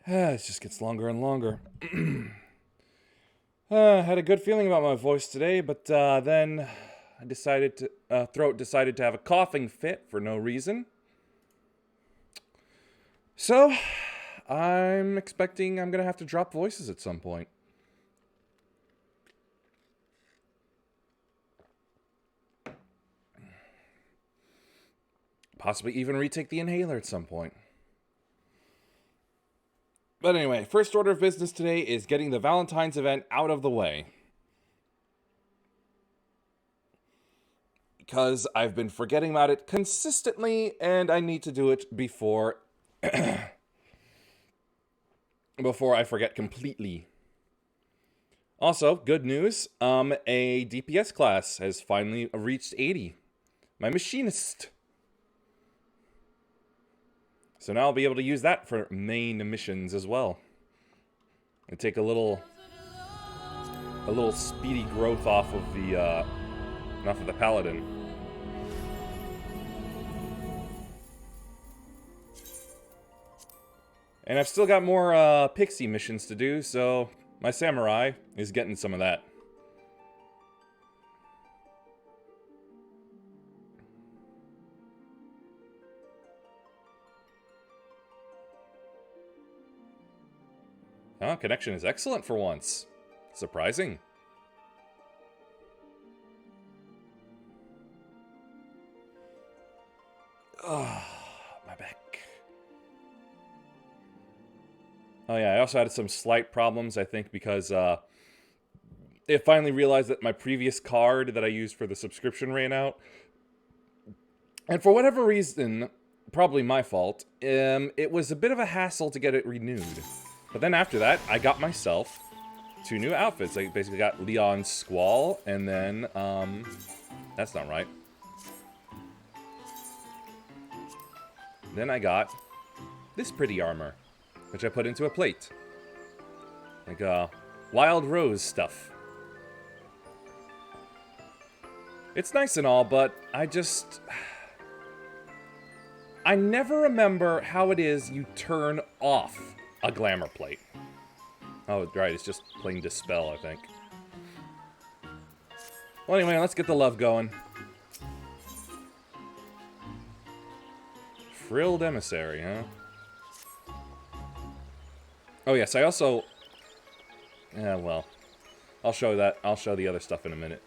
It just gets longer and longer. Had a good feeling about my voice today, but then I decided to throat decided to have a coughing fit for no reason. So I'm expecting I'm gonna have to drop voices at some point. Possibly even retake the inhaler at some point. But anyway, first order of business today is getting the Valentine's event out of the way. Because I've been forgetting about it consistently, and I need to do it before before I forget completely. Also, good news, a DPS class has finally reached 80. My machinist. So now I'll be able to use that for main missions as well. And take a little speedy growth off of the paladin. And I've still got more pixie missions to do, so my samurai is getting some of that. Oh, connection is excellent for once. Surprising. Oh, my back. Oh yeah, I also had some slight problems, I think, because it finally realized that my previous card that I used for the subscription ran out. And for whatever reason, probably my fault, it was a bit of a hassle to get it renewed. But then after that, I got myself 2 new outfits. I basically got Leon's Squall, and then, that's not right. Then I got this pretty armor, which I put into a plate. Like, wild rose stuff. It's nice and all, but I never remember how it is you turn off a glamour plate. Oh, right, it's just plain dispel, I think. Well, anyway, let's get the love going. Frilled Emissary, huh? Oh, yes, I also... Yeah, well, I'll show the other stuff in a minute.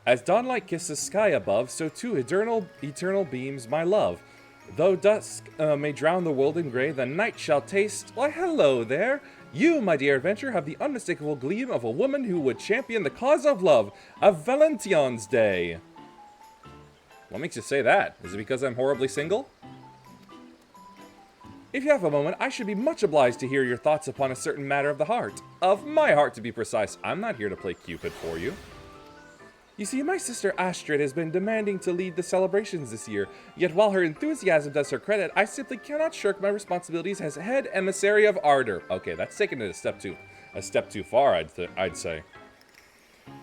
As dawnlight kisses sky above, so too eternal beams my love. Though dusk may drown the world in gray, the night shall taste... Why, hello there! You, my dear adventurer, have the unmistakable gleam of a woman who would champion the cause of love, of Valentine's Day. What makes you say that? Is it because I'm horribly single? If you have a moment, I should be much obliged to hear your thoughts upon a certain matter of the heart. Of my heart, to be precise. I'm not here to play Cupid for you. You see, my sister Astrid has been demanding to lead the celebrations this year, yet while her enthusiasm does her credit, I simply cannot shirk my responsibilities as head emissary of ardor. Okay, that's taking it a step too far, I'd say.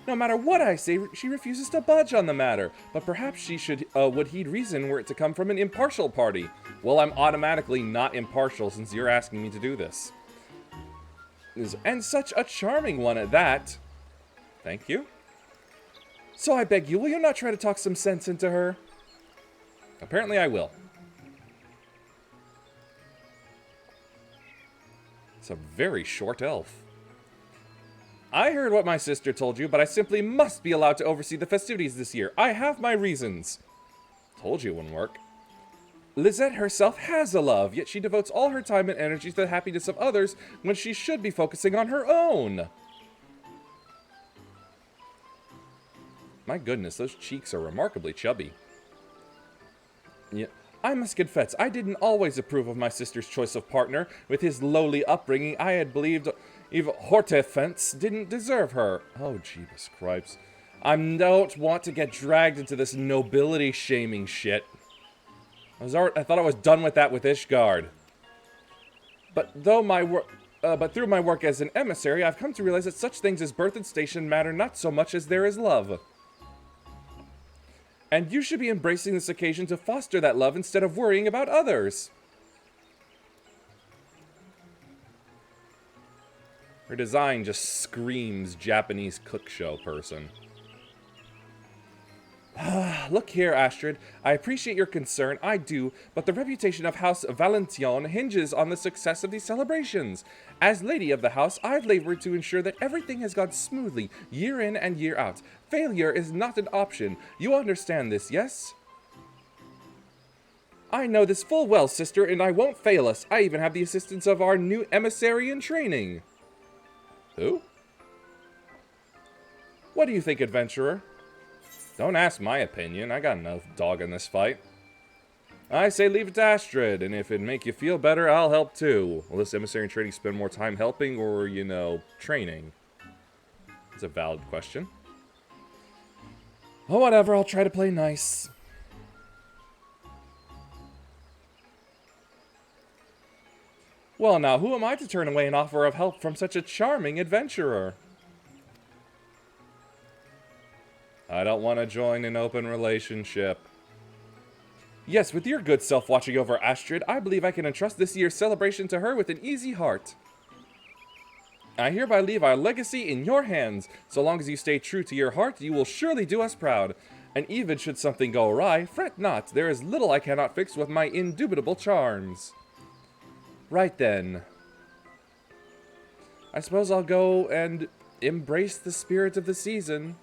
No matter what I say, she refuses to budge on the matter, but perhaps she would heed reason were it to come from an impartial party. Well, I'm automatically not impartial since you're asking me to do this. And such a charming one at that. Thank you. So I beg you, will you not try to talk some sense into her? Apparently I will. It's a very short elf. I heard what my sister told you, but I simply must be allowed to oversee the festivities this year. I have my reasons. Told you it wouldn't work. Lisette herself has a love, yet she devotes all her time and energy to the happiness of others when she should be focusing on her own. My goodness, those cheeks are remarkably chubby. Yeah, I must confess, I didn't always approve of my sister's choice of partner. With his lowly upbringing, I had believed even Hortefence didn't deserve her. Oh, Jeebus Cripes. I don't want to get dragged into this nobility shaming shit. I thought I was done with that with Ishgard. But through my work as an emissary, I've come to realize that such things as birth and station matter not so much as there is love. And you should be embracing this occasion to foster that love instead of worrying about others. Her design just screams Japanese cook show person. Look here, Astrid. I appreciate your concern, I do, but the reputation of House Valentillon hinges on the success of these celebrations. As lady of the house, I've labored to ensure that everything has gone smoothly, year in and year out. Failure is not an option. You understand this, yes? I know this full well, sister, and I won't fail us. I even have the assistance of our new emissary in training. Who? What do you think, adventurer? Don't ask my opinion. I got no dog in this fight. I say leave it to Astrid, and if it'd make you feel better, I'll help too. Will this emissary in training spend more time helping or, you know, training? It's a valid question. Oh, whatever. I'll try to play nice. Well, now, who am I to turn away an offer of help from such a charming adventurer? I don't want to join an open relationship. Yes, with your good self watching over Astrid, I believe I can entrust this year's celebration to her with an easy heart. I hereby leave our legacy in your hands. So long as you stay true to your heart, you will surely do us proud. And even should something go awry, fret not. There is little I cannot fix with my indubitable charms. Right then. I suppose I'll go and embrace the spirit of the season.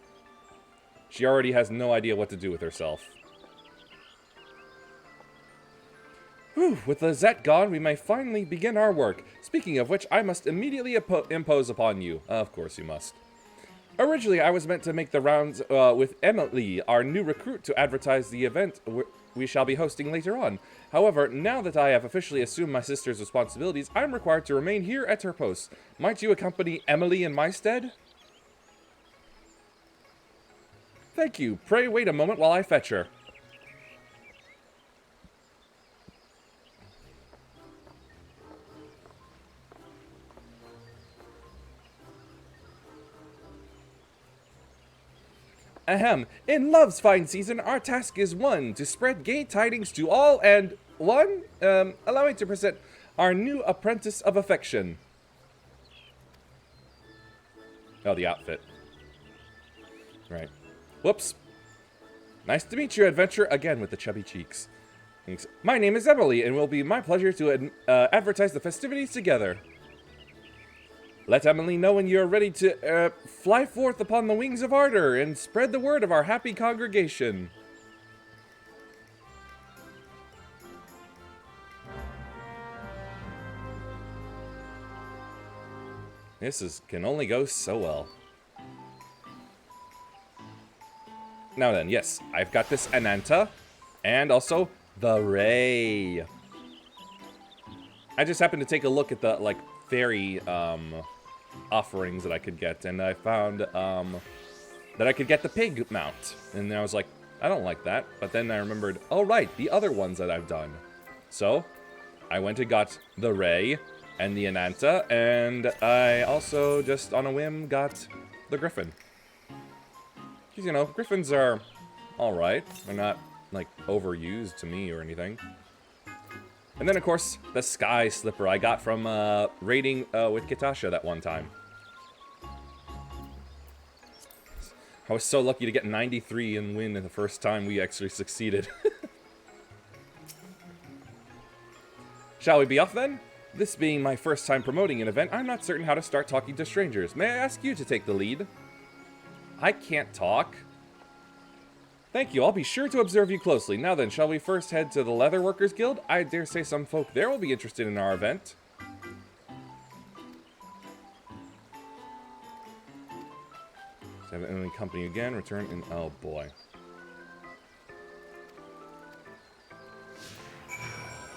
She already has no idea what to do with herself. Whew, with Lizette gone, we may finally begin our work. Speaking of which, I must immediately impose upon you. Of course you must. Originally, I was meant to make the rounds with Emily, our new recruit, to advertise the event we shall be hosting later on. However, now that I have officially assumed my sister's responsibilities, I'm required to remain here at her post. Might you accompany Emily in my stead? Thank you. Pray wait a moment while I fetch her. Ahem. In love's fine season, our task is one, to spread gay tidings to all, and one, allow me to present our new apprentice of affection. Oh, the outfit. Right. Whoops. Nice to meet you, adventurer, again with the chubby cheeks. Thanks. My name is Emily, and it will be my pleasure to advertise the festivities together. Let Emily know when you are ready to fly forth upon the wings of ardor and spread the word of our happy congregation. This can only go so well. Now then, yes, I've got this Ananta, and also the Ray. I just happened to take a look at the, like, fairy, offerings that I could get, and I found, that I could get the pig mount. And I was like, I don't like that. But then I remembered, oh right, the other ones that I've done. So, I went and got the Ray and the Ananta, and I also, just on a whim, got the Griffin. Because, you know, Griffins are alright. They're not, like, overused to me or anything. And then, of course, the Sky Slipper I got from raiding with Kitasha that one time. I was so lucky to get 93 and win in the first time we actually succeeded. Shall we be off then? This being my first time promoting an event, I'm not certain how to start talking to strangers. May I ask you to take the lead? I can't talk. Thank you, I'll be sure to observe you closely. Now then, shall we first head to the Leatherworkers Guild? I dare say some folk there will be interested in our event. Have enemy company again, return in... Oh boy.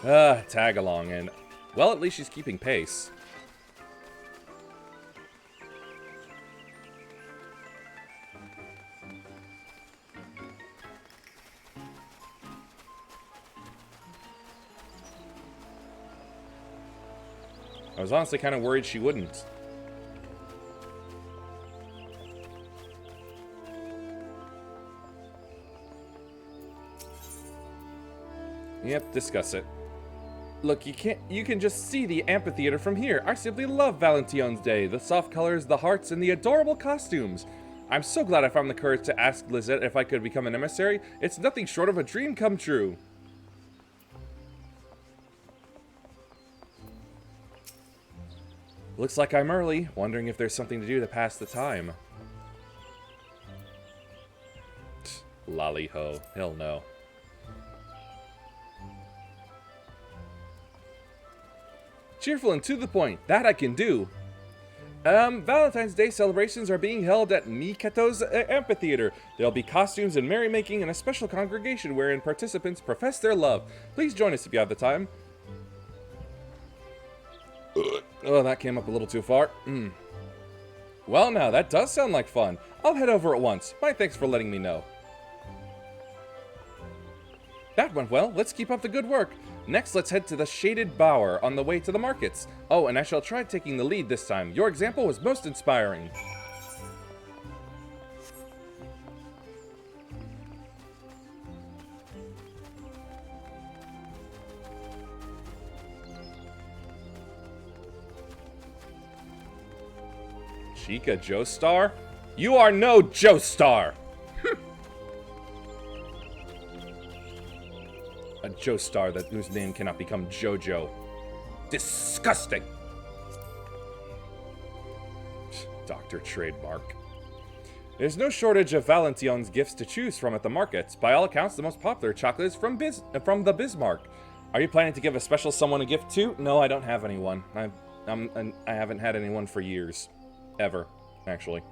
Tag along, and... Well, at least she's keeping pace. I was honestly kind of worried she wouldn't. Yep, discuss it. Look, you can just see the amphitheater from here. I simply love Valentine's Day. The soft colors, the hearts, and the adorable costumes. I'm so glad I found the courage to ask Lizette if I could become an emissary. It's nothing short of a dream come true. Looks like I'm early, wondering if there's something to do to pass the time. Lolly-ho. Hell no. Cheerful and to the point. That I can do. Valentine's Day celebrations are being held at Miketo's amphitheater. There'll be costumes and merrymaking and a special congregation wherein participants profess their love. Please join us if you have the time. Oh, that came up a little too far. Well, now, that does sound like fun. I'll head over at once. My thanks for letting me know. That went well. Let's keep up the good work. Next, let's head to the Shaded Bower on the way to the markets. Oh, and I shall try taking the lead this time. Your example was most inspiring. Chica Joestar? You are no Joestar! A Joestar whose name cannot become Jojo. Disgusting! Dr. Trademark. There's no shortage of Valentine's gifts to choose from at the markets. By all accounts, the most popular chocolate is from the Bismarck. Are you planning to give a special someone a gift too? No, I don't have anyone. I haven't had anyone for years. Ever, actually.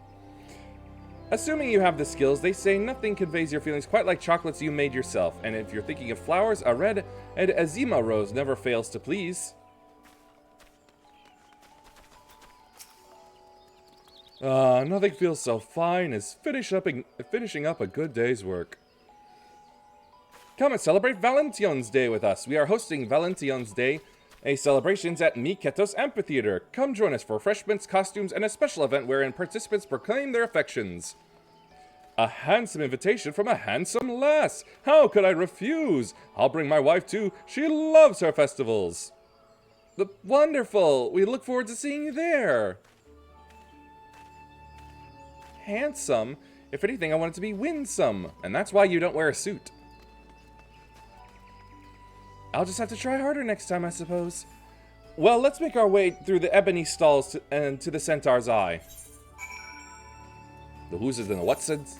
Assuming you have the skills, they say nothing conveys your feelings quite like chocolates you made yourself. And if you're thinking of flowers, a red and Azima rose never fails to please. Nothing feels so fine as finishing up a good day's work. Come and celebrate Valentine's Day with us. We are hosting Valentine's Day celebrations at Miketo's Amphitheater. Come join us for refreshments, costumes, and a special event wherein participants proclaim their affections. A handsome invitation from a handsome lass. How could I refuse? I'll bring my wife too. She loves her festivals. Wonderful. We look forward to seeing you there. Handsome? If anything, I want it to be winsome. And that's why you don't wear a suit. I'll just have to try harder next time, I suppose. Well, let's make our way through the ebony stalls and to the Centaur's Eye. The who's and the what's-eds?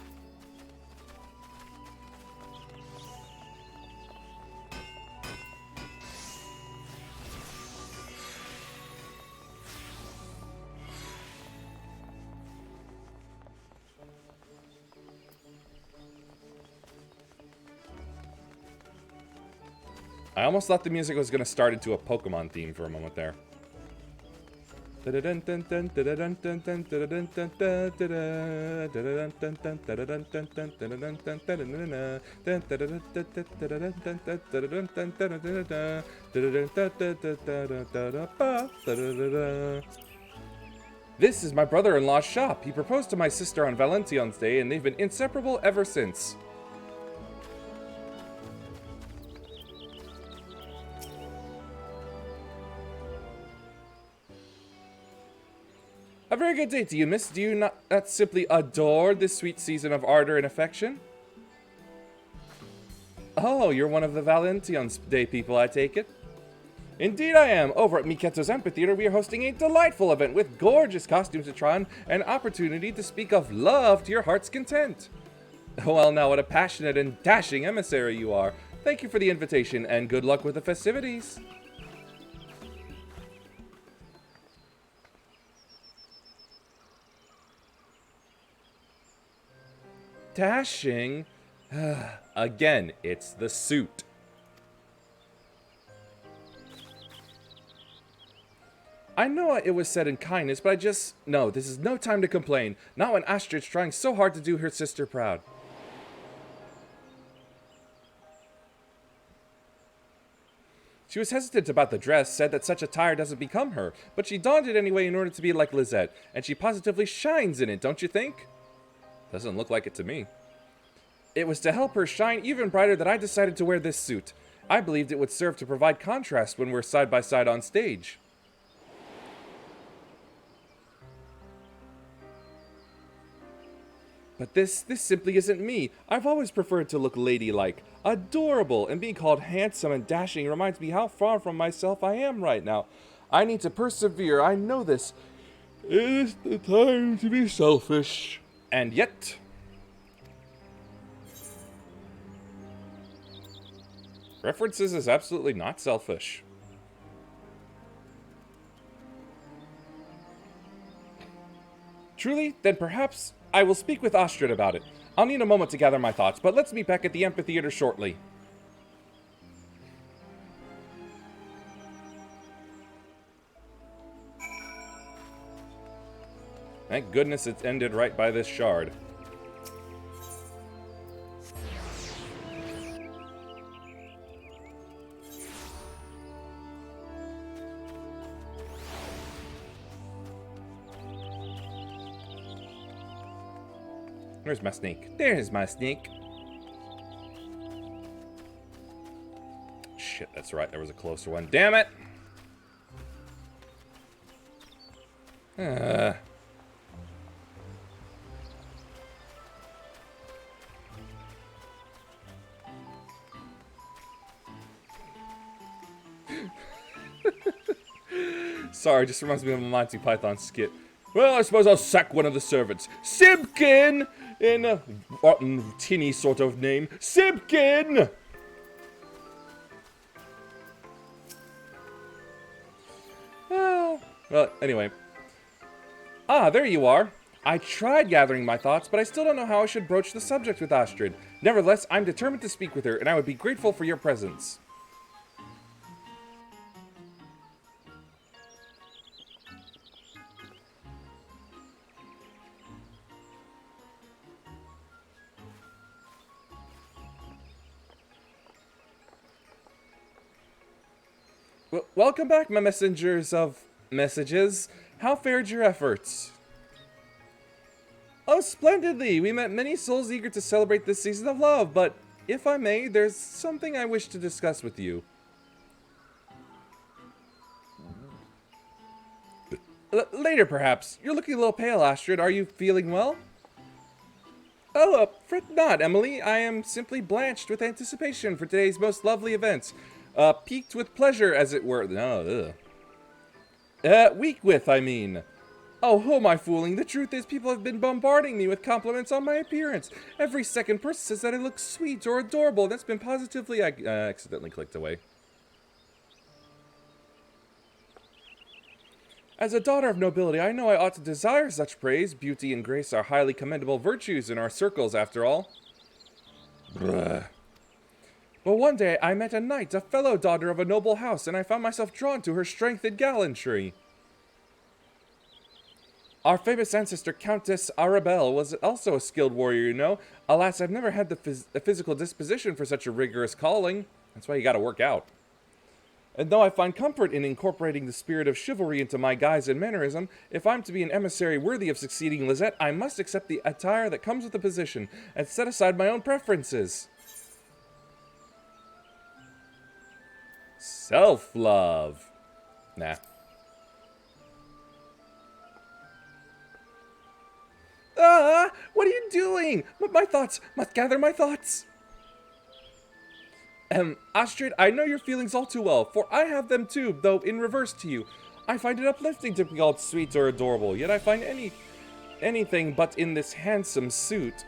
I almost thought the music was going to start into a Pokemon theme for a moment there. This is my brother-in-law's shop. He proposed to my sister on Valentine's Day, and they've been inseparable ever since. A very good day to you, miss. Do you not simply adore this sweet season of ardor and affection? Oh, you're one of the Valentine's Day people, I take it? Indeed I am. Over at Miketo's Amphitheater, we are hosting a delightful event with gorgeous costumes to try on and an opportunity to speak of love to your heart's content. Well, now what a passionate and dashing emissary you are. Thank you for the invitation, and good luck with the festivities. Dashing? Again, it's the suit. I know it was said in kindness, but no, this is no time to complain. Not when Astrid's trying so hard to do her sister proud. She was hesitant about the dress, said that such attire doesn't become her, but she donned it anyway in order to be like Lizette, and she positively shines in it, don't you think? Doesn't look like it to me. It was to help her shine even brighter that I decided to wear this suit. I believed it would serve to provide contrast when we're side by side on stage. But this simply isn't me. I've always preferred to look ladylike, adorable, and being called handsome and dashing reminds me how far from myself I am right now. I need to persevere, I know this. It is the time to be selfish. And yet... references is absolutely not selfish. Truly? Then perhaps I will speak with Astrid about it. I'll need a moment to gather my thoughts, but let's meet back at the amphitheater shortly. Thank goodness it's ended right by this shard. Where's my snake? There's my snake. Shit, that's right. There was a closer one. Damn it! Sorry, just reminds me of a Monty Python skit. Well, I suppose I'll sack one of the servants. Simpkin! In a rotten, tinny sort of name. Simpkin! Well, anyway. Ah, there you are. I tried gathering my thoughts, but I still don't know how I should broach the subject with Astrid. Nevertheless, I'm determined to speak with her, and I would be grateful for your presence. Welcome back, my messengers of messages. How fared your efforts? Oh, splendidly! We met many souls eager to celebrate this season of love, but if I may, there's something I wish to discuss with you. Later, perhaps. You're looking a little pale, Astrid. Are you feeling well? Oh, fret not, Emily. I am simply blanched with anticipation for today's most lovely events. Piqued with pleasure, as it were. No, weak with, I mean. Oh, who am I fooling? The truth is, people have been bombarding me with compliments on my appearance. Every second person says that I look sweet or adorable. That's been positively... I accidentally clicked away. As a daughter of nobility, I know I ought to desire such praise. Beauty and grace are highly commendable virtues in our circles, after all. Bruh. But one day, I met a knight, a fellow daughter of a noble house, and I found myself drawn to her strength and gallantry. Our famous ancestor, Countess Arabelle, was also a skilled warrior, you know. Alas, I've never had the physical disposition for such a rigorous calling. That's why you gotta work out. And though I find comfort in incorporating the spirit of chivalry into my guise and mannerism, if I'm to be an emissary worthy of succeeding Lisette, I must accept the attire that comes with the position, and set aside my own preferences. Self-love. Nah. Ah! What are you doing? My thoughts. Must gather my thoughts. Astrid, I know your feelings all too well, for I have them too, though in reverse to you. I find it uplifting to be called sweet or adorable, yet I find anything but in this handsome suit.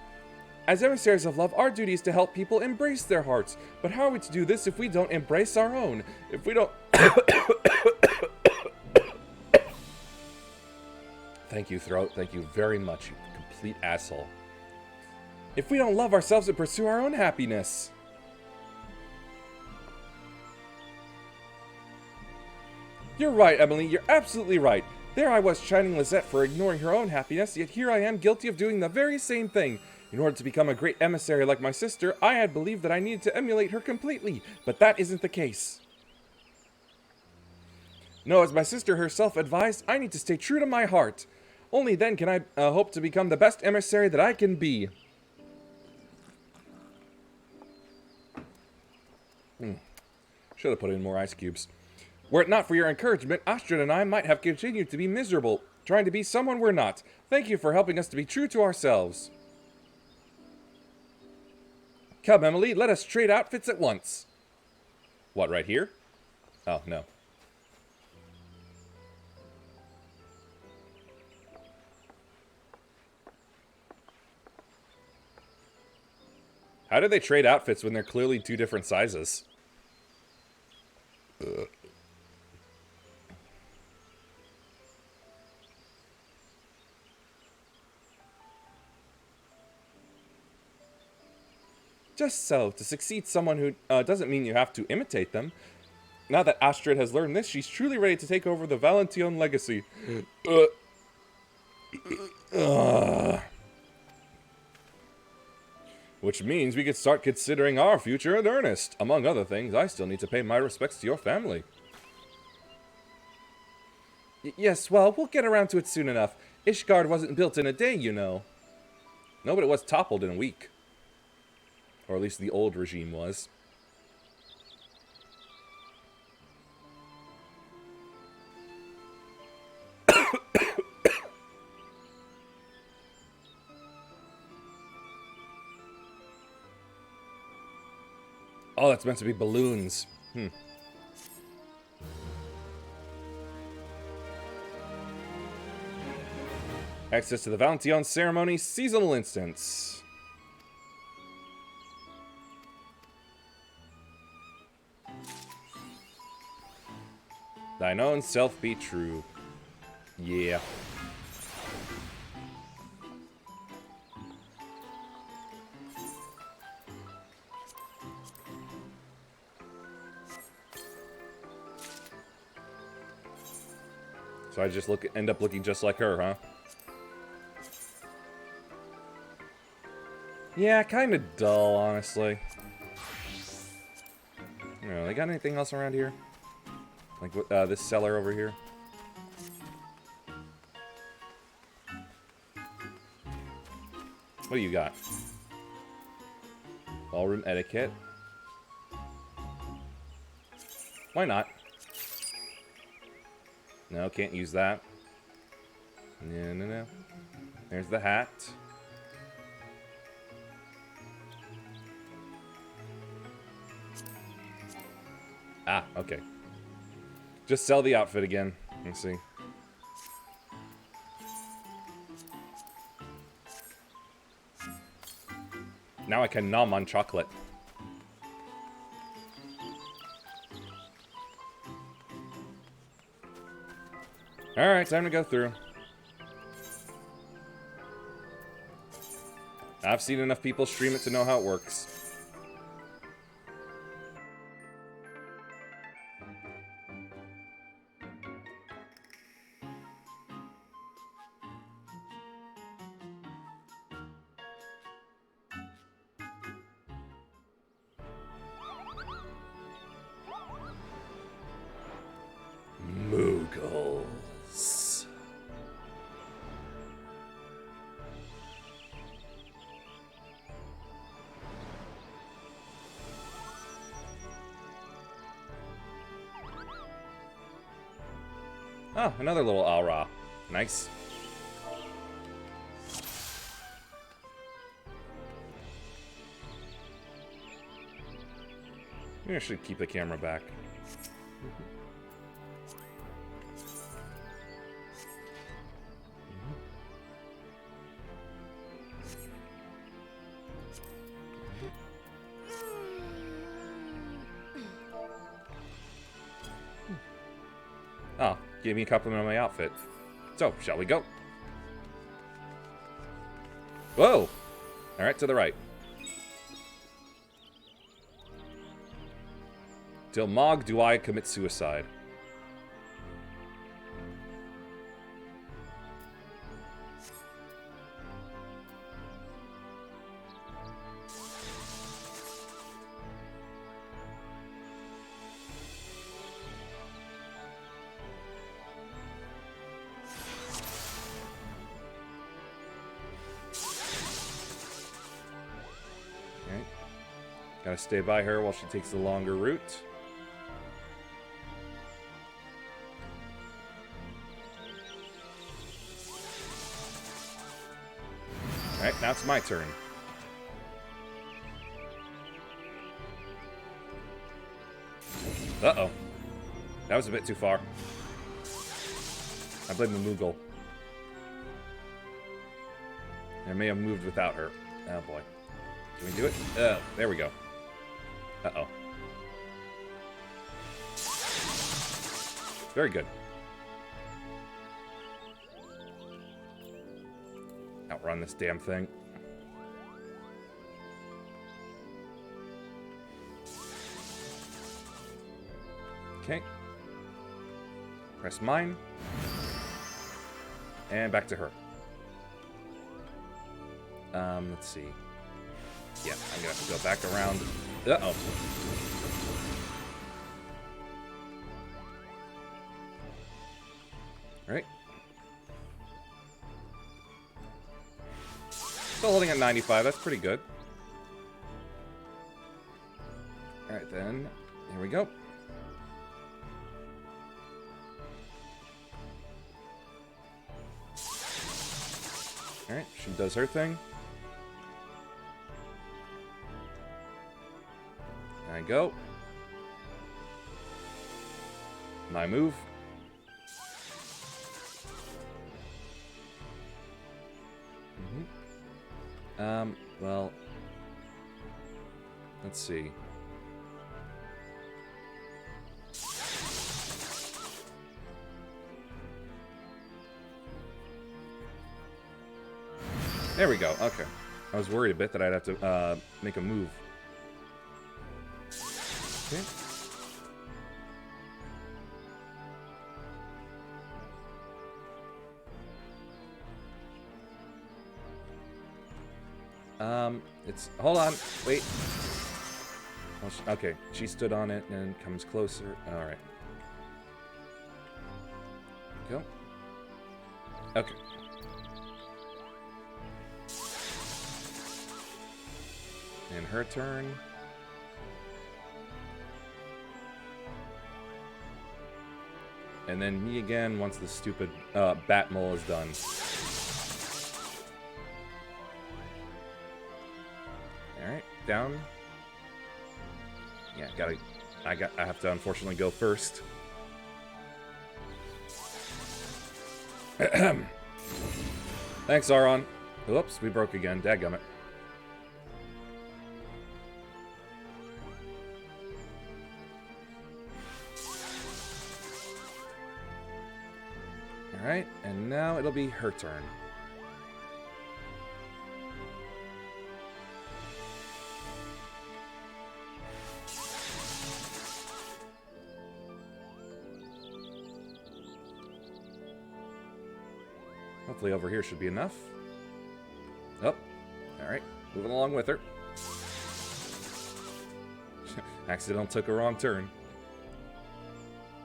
As emissaries of love, our duty is to help people embrace their hearts. But how are we to do this if we don't embrace our own? If we don't... Thank you, Throat. Thank you very much, you complete asshole. If we don't love ourselves and pursue our own happiness. You're right, Emily. You're absolutely right. There I was chiding Lisette for ignoring her own happiness, yet here I am guilty of doing the very same thing. In order to become a great emissary like my sister, I had believed that I needed to emulate her completely, but that isn't the case. No, as my sister herself advised, I need to stay true to my heart. Only then can I hope to become the best emissary that I can be. Should have put in more ice cubes. Were it not for your encouragement, Astrid and I might have continued to be miserable, trying to be someone we're not. Thank you for helping us to be true to ourselves. Come, Emily, let us trade outfits at once. What, right here? Oh, no. How do they trade outfits when they're clearly two different sizes? Ugh. Just so, to succeed someone who doesn't mean you have to imitate them. Now that Astrid has learned this, she's truly ready to take over the Valentine legacy. Which means we could start considering our future in earnest. Among other things, I still need to pay my respects to your family. Yes, well, we'll get around to it soon enough. Ishgard wasn't built in a day, you know. No, but it was toppled in a week. Or at least the old regime was. Oh, that's meant to be balloons. Access to the Valentine ceremony, seasonal instance. Thine own self be true. Yeah. So I just end up looking just like her, huh? Yeah, kind of dull, honestly. They got anything else around here? Like this cellar over here? What do you got? Ballroom etiquette. Why not? No, can't use that. No. There's the hat. Ah, okay. Just sell the outfit again. Let's see. Now I can nom on chocolate. Alright, time to go through. I've seen enough people stream it to know how it works. Moogles. Oh, another little aura. Nice. Maybe I should keep the camera back. Oh, gave me a compliment on my outfit. So, shall we go? Whoa! Alright, to the right. Till Mog do I commit suicide. Gotta stay by her while she takes the longer route. Alright, now it's my turn. Uh-oh. That was a bit too far. I blame the Moogle. I may have moved without her. Oh boy. Can we do it? There we go. Uh-oh. Very good. Outrun this damn thing. Okay. Press mine. And back to her. Let's see. Yeah, I'm gonna have to go back around. Uh-oh. Right. Still holding at 95, that's pretty good. Alright then, here we go. Alright, she does her thing. I go. My move. Well, let's see. There we go. Okay. I was worried a bit that I'd have to make a move. Okay. It's... Hold on. Wait. Well, okay. She stood on it and comes closer. Alright. Go. Okay. And her turn. And then me again once the stupid bat mole is done. Alright, down. Yeah, I have to unfortunately go first. Thanks, Sauron. Whoops, we broke again. Dadgummit. Alright, and now it'll be her turn. Hopefully over here should be enough. Oh, alright, moving along with her. Accidental took a wrong turn.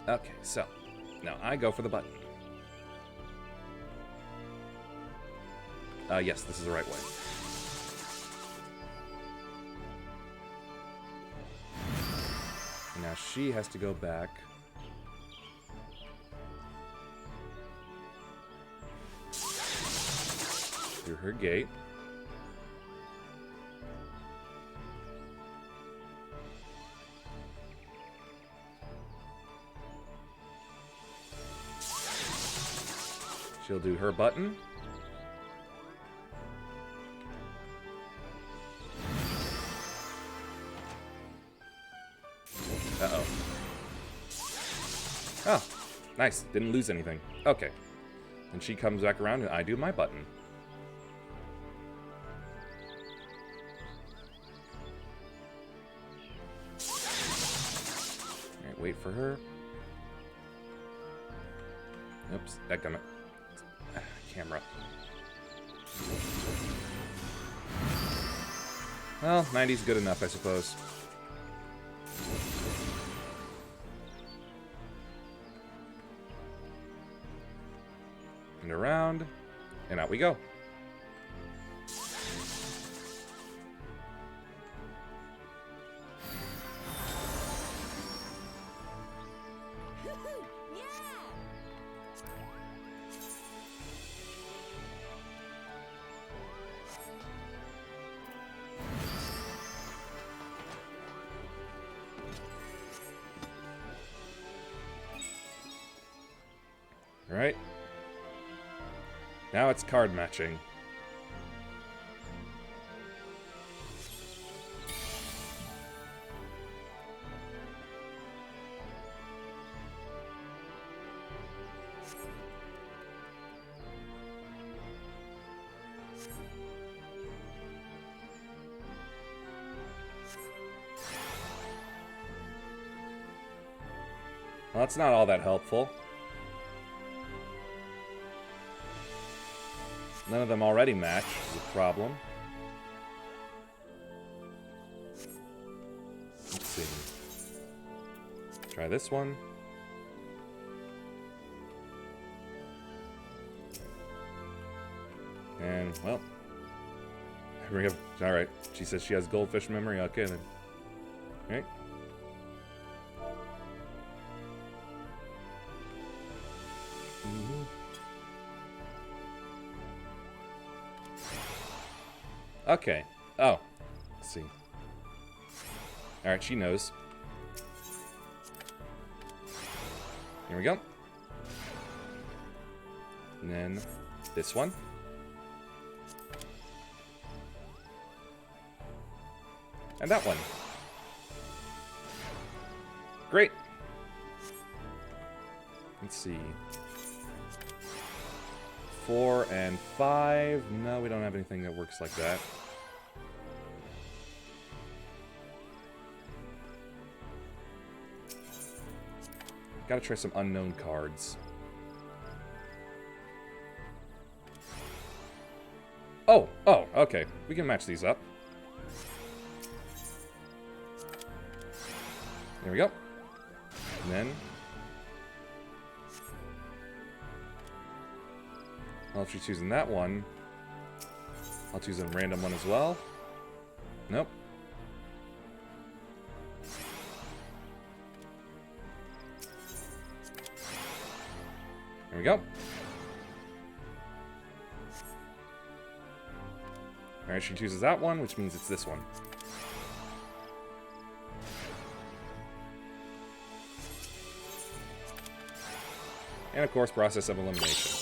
Okay, so, now I go for the button. Yes, this is the right way. Now she has to go back. Through her gate. She'll do her button. Uh-oh. Oh, nice. Didn't lose anything. Okay. And she comes back around and I do my button. Alright, wait for her. Oops, dadgummit. Camera. Well, 90's good enough, I suppose. And around, and out we go. Now it's card matching. Well, that's not all that helpful. None of them already match, which is a problem. Let's see. Try this one. And, well. Alright. She says she has goldfish memory. Okay, then. Alright. Okay. Oh. Let's see. Alright, she knows. Here we go. And then this one. And that one. Great. Let's see. 4 and 5. No, we don't have anything that works like that. Gotta try some unknown cards. Oh, okay. We can match these up. There we go. And then... well, if she's choosing that one, I'll choose a random one as well. Nope. There we go. Alright, she chooses that one, which means it's this one. And of course, process of elimination.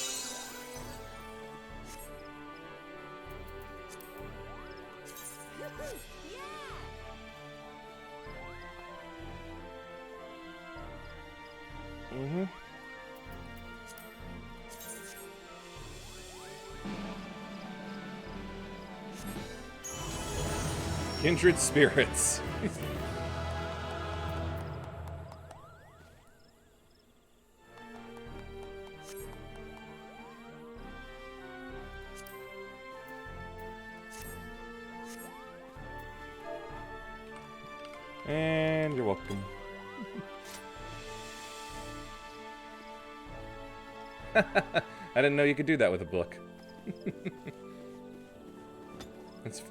Kindred spirits. And you're welcome. I didn't know you could do that with a book.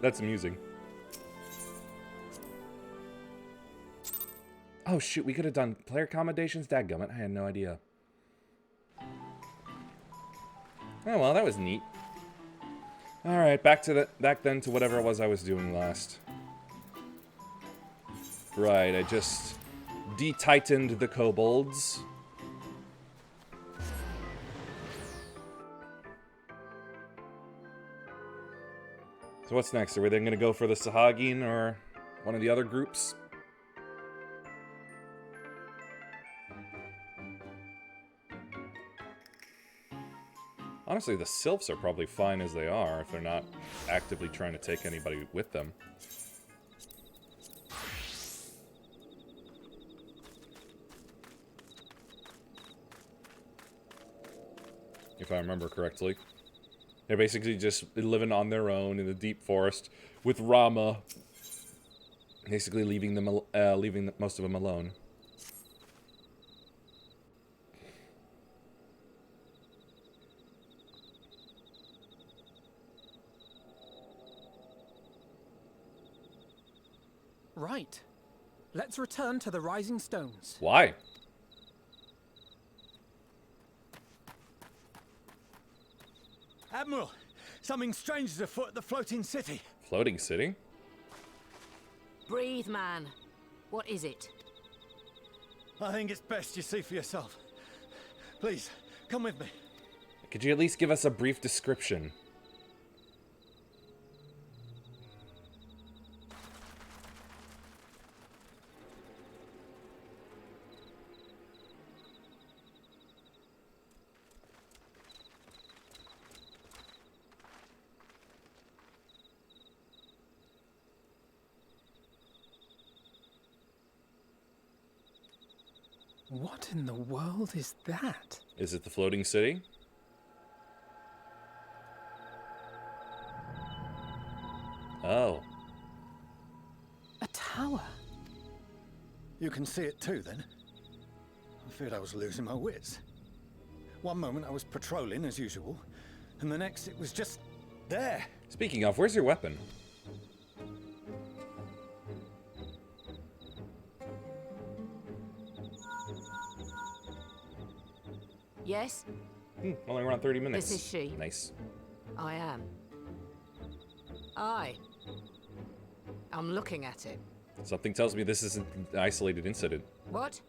That's amusing. Oh shoot, we could have done player accommodations? Dadgummit, I had no idea. Oh well, that was neat. Alright, back then to whatever it was I was doing last. Right, I just de-titaned the kobolds. So what's next? Are we then going to go for the Sahagin or one of the other groups? Honestly, the Sylphs are probably fine as they are if they're not actively trying to take anybody with them. If I remember correctly. They're basically just living on their own in the deep forest with Rama, basically leaving most of them alone. Right. Let's return to the Rising Stones. Why? Admiral, something strange is afoot at the floating city. Floating city? Breathe, man. What is it? I think it's best you see for yourself. Please, come with me. Could you at least give us a brief description? What in the world is that? Is it the floating city? Oh. A tower? You can see it too, then? I feared I was losing my wits. One moment I was patrolling as usual, and the next it was just there. Speaking of, where's your weapon? Yes? Only around 30 minutes. This is she. Nice. I am. Aye. I'm looking at it. Something tells me this isn't an isolated incident. What?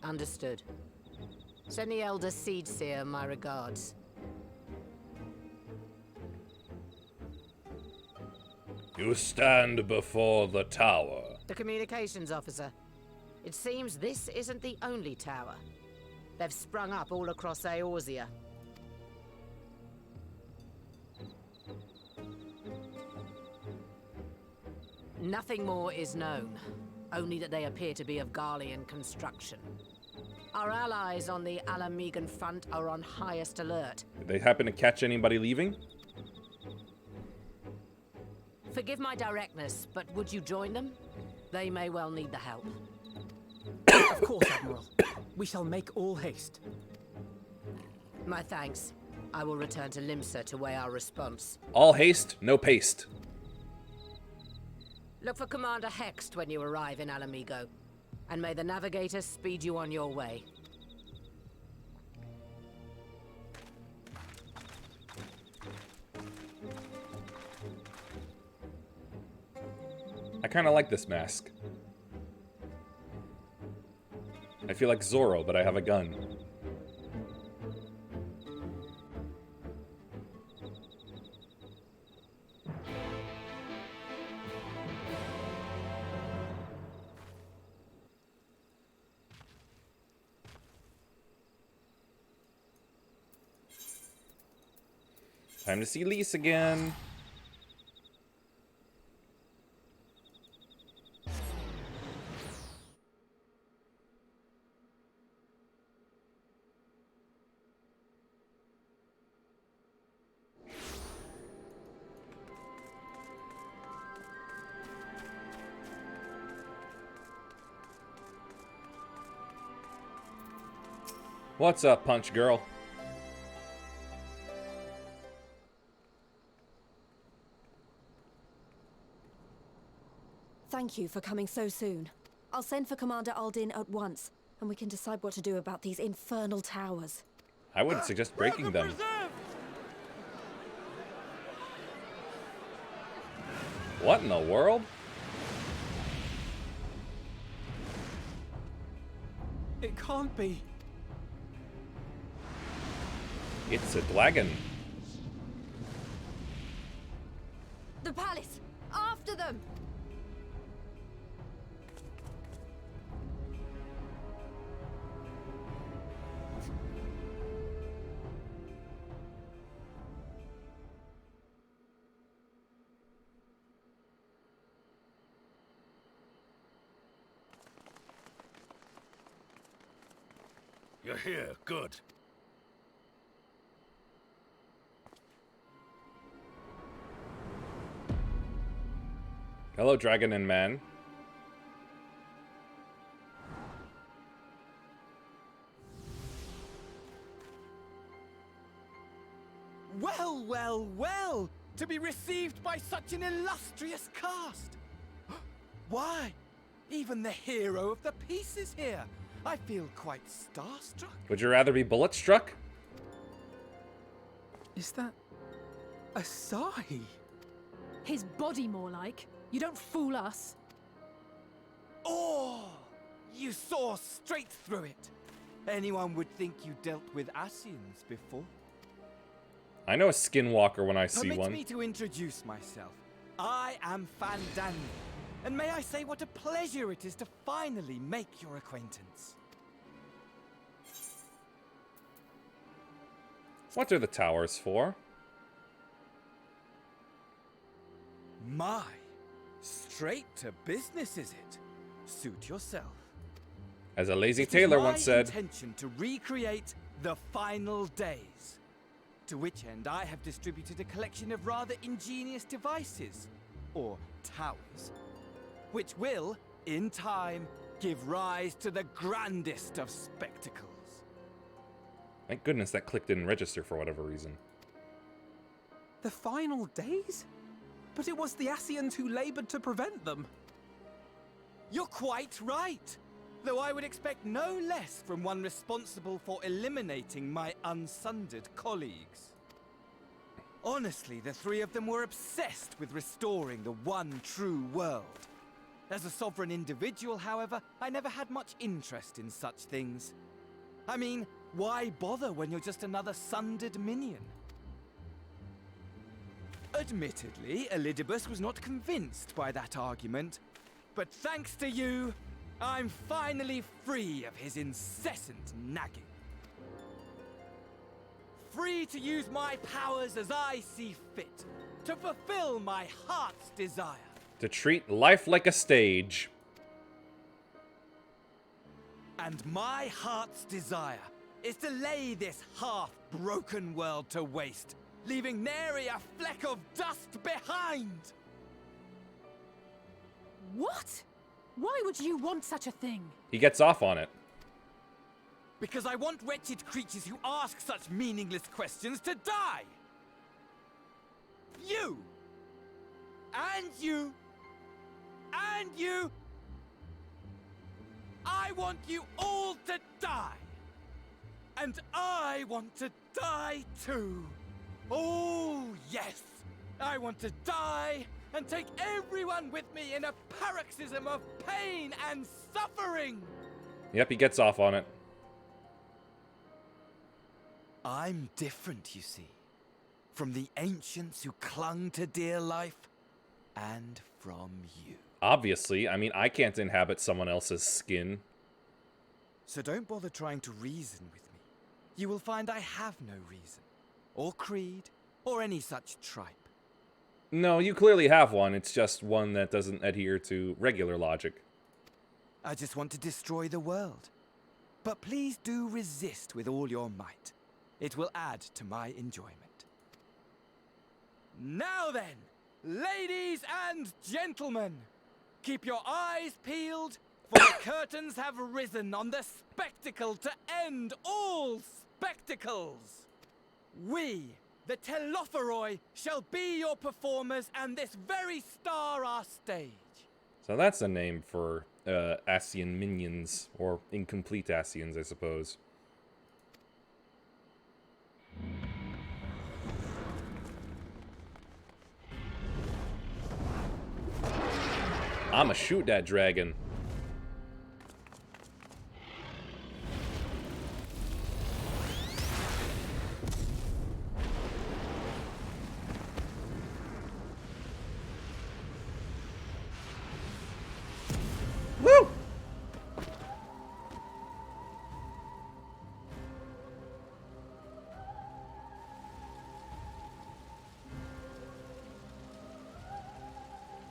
Understood. Send the Elder Seed Seer my regards. You stand before the tower. The communications officer. It seems this isn't the only tower. They've sprung up all across Eorzea. Nothing more is known, only that they appear to be of Garlean construction. Our allies on the Alamegan front are on highest alert. Did they happen to catch anybody leaving? Forgive my directness, but would you join them? They may well need the help. Of course, Admiral. We shall make all haste. My thanks. I will return to Limsa to weigh our response. All haste, no paste. Look for Commander Hext when you arrive in Alamigo, and may the Navigator speed you on your way. I kind of like this mask. I feel like Zorro, but I have a gun. Time to see Lise again. What's up, Punch Girl? Thank you for coming so soon. I'll send for Commander Aldin at once, and we can decide what to do about these infernal towers. I wouldn't suggest breaking them. What in the world? It can't be. It's a dragon. The palace! After them! You're here, good. Hello, dragon and man. Well, well, well! To be received by such an illustrious cast! Why? Even the hero of the piece is here! I feel quite starstruck. Would you rather be bullet struck? Is that Asahi? His body, more like. You don't fool us. Oh! You saw straight through it! Anyone would think you dealt with Asians before. I know a skinwalker when I see Permit one. me to introduce myself. I am Fandango, and may I say what a pleasure it is to finally make your acquaintance. What are the towers for? My, straight to business is it? Suit yourself. As a lazy It is tailor my once said, intention to recreate the final days. To which end I have distributed a collection of rather ingenious devices, or towers, which will, in time, give rise to the grandest of spectacles. thank goodness that click didn't register for whatever reason. The final days? But it was the Asians who labored to prevent them. You're quite right, though I would expect no less from one responsible for eliminating my unsundered colleagues. Honestly, the three of them were obsessed with restoring the one true world. As a sovereign individual, however, I never had much interest in such things. I mean, why bother when you're just another sundered minion? Admittedly, Elidibus was not convinced by that argument, but thanks to you, I'm finally free of his incessant nagging. Free to use my powers as I see fit, to fulfill my heart's desire. To treat life like a stage. And my heart's desire is to lay this half-broken world to waste, leaving nary a fleck of dust behind! What? Why would you want such a thing? He gets off on it. Because I want wretched creatures who ask such meaningless questions to die! You! And you! And you! I want you all to die! And I want to die too! Oh, yes! I want to die and take everyone with me in a paroxysm of pain and suffering! Yep, he gets off on it. I'm different, you see, from the ancients who clung to dear life, and from you. Obviously, I mean, I can't inhabit someone else's skin. So don't bother trying to reason with me. You will find I have no reason, or creed, or any such tripe. No, you clearly have one. It's just one that doesn't adhere to regular logic. I just want to destroy the world. But please do resist with all your might. It will add to my enjoyment. Now then, ladies and gentlemen, keep your eyes peeled, for the curtains have risen on the spectacle to end all spectacles. We, the Telophoroi, shall be your performers, and this very star our stage. So that's a name for Asian minions, or incomplete Asians, I suppose. I'ma shoot that dragon. Woo!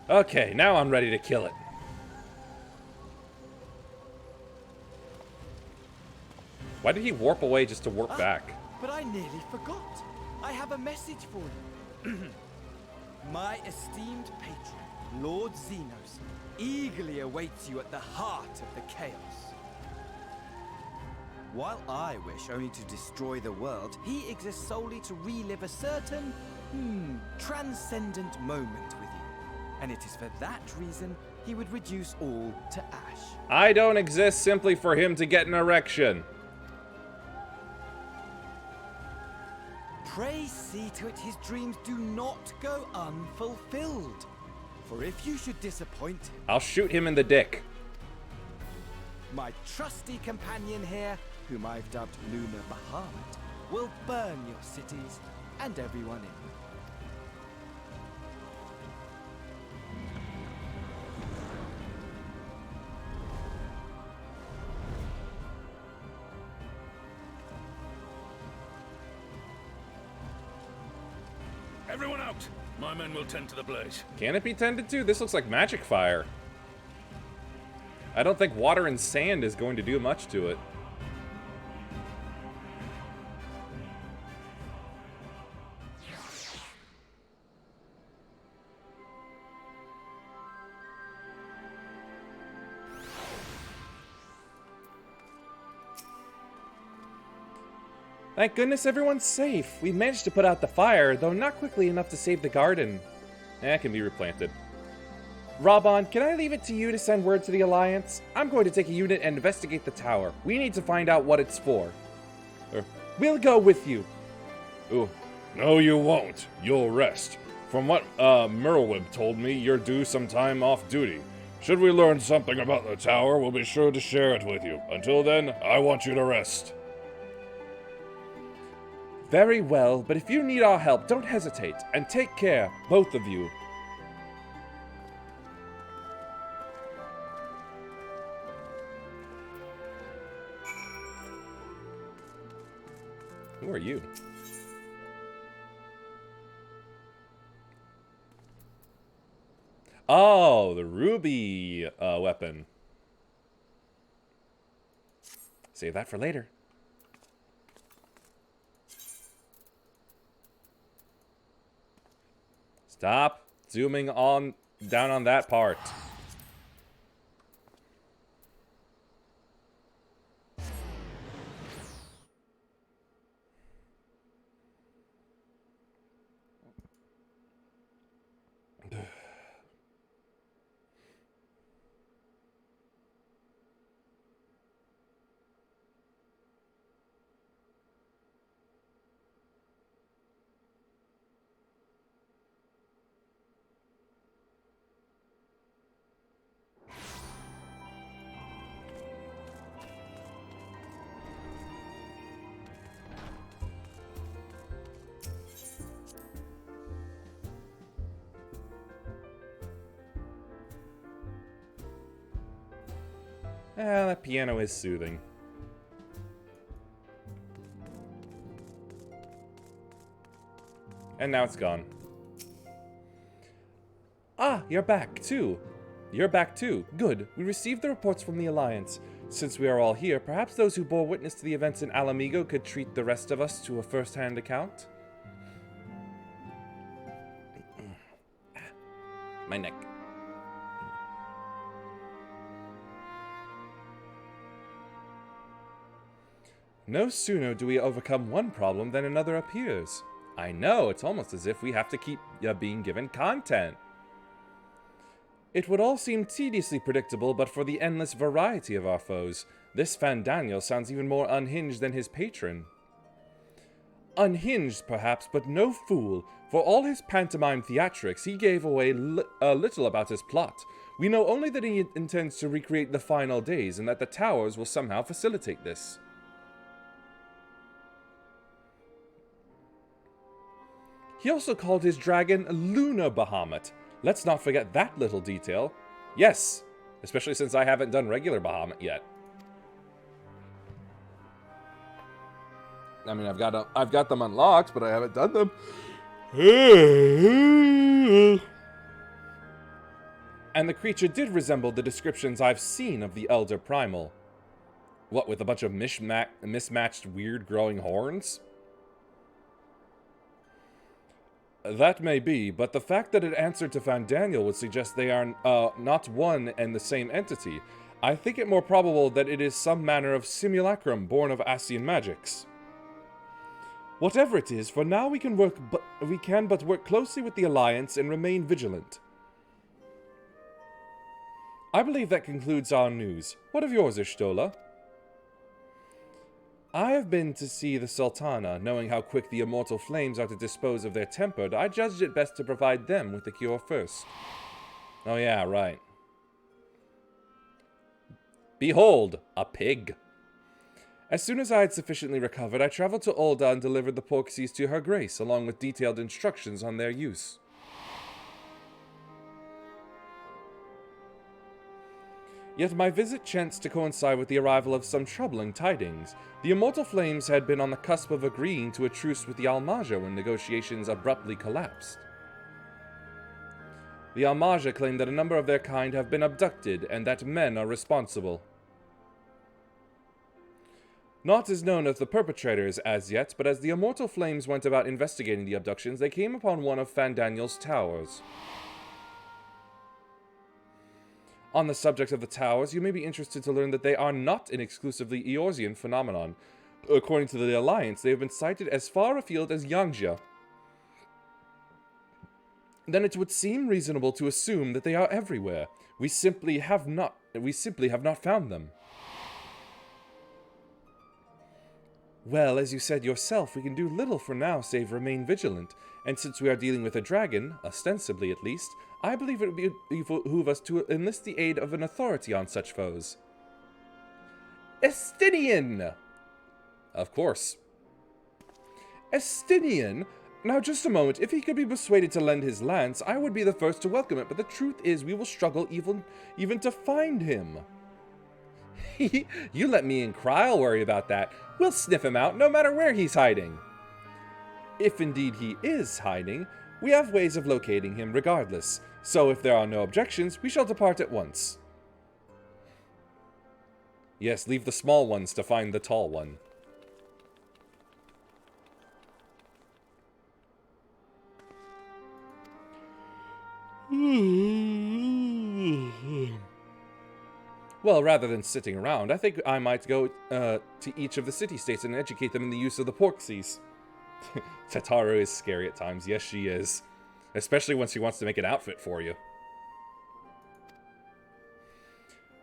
Okay, now I'm ready to kill it. Why did he warp away just to warp back? But I nearly forgot. I have a message for you. My esteemed patron, Lord Xenos, eagerly awaits you at the heart of the chaos. While I wish only to destroy the world, he exists solely to relive a certain, transcendent moment with you. And it is for that reason he would reduce all to ash. I don't exist simply for him to get an erection. Pray see to it his dreams do not go unfulfilled. For if you should disappoint him, I'll shoot him in the dick. my trusty companion here whom I've dubbed Lunar Bahamut, will burn your cities and everyone in them. Everyone out! My men will tend to the blaze. Can it be tended to? This looks like magic fire. I don't think water and sand is going to do much to it. Thank goodness everyone's safe. We managed to put out the fire, though not quickly enough to save the garden. It can be replanted. Raban, can I leave it to you to send word to the Alliance? I'm going to take a unit and investigate the tower. We need to find out what it's for. We'll go with you. Ooh. No, you won't. You'll rest. From what Merwib told me, you're due some time off duty. Should we learn something about the tower, we'll be sure to share it with you. Until then, I want you to rest. Very well, but if you need our help, don't hesitate. And take care, both of you. Who are you? Oh, the ruby weapon. Save that for later. Stop zooming down on that part. That piano is soothing. And now it's gone. Ah, you're back too. You're back too. Good. We received the reports from the Alliance. Since we are all here, perhaps those who bore witness to the events in Alamigo could treat the rest of us to a first-hand account? My neck. No sooner do we overcome one problem than another appears. I know, it's almost as if we have to keep being given content. It would all seem tediously predictable but for the endless variety of our foes. This Fandaniel sounds even more unhinged than his patron. Unhinged, perhaps, but no fool. For all his pantomime theatrics, he gave away little about his plot. We know only that he intends to recreate the final days and that the towers will somehow facilitate this. He also called his dragon Lunar Bahamut. Let's not forget that little detail. Yes, especially since I haven't done regular Bahamut yet. I mean, I've got them unlocked, but I haven't done them. And the creature did resemble the descriptions I've seen of the Elder Primal. What, with a bunch of mismatched weird growing horns? That may be, but the fact that it answered to Fandaniel would suggest they are not one and the same entity. I think it more probable that it is some manner of simulacrum born of Asian magics. Whatever it is, for now we can but work closely with the Alliance and remain vigilant. I believe that concludes our news. What of yours, Ishtola? I have been to see the Sultana. Knowing how quick the immortal flames are to dispose of their temper, I judged it best to provide them with the cure first. Oh yeah, right. Behold, a pig. As soon as I had sufficiently recovered, I traveled to Ulda and delivered the Porxies to Her Grace, along with detailed instructions on their use. Yet my visit chanced to coincide with the arrival of some troubling tidings. The Immortal Flames had been on the cusp of agreeing to a truce with the Almaja when negotiations abruptly collapsed. The Almaja claim that a number of their kind have been abducted and that men are responsible. Naught is known of the perpetrators as yet, but as the Immortal Flames went about investigating the abductions, they came upon one of Fandaniel's towers. On the subject of the towers, you may be interested to learn that they are not an exclusively Eorzean phenomenon. According to the Alliance, they have been sighted as far afield as Yangjia. Then it would seem reasonable to assume that they are everywhere. We simply have not found them. Well, as you said yourself, we can do little for now save remain vigilant, and since we are dealing with a dragon, ostensibly at least, I believe it would behoove us to enlist the aid of an authority on such foes. Estinian! Of course. Estinian? Now just a moment, if he could be persuaded to lend his lance, I would be the first to welcome it, but the truth is we will struggle even to find him. You let me in, Cry, I'll worry about that. We'll sniff him out, no matter where he's hiding. If indeed he is hiding, we have ways of locating him regardless, so if there are no objections, we shall depart at once. Yes, leave the small ones to find the tall one. Well, rather than sitting around, I think I might go to each of the city-states and educate them in the use of the Porxies. Tataru is scary at times. Yes, she is. Especially when she wants to make an outfit for you.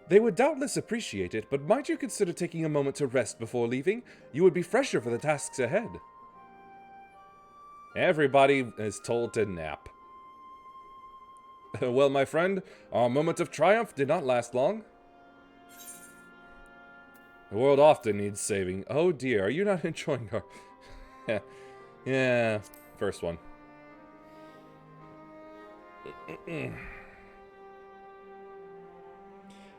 They would doubtless appreciate it, but might you consider taking a moment to rest before leaving? You would be fresher for the tasks ahead. Everybody is told to nap. Well, my friend, our moment of triumph did not last long. The world often needs saving. Oh dear, are you not enjoying our... Yeah, first one.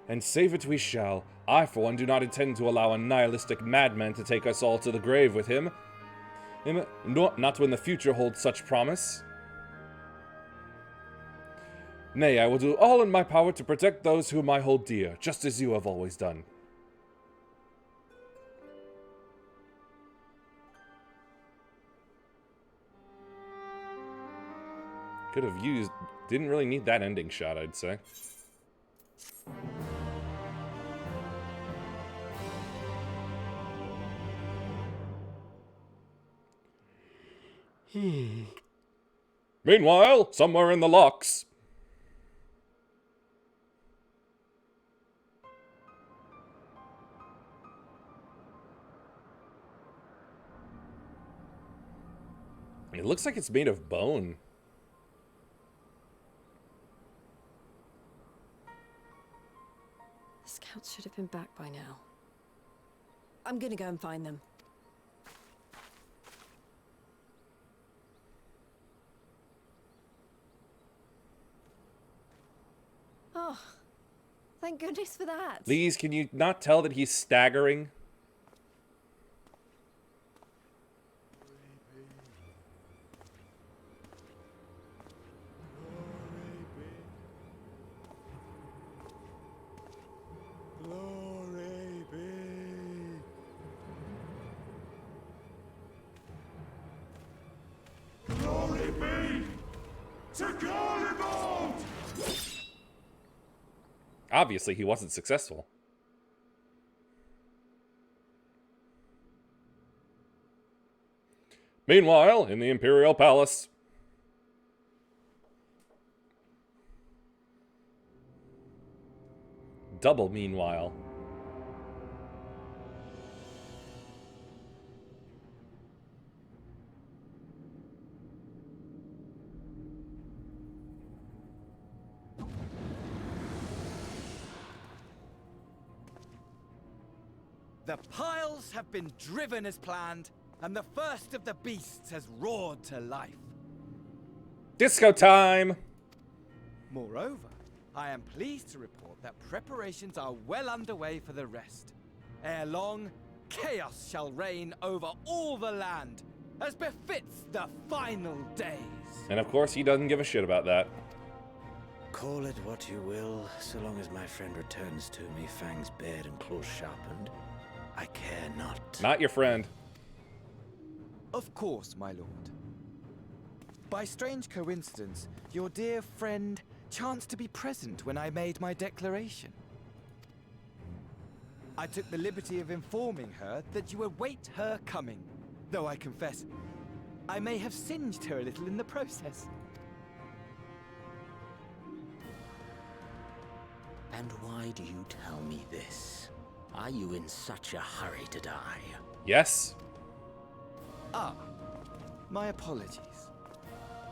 And save it we shall. I, for one, do not intend to allow a nihilistic madman to take us all to the grave with him. Not when the future holds such promise. Nay, I will do all in my power to protect those whom I hold dear, just as you have always done. Could have used... Didn't really need that ending shot, I'd say. Meanwhile, somewhere in the locks. It looks like it's made of bone. The scouts should have been back by now. I'm gonna go and find them. Oh, thank goodness for that. Please, can you not tell that he's staggering? Glory be. Glory be to Garibald! Obviously, he wasn't successful. Meanwhile, in the Imperial Palace... Double meanwhile. The piles have been driven as planned, and the first of the beasts has roared to life. Disco time! Moreover, I am pleased to report that preparations are well underway for the rest. Ere long, chaos shall reign over all the land, as befits the final days. And of course, he doesn't give a shit about that. Call it what you will, so long as my friend returns to me, fangs bared and claws sharpened. I care not. Not your friend. Of course, my lord. By strange coincidence, your dear friend chanced to be present when I made my declaration. I took the liberty of informing her that you await her coming, though I confess, I may have singed her a little in the process. And why do you tell me this? Are you in such a hurry to die? Yes? Ah, my apologies.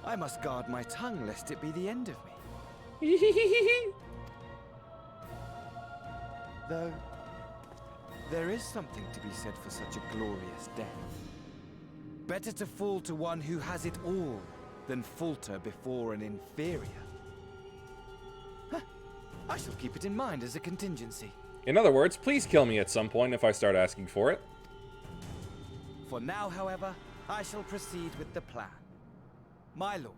I must guard my tongue lest it be the end of me. Though, there is something to be said for such a glorious death. Better to fall to one who has it all than falter before an inferior. Huh. I shall keep it in mind as a contingency. In other words, please kill me at some point if I start asking for it. For now, however, I shall proceed with the plan. My lord.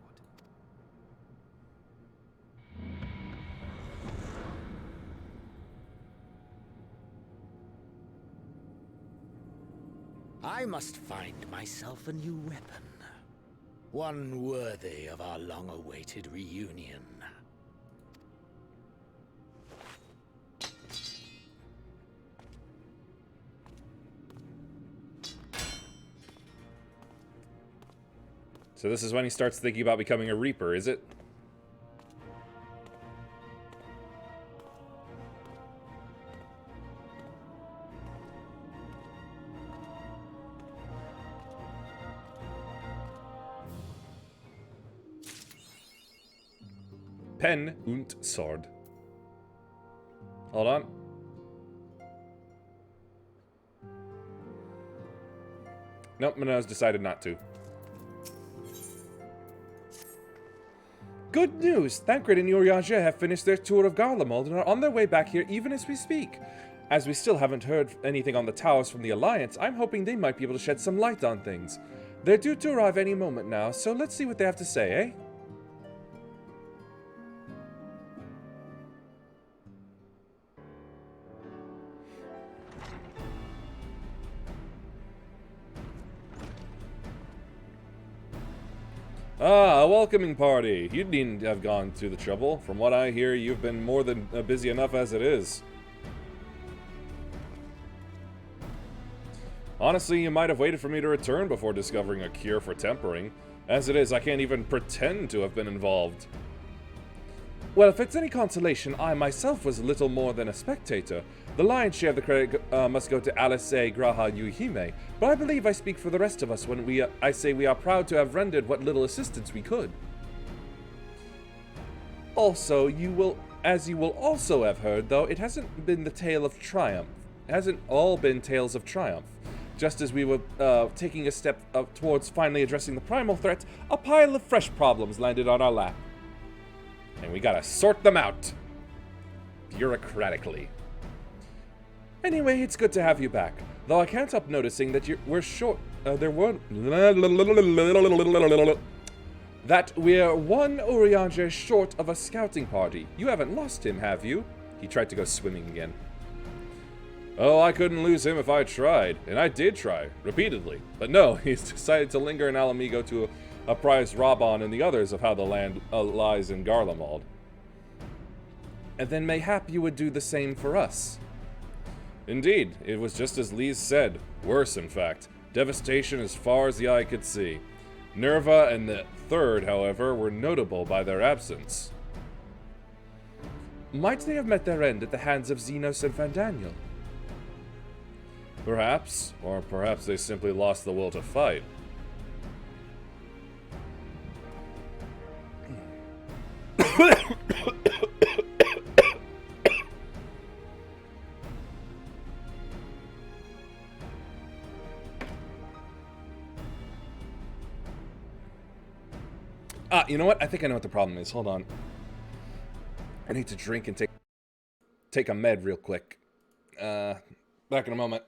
I must find myself a new weapon. One worthy of our long-awaited reunion. So this is when he starts thinking about becoming a Reaper, is it? Pen und sword. Hold on. Nope, Minos decided not to. Good news! Thancred and Urianger have finished their tour of Garlemald and are on their way back here even as we speak. As we still haven't heard anything on the towers from the Alliance, I'm hoping they might be able to shed some light on things. They're due to arrive any moment now, so let's see what they have to say, eh? Ah, a welcoming party. You needn't have gone to the trouble. From what I hear, you've been more than busy enough as it is. Honestly, you might have waited for me to return before discovering a cure for tempering. As it is, I can't even pretend to have been involved. Well, if it's any consolation, I myself was little more than a spectator. The lion's share of the credit must go to Alice Graha Yuhime, but I believe I speak for the rest of us when I say we are proud to have rendered what little assistance we could. Also, as you will also have heard, though, it hasn't been the tale of triumph. It hasn't all been tales of triumph. Just as we were taking a step towards finally addressing the primal threat, a pile of fresh problems landed on our lap. And we gotta sort them out. Bureaucratically. Anyway, it's good to have you back. Though I can't help noticing that we're short. That we're one Urianger short of a scouting party. You haven't lost him, have you? He tried to go swimming again. Oh, I couldn't lose him if I tried. And I did try, repeatedly. But no, he's decided to linger in Alamigo to apprise Raban and the others of how the land lies in Garlemald. And then mayhap you would do the same for us. Indeed, it was just as Lise said. Worse, in fact. Devastation as far as the eye could see. Nerva and the Third, however, were notable by their absence. Might they have met their end at the hands of Xenos and Fandaniel? Perhaps, or perhaps they simply lost the will to fight. Ah, you know what? I think I know what the problem is. Hold on. I need to drink and take a med real quick. Back in a moment.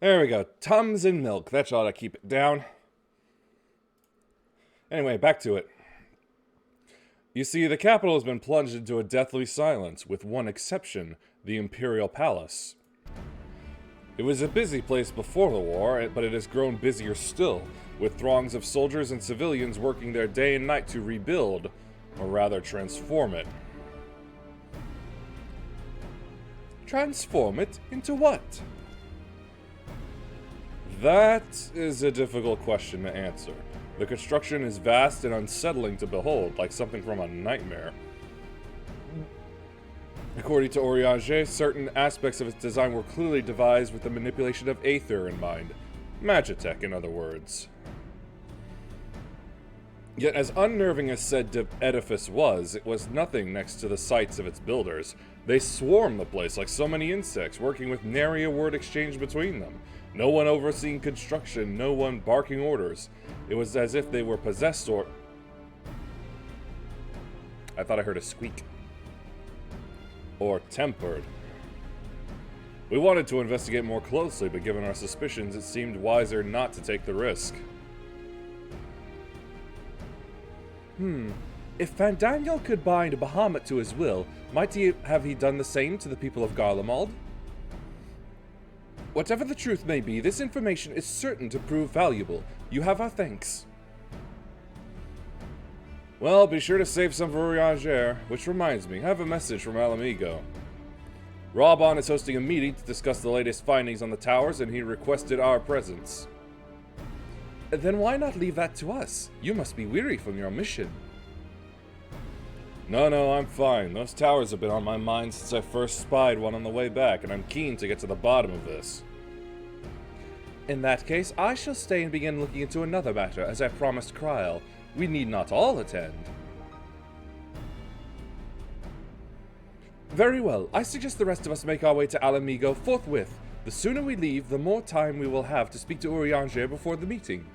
There we go. Tums and milk. That ought to keep it down. Anyway, back to it. You see, the capital has been plunged into a deathly silence, with one exception, the Imperial Palace. It was a busy place before the war, but it has grown busier still, with throngs of soldiers and civilians working there day and night to rebuild, or rather transform it. Transform it into what? That is a difficult question to answer. The construction is vast and unsettling to behold, like something from a nightmare. According to Orianger, certain aspects of its design were clearly devised with the manipulation of Aether in mind. Magitech, in other words. Yet as unnerving as said edifice was, it was nothing next to the sights of its builders. They swarmed the place like so many insects, working with nary a word exchanged between them. No one overseeing construction, no one barking orders. It was as if they were possessed or... I thought I heard a squeak. Or tempered. We wanted to investigate more closely, but given our suspicions, it seemed wiser not to take the risk. If Fandaniel could bind Bahamut to his will, might he have done the same to the people of Garlemald? Whatever the truth may be, this information is certain to prove valuable. You have our thanks. Well, be sure to save some for Orianger, which reminds me, I have a message from Alamigo. Raubon is hosting a meeting to discuss the latest findings on the towers, and he requested our presence. Then why not leave that to us? You must be weary from your mission. No, I'm fine. Those towers have been on my mind since I first spied one on the way back, and I'm keen to get to the bottom of this. In that case, I shall stay and begin looking into another matter, as I promised Kryl. We need not all attend. Very well. I suggest the rest of us make our way to Alamigo forthwith. The sooner we leave, the more time we will have to speak to Orianger before the meeting.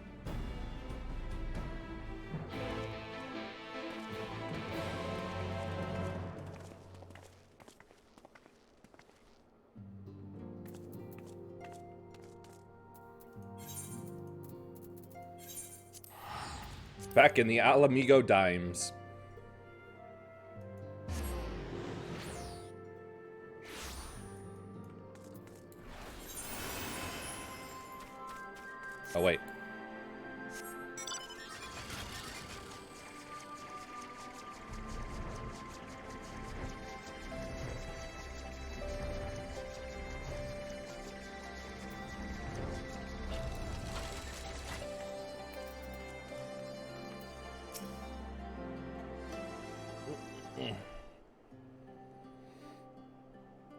Back in the Alamigo Dimes. Oh, wait.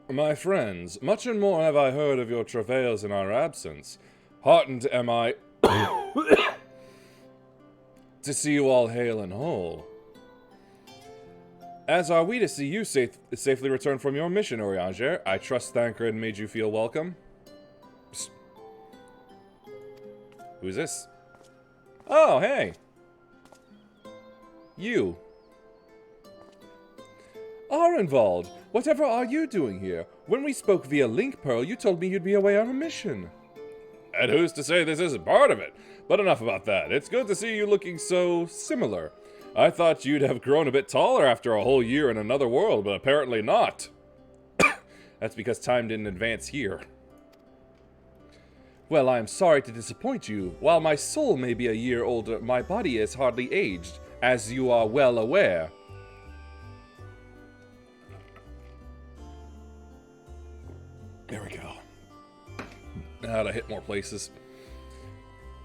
My friends, much and more have I heard of your travails in our absence. Heartened am I to see you all hale and whole. As are we to see you safely return from your mission, Orianger. I trust Thancred made you feel welcome. Psst. Who's this? Oh, hey! You. Arenvald, whatever are you doing here? When we spoke via Link Pearl, you told me you'd be away on a mission. And who's to say this isn't part of it? But enough about that. It's good to see you looking so similar. I thought you'd have grown a bit taller after a whole year in another world, but apparently not. That's because time didn't advance here. Well, I am sorry to disappoint you. While my soul may be a year older, my body is hardly aged, as you are well aware. There we go. Now to hit more places.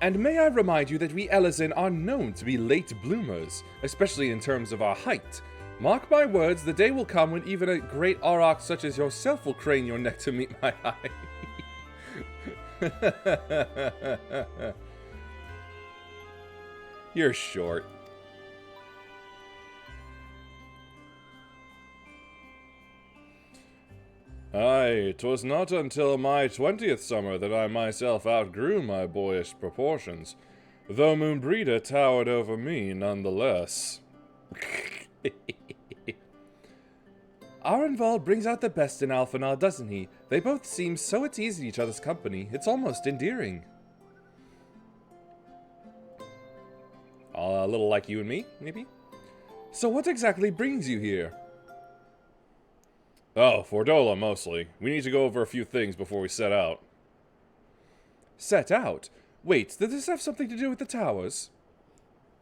And may I remind you that we Elezen are known to be late bloomers, especially in terms of our height. Mark my words, the day will come when even a great Auroch such as yourself will crane your neck to meet my eye. You're short. Aye, 'twas not until my 20th summer that I myself outgrew my boyish proportions, though Moonbreeder towered over me nonetheless. Arenvald brings out the best in Alphanal, doesn't he? They both seem so at ease in each other's company, it's almost endearing. A little like you and me, maybe? So what exactly brings you here? Oh, Fordola, mostly. We need to go over a few things before we set out. Set out? Wait, did this have something to do with the towers?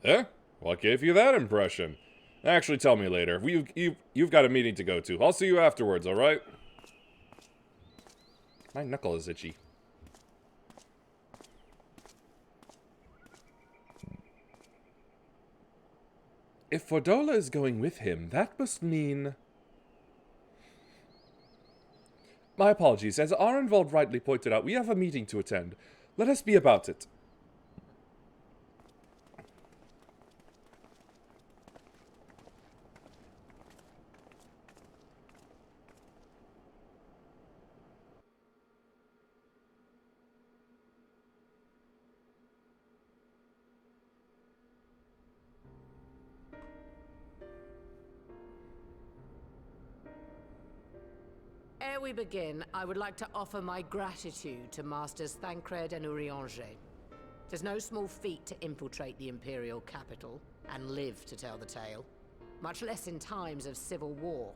Eh? What gave you that impression? Actually, tell me later. You've got a meeting to go to. I'll see you afterwards, alright? My knuckle is itchy. If Fordola is going with him, that must mean... My apologies. As Arenvald rightly pointed out, we have a meeting to attend. Let us be about it. Ere we begin, I would like to offer my gratitude to Masters Thancred and Urianger. Tis no small feat to infiltrate the Imperial capital and live to tell the tale, much less in times of civil war.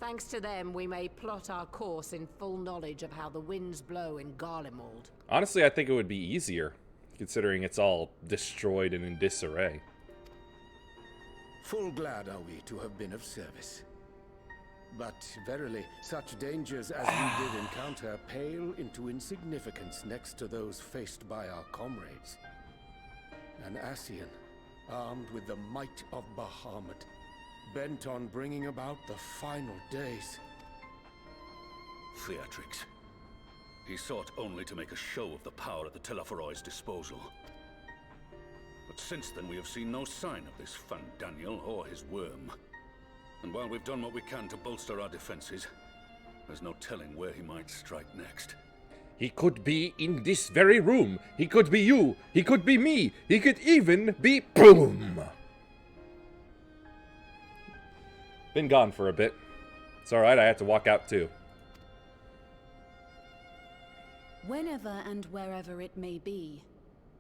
Thanks to them, we may plot our course in full knowledge of how the winds blow in Garlemald. Honestly, I think it would be easier, considering it's all destroyed and in disarray. Full glad are we to have been of service. But verily, such dangers as we did encounter pale into insignificance next to those faced by our comrades. An Ascian, armed with the might of Bahamut, bent on bringing about the final days. Theatrix. He sought only to make a show of the power at the Teleforoi's disposal. But since then we have seen no sign of this Fandaniel or his worm. And while we've done what we can to bolster our defenses, there's no telling where he might strike next. He could be in this very room. He could be you. He could be me. He could even be boom. Been gone for a bit. It's alright, I had to walk out too. Whenever and wherever it may be,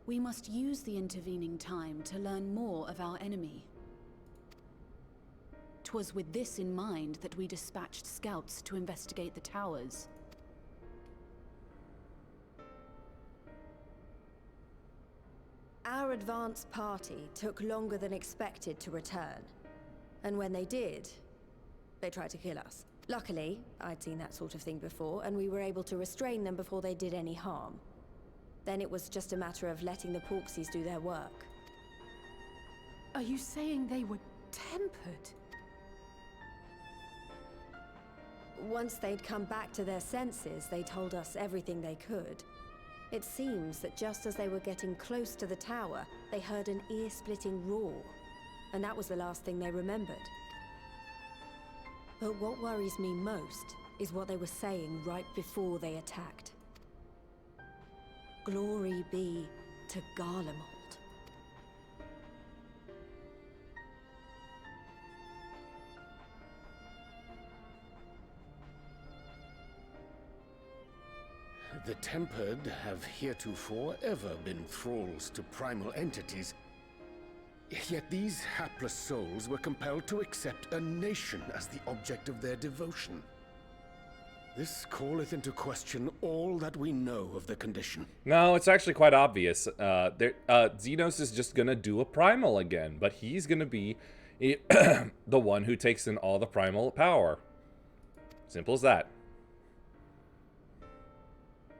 We must use the intervening time to learn more of our enemy. 'Twas with this in mind that we dispatched scouts to investigate the towers. Our advance party took longer than expected to return. And when they did, they tried to kill us. Luckily, I'd seen that sort of thing before, and we were able to restrain them before they did any harm. Then it was just a matter of letting the Porksies do their work. Are you saying they were tempered? Once they'd come back to their senses, they told us everything they could. It seems that just as they were getting close to the tower, they heard an ear-splitting roar. And that was the last thing they remembered. But what worries me most is what they were saying right before they attacked. Glory be to Garlemald. The Tempered have heretofore ever been thralls to primal entities. Yet these hapless souls were compelled to accept a nation as the object of their devotion. This calleth into question all that we know of the condition. No, it's actually quite obvious. Xenos is just gonna do a primal again, but he's gonna be the one who takes in all the primal power. Simple as that.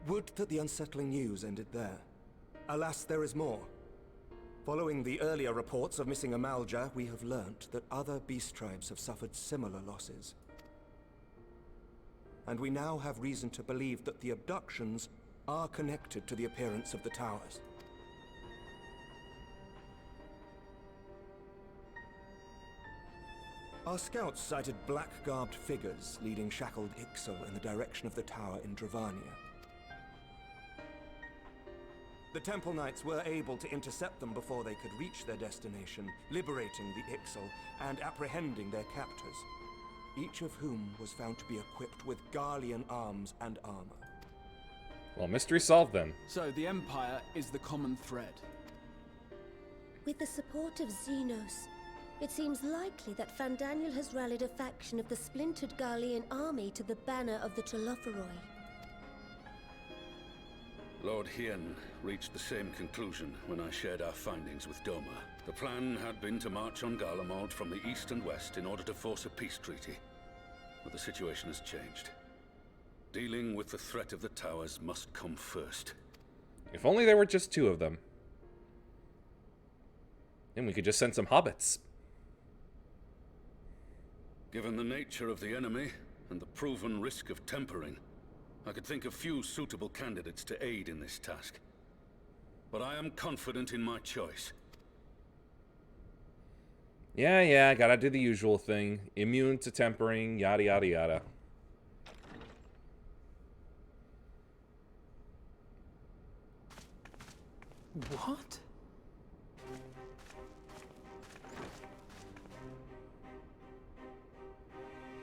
Would that the unsettling news ended there. Alas, there is more. Following the earlier reports of missing Amalja, we have learnt that other beast tribes have suffered similar losses. And we now have reason to believe that the abductions are connected to the appearance of the towers. Our scouts sighted black-garbed figures leading shackled Ixal in the direction of the tower in Dravania. The Temple Knights were able to intercept them before they could reach their destination, liberating the Ixal and apprehending their captors, each of whom was found to be equipped with Garlean arms and armor. Well, mystery solved then. So the Empire is the common thread. With the support of Xenos, it seems likely that Fandaniel has rallied a faction of the splintered Garlean army to the banner of the Telophoroi. Lord Hien reached the same conclusion when I shared our findings with Doma. The plan had been to march on Garlemald from the east and west in order to force a peace treaty. But the situation has changed. Dealing with the threat of the towers must come first. If only there were just two of them. Then we could just send some hobbits. Given the nature of the enemy and the proven risk of tempering, I could think of few suitable candidates to aid in this task. But I am confident in my choice. Yeah, gotta do the usual thing. Immune to tempering, yada yada yada. What?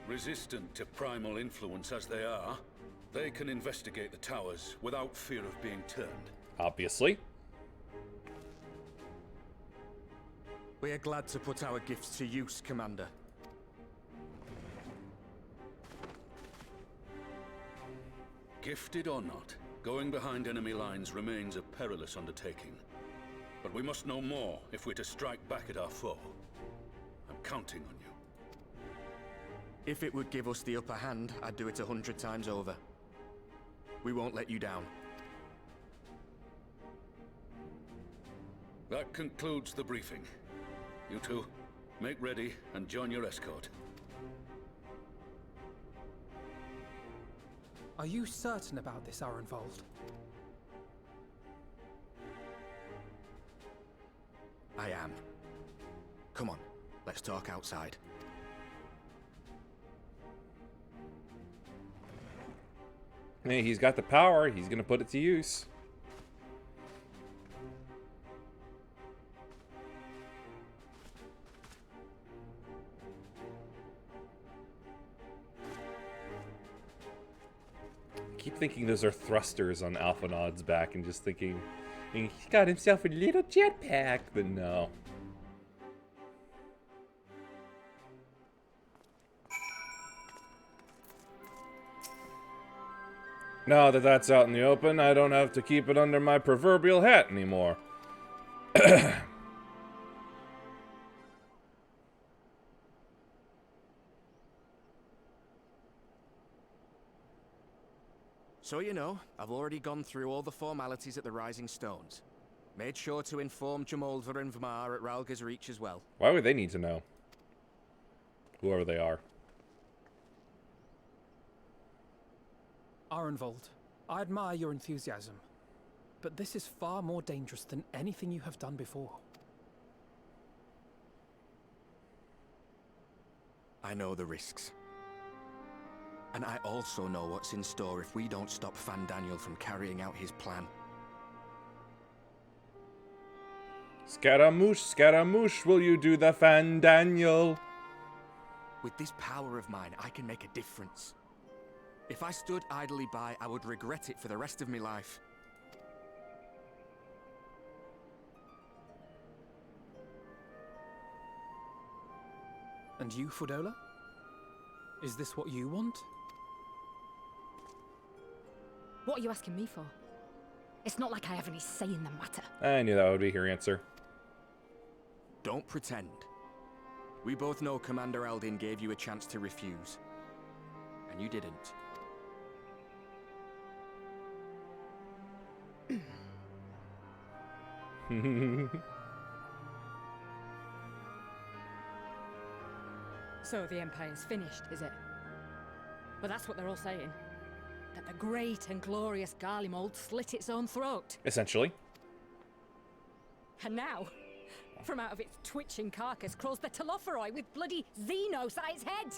Resistant to primal influence as they are, they can investigate the towers without fear of being turned. Obviously. We are glad to put our gifts to use, Commander. Gifted or not, going behind enemy lines remains a perilous undertaking. But we must know more if we're to strike back at our foe. I'm counting on you. If it would give us the upper hand, I'd do it 100 times over. We won't let you down. That concludes the briefing. You two, make ready and join your escort. Are you certain about this, Arenvold? I am. Come on, let's talk outside. Hey, he's got the power. He's gonna put it to use. I keep thinking those are thrusters on Alphanod's back and just thinking, He's got himself a little jetpack, but no. Now that that's out in the open, I don't have to keep it under my proverbial hat anymore. So you know, I've already gone through all the formalities at the Rising Stones. Made sure to inform Jamolva and Vmar at Ralga's Reach as well. Why would they need to know? Whoever they are. Arenvold, I admire your enthusiasm, but this is far more dangerous than anything you have done before. I know the risks. And I also know what's in store if we don't stop Fandaniel from carrying out his plan. Scaramouche, Scaramouche, will you do the Fandaniel? With this power of mine, I can make a difference. If I stood idly by, I would regret it for the rest of my life. And you, Fudola? Is this what you want? What are you asking me for? It's not like I have any say in the matter. I knew that would be your answer. Don't pretend. We both know Commander Eldin gave you a chance to refuse. And you didn't. So the Empire's finished, is it? Well, that's what they're all saying. That the great and glorious Garlemald slit its own throat. Essentially. And now, from out of its twitching carcass crawls the Telophoroi with bloody Xenos at its head!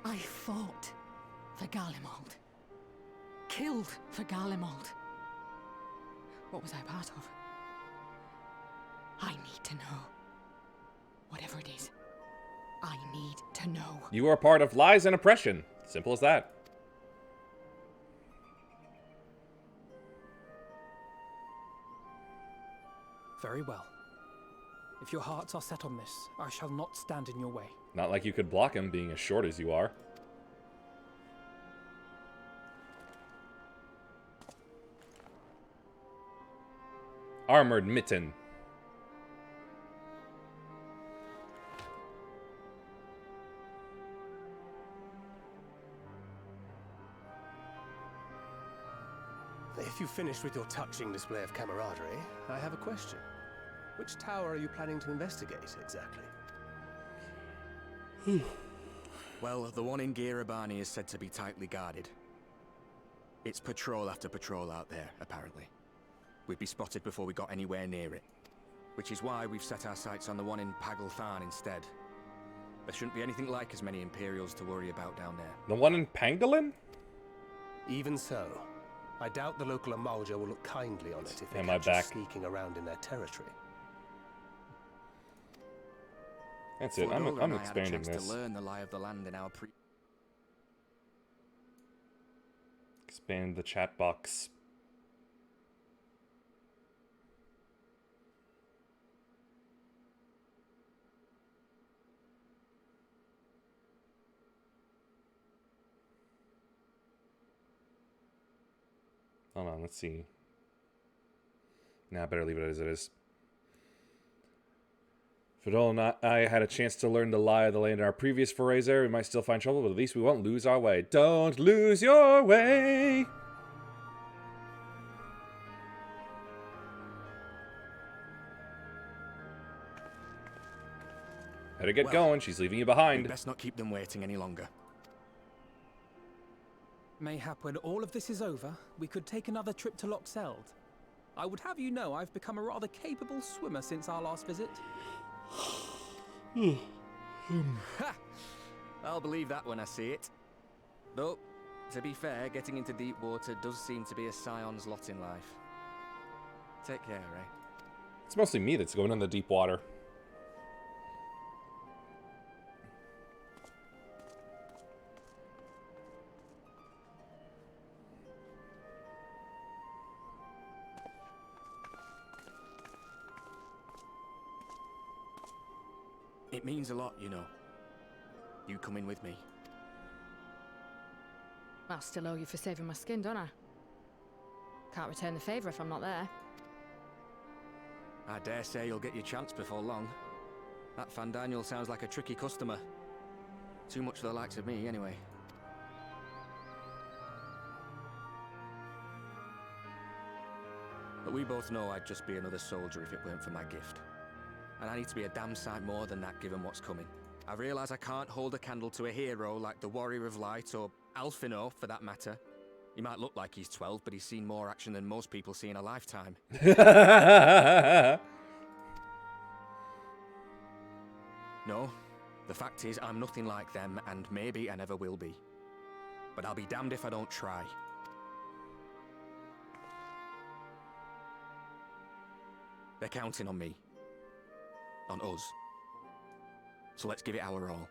I fought for Garlemald. Killed for Garlemald. What was I part of? I need to know. Whatever it is, I need to know. You are part of lies and oppression. Simple as that. Very well. If your hearts are set on this, I shall not stand in your way. Not like you could block him, being as short as you are. Armored Mitten. If you've finished with your touching display of camaraderie, I have a question. Which tower are you planning to investigate, exactly? Well, the one in Girabani is said to be tightly guarded. It's patrol after patrol out there, apparently. We'd be spotted before we got anywhere near it. Which is why we've set our sights on the one in Pagalthan instead. There shouldn't be anything like as many Imperials to worry about down there. The one in Pangolin? Even so, I doubt the local Amalja will look kindly on it if they Am I catch you back? sneaking around in their territory. That's it. I'm I had a expanding chance this. to learn the lie of the land in our Expand the chat box. Hold on, let's see. Nah, better leave it as it is. If I had a chance to learn the lie of the land in our previous forays there, we might still find trouble, but at least we won't lose our way. Don't lose your way! Better get going, she's leaving you behind. We'd best not keep them waiting any longer. Mayhap when all of this is over, we could take another trip to Loxeld. I would have you know I've become a rather capable swimmer since our last visit. Ha! I'll believe that when I see it. Though, to be fair, getting into deep water does seem to be a scion's lot in life. Take care, eh? It's mostly me that's going in the deep water. It means a lot, you know. You coming with me. I still owe you for saving my skin, don't I? Can't return the favour if I'm not there. I dare say you'll get your chance before long. That Fandaniel sounds like a tricky customer. Too much for the likes of me, anyway. But we both know I'd just be another soldier if it weren't for my gift. And I need to be a damn sight more than that given what's coming. I realise I can't hold a candle to a hero like the Warrior of Light, or Alphino for that matter. He might look like he's 12, but he's seen more action than most people see in a lifetime. No, the fact is I'm nothing like them, and maybe I never will be. But I'll be damned if I don't try. They're counting on me. On us. So let's give it our all.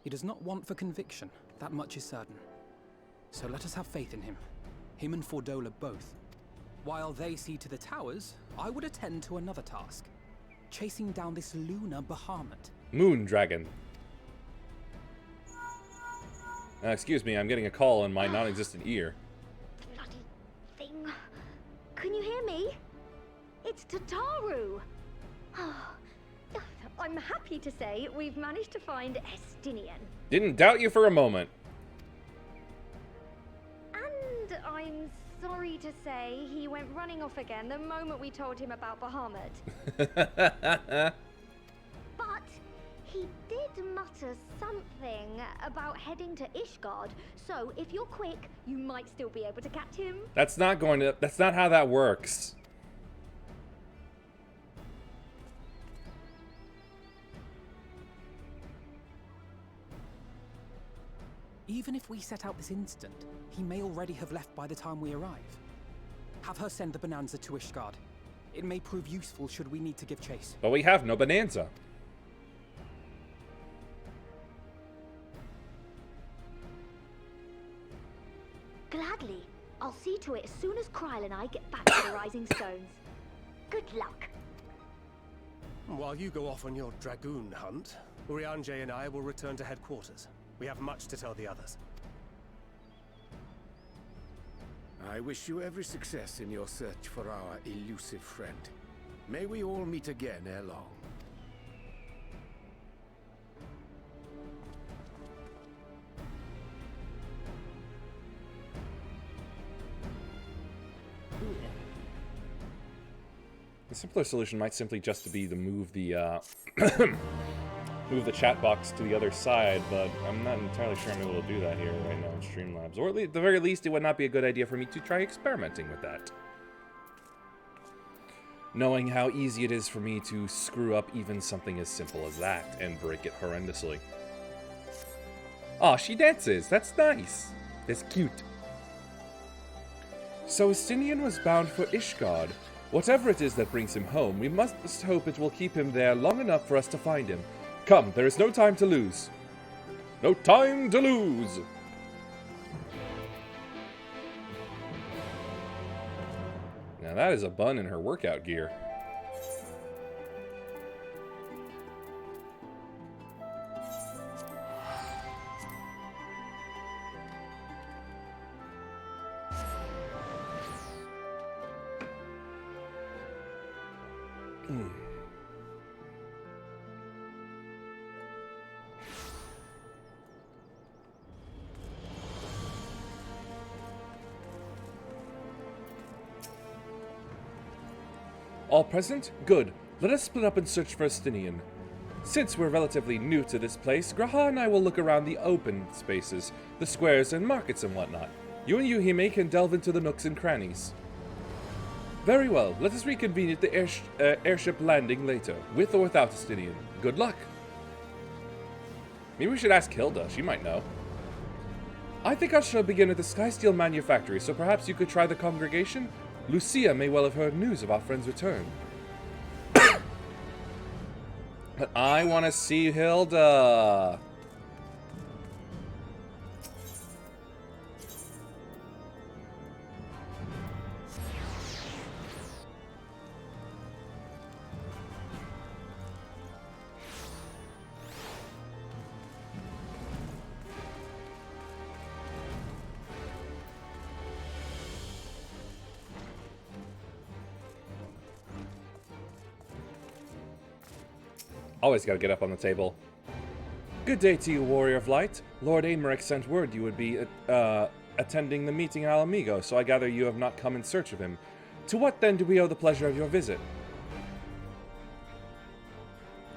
He does not want for conviction, that much is certain. So let us have faith in him. Him and Fordola both. While they see to the towers, I would attend to another task. Chasing down this lunar Bahamut. Moon Dragon. Excuse me, I'm getting a call in my non-existent ear. Bloody thing. Can you hear me? It's Tataru. I'm happy to say we've managed to find Estinian. Didn't doubt you for a moment. And I'm sorry to say he went running off again the moment we told him about Bahamut. But he did mutter something about heading to Ishgard, so if you're quick, you might still be able to catch him. That's not how that works. Even if we set out this instant, he may already have left by the time we arrive. Have her send the Bonanza to Ishgard. It may prove useful should we need to give chase. But we have no Bonanza. Gladly. I'll see to it as soon as Kryl and I get back to the Rising Stones. Good luck. While you go off on your dragoon hunt, Urianger and I will return to headquarters. We have much to tell the others. I wish you every success in your search for our elusive friend. May we all meet again ere long. The simpler solution might simply just be to move the move the chat box to the other side, but I'm not entirely sure I'm able to do that here right now in Streamlabs. Or at the very least, it would not be a good idea for me to try experimenting with that. Knowing how easy it is for me to screw up even something as simple as that and break it horrendously. Aw, she dances. That's nice. That's cute. So Estinian was bound for Ishgard. Whatever it is that brings him home, we must hope it will keep him there long enough for us to find him. Come, there is no time to lose. No time to lose! Now that is a bun in her workout gear. All present? Good. Let us split up and search for Estinian. Since we're relatively new to this place, Graha and I will look around the open spaces, the squares and markets and whatnot. You and Yuhime can delve into the nooks and crannies. Very well. Let us reconvene at the airship landing later, with or without Estinian. Good luck. Maybe we should ask Hilda. She might know. I think I shall begin at the Skysteel Manufactory, so perhaps you could try the congregation? Lucia may well have heard news of our friend's return. But I want to see Hilda. Always gotta get up on the table. Good day to you, Warrior of Light. Lord Amaric sent word you would be attending the meeting in Alamigo, so I gather you have not come in search of him. To what then do we owe the pleasure of your visit?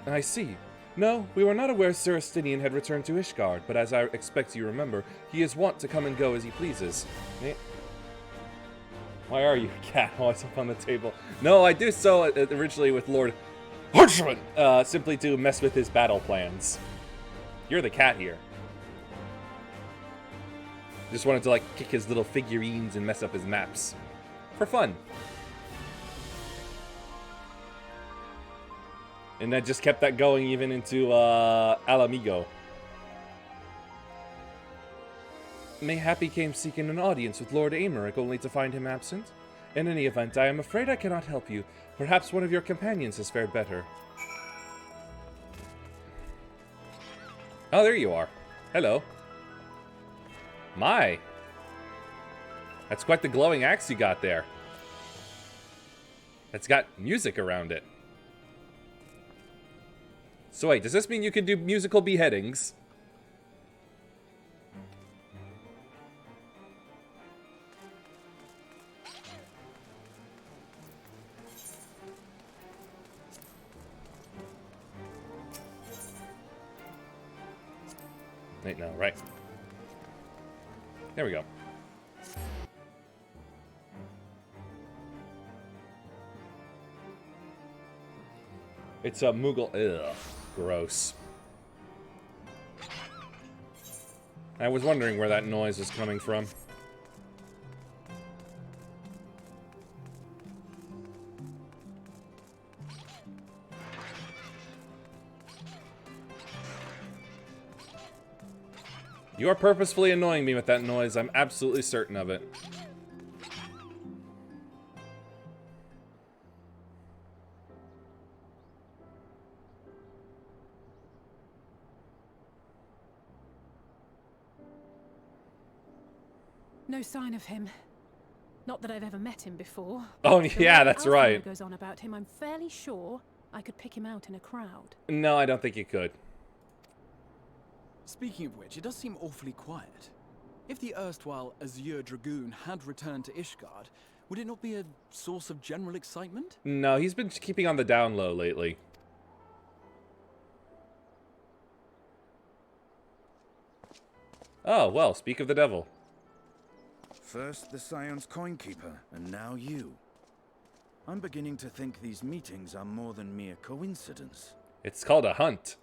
I see. No, we were not aware Sir Estinian had returned to Ishgard, but as I expect you remember, he is wont to come and go as he pleases. Why are you, cat, always up on the table? No, I do so originally with Lord Harshman, simply to mess with his battle plans. You're the cat here. Just wanted to, like, kick his little figurines and mess up his maps. For fun. And I just kept that going even into, Alamigo. Mayhap he came seeking an audience with Lord Amaric, only to find him absent. In any event, I am afraid I cannot help you. Perhaps one of your companions has fared better. Oh, there you are. Hello. My. That's quite the glowing axe you got there. It's got music around it. So wait, does this mean you can do musical beheadings? Wait, no, right. There we go. It's a Moogle. Ugh, gross. I was wondering where that noise was coming from. You are purposefully annoying me with that noise. I'm absolutely certain of it. No sign of him. Not that I've ever met him before. Oh, The yeah, way that's Alfred right. goes on about him, I'm fairly sure I could pick him out in a crowd. No, I don't think you could. Speaking of which, it does seem awfully quiet. If the erstwhile Azure Dragoon had returned to Ishgard, would it not be a source of general excitement? No, he's been keeping on the down low lately. Oh, well, speak of the devil. First the Scion's Coinkeeper, and now you. I'm beginning to think these meetings are more than mere coincidence. It's called a hunt.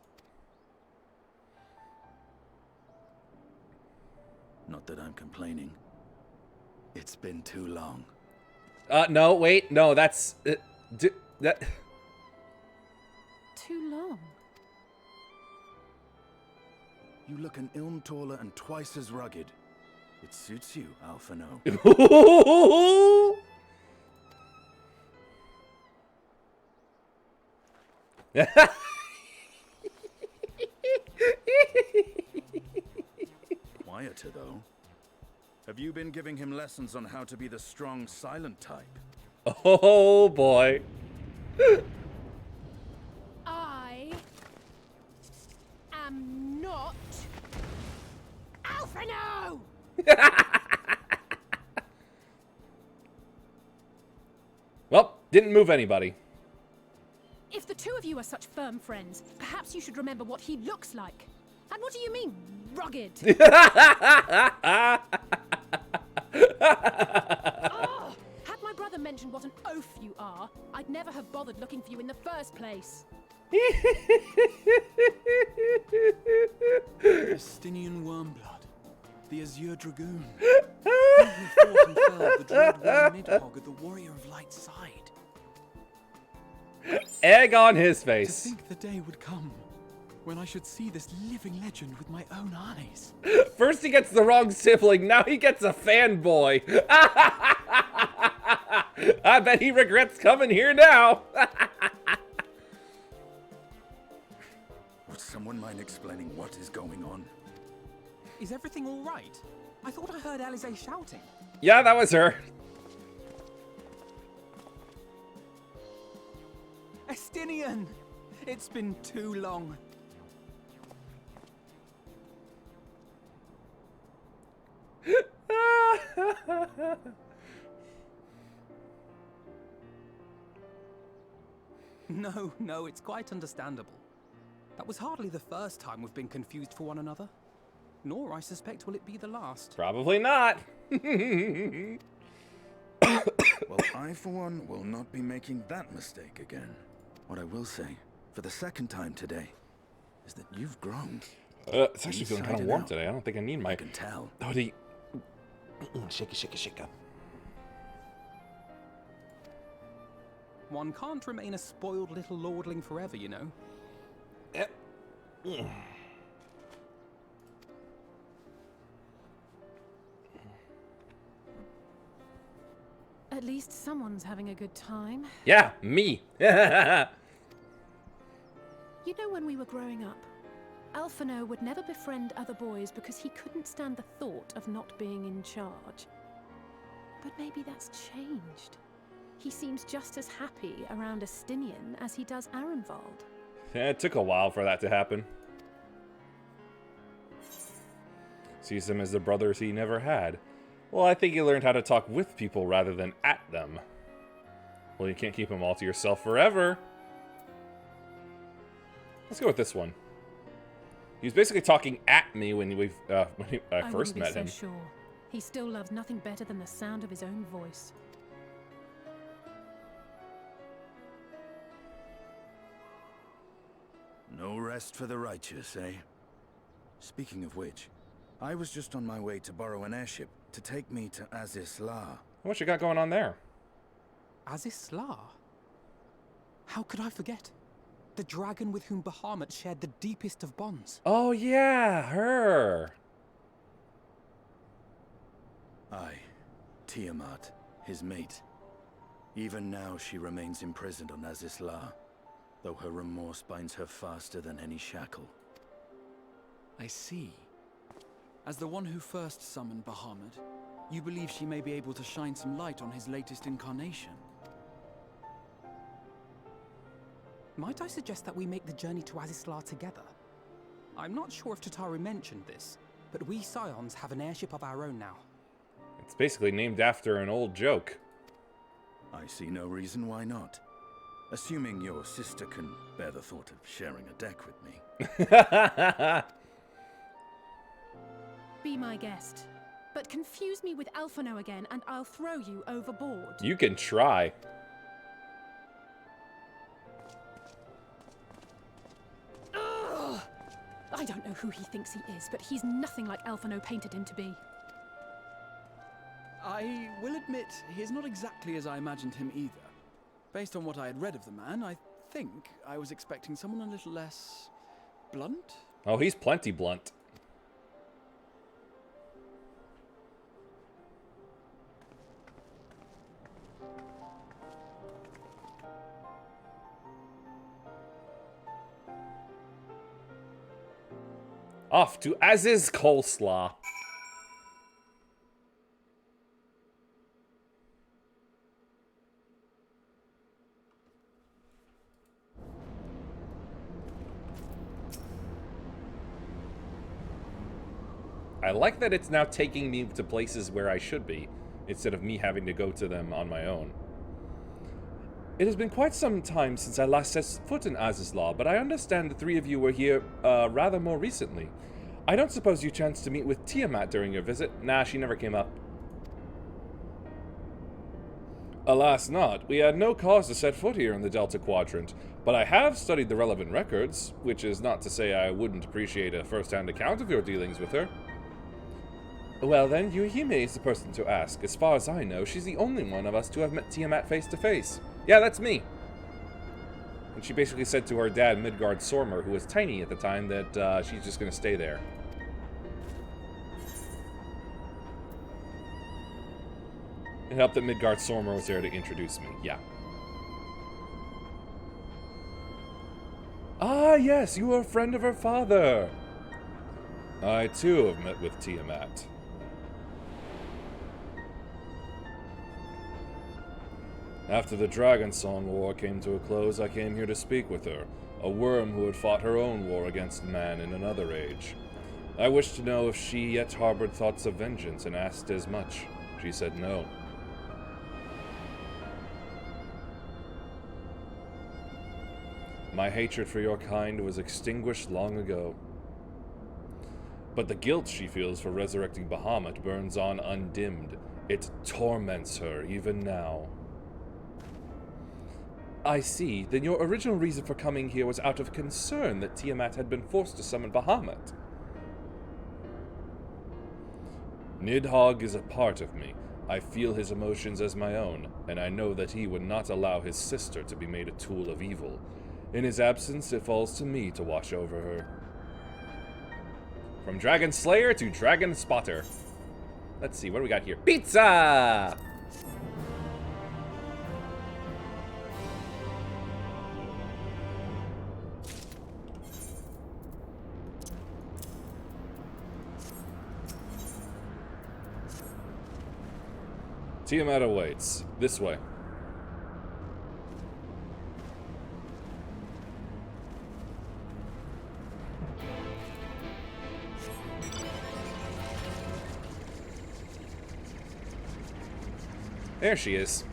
Not that I'm complaining. It's been too long. No, wait, no, that's... that... Too long. You look an ilm taller and twice as rugged. It suits you, Alphino. Quieter, though. Have you been giving him lessons on how to be the strong, silent type? Oh, boy. I am not Alphino! Well, didn't move anybody. If the two of you are such firm friends, perhaps you should remember what he looks like. And what do you mean, rugged? Oh, had my brother mentioned what an oaf you are, I'd never have bothered looking for you in the first place. Estinian Wormblood, the Azure Dragoon. He who fought and felled the dread Worm Nidhogg at the Warrior of Light's side. Egg on his To face. think the day would come when I should see this living legend with my own eyes. First he gets the wrong sibling, now he gets a fanboy. I bet he regrets coming here now. Would someone mind explaining what is going on? Is everything all right? I thought I heard Alize shouting. Yeah, that was her. Estinian! It's been too long. No, it's quite understandable. That was hardly the first time we've been confused for one another. Nor, I suspect, will it be the last. Probably not. Well, I, for one, will not be making that mistake again. What I will say, for the second time today, is that you've grown. It's actually feeling kind of warm today. I don't think I need my... I can tell. hoodie. Shake it, shake it, shake it. One can't remain a spoiled little lordling forever, you know. Yep. At least someone's having a good time. Yeah, me. You know, when we were growing up, Alphino would never befriend other boys because he couldn't stand the thought of not being in charge. But maybe that's changed. He seems just as happy around Estinian as he does Arenvald. Yeah, it took a while for that to happen. Sees them as the brothers he never had. Well, I think he learned how to talk with people rather than at them. Well, you can't keep them all to yourself forever. Let's go with this one. He was basically talking at me when I first met him. I wouldn't be so sure. He still loves nothing better than the sound of his own voice. No rest for the righteous, eh? Speaking of which, I was just on my way to borrow an airship to take me to Azisla. What you got going on there? Azisla? How could I forget? The dragon with whom Bahamut shared the deepest of bonds. Oh yeah, her. Aye, Tiamat, his mate. Even now she remains imprisoned on Azisla, though her remorse binds her faster than any shackle. I see. As the one who first summoned Bahamut, you believe she may be able to shine some light on his latest incarnation. Might I suggest that we make the journey to Azisla together? I'm not sure if Tataru mentioned this, but we Scions have an airship of our own now. It's basically named after an old joke. I see no reason why not. Assuming your sister can bear the thought of sharing a deck with me. Be my guest. But confuse me with Alphino again and I'll throw you overboard. You can try. Ugh! I don't know who he thinks he is, but he's nothing like Alphino painted him to be. I will admit, he is not exactly as I imagined him either. Based on what I had read of the man, I think I was expecting someone a little less... blunt? Oh, he's plenty blunt. Off to Aziz Coleslaw. I like that it's now taking me to places where I should be, instead of me having to go to them on my own. It has been quite some time since I last set foot in Azizlaw, but I understand the three of you were here rather more recently. I don't suppose you chanced to meet with Tiamat during your visit? Nah, she never came up. Alas not. We had no cause to set foot here in the Delta Quadrant, but I have studied the relevant records, which is not to say I wouldn't appreciate a first-hand account of your dealings with her. Well then, Yuhime is the person to ask. As far as I know, she's the only one of us to have met Tiamat face to face. Yeah, that's me. And she basically said to her dad, Midgard Sormer, who was tiny at the time, that she's just going to stay there. It helped that Midgard Sormer was there to introduce me, yeah. Ah, yes, you are a friend of her father. I, too, have met with Tiamat. After the Dragon Song War came to a close, I came here to speak with her, a worm who had fought her own war against man in another age. I wished to know if she yet harbored thoughts of vengeance, and asked as much. She said no. My hatred for your kind was extinguished long ago. But the guilt she feels for resurrecting Bahamut burns on undimmed. It torments her even now. I see. Then your original reason for coming here was out of concern that Tiamat had been forced to summon Bahamut. Nidhogg is a part of me. I feel his emotions as my own, and I know that he would not allow his sister to be made a tool of evil. In his absence, it falls to me to watch over her. From Dragon Slayer to Dragon Spotter. Let's see, what do we got here? Pizza! Tiamat awaits. This way. There she is.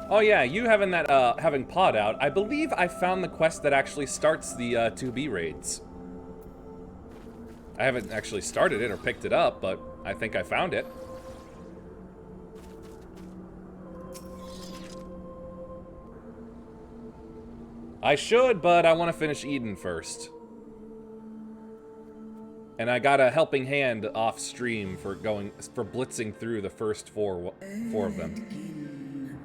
Oh yeah, you having that having Pod out, I believe I found the quest that actually starts the 2B raids. I haven't actually started it or picked it up, but I think I found it. I should, but I want to finish Eden first. And I got a helping hand off stream for blitzing through the first four of them.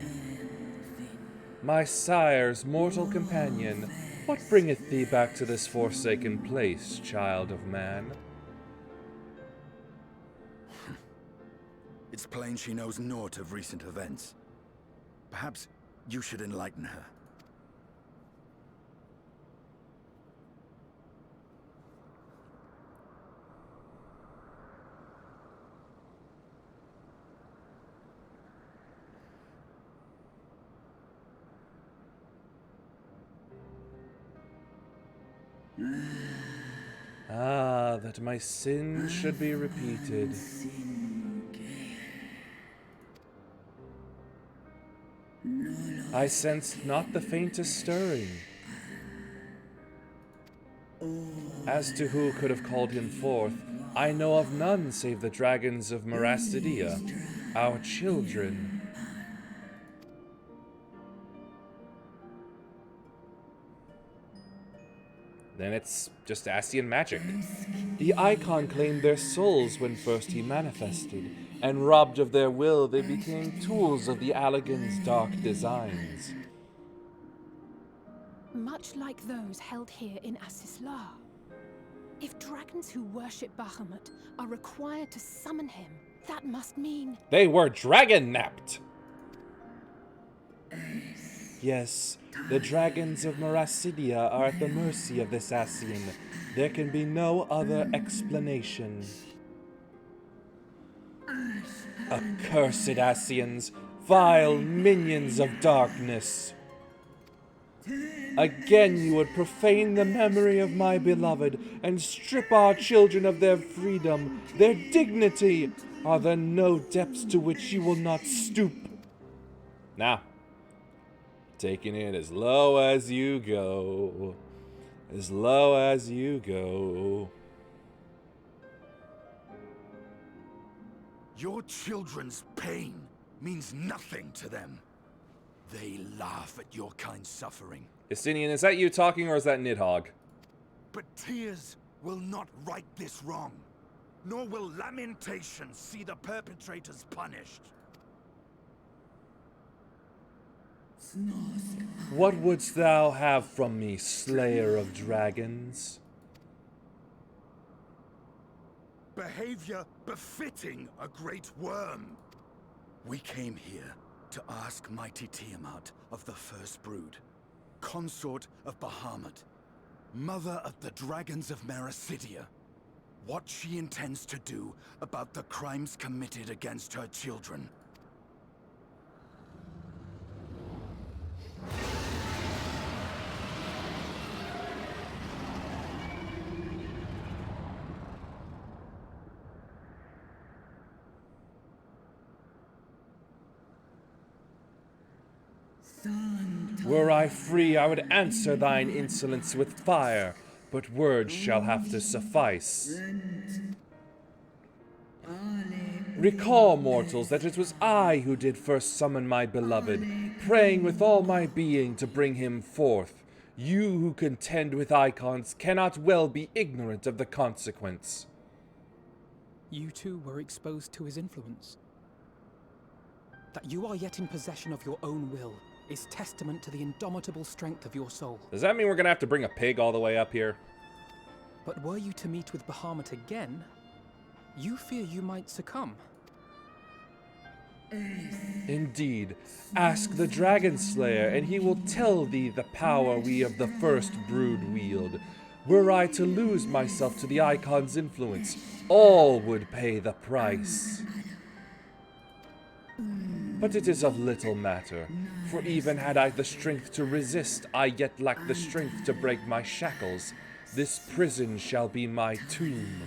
My sire's mortal companion, what bringeth thee back to this forsaken place, child of man? It's plain she knows naught of recent events. Perhaps you should enlighten her. Ah, that my sin should be repeated. I sensed not the faintest stirring. As to who could have called him forth, I know of none save the dragons of Merastidia, our children. Then it's just Ascian magic. The Icon claimed their souls when first he manifested, and robbed of their will, they became tools of the Allagan's dark designs. Much like those held here in Asisla. If dragons who worship Bahamut are required to summon him, that must mean... They were dragon-napped! Yes, the dragons of Merastidia are at the mercy of this Ascian. There can be no other explanation. Accursed Ascians, vile minions of darkness. Again you would profane the memory of my beloved and strip our children of their freedom, their dignity. Are there no depths to which you will not stoop? Now, taking it as low as you go. As low as you go. Your children's pain means nothing to them. They laugh at your kind suffering Istinian, is that you talking or is that Nidhogg? But tears will not right this wrong, nor will lamentation see the perpetrators punished. What wouldst thou have from me, Slayer of Dragons? Behavior befitting a great worm. We came here to ask mighty Tiamat of the First Brood, consort of Bahamut, mother of the dragons of Mericidia, what she intends to do about the crimes committed against her children. Were I free, I would answer thine insolence with fire, but words shall have to suffice. Recall, mortals, that it was I who did first summon my beloved, praying with all my being to bring him forth. You who contend with icons cannot well be ignorant of the consequence. You too were exposed to his influence. That you are yet in possession of your own will is testament to the indomitable strength of your soul. Does that mean we're gonna have to bring a pig all the way up here? But were you to meet with Bahamut again, you fear you might succumb. Indeed. Ask the Dragon Slayer, and he will tell thee the power we of the First Brood wield. Were I to lose myself to the Icon's influence, all would pay the price. But it is of little matter, for even had I the strength to resist, I yet lack the strength to break my shackles. This prison shall be my tomb.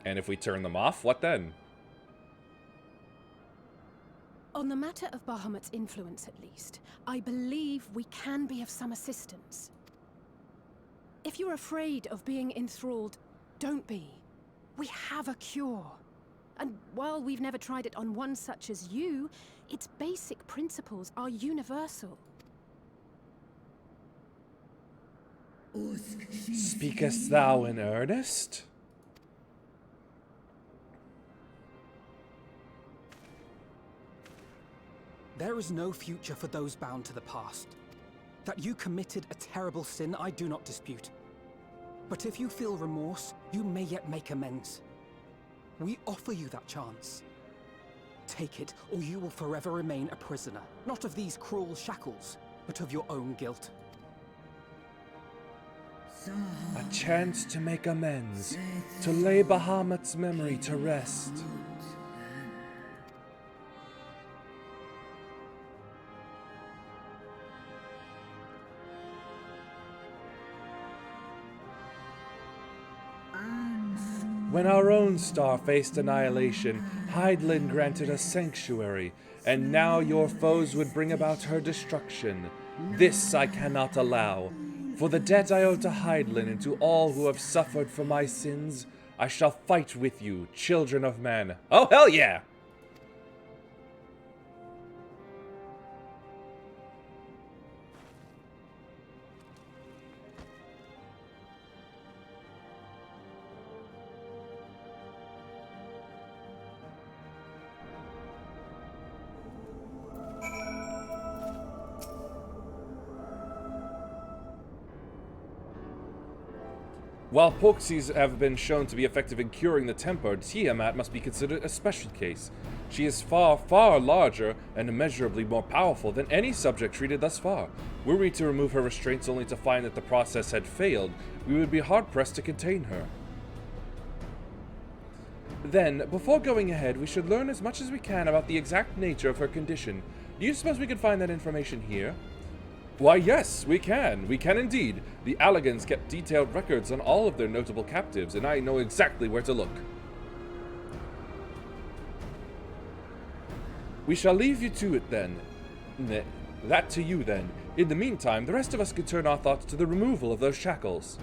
And if we turn them off, what then? On the matter of Bahamut's influence, at least, I believe we can be of some assistance. If you're afraid of being enthralled, don't be. We have a cure. And while we've never tried it on one such as you, its basic principles are universal. Speakest thou in earnest? There is no future for those bound to the past. That you committed a terrible sin, I do not dispute. But if you feel remorse, you may yet make amends. We offer you that chance. Take it, or you will forever remain a prisoner, not of these cruel shackles, but of your own guilt. A chance to make amends, to lay Bahamut's memory to rest. When our own star faced annihilation, Hydaelyn granted us sanctuary, and now your foes would bring about her destruction. This I cannot allow. For the debt I owe to Hydaelyn and to all who have suffered for my sins, I shall fight with you, children of men. Oh, hell yeah! While Poxies have been shown to be effective in curing the temper, Tiamat must be considered a special case. She is far, far larger and immeasurably more powerful than any subject treated thus far. Were we to remove her restraints only to find that the process had failed, we would be hard-pressed to contain her. Then, before going ahead, we should learn as much as we can about the exact nature of her condition. Do you suppose we could find that information here? Why, yes, we can. We can indeed. The Allagans kept detailed records on all of their notable captives, and I know exactly where to look. We shall leave you to it then. That to you then. In the meantime, the rest of us could turn our thoughts to the removal of those shackles.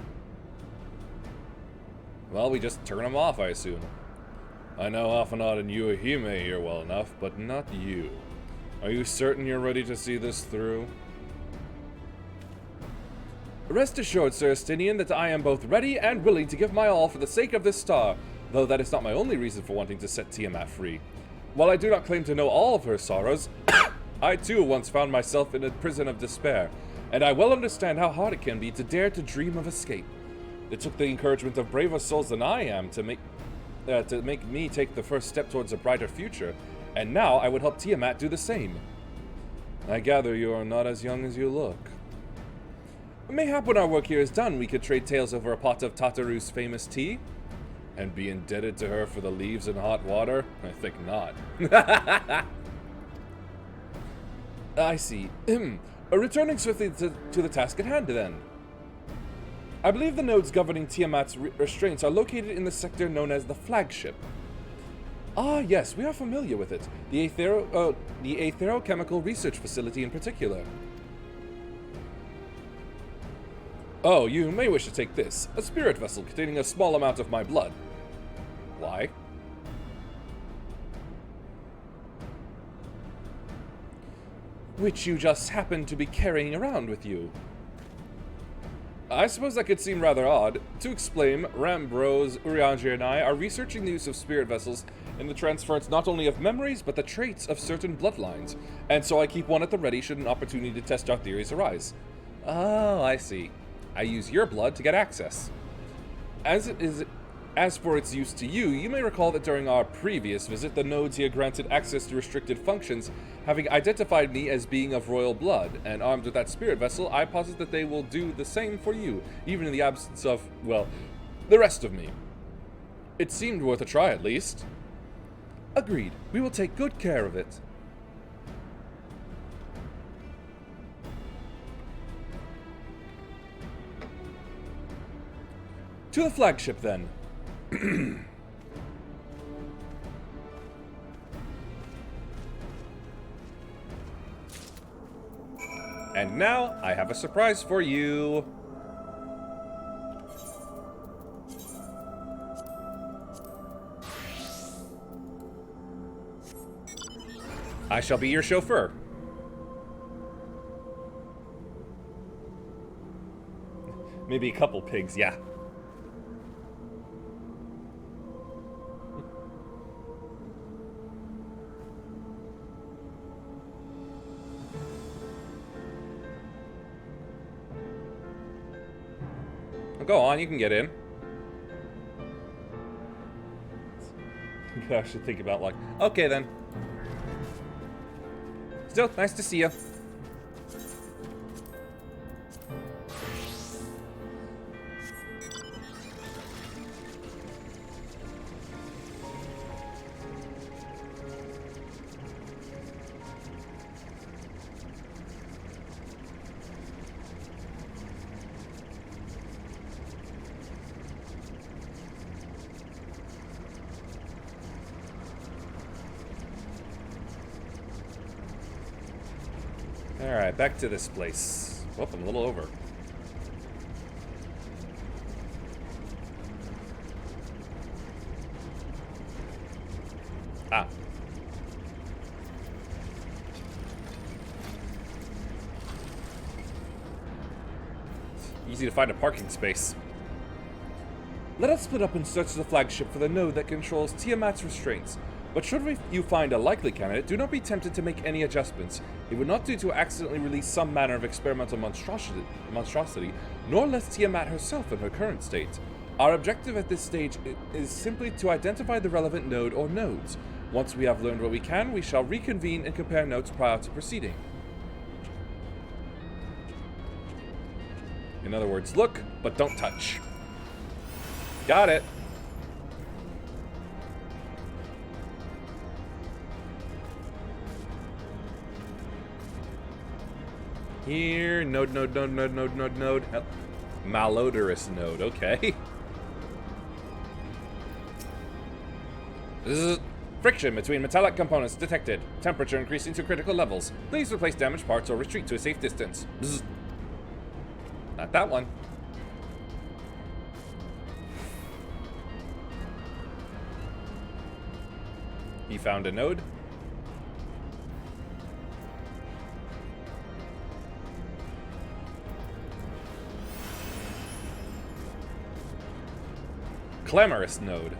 Well, we just turn them off, I assume. I know Afanad and Yuahime here well enough, but not you. Are you certain you're ready to see this through? Rest assured, Sir Estinian, that I am both ready and willing to give my all for the sake of this star, though that is not my only reason for wanting to set Tiamat free. While I do not claim to know all of her sorrows, I too once found myself in a prison of despair, and I well understand how hard it can be to dare to dream of escape. It took the encouragement of braver souls than I am to make me take the first step towards a brighter future, and now I would help Tiamat do the same. I gather you are not as young as you look. Mayhap when our work here is done, we could trade tales over a pot of Tataru's famous tea? And be indebted to her for the leaves and hot water? I think not. I see. Returning swiftly to the task at hand, then. I believe the nodes governing Tiamat's restraints are located in the sector known as the Flagship. Ah, yes, we are familiar with it. The Aetherochemical Research Facility in particular. Oh, you may wish to take this. A spirit vessel containing a small amount of my blood. Why? Which you just happen to be carrying around with you. I suppose that could seem rather odd. To explain, Rambros, Urianger, and I are researching the use of spirit vessels in the transference not only of memories, but the traits of certain bloodlines, and so I keep one at the ready should an opportunity to test our theories arise. Oh, I see. I use your blood to get access. As for its use to you, you may recall that during our previous visit, the nodes here granted access to restricted functions, having identified me as being of royal blood, and armed with that spirit vessel, I posit that they will do the same for you, even in the absence of, well, the rest of me. It seemed worth a try, at least. Agreed. We will take good care of it. To the flagship, then. And now, I have a surprise for you. I shall be your chauffeur. Maybe a couple pigs, yeah. Go on, you can get in. You could actually think about, like, okay then. Still, nice to see you. Alright, back to this place. Oh, I'm a little over. Ah. Easy to find a parking space. Let us split up and search the flagship for the node that controls Tiamat's restraints. But should you find a likely candidate, do not be tempted to make any adjustments. It would not do to accidentally release some manner of experimental monstrosity, nor less Tiamat herself in her current state. Our objective at this stage is simply to identify the relevant node or nodes. Once we have learned what we can, we shall reconvene and compare notes prior to proceeding. In other words, look, but don't touch. Got it. Here, node. Malodorous node, okay. Zzz. Friction between metallic components detected. Temperature increasing to critical levels. Please replace damaged parts or retreat to a safe distance. Zzz. Not that one. He found a node. Clamorous node.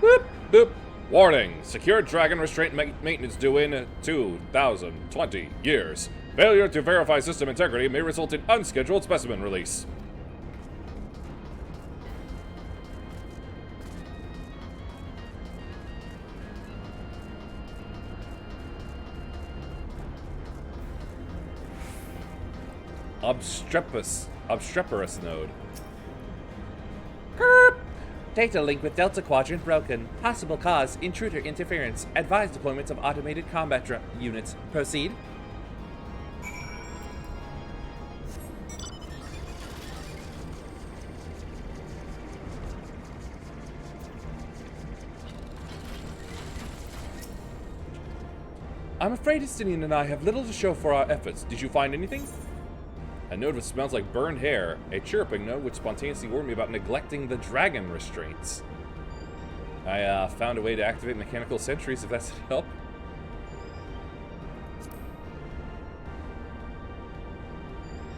Boop, boop. Warning. Secure dragon restraint maintenance due in 2020 years. Failure to verify system integrity may result in unscheduled specimen release. Obstreperous node. Kerp! Data link with Delta Quadrant broken. Possible cause, intruder interference. Advised deployment of automated combat units. Proceed. I'm afraid Estinian and I have little to show for our efforts. Did you find anything? A node which smells like burned hair. A chirruping node which spontaneously warned me about neglecting the dragon restraints. I found a way to activate mechanical sentries if that's to help.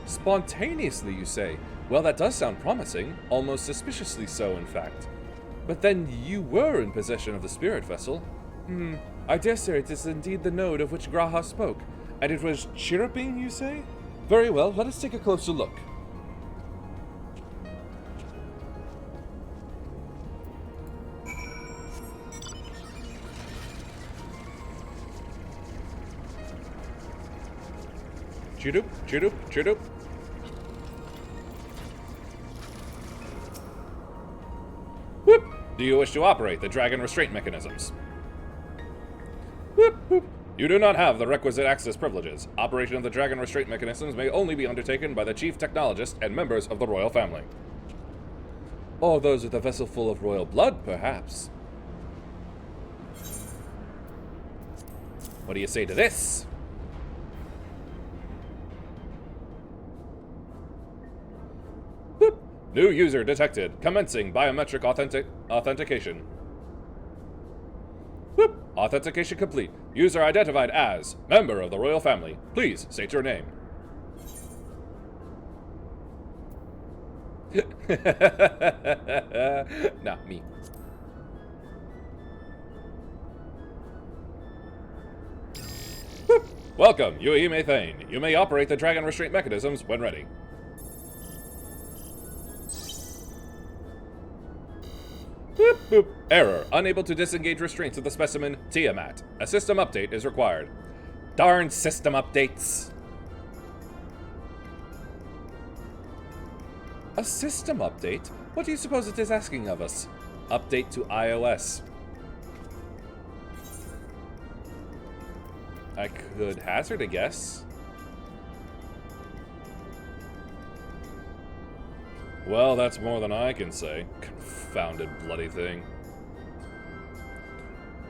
Spontaneously, you say? Well, that does sound promising. Almost suspiciously so, in fact. But then you were in possession of the spirit vessel. I dare say it is indeed the node of which Graha spoke. And it was chirruping, you say? Very well, let us take a closer look. Chirrup, chirrup, chirrup. Whoop! Do you wish to operate the dragon restraint mechanisms? Whoop, whoop. You do not have the requisite access privileges. Operation of the dragon restraint mechanisms may only be undertaken by the chief technologist and members of the royal family. Or those with a vessel full of royal blood, perhaps. What do you say to this? Whoop. New user detected. Commencing biometric authentication. Whoop. Authentication complete. User identified as member of the royal family. Please state your name. Not me. Whoop. Welcome, UE Thane. You may operate the dragon restraint mechanisms when ready. Boop, boop. Error. Unable to disengage restraints of the specimen Tiamat. A system update is required. Darn system updates. A system update? What do you suppose it is asking of us? Update to iOS. I could hazard a guess. Well, that's more than I can say. Confounded bloody thing.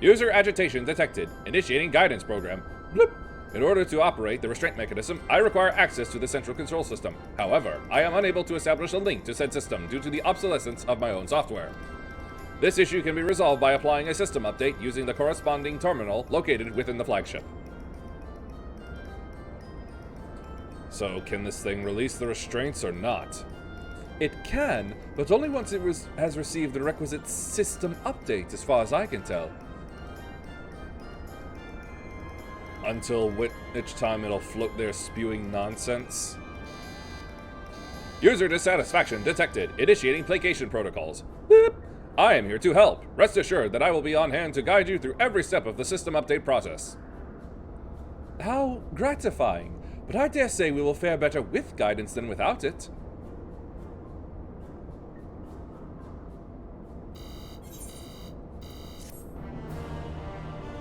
User agitation detected. Initiating guidance program. Bloop. In order to operate the restraint mechanism, I require access to the central control system. However, I am unable to establish a link to said system due to the obsolescence of my own software. This issue can be resolved by applying a system update using the corresponding terminal located within the flagship. So, can this thing release the restraints or not? It can, but only once it has received the requisite system update, as far as I can tell. Until which time it'll float there spewing nonsense. User dissatisfaction detected. Initiating placation protocols. Boop. I am here to help. Rest assured that I will be on hand to guide you through every step of the system update process. How gratifying. But I dare say we will fare better with guidance than without it.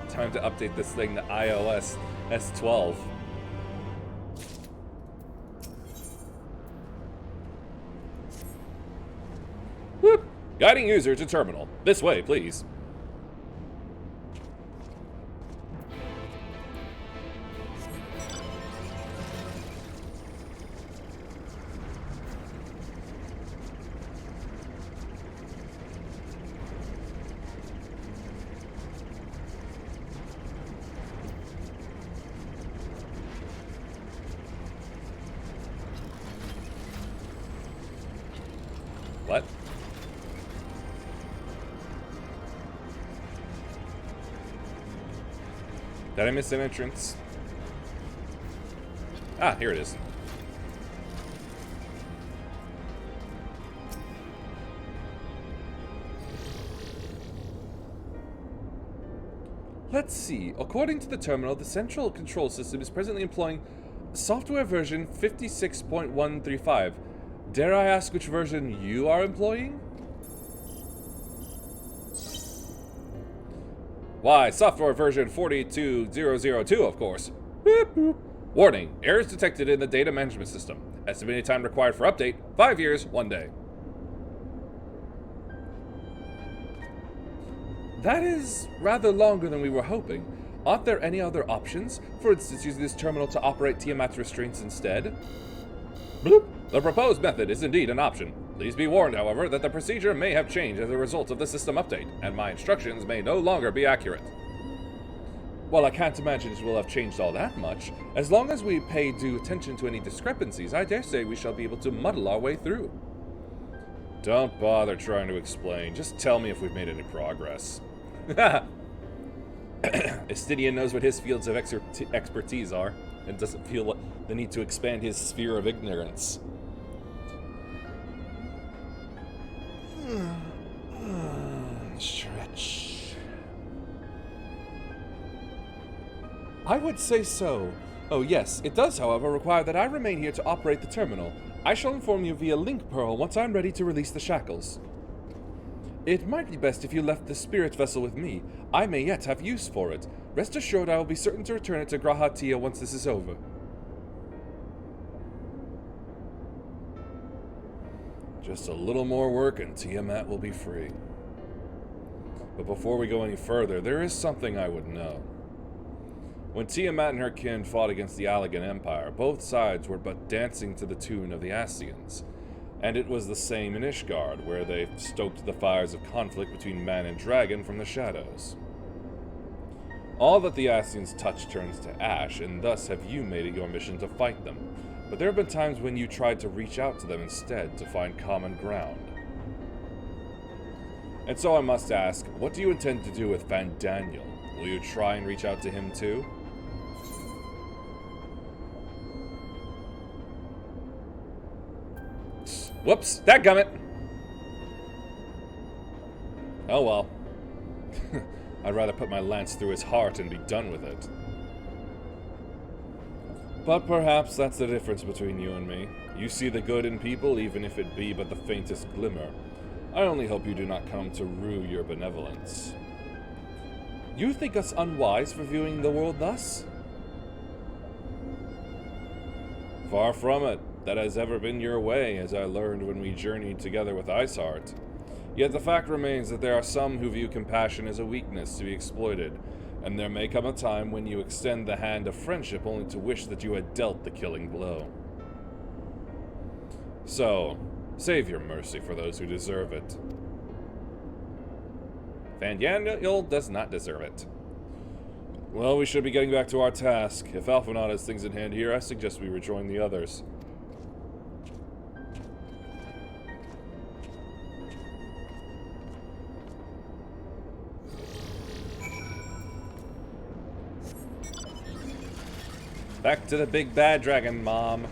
Time to update this thing to iOS S12. Whoop! Guiding user to terminal. This way, please. Did I miss an entrance? Ah, here it is. Let's see. According to the terminal, the central control system is presently employing software version 56.135. Dare I ask which version you are employing? Why, software version 42002, of course. Boop, boop. Warning, errors detected in the data management system. Estimated time required for update, 5 years, 1 day. That is rather longer than we were hoping. Aren't there any other options? For instance, using this terminal to operate Tiamat's restraints instead? Bloop. The proposed method is indeed an option. Please be warned, however, that the procedure may have changed as a result of the system update, and my instructions may no longer be accurate. Well, I can't imagine it will have changed all that much. As long as we pay due attention to any discrepancies, I dare say we shall be able to muddle our way through. Don't bother trying to explain. Just tell me if we've made any progress. Estidian knows what his fields of expertise are, and doesn't feel the need to expand his sphere of ignorance. Stretch. I would say so. Oh yes, it does, however, require that I remain here to operate the terminal. I shall inform you via link pearl once I'm ready to release the shackles. It might be best if you left the spirit vessel with me. I may yet have use for it. Rest assured I will be certain to return it to G'raha Tia once this is over. Just a little more work and Tiamat will be free. But before we go any further, there is something I would know. When Tiamat and her kin fought against the Allagan Empire, both sides were but dancing to the tune of the Ascians. And it was the same in Ishgard, where they stoked the fires of conflict between man and dragon from the shadows. All that the Ascians touch turns to ash, and thus have you made it your mission to fight them. But there have been times when you tried to reach out to them instead to find common ground. And so I must ask, what do you intend to do with Fandaniel? Will you try and reach out to him too? Whoops, dadgummit! Oh well. I'd rather put my lance through his heart and be done with it. But perhaps that's the difference between you and me. You see the good in people, even if it be but the faintest glimmer. I only hope you do not come to rue your benevolence. You think us unwise for viewing the world thus? Far from it. That has ever been your way, as I learned when we journeyed together with Iceheart. Yet the fact remains that there are some who view compassion as a weakness to be exploited, and there may come a time when you extend the hand of friendship only to wish that you had dealt the killing blow. So, save your mercy for those who deserve it. Fandaniel does not deserve it. Well, we should be getting back to our task. If Alphinaud has things in hand here, I suggest we rejoin the others. Back to the big bad dragon, Mom.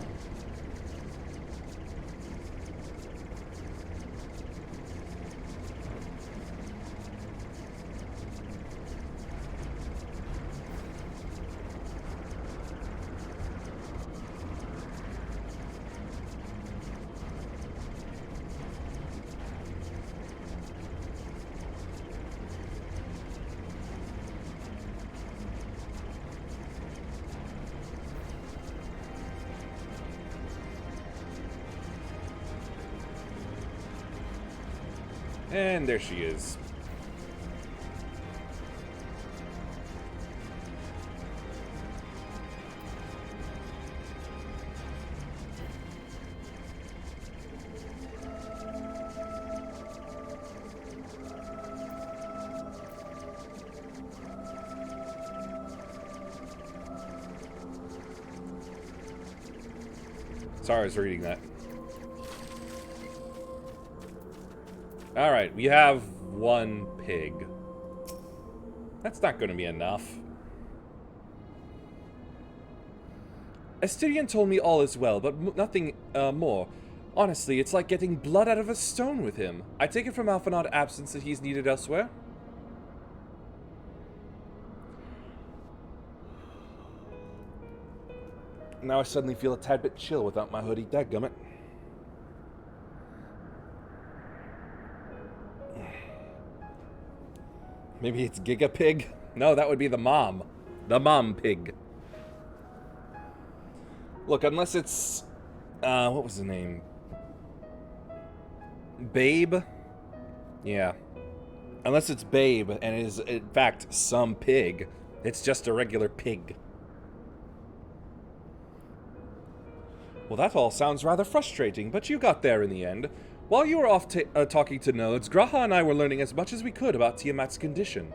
And there she is. Sorry, I was reading that. Alright, we have one pig. That's not going to be enough. Astarion told me all is well, but nothing more. Honestly, it's like getting blood out of a stone with him. I take it from Alphinaud's absence that he's needed elsewhere? Now I suddenly feel a tad bit chill without my hoodie. Dadgummit. Maybe it's Giga Pig? No, that would be the mom. The mom pig. Look, unless it's... what was the name? Babe? Yeah. Unless it's Babe, and it is, in fact, some pig. It's just a regular pig. Well, that all sounds rather frustrating, but you got there in the end. While you were off talking to nodes, Graha and I were learning as much as we could about Tiamat's condition.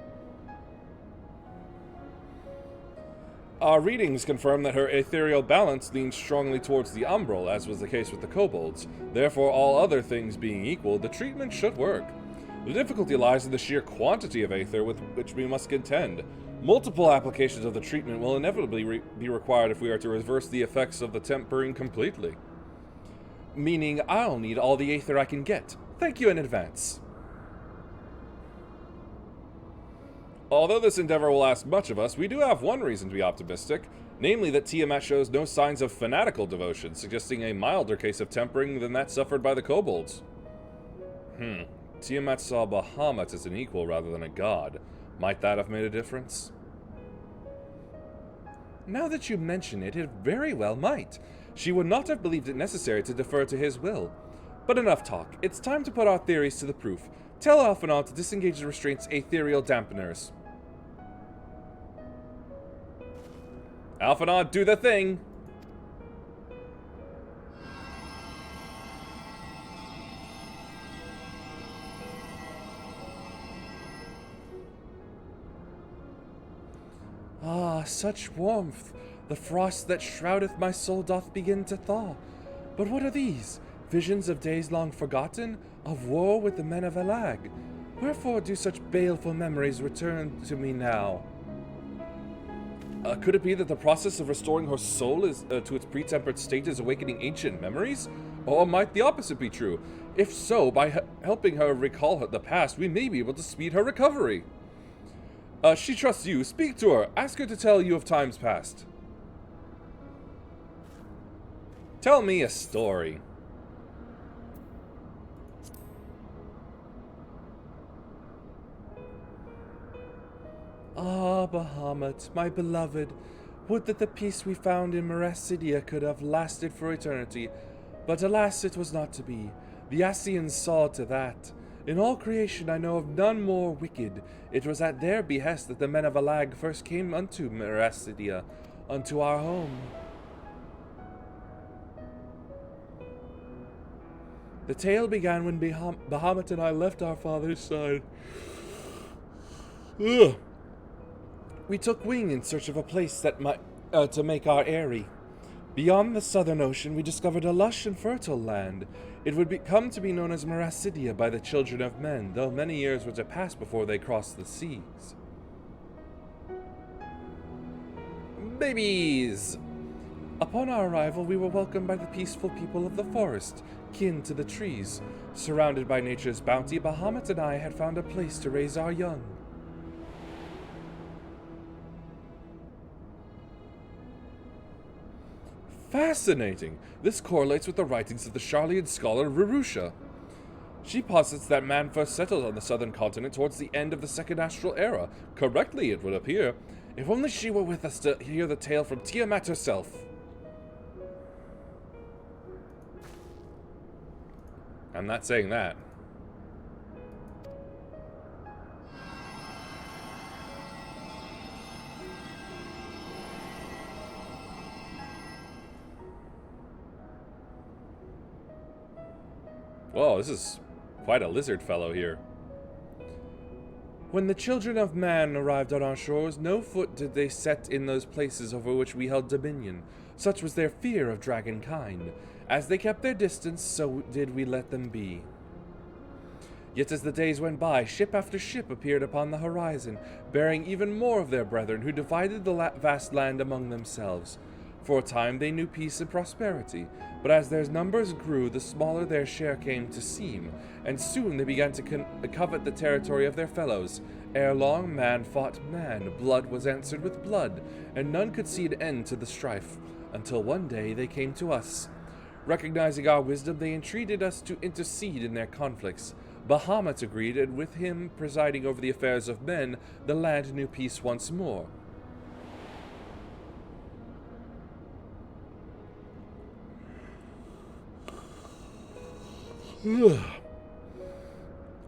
Our readings confirm that her ethereal balance leans strongly towards the umbral, as was the case with the kobolds. Therefore, all other things being equal, the treatment should work. The difficulty lies in the sheer quantity of aether with which we must contend. Multiple applications of the treatment will inevitably be required if we are to reverse the effects of the tempering completely. Meaning, I'll need all the aether I can get. Thank you in advance. Although this endeavor will ask much of us, we do have one reason to be optimistic, namely that Tiamat shows no signs of fanatical devotion, suggesting a milder case of tempering than that suffered by the kobolds. Tiamat saw Bahamut as an equal rather than a god. Might that have made a difference? Now that you mention it, it very well might. She would not have believed it necessary to defer to his will. But enough talk. It's time to put our theories to the proof. Tell Alphinaud to disengage the restraint's ethereal dampeners. Alphinaud, do the thing! Ah, such warmth! The frost that shroudeth my soul doth begin to thaw. But what are these? Visions of days long forgotten? Of war with the men of Alag? Wherefore do such baleful memories return to me now? Could it be that the process of restoring her soul to its pre-tempered state is awakening ancient memories? Or might the opposite be true? If so, by helping her recall the past, we may be able to speed her recovery. She trusts you. Speak to her. Ask her to tell you of times past. Tell me a story. Ah, Bahamut, my beloved, would that the peace we found in Meracidia could have lasted for eternity, but alas, it was not to be. The Ascians saw to that. In all creation I know of none more wicked. It was at their behest that the men of Alag first came unto Meracidia, unto our home. The tale began when Bahamut and I left our father's side. Ugh. We took wing in search of a place that might to make our eyrie. Beyond the southern ocean, we discovered a lush and fertile land. It would come to be known as Meracidia by the children of men, though many years were to pass before they crossed the seas. Babies! Upon our arrival, we were welcomed by the peaceful people of the forest, kin to the trees. Surrounded by nature's bounty, Bahamut and I had found a place to raise our young. Fascinating! This correlates with the writings of the Sharlayan scholar Rurusha. She posits that man first settled on the southern continent towards the end of the Second Astral Era. Correctly, it would appear. If only she were with us to hear the tale from Tiamat herself. I'm not saying that. Whoa, this is quite a lizard fellow here. When the children of man arrived on our shores, no foot did they set in those places over which we held dominion. Such was their fear of dragonkind. As they kept their distance, so did we let them be. Yet as the days went by, ship after ship appeared upon the horizon, bearing even more of their brethren, who divided the vast land among themselves. For a time they knew peace and prosperity, but as their numbers grew, the smaller their share came to seem, and soon they began to covet the territory of their fellows. Ere long, man fought man, blood was answered with blood, and none could see an end to the strife, until one day they came to us. Recognizing our wisdom, they entreated us to intercede in their conflicts. Bahamut agreed, and with him presiding over the affairs of men, the land knew peace once more.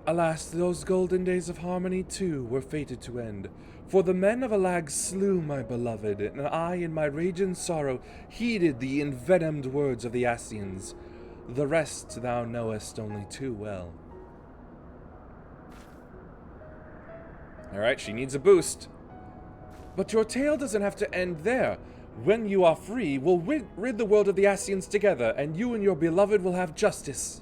Alas, those golden days of harmony, too, were fated to end. For the men of Alag slew my beloved, and I, in my rage and sorrow, heeded the envenomed words of the Ascians. The rest thou knowest only too well. Alright, she needs a boost. But your tale doesn't have to end there. When you are free, we'll rid the world of the Ascians together, and you and your beloved will have justice.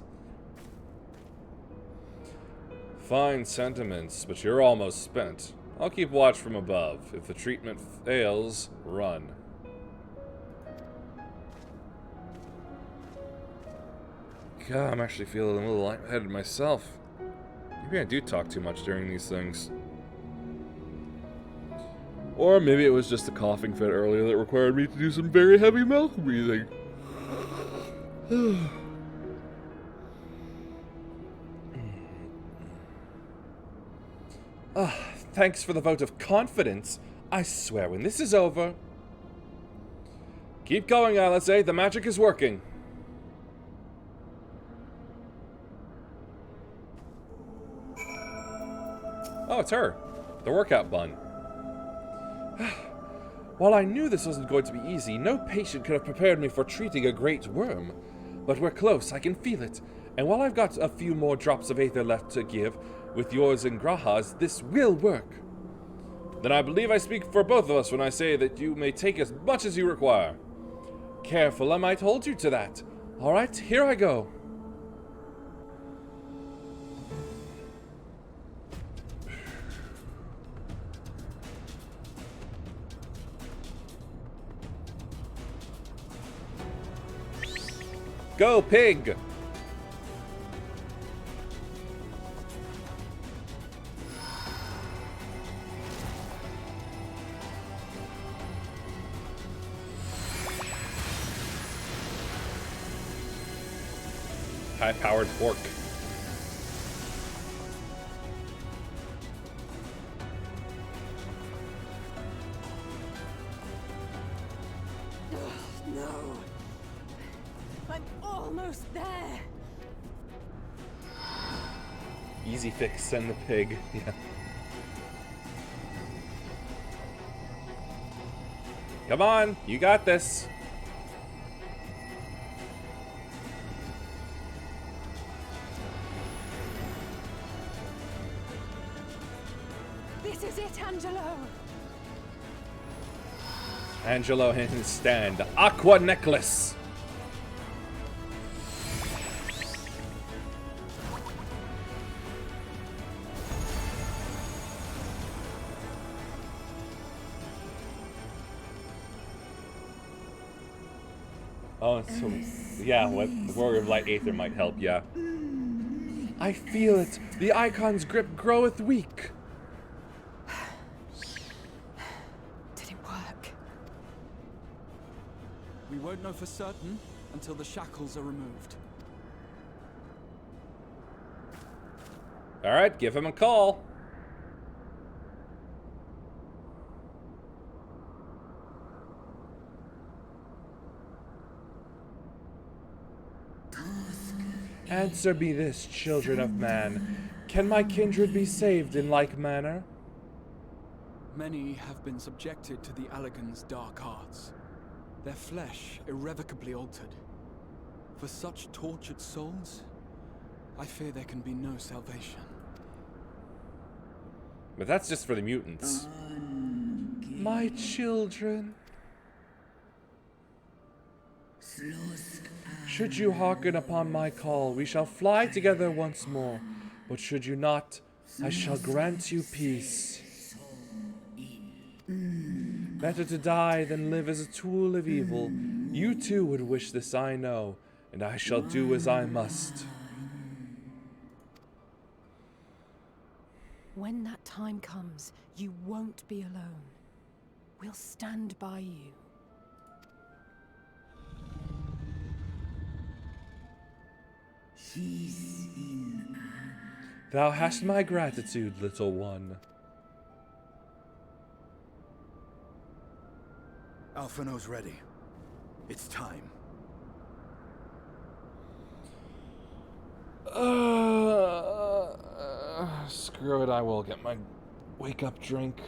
Fine sentiments, but you're almost spent. I'll keep watch from above. If the treatment fails, run. God, I'm actually feeling a little lightheaded myself. Maybe I do talk too much during these things. Or maybe it was just a coughing fit earlier that required me to do some very heavy mouth breathing. Thanks for the vote of confidence. I swear when this is over... Keep going, Alice. The magic is working. Oh, it's her. The workout bun. While I knew this wasn't going to be easy, no patient could have prepared me for treating a great worm. But we're close, I can feel it. And while I've got a few more drops of aether left to give, with yours and Graha's, this will work. Then I believe I speak for both of us when I say that you may take as much as you require. Careful, I might hold you to that. Alright, here I go. Go, pig! High-powered fork. No. I'm almost there. Easy fix, send the pig. Yeah. Come on, you got this. This is it, Angelo. Angelo in his stand. Aqua necklace. Oh, so yeah, what the Warrior of Light Aether might help, yeah. I feel it. The icon's grip groweth weak. Did it work? We won't know for certain until the shackles are removed. Alright, give him a call. Answer me this, children of man. Can my kindred be saved in like manner? Many have been subjected to the Allagan's dark arts, their flesh irrevocably altered. For such tortured souls, I fear there can be no salvation. But that's just for the mutants. My children. Should you hearken upon my call, we shall fly together once more. But should you not, I shall grant you peace. Better to die than live as a tool of evil. You too would wish this, I know, and I shall do as I must. When that time comes, you won't be alone. We'll stand by you. Thou hast my gratitude, little one. Alphino's ready. It's time. Screw it, I will get my wake-up drink.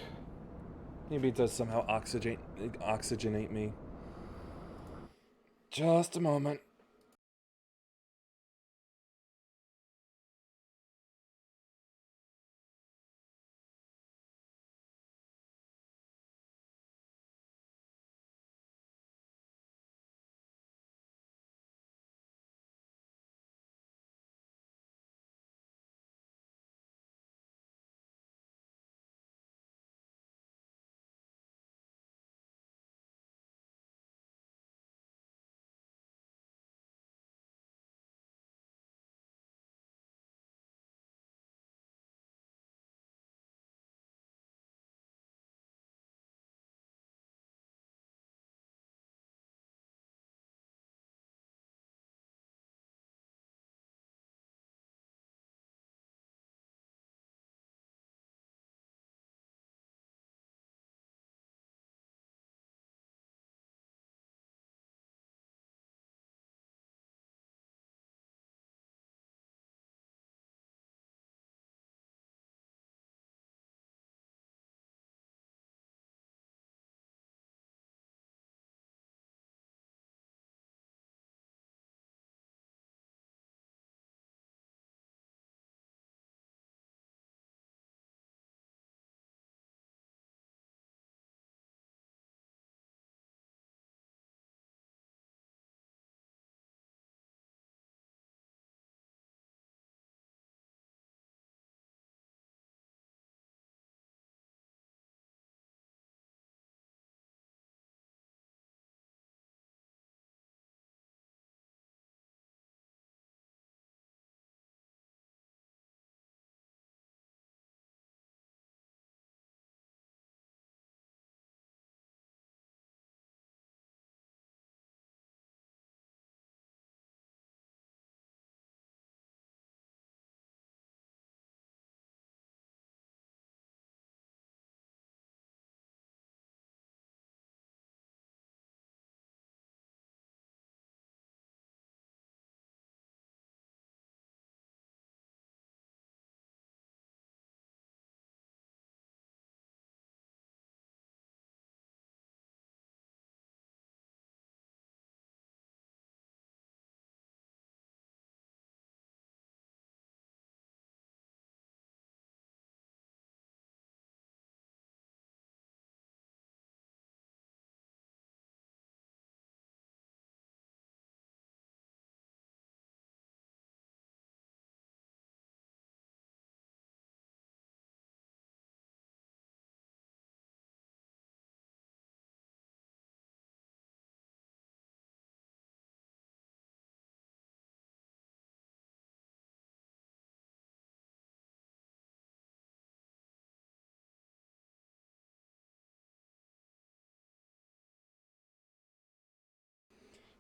Maybe it does somehow oxygenate me. Just a moment.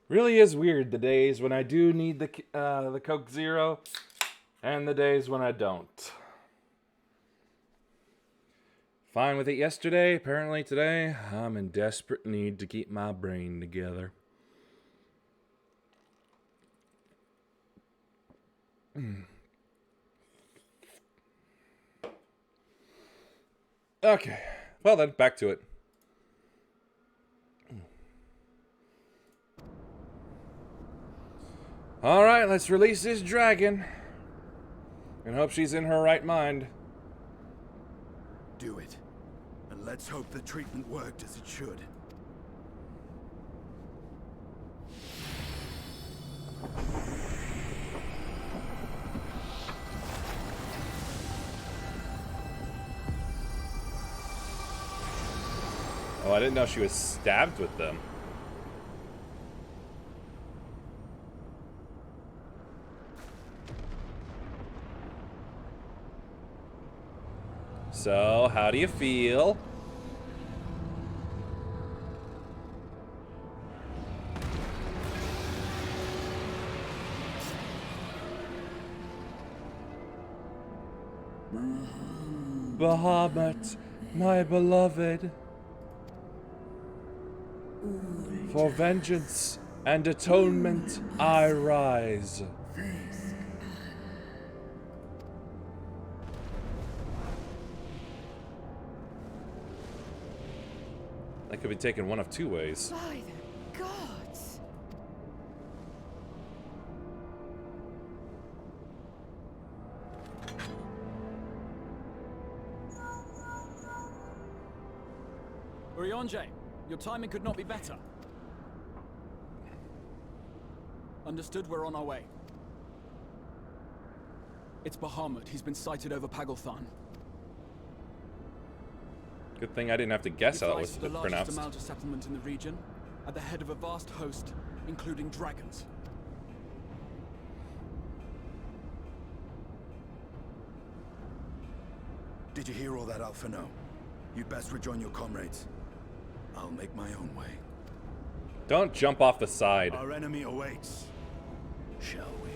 Really is weird the days when I do need the Coke Zero and the days when I don't. Fine with it yesterday, apparently today I'm in desperate need to keep my brain together. Okay, well then, back to it. Alright, let's release this dragon. And hope she's in her right mind. Do it. And let's hope the treatment worked as it should. Oh, I didn't know she was stabbed with them. So, how do you feel? Bahamut, my beloved, for vengeance and atonement I rise. That could be taken one of two ways. By the gods! Urianger, your timing could not be better. Understood, we're on our way. It's Bahamut. He's been sighted over Pagalthan. Good thing I didn't have to guess how it was the pronounced. largest amount of settlement in the region, at the head of a vast host, including dragons. Did you hear all that, Alphino? You'd best rejoin your comrades. I'll make my own way. Don't jump off the side. Our enemy awaits. Shall we?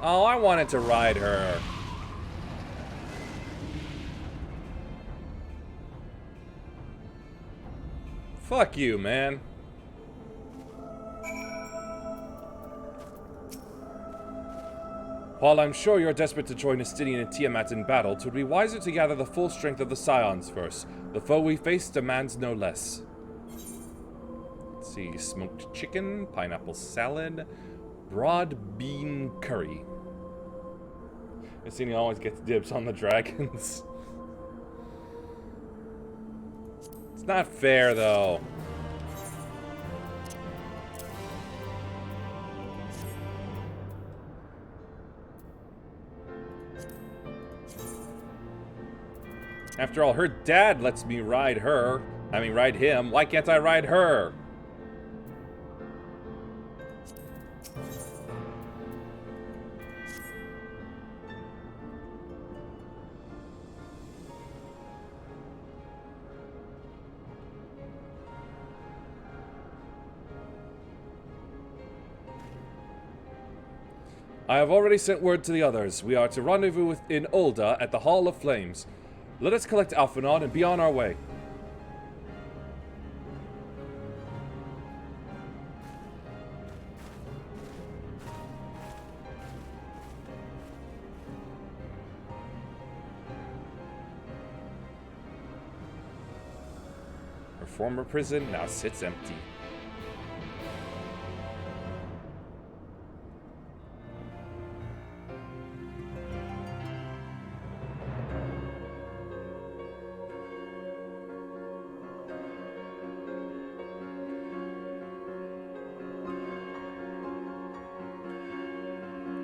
Oh, I wanted to ride her. Fuck you, man. While I'm sure you're desperate to join Estinian and Tiamat in battle, 'twould be wiser to gather the full strength of the Scions first. The foe we face demands no less. Let's see, smoked chicken, pineapple salad, broad bean curry. Estinian always gets dibs on the dragons. It's not fair, though. After all, her dad lets me ride her. I mean, ride him. Why can't I ride her? I have already sent word to the others. We are to rendezvous in Ulda at the Hall of Flames. Let us collect Alphinaud and be on our way. Her former prison now sits empty.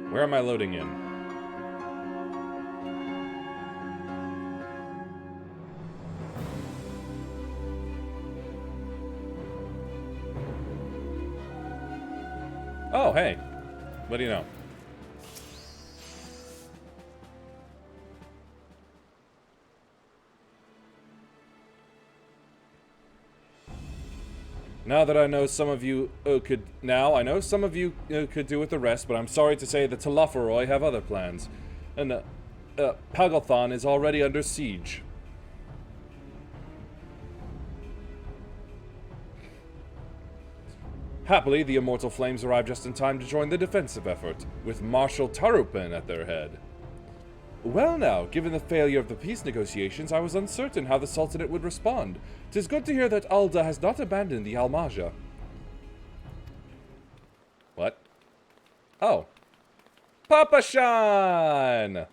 Where am I loading in? Oh, hey. What do you know? Now that I know some of you could do with the rest, but I'm sorry to say the Telophoroi have other plans. And Pagalthan is already under siege. Happily, the Immortal Flames arrived just in time to join the defensive effort, with Marshal Tarupin at their head. Well now, given the failure of the peace negotiations, I was uncertain how the Sultanate would respond. 'Tis good to hear that Ulda has not abandoned the Almaja. What? Oh. Papa Shan!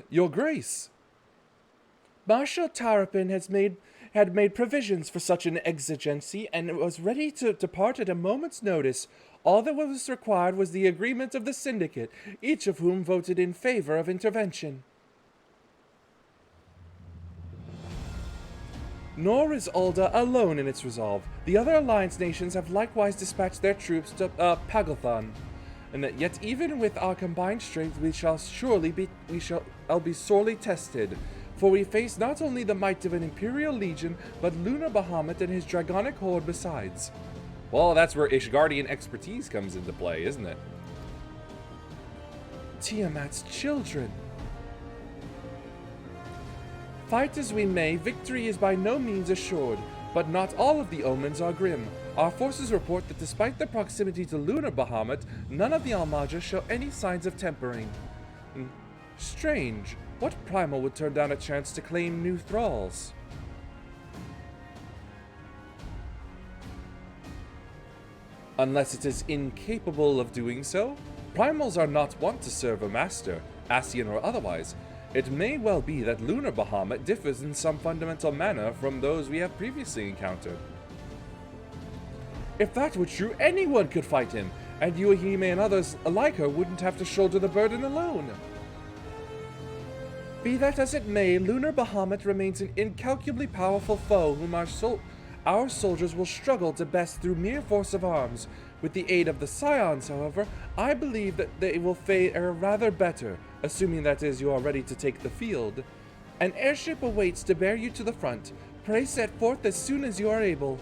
Your Grace. Marshal Tarupin has made had made provisions for such an exigency and was ready to depart at a moment's notice. All that was required was the agreement of the syndicate, each of whom voted in favor of intervention. Nor is Ulda alone in its resolve. The other alliance nations have likewise dispatched their troops to Pagothon, and that yet even with our combined strength we shall be sorely tested, for we face not only the might of an Imperial Legion, but Lunar Bahamut and his dragonic horde besides. Well, that's where Ishgardian expertise comes into play, isn't it? Tiamat's children. Fight as we may, victory is by no means assured, but not all of the omens are grim. Our forces report that despite their proximity to Lunar Bahamut, none of the Almaja show any signs of tempering. Strange. What primal would turn down a chance to claim new thralls? Unless it is incapable of doing so? Primals are not wont to serve a master, Ascian or otherwise. It may well be that Lunar Bahamut differs in some fundamental manner from those we have previously encountered. If that were true, anyone could fight him, and Yuahime and others like her wouldn't have to shoulder the burden alone. Be that as it may, Lunar Bahamut remains an incalculably powerful foe whom our soldiers will struggle to best through mere force of arms. With the aid of the Scions, however, I believe that they will fare rather better, assuming that is you are ready to take the field. An airship awaits to bear you to the front. Pray set forth as soon as you are able.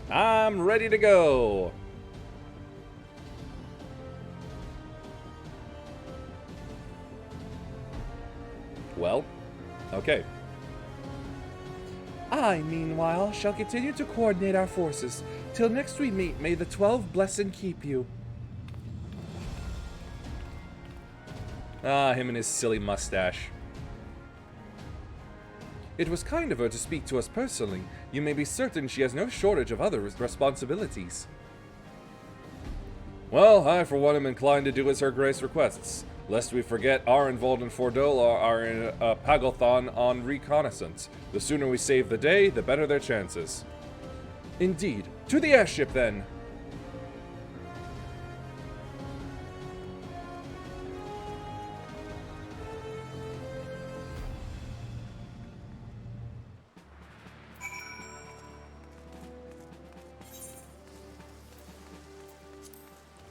I'm ready to go. Well, okay. I, meanwhile, shall continue to coordinate our forces. Till next we meet, may the 12 bless and keep you. Ah, him and his silly mustache. It was kind of her to speak to us personally. You may be certain she has no shortage of other responsibilities. Well, I for one am inclined to do as her grace requests, lest we forget our involved in Fordol or are in Pagothon on reconnaissance. The sooner we save the day, the better their chances. Indeed. To the airship, then!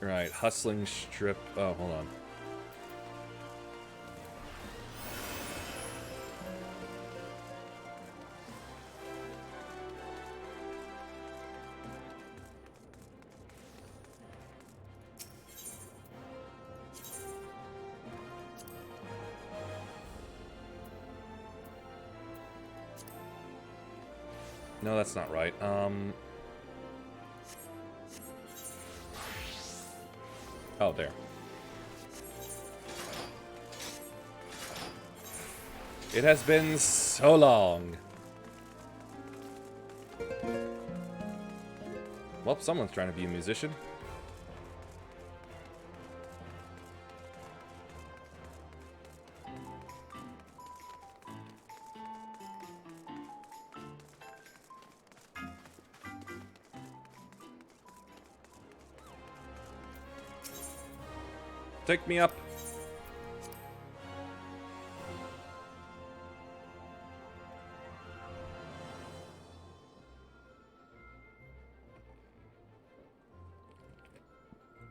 Right, hustling strip. Oh, hold on. No, that's not right. Oh, there. It has been so long. Well, someone's trying to be a musician. Take me up.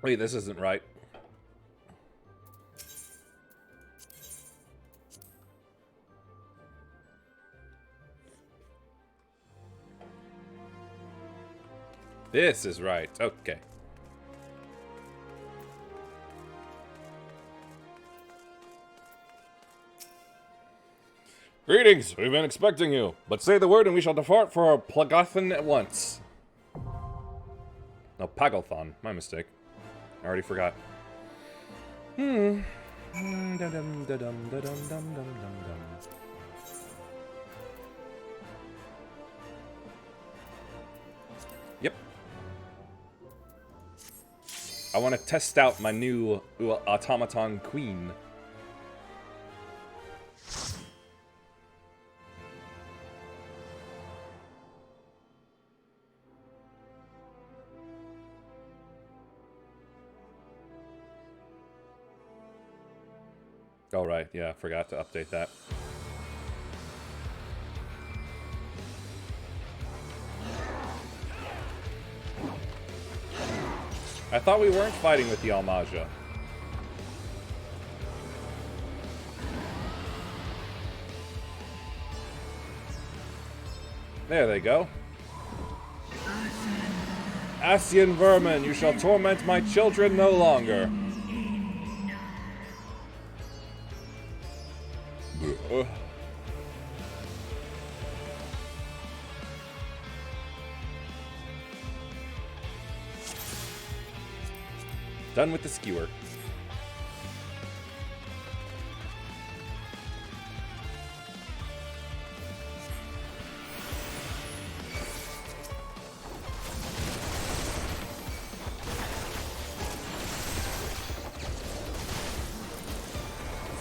Wait, this isn't right. This is right. Okay. Greetings! We've been expecting you, but say the word and we shall depart for Plagathon at once. No, Pagothon. My mistake. I already forgot. Yep. I want to test out my new automaton queen. Oh, right. Yeah, forgot to update that. I thought we weren't fighting with the Almaja. There they go. Ascian vermin, you shall torment my children no longer. Done with the skewer.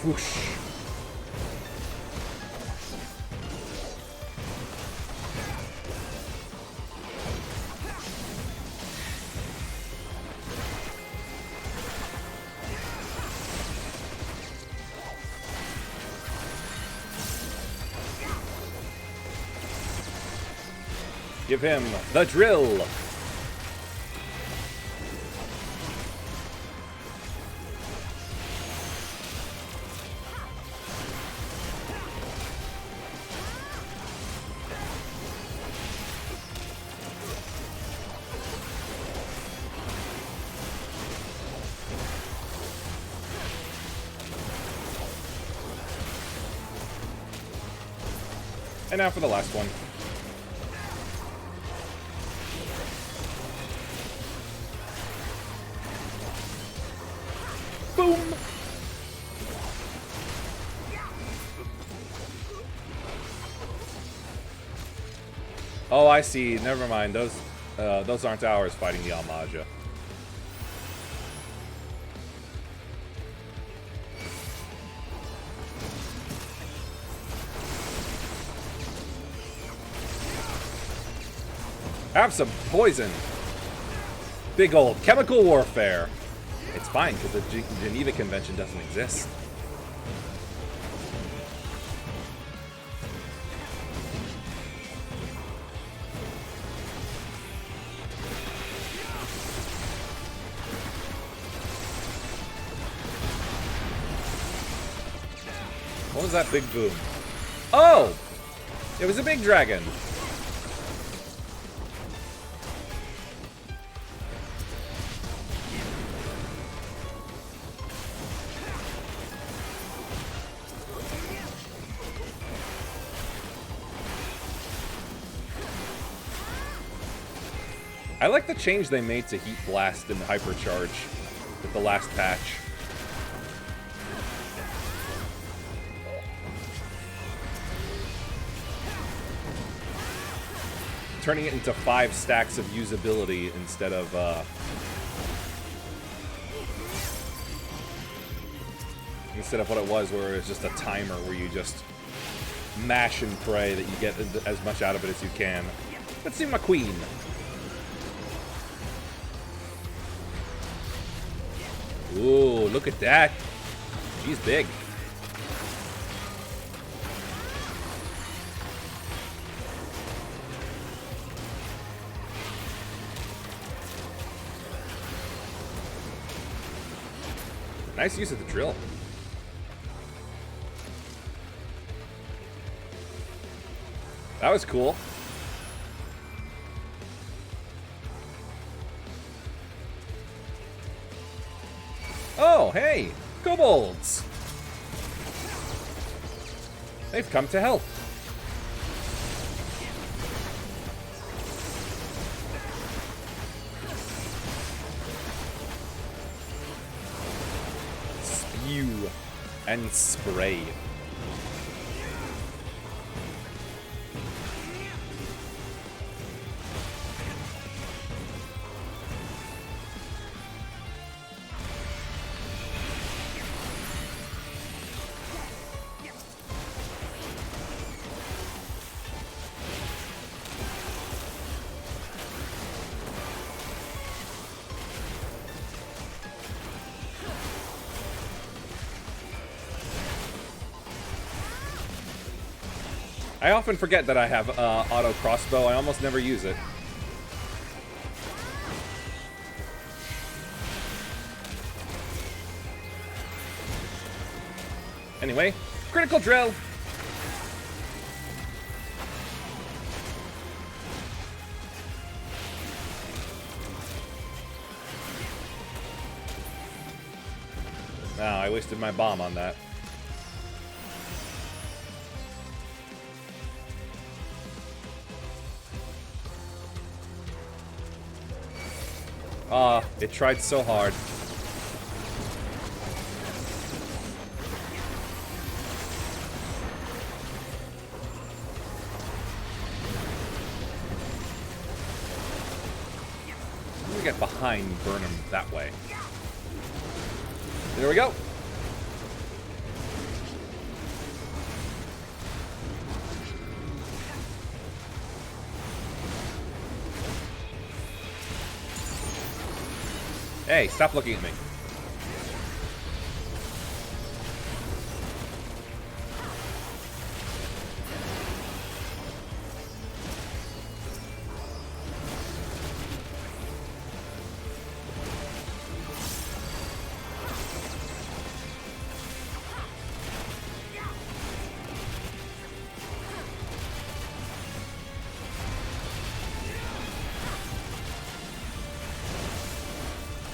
Whoosh. Give him the drill. And now for the last one. Boom! Oh, I see. Never mind. Those aren't ours fighting the Almaja. Have some poison. Big old chemical warfare. It's fine, because the Geneva Convention doesn't exist. What was that big boom? Oh! It was a big dragon. I like the change they made to Heat Blast and Hypercharge with the last patch. Turning it into 5 stacks of usability instead of what it was, where it was just a timer where you just mash and pray that you get as much out of it as you can. Let's see my queen. Ooh, look at that. She's big. Nice use of the drill. That was cool. Oh, hey! Kobolds! They've come to help. Spew and spray. I often forget that I have auto crossbow. I almost never use it. Anyway, critical drill. Oh, I wasted my bomb on that. Ah, it tried so hard. Let me get behind Burnham that way. There we go. Hey, stop looking at me.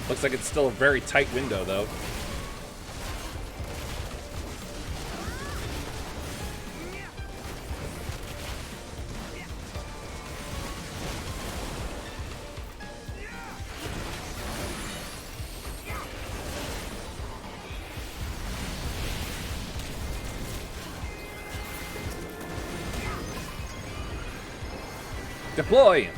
Looks like it's still a very tight window, though. Deploy!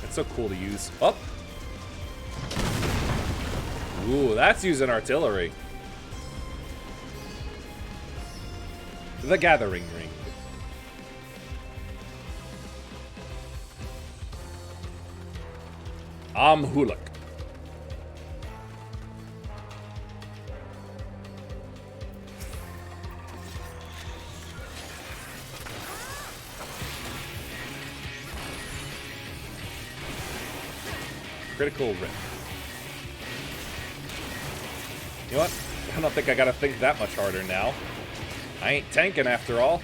So cool to use. Oh! Ooh, that's using artillery. The Gathering Ring. Hulak. Critical rip. You know what? I don't think I gotta think that much harder now. I ain't tanking after all.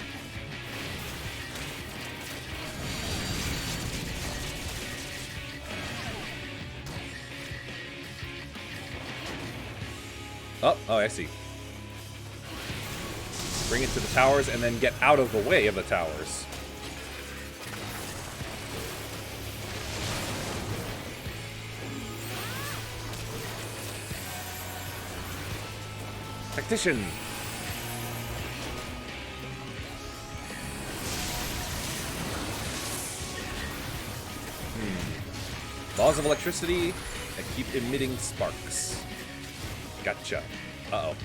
Oh, I see. Bring it to the towers and then get out of the way of the towers. Tactician. Laws of electricity that keep emitting sparks. Gotcha. Uh-oh.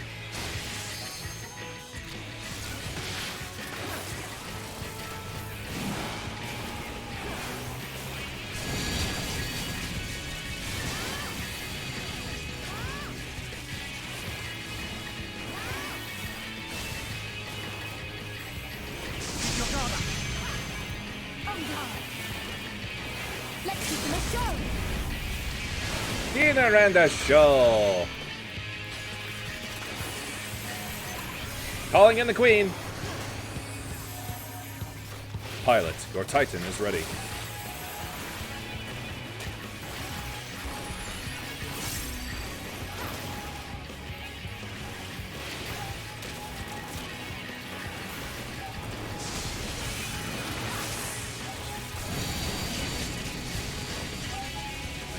Dinner and a show. Calling in the Queen. Pilot, your Titan is ready.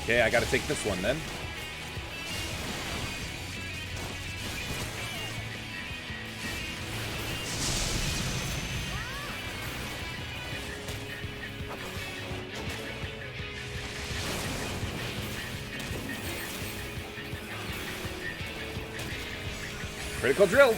Okay, I gotta take this one then. Critical drill.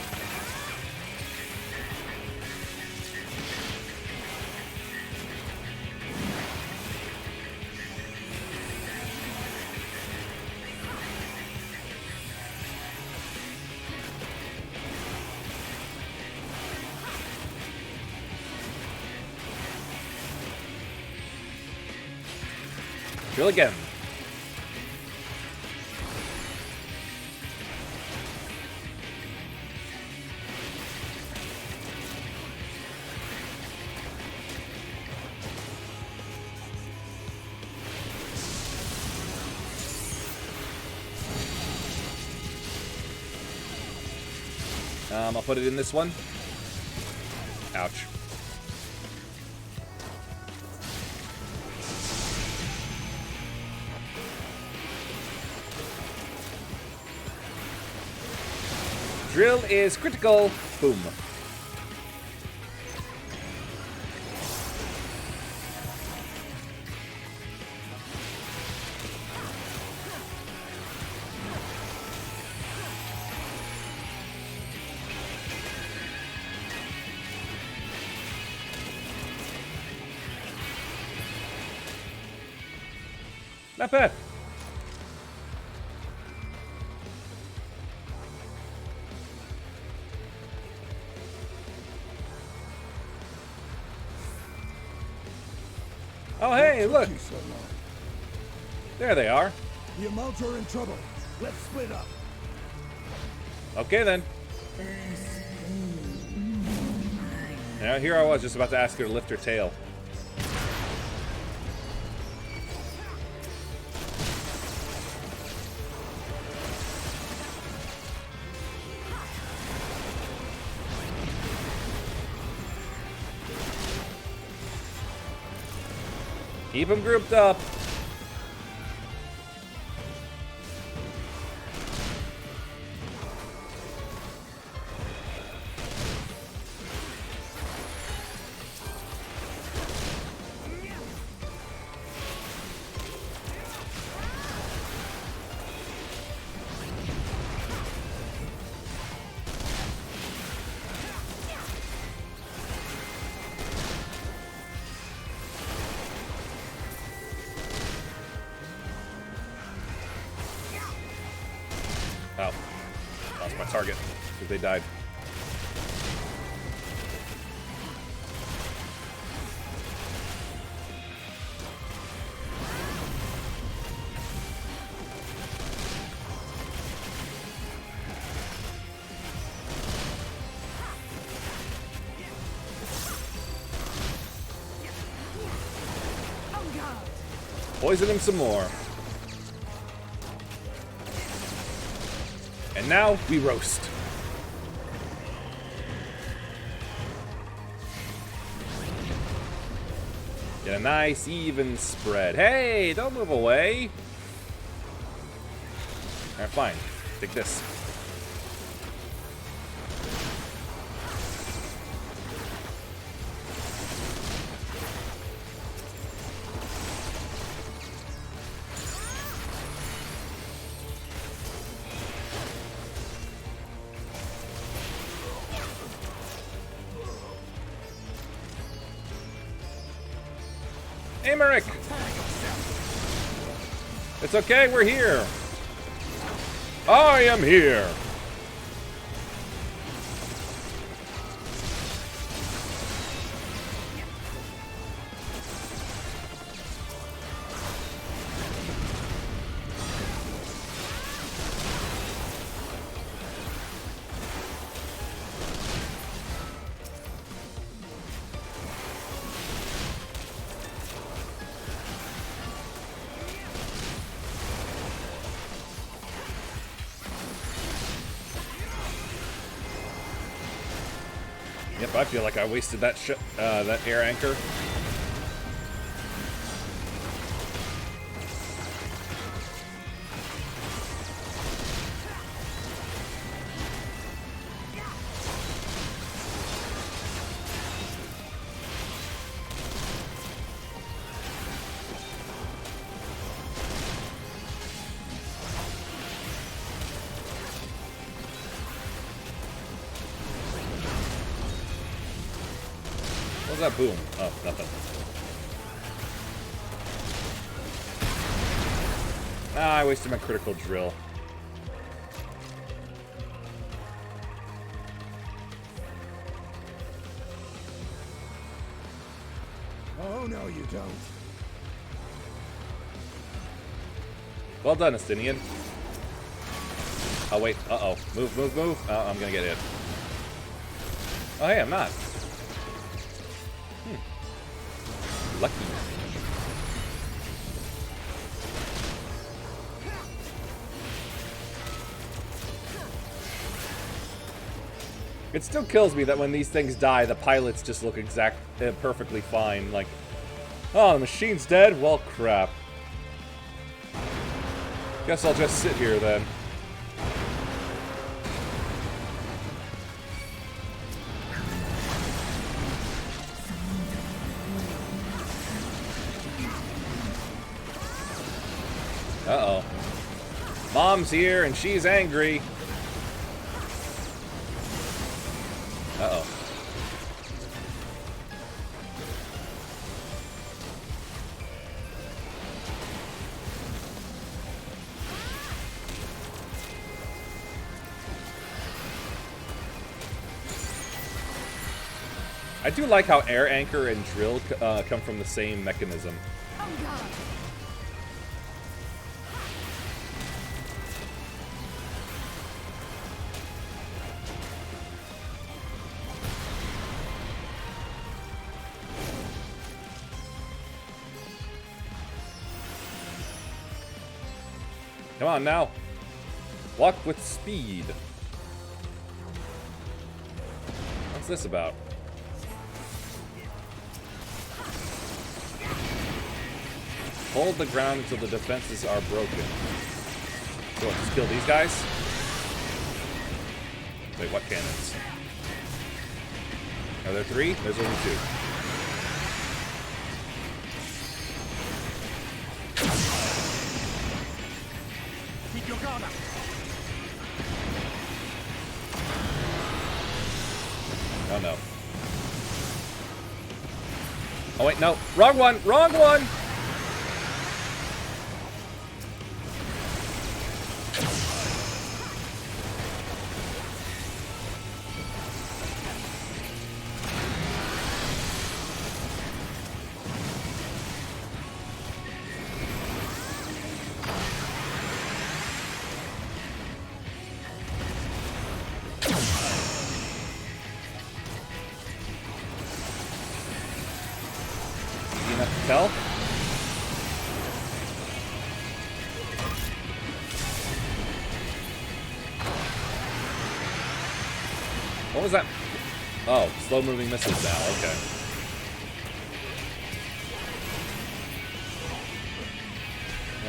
Drill again. I'll put it in this one. Ouch. Drill is critical. Boom. Not bad. Oh, hey, look. There they are. The Amounts are in trouble. Let's split up. Okay, then. Now, here I was just about to ask her to lift her tail. Keep them grouped up. Oh, lost my target because they died. Poison him some more. And now we roast. Get a nice even spread. Hey, don't move away. Alright, fine. Take this. Emmerich! It's okay, we're here. I am here. Yep, I feel like I wasted that that air anchor. What was that boom? Oh, nothing. Ah, I wasted my critical drill. Oh, no, you don't. Well done, Estinian. Oh, wait. Uh-oh. Move, move, move. Oh, I'm gonna get hit. Oh, hey, I'm not. Lucky. It still kills me that when these things die, the pilots just look perfectly fine. Like, oh, the machine's dead? Well, crap. Guess I'll just sit here then. Uh-oh. Mom's here and she's angry. Uh-oh. I do like how air anchor and drill come from the same mechanism. Oh God. Come on now. Walk with speed. What's this about? Hold the ground until the defenses are broken. So what, just kill these guys? Wait, what cannons? Are there 3? There's only 2. Keep your guard up. Oh no. Oh wait, no. Wrong one! Wrong one! Tell? What was that? Oh, slow-moving missiles now. Okay.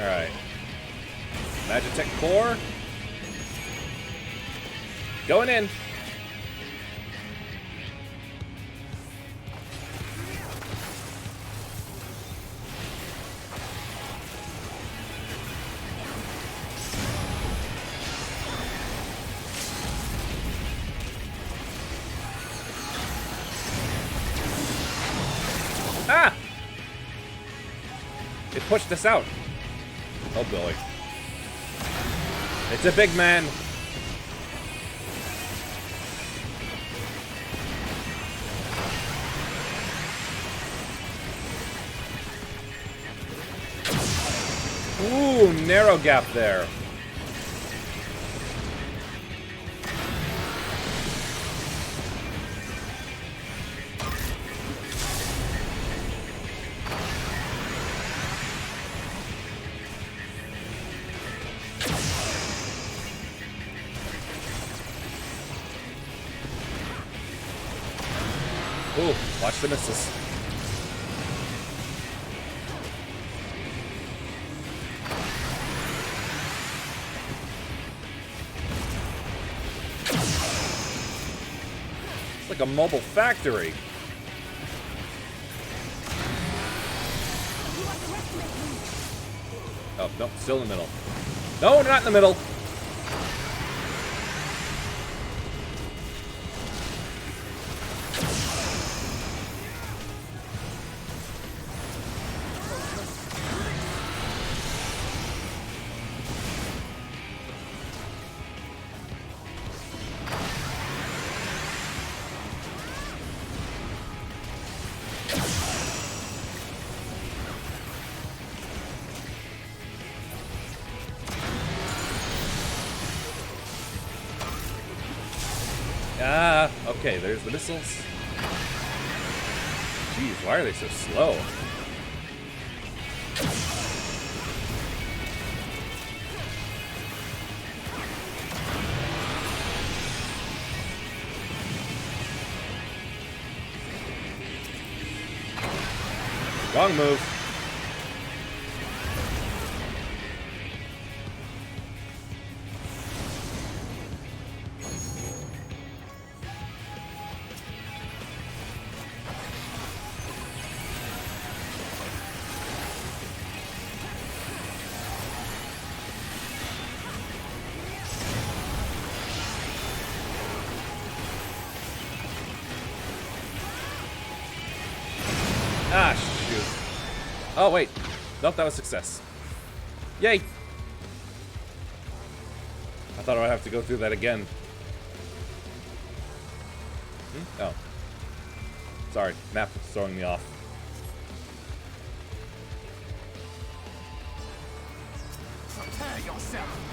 All right. Magitech core. Going in. Ah! It pushed us out. Oh boy. It's a big man. Ooh, narrow gap there. Ooh, watch the misses. It's like a mobile factory. Oh, no, still in the middle. No, not in the middle. Ah, okay, there's the missiles. Jeez, why are they so slow? Wrong move. Ah, shoot. Oh, wait. Nope, that was success. Yay! I thought I'd have to go through that again. Oh. Sorry, map was throwing me off. Prepare yourself!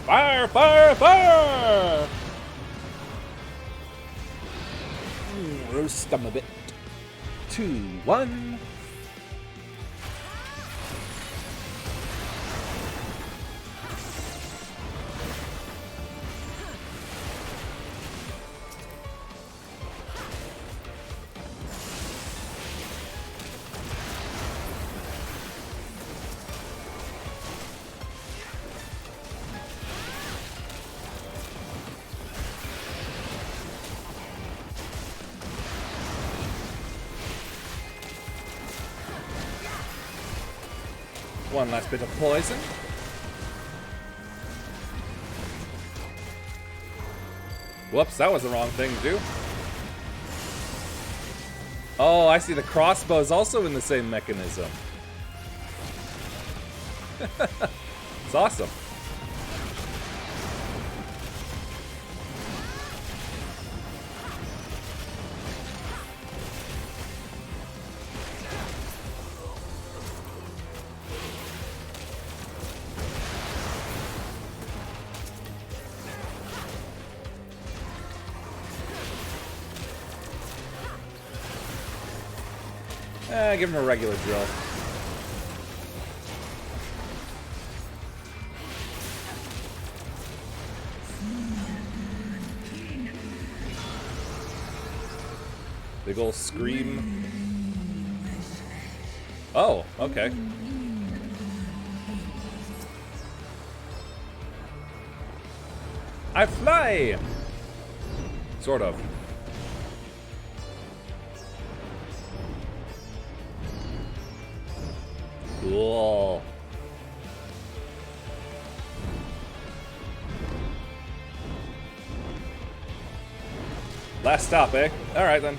Fire, fire, fire! Roast them a bit. 2, 1. One last bit of poison. Whoops, that was the wrong thing to do. Oh, I see, the crossbow is also in the same mechanism. It's awesome. Give him a regular drill. Big ol' scream. Oh, okay. I fly! Sort of. Cool. Last stop, eh? Alright then.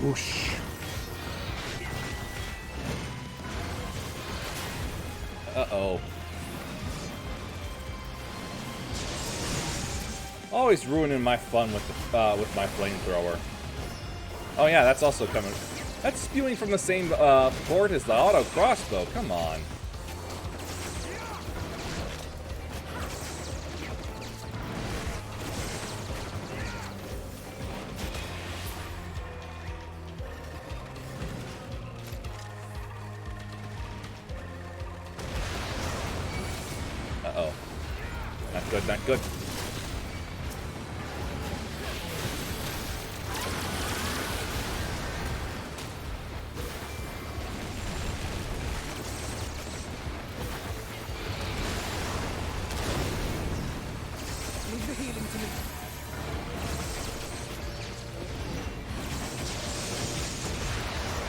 Whoosh. Uh-oh. Always ruining my fun with the with my flamethrower. Oh yeah, that's also coming. That's spewing from the same port as the auto crossbow. Come on. Uh-oh. Not good, not good.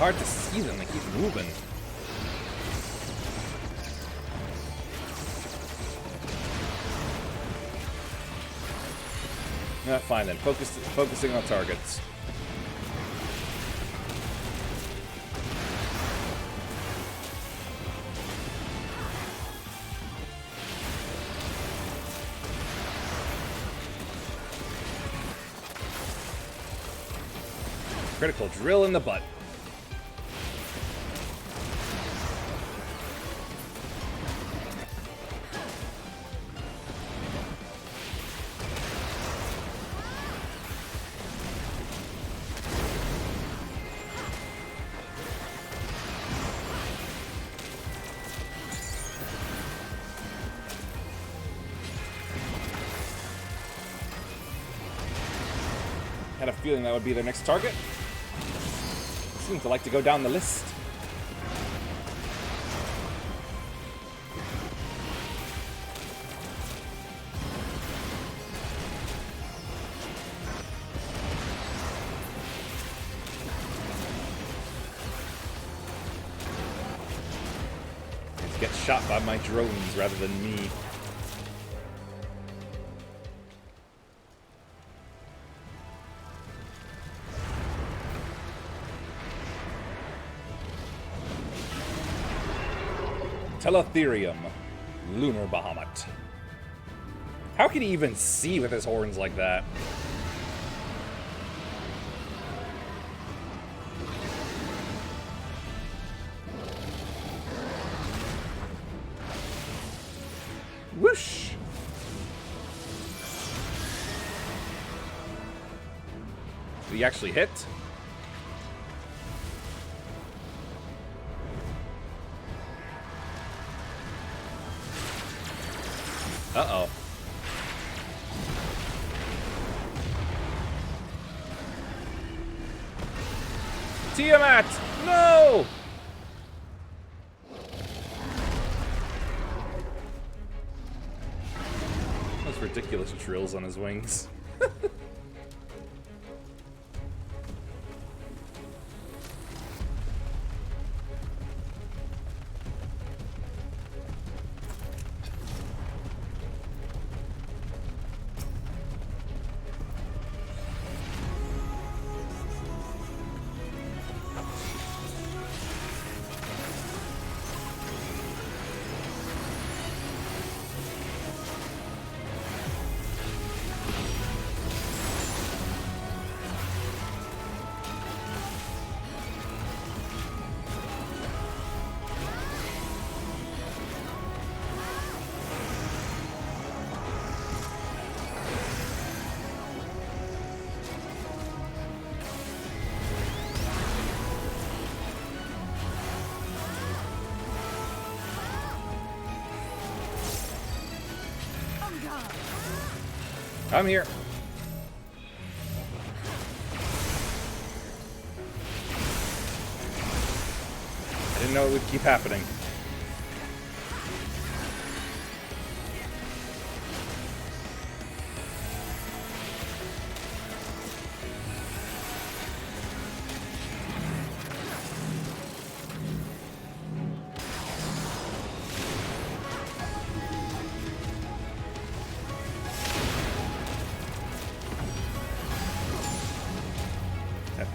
hard to see them. They keep moving. Fine then. Focusing on targets. Critical drill in the butt. Had a feeling that would be their next target. Seem to like to go down the list. Let's get shot by my drones rather than me. Teletherium, Lunar Bahamut. How can he even see with his horns like that? Whoosh! Did he actually hit? Uh-oh. Tiamat! No! Those ridiculous drills on his wings. I'm here. I didn't know it would keep happening.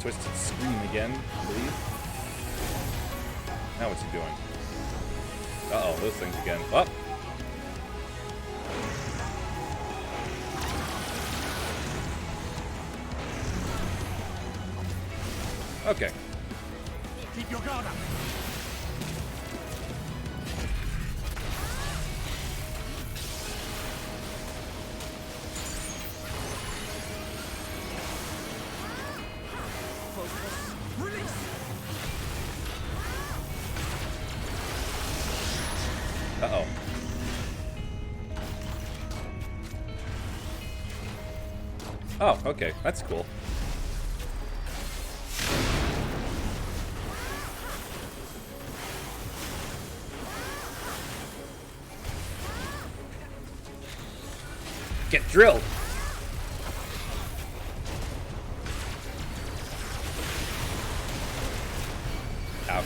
Twisted Scream again, I believe. Now what's he doing? Uh-oh, those things again. Up! Okay. Keep your guard up. Uh-oh. Oh, okay. That's cool. Get drilled! Ouch.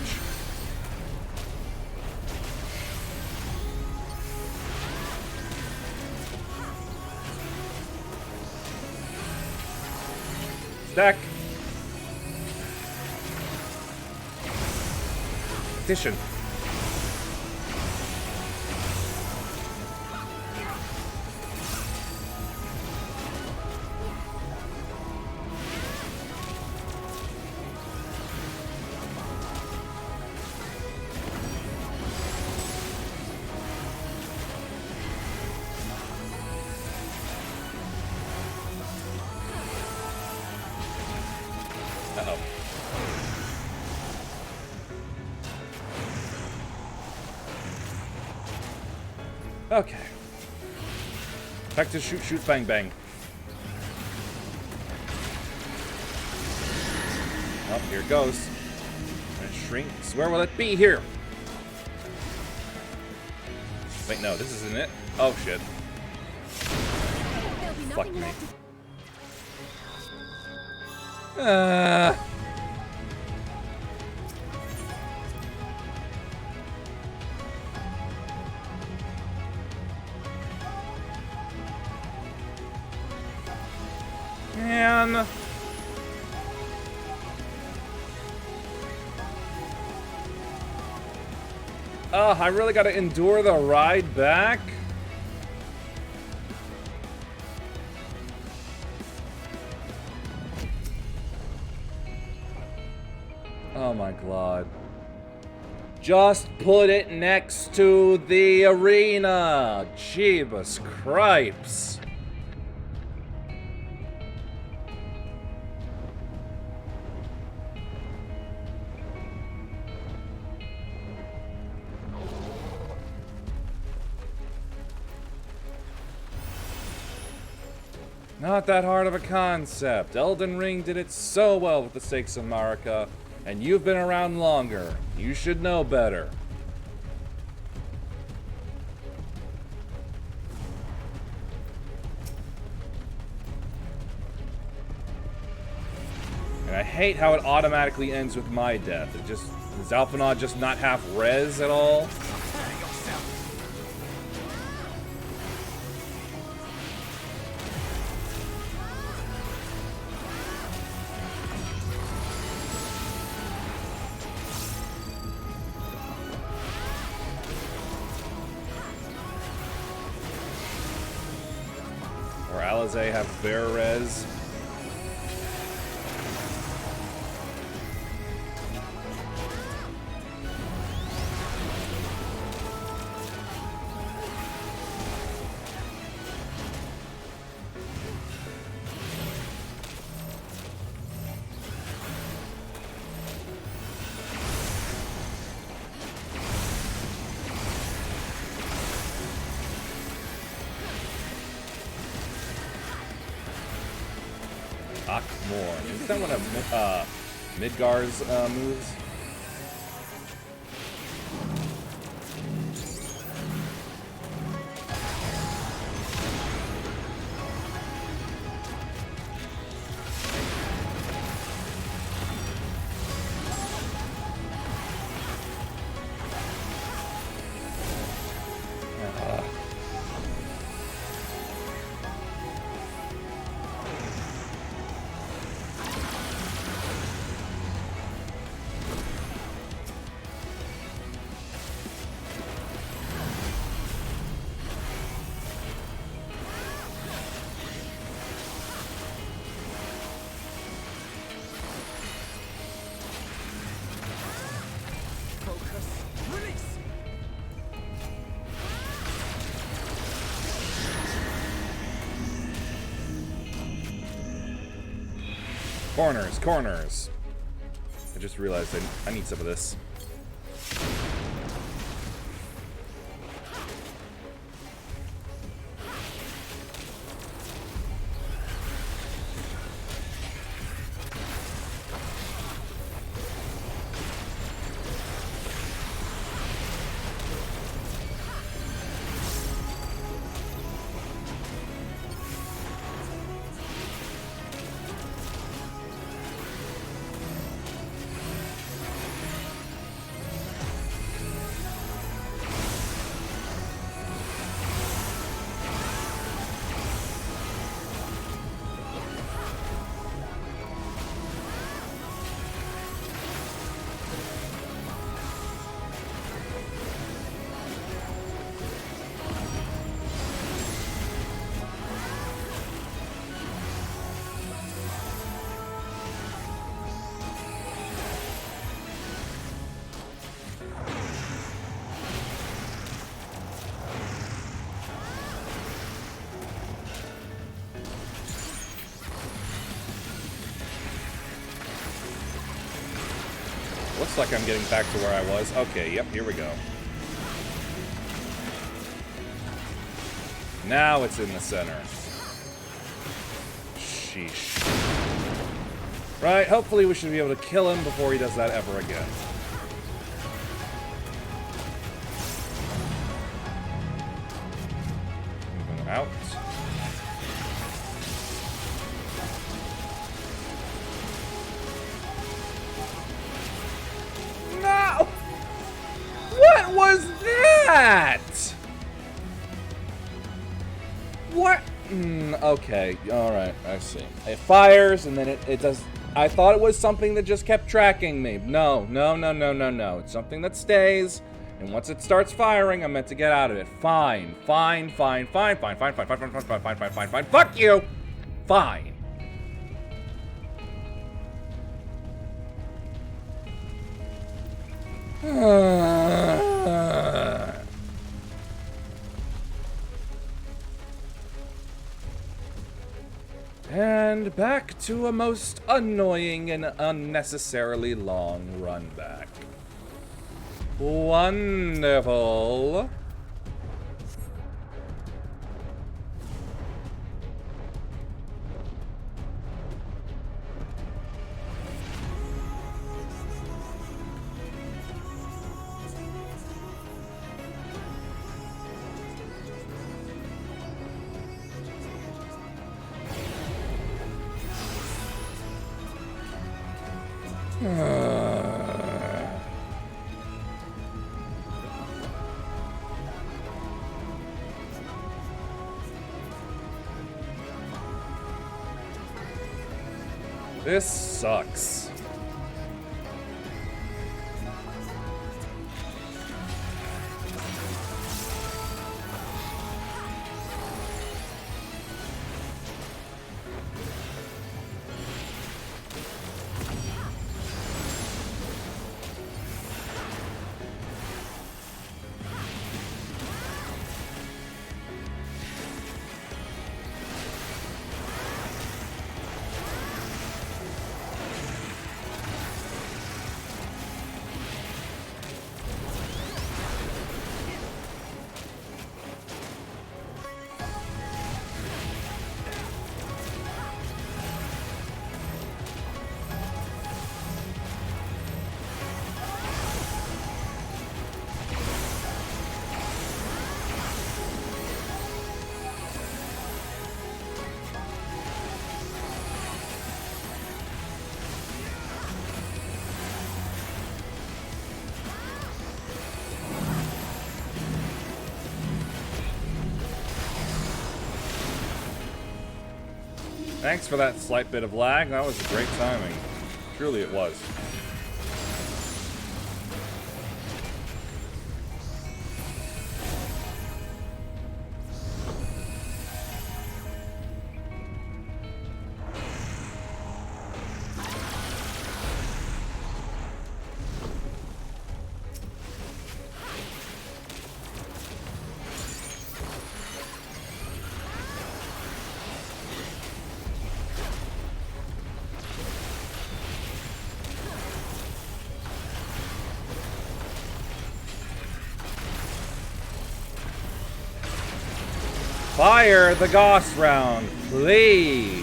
Stack. Addition. Uh-oh. Okay. Back to shoot, shoot, bang, bang. Oh, here it goes. And it shrinks. Where will it be? Here. Wait, no, this isn't it. Oh, shit. Fuck me. Man. I really gotta endure the ride back? Oh my god. Just put it next to the arena! Jeebus cripes. Not that hard of a concept. Elden Ring did it so well with the stakes of Marika, and you've been around longer. You should know better. And I hate how it automatically ends with my death. It just... Does Alphinaud just not have res at all? Alizé have bear res. Morn. Is that one of Midgar's moves? Corners, corners. I just realized I need some of this. Looks like I'm getting back to where I was. Okay, yep, here we go. Now it's in the center. Sheesh. Right, hopefully we should be able to kill him before he does that ever again. Moving out. No! What was that? What? Okay, alright, I see. It fires, and then it does... I thought it was something that just kept tracking me. No. It's something that stays, and once it starts firing, I'm meant to get out of it. Fine. Fuck you! Fine. And back to a most annoying and unnecessarily long run back. Wonderful. This sucks. Thanks for that slight bit of lag. That was great timing. Truly it was. Fire the Gauss round, please.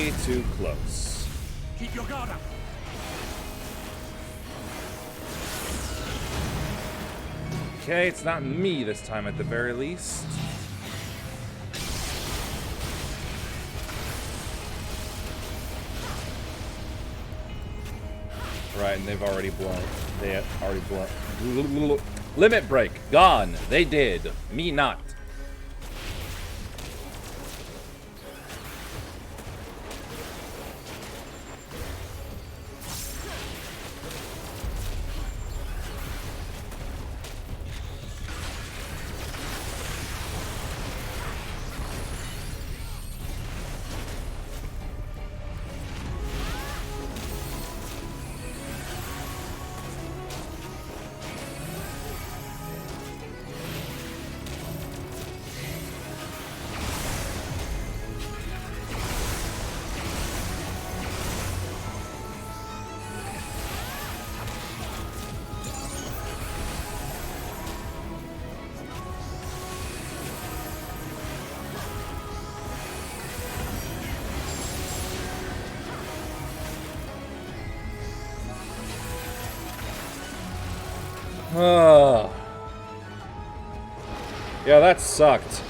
way too close. Keep your guard up. Okay, it's not me this time at the very least. Right, and they've already blown. They had already blown. Limit break. Gone. They did. Me not. Yeah, that sucked.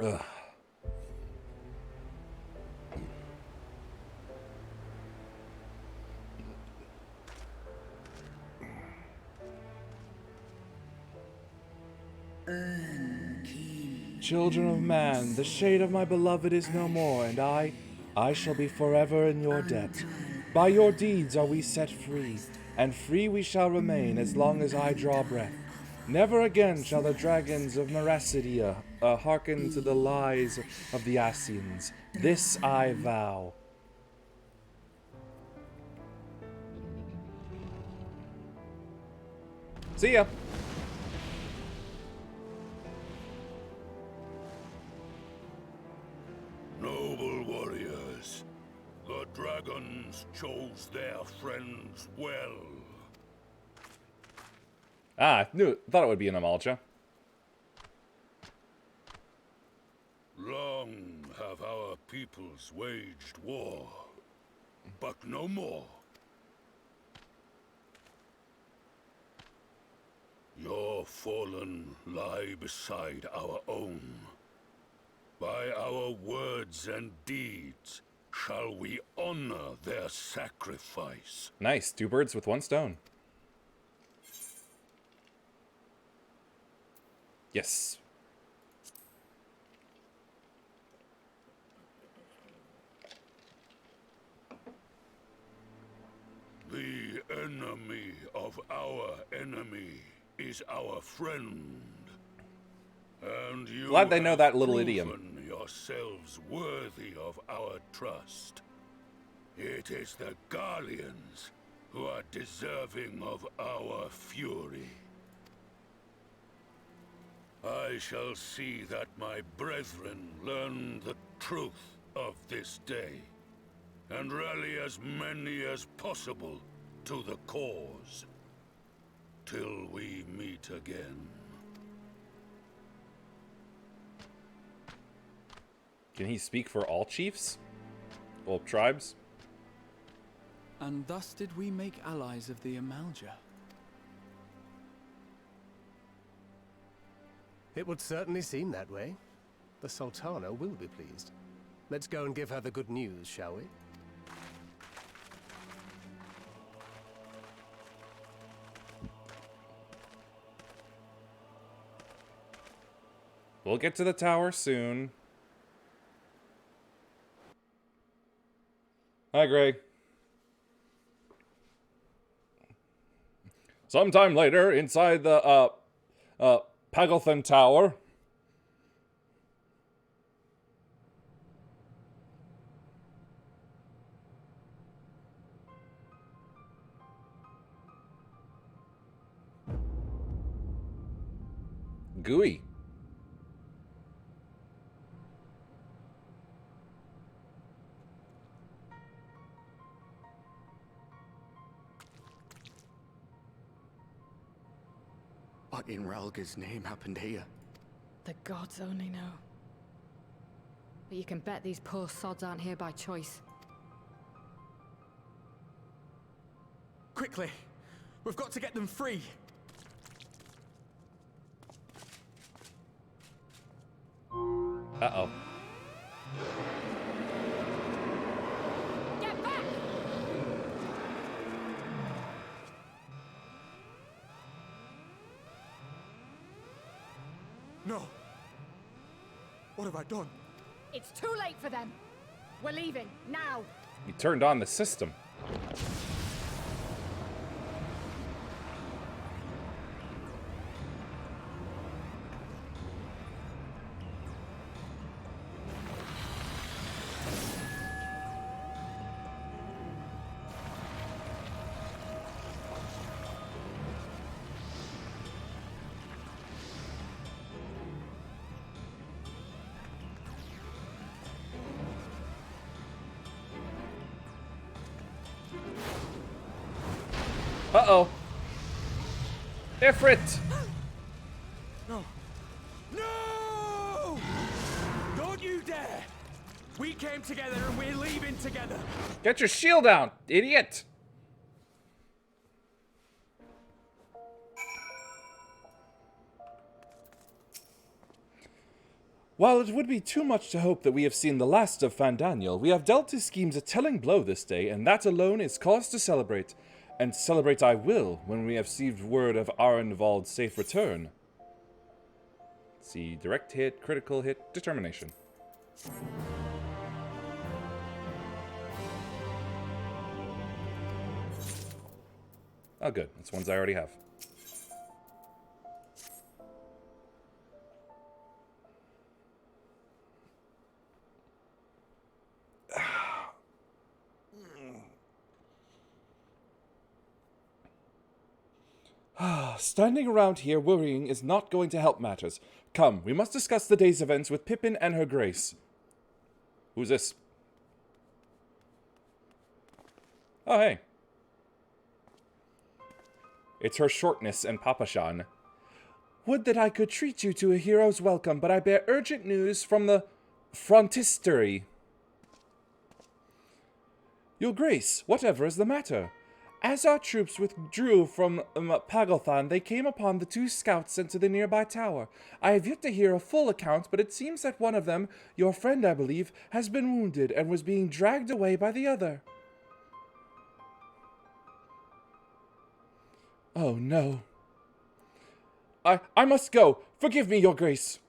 Ugh. Children of man, the shade of my beloved is no more, and I shall be forever in your debt. By your deeds are we set free, and free we shall remain as long as I draw breath. Never again shall the dragons of Meracidia hearken to the lies of the Asians. This I vow. See ya. Noble warriors, the dragons chose their friends well. Ah, thought it would be an Amalja. Long have our peoples waged war, but no more. Your fallen lie beside our own. By our words and deeds shall we honor their sacrifice. Nice, 2 birds with 1 stone. Yes. The enemy of our enemy is our friend. And you Glad they know that little have idiom. proven yourselves worthy of our trust. It is the Garleans who are deserving of our fury. I shall see that my brethren learn the truth of this day, and rally as many as possible to the cause, till we meet again. Can he speak for all chiefs? Well, tribes? And thus did we make allies of the Amalja. It would certainly seem that way. The Sultana will be pleased. Let's go and give her the good news, shall we? We'll get to the tower soon. Hi, Greg. Sometime later, inside the, Pagothan Tower. Gooey. What in Ralga's name happened here? The gods only know. But you can bet these poor sods aren't here by choice. Quickly! We've got to get them free! Uh-oh. Get back! No! What have I done? It's too late for them. We're leaving, now! You turned on the system. Uh-oh. Ifrit! No! No! Don't you dare! We came together and we're leaving together! Get your shield down, idiot! While it would be too much to hope that we have seen the last of Fandaniel, we have dealt his schemes a telling blow this day, and that alone is cause to celebrate. And celebrate I will when we have received word of Arenvald's safe return. See, direct hit, critical hit, determination. Oh good, that's ones I already have. Standing around here worrying is not going to help matters. Come, we must discuss the day's events with Pippin and her grace. Who's this? Oh, hey. It's her shortness and Papashan. Would that I could treat you to a hero's welcome, but I bear urgent news from the frontistery. Your grace, whatever is the matter? As our troops withdrew from Pagothan, they came upon the 2 scouts sent to the nearby tower. I have yet to hear a full account, but it seems that one of them, your friend I believe, has been wounded and was being dragged away by the other. Oh no. I must go. Forgive me, your grace.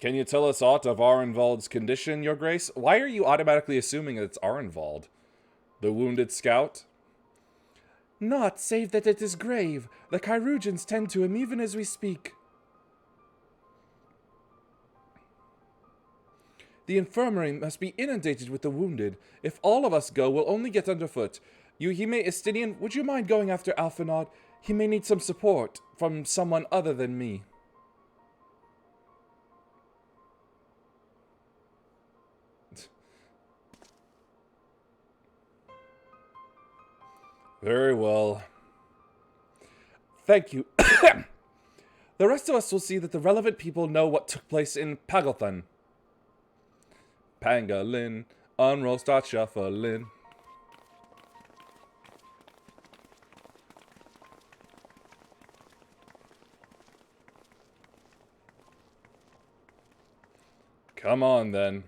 Can you tell us aught of Arenvald's condition, your grace? Why are you automatically assuming that it's Arenvald? The wounded scout? Not save that it is grave. The Chirurgeons tend to him even as we speak. The infirmary must be inundated with the wounded. If all of us go, we'll only get underfoot. Estinian, would you mind going after Alphanod? He may need some support from someone other than me. Very well. Thank you. The rest of us will see that the relevant people know what took place in Pagothan. Pangolin, unroll, start shuffling. Come on, then.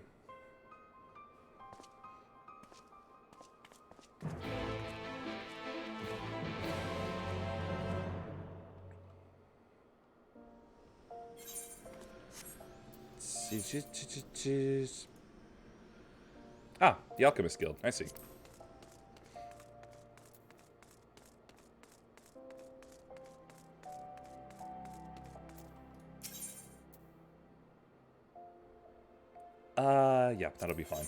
Ah, the Alchemist Guild. I see. Yeah, that'll be fine.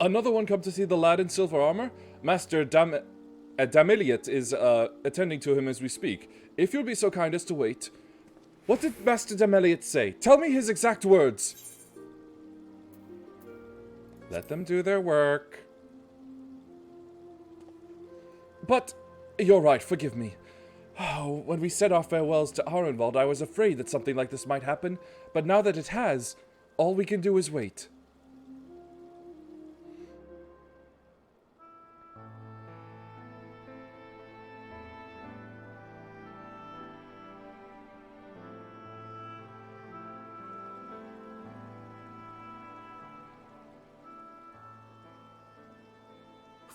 Another one come to see the lad in silver armor? Master Damiliot is attending to him as we speak. If you'll be so kind as to wait. What did Master Damiliot say? Tell me his exact words. Let them do their work. But, you're right, forgive me. Oh, when we said our farewells to Arenwald, I was afraid that something like this might happen, but now that it has, all we can do is wait.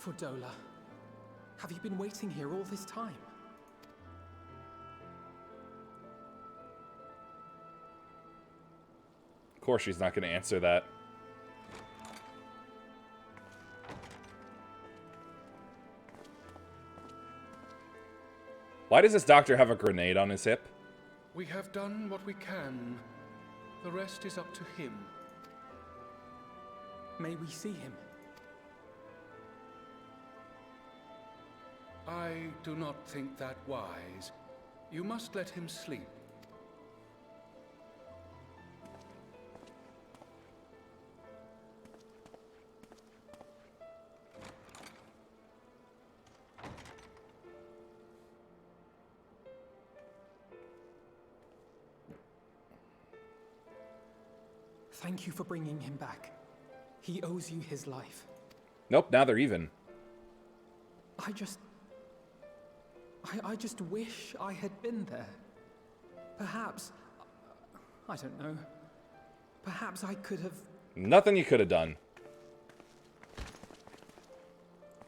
Fordola, have you been waiting here all this time? Of course she's not going to answer that. Why does this doctor have a grenade on his hip? We have done what we can. The rest is up to him. May we see him? I do not think that wise. You must let him sleep. Thank you for bringing him back. He owes you his life. Nope, now they're even. I just wish I had been there. Perhaps, I don't know. Perhaps I could have... Nothing you could have done.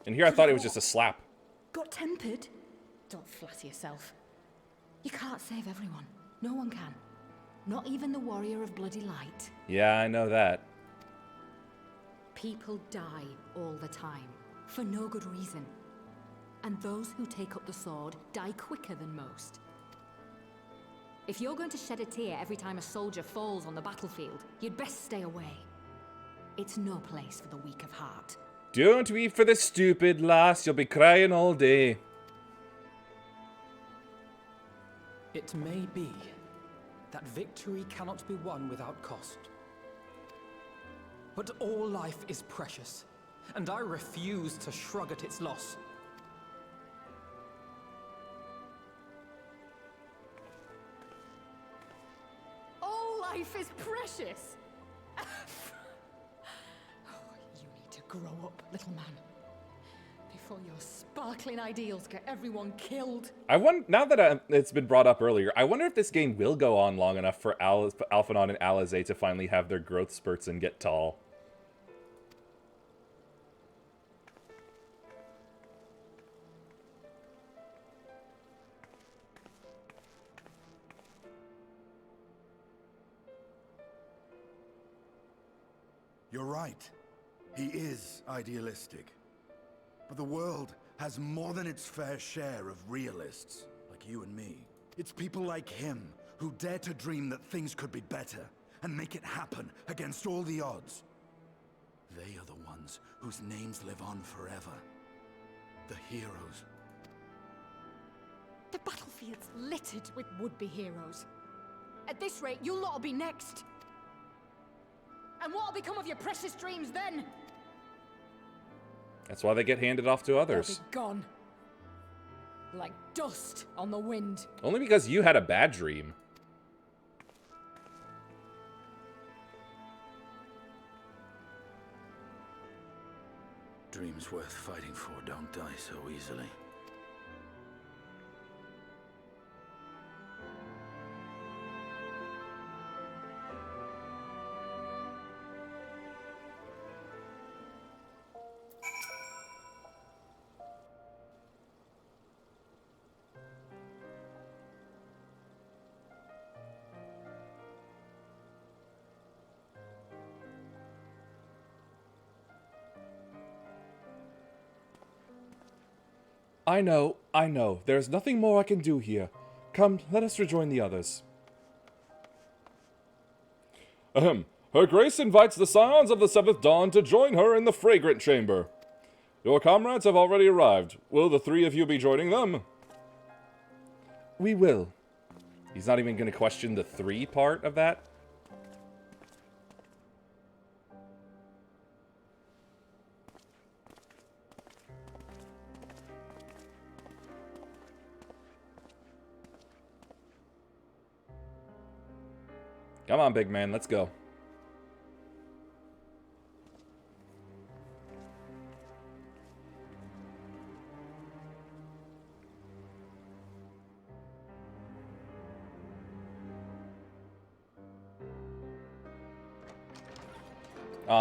And here I thought it was just a slap. Got tempered? Don't flatter yourself. You can't save everyone. No one can. Not even the warrior of bloody light. Yeah, I know that. People die all the time, for no good reason. And those who take up the sword die quicker than most. If you're going to shed a tear every time a soldier falls on the battlefield, you'd best stay away. It's no place for the weak of heart. Don't weep for the stupid, lass. You'll be crying all day. It may be that victory cannot be won without cost. But all life is precious, and I refuse to shrug at its loss. All life is precious! Oh, you need to grow up, little man. Before your sparkling ideals get everyone killed. Now that it's been brought up earlier, I wonder if this game will go on long enough for Alphinaud and Alizé to finally have their growth spurts and get tall. You're right. He is idealistic. But the world has more than its fair share of realists, like you and me. It's people like him who dare to dream that things could be better and make it happen against all the odds. They are the ones whose names live on forever. The heroes. The battlefield's littered with would-be heroes. At this rate, you'll lot'll be next. And what'll become of your precious dreams then? That's why they get handed off to others. They'll be gone. Like dust on the wind. Only because you had a bad dream. Dreams worth fighting for don't die so easily. I know. There's nothing more I can do here. Come, let us rejoin the others. Her Grace invites the Scions of the Seventh Dawn to join her in the Fragrant Chamber. Your comrades have already arrived. Will the three of you be joining them? We will. He's not even going to question the 3 part of that. Come on, big man, let's go.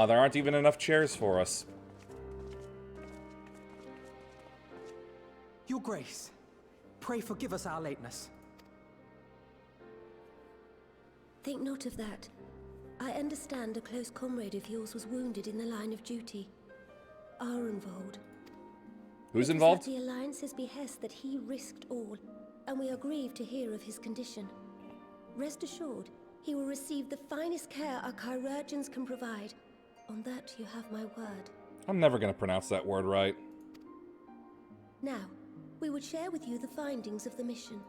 There aren't even enough chairs for us. Your Grace, pray forgive us our lateness. Think not of that. I understand a close comrade of yours was wounded in the line of duty. Arenvold. Who's It was involved? at the Alliance's behest that he risked all, and we are grieved to hear of his condition. Rest assured, he will receive the finest care our chirurgeons can provide. On that you have my word. I'm never going to pronounce that word right. Now, we would share with you the findings of the mission.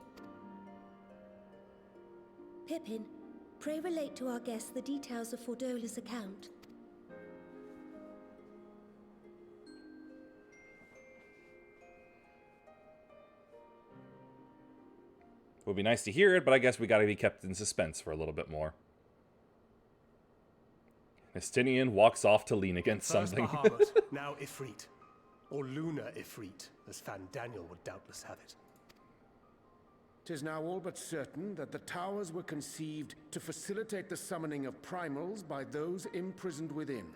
Pippin, pray relate to our guests the details of Fordola's account. It would be nice to hear it, but I guess we got to be kept in suspense for a little bit more. Estinian walks off to lean against First something. Bahamut, now Ifrit. Or Lunar Ifrit, as Fandaniel would doubtless have it. 'Tis now all but certain that the towers were conceived to facilitate the summoning of primals by those imprisoned within.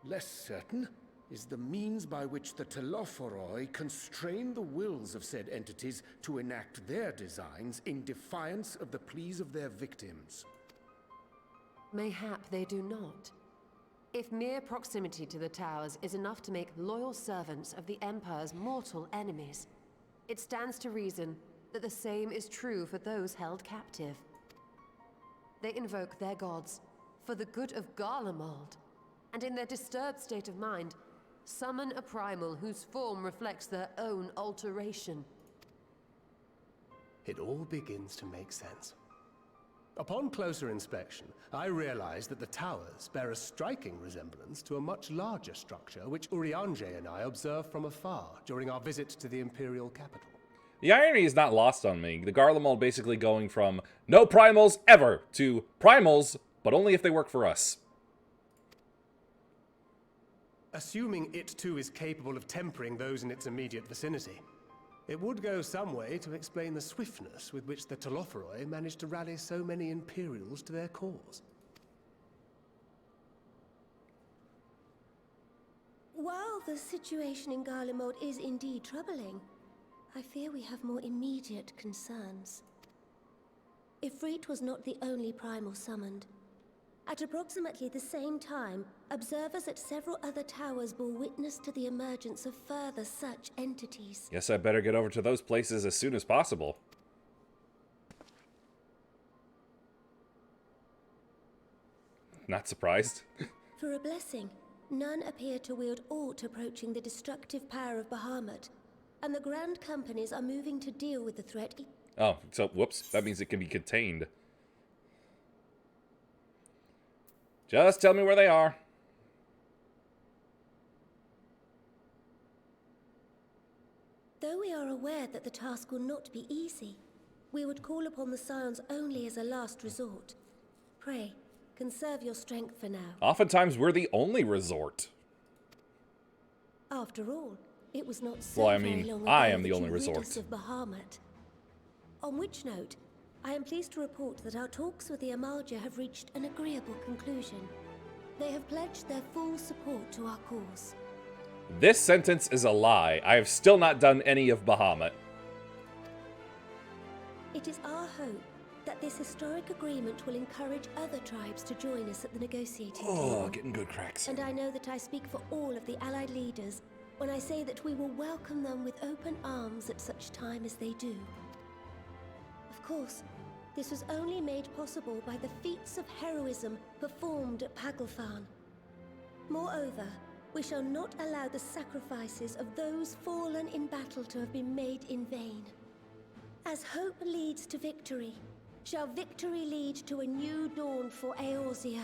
Less certain is the means by which the Telophoroi constrain the wills of said entities to enact their designs in defiance of the pleas of their victims. Mayhap they do not. If mere proximity to the towers is enough to make loyal servants of the Empire's mortal enemies, it stands to reason that the same is true for those held captive. They invoke their gods for the good of Garlemald, and in their disturbed state of mind, summon a primal whose form reflects their own alteration. It all begins to make sense. Upon closer inspection, I realized that the towers bear a striking resemblance to a much larger structure which Urianger and I observed from afar during our visit to the Imperial capital. The irony is not lost on me. The Garlemald basically going from no primals ever to primals, but only if they work for us. Assuming it too is capable of tempering those in its immediate vicinity, it would go some way to explain the swiftness with which the Telophoroi managed to rally so many Imperials to their cause. While the situation in Garlemald is indeed troubling, I fear we have more immediate concerns. Ifrit was not the only primal summoned. At approximately the same time, observers at several other towers bore witness to the emergence of further such entities. Guess I better get over to those places as soon as possible. Not surprised. For a blessing, none appear to wield aught approaching the destructive power of Bahamut, and the Grand Companies are moving to deal with the threat. Oh, so, whoops, that means it can be contained. Just tell me where they are. Though we are aware that the task will not be easy, we would call upon the Scions only as a last resort. Pray, conserve your strength for now. Oftentimes, we're the only resort. After all, it was not so Well, I very mean, long ago I am the that only you rid resort. us of Bahamut. On which note, I am pleased to report that our talks with the Amalja have reached an agreeable conclusion. They have pledged their full support to our cause. This sentence is a lie. I have still not done any of Bahamut. It is our hope that this historic agreement will encourage other tribes to join us at the negotiating table. Oh, getting good cracks. And I know that I speak for all of the Allied leaders when I say that we will welcome them with open arms at such time as they do. Of course, This was only made possible by the feats of heroism performed at Paglfan. Moreover, we shall not allow the sacrifices of those fallen in battle to have been made in vain. As hope leads to victory, shall victory lead to a new dawn for Eorzea.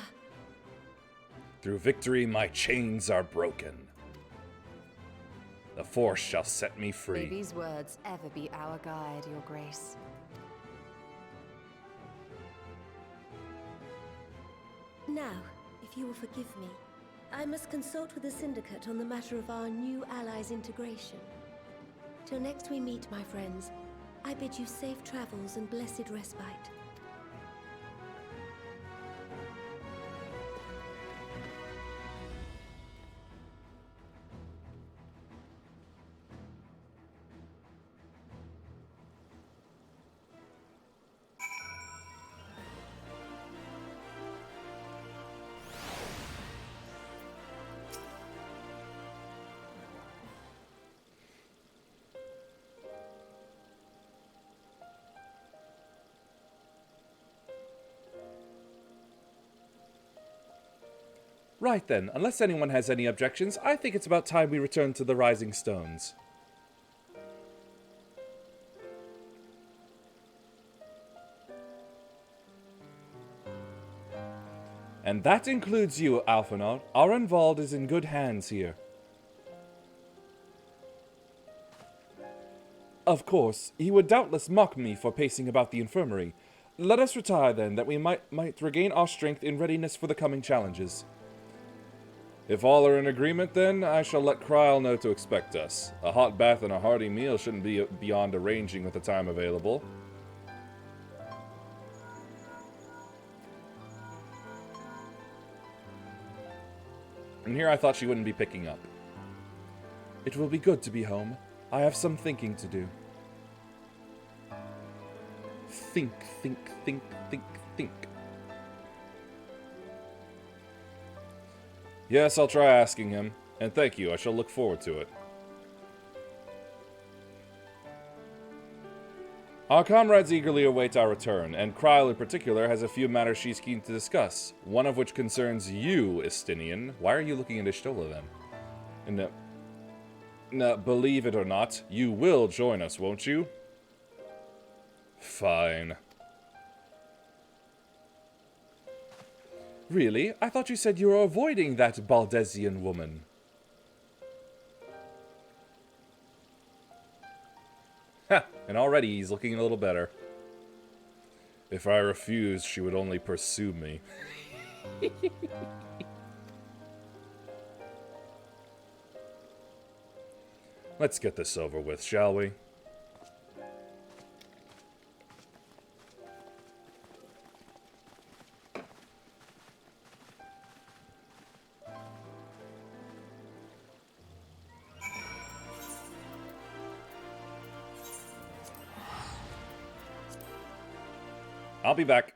Through victory, my chains are broken. The Force shall set me free. May these words ever be our guide, Your Grace. Now, if you will forgive me, I must consult with the Syndicate on the matter of our new allies' integration. Till next we meet, my friends, I bid you safe travels and blessed respite. Right then, unless anyone has any objections, I think it's about time we return to the Rising Stones. And that includes you, Alphinaud. Arenvald is in good hands here. Of course, he would doubtless mock me for pacing about the infirmary. Let us retire then, that we might regain our strength in readiness for the coming challenges. If all are in agreement, then I shall let Kryl know to expect us. A hot bath and a hearty meal shouldn't be beyond arranging with the time available. And here I thought she wouldn't be picking up. It will be good to be home. I have some thinking to do. Think, think, think, think, think. Yes, I'll try asking him. And thank you, I shall look forward to it. Our comrades eagerly await our return, and Kryl in particular has a few matters she's keen to discuss, one of which concerns you, Estinian. Why are you looking at Ishtola then? And, believe it or not, you will join us, won't you? Fine. Really? I thought you said you were avoiding that Baldesian woman. Ha! And already he's looking a little better. If I refused, she would only pursue me. Let's get this over with, shall we? I'll be back.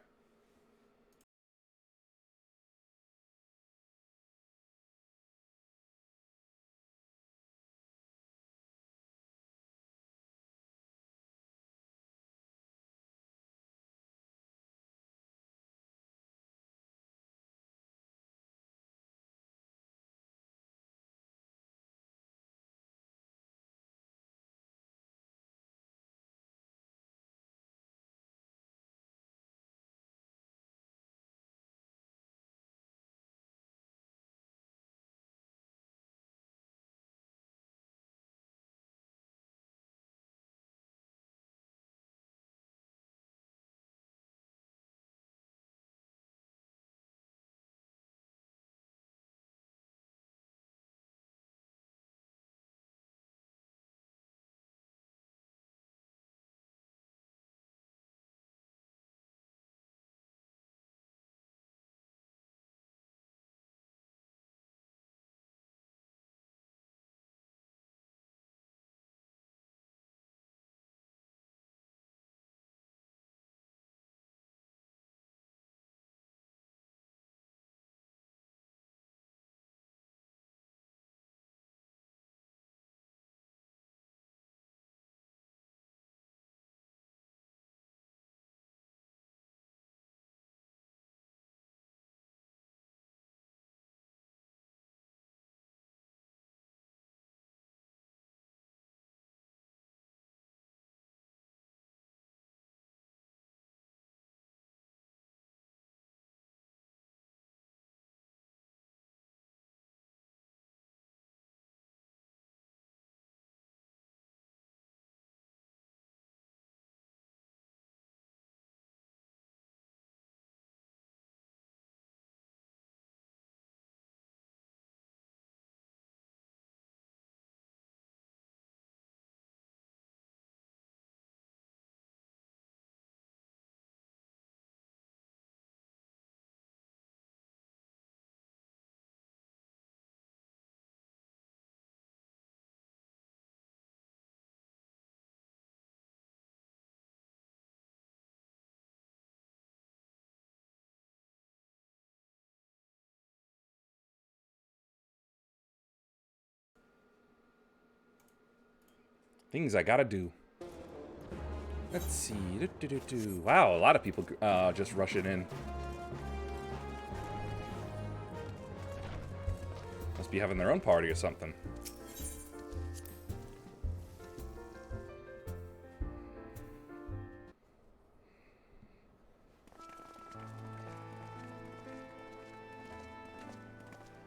Things I gotta do. Let's see. Wow, a lot of people just rushing in. Must be having their own party or something.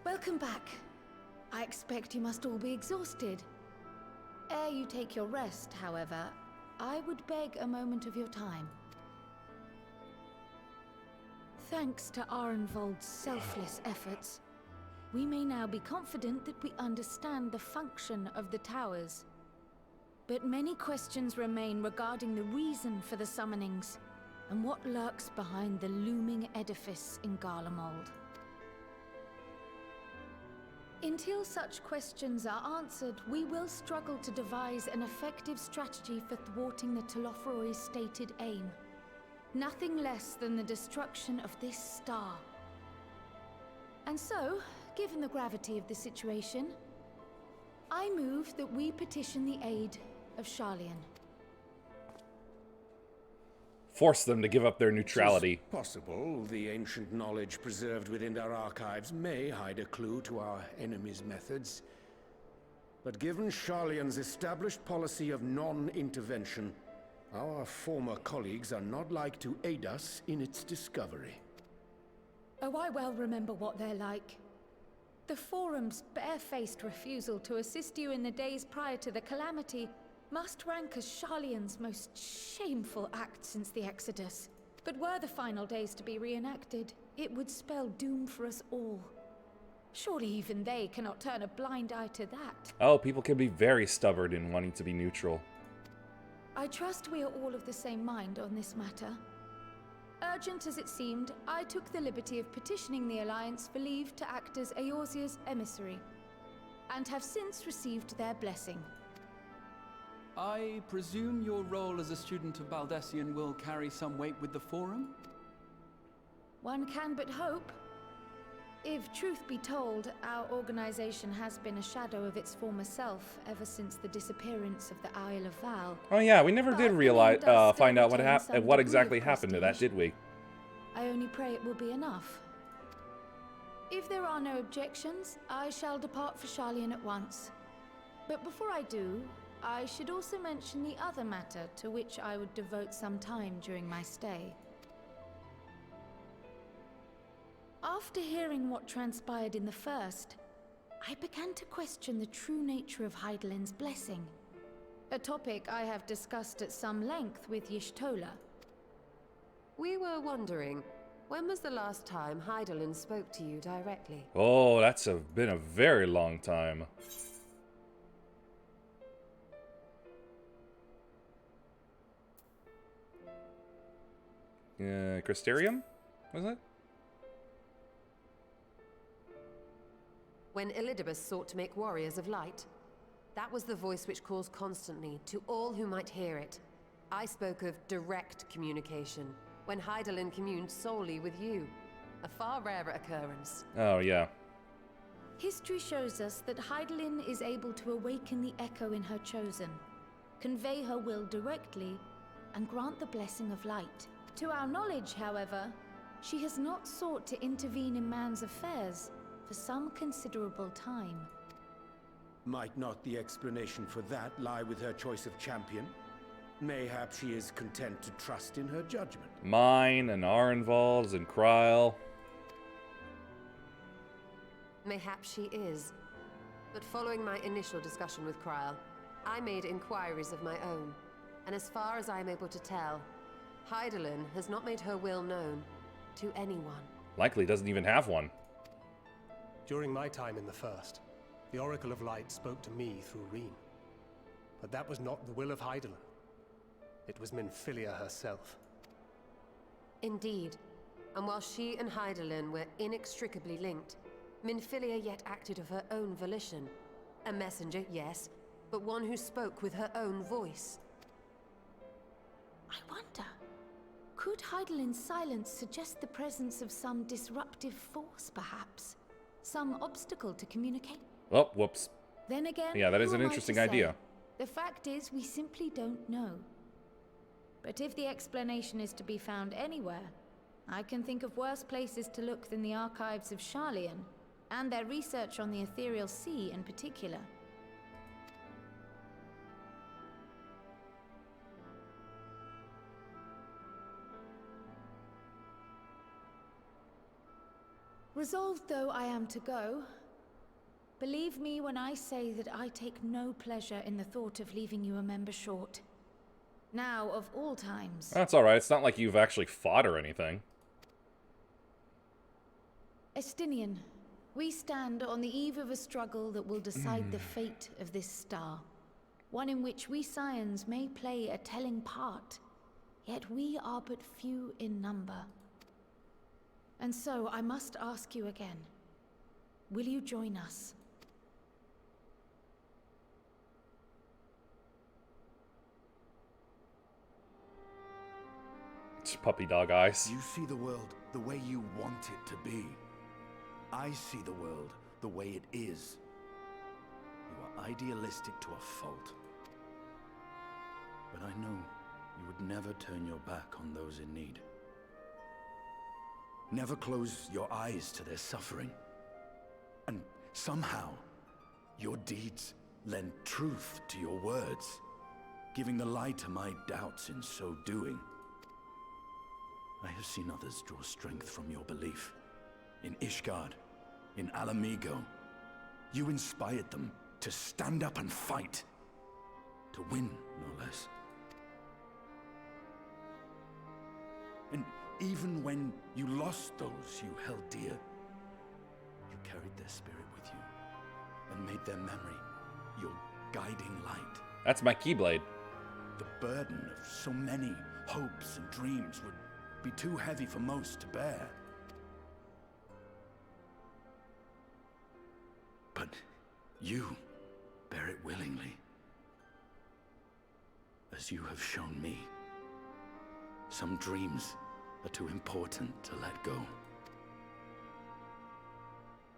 Welcome back. I expect you must all be exhausted. Ere you take your rest, however, I would beg a moment of your time. Thanks to Arenvold's selfless efforts, we may now be confident that we understand the function of the towers. But many questions remain regarding the reason for the summonings, and what lurks behind the looming edifice in Garlemald. Until such questions are answered, we will struggle to devise an effective strategy for thwarting the Telophoroi's stated aim. Nothing less than the destruction of this star. And so, given the gravity of the situation, I move that we petition the aid of Sharlayan. Force them to give up their neutrality. It's possible the ancient knowledge preserved within our archives may hide a clue to our enemy's methods. But given Sharlayan's established policy of non-intervention, our former colleagues are not like to aid us in its discovery. Oh, I well remember what they're like. The Forum's barefaced refusal to assist you in the days prior to the calamity must rank as Sharlayan's most shameful act since the Exodus. But were the final days to be reenacted, it would spell doom for us all. Surely even they cannot turn a blind eye to that. Oh, people can be very stubborn in wanting to be neutral. I trust we are all of the same mind on this matter. Urgent as it seemed, I took the liberty of petitioning the Alliance for leave to act as Eorzea's emissary, and have since received their blessing. I presume your role as a student of Baldessian will carry some weight with the Forum? One can but hope. If truth be told, our organization has been a shadow of its former self ever since the disappearance of the Isle of Val. Oh yeah, we never did realize, find out what exactly happened to that, did we? I only pray it will be enough. If there are no objections, I shall depart for Sharlayan at once. But before I do, I should also mention the other matter to which I would devote some time during my stay. After hearing what transpired in the first, I began to question the true nature of Hydaelyn's blessing. A topic I have discussed at some length with Y'shtola. We were wondering, when was the last time Hydaelyn spoke to you directly? Oh, that's been a very long time. Crystarium? Was it? When Elidibus sought to make warriors of light. That was the voice which calls constantly, to all who might hear it. I spoke of direct communication, when Hydaelyn communed solely with you. A far rarer occurrence. Oh, yeah. History shows us that Hydaelyn is able to awaken the echo in her chosen, convey her will directly, and grant the blessing of light. To our knowledge, however, she has not sought to intervene in man's affairs for some considerable time. Might not the explanation for that lie with her choice of champion? Mayhap she is content to trust in her judgment. Mine and Arenvold's and Kryl. Mayhap she is. But following my initial discussion with Kryl, I made inquiries of my own. And as far as I am able to tell, Hydaelyn has not made her will known to anyone. Likely doesn't even have one. During my time in the First, the Oracle of Light spoke to me through Reen. But that was not the will of Hydaelyn. It was Minfilia herself. Indeed. And while she and Hydaelyn were inextricably linked, Minfilia yet acted of her own volition. A messenger, yes, but one who spoke with her own voice. I wonder, could Hydaelyn's silence suggest the presence of some disruptive force, perhaps? Some obstacle to communicate? Oh, whoops. Then again, yeah, that is who an am I interesting to say? idea. The fact is, we simply don't know. But if the explanation is to be found anywhere, I can think of worse places to look than the archives of Sharlayan, and their research on the Ethereal Sea in particular. Resolved though I am to go, believe me when I say that I take no pleasure in the thought of leaving you a member short. Now, of all times... That's alright, it's not like you've actually fought or anything. Estinian, we stand on the eve of a struggle that will decide the fate of this star. One in which we Scions may play a telling part, yet we are but few in number. And so I must ask you again, will you join us? It's puppy dog eyes. You see the world the way you want it to be. I see the world the way it is. You are idealistic to a fault. But I know you would never turn your back on those in need. Never close your eyes to their suffering. And somehow, your deeds lend truth to your words, giving the lie to my doubts in so doing. I have seen others draw strength from your belief. In Ishgard, in Alamigo, you inspired them to stand up and fight. To win, no less. And even when you lost those you held dear, you carried their spirit with you and made their memory your guiding light. That's my Keyblade. The burden of so many hopes and dreams would be too heavy for most to bear. But you bear it willingly, as you have shown me. Some dreams are too important to let go.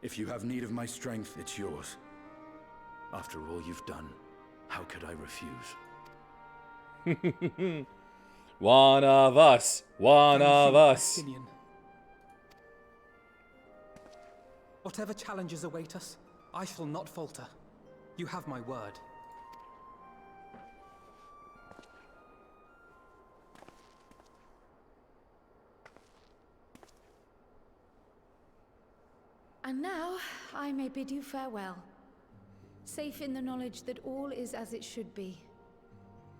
If you have need of my strength, it's yours. After all you've done, how could I refuse? One of us. One of us. Estinian. Whatever challenges await us, I shall not falter. You have my word. And now, I may bid you farewell. Safe in the knowledge that all is as it should be.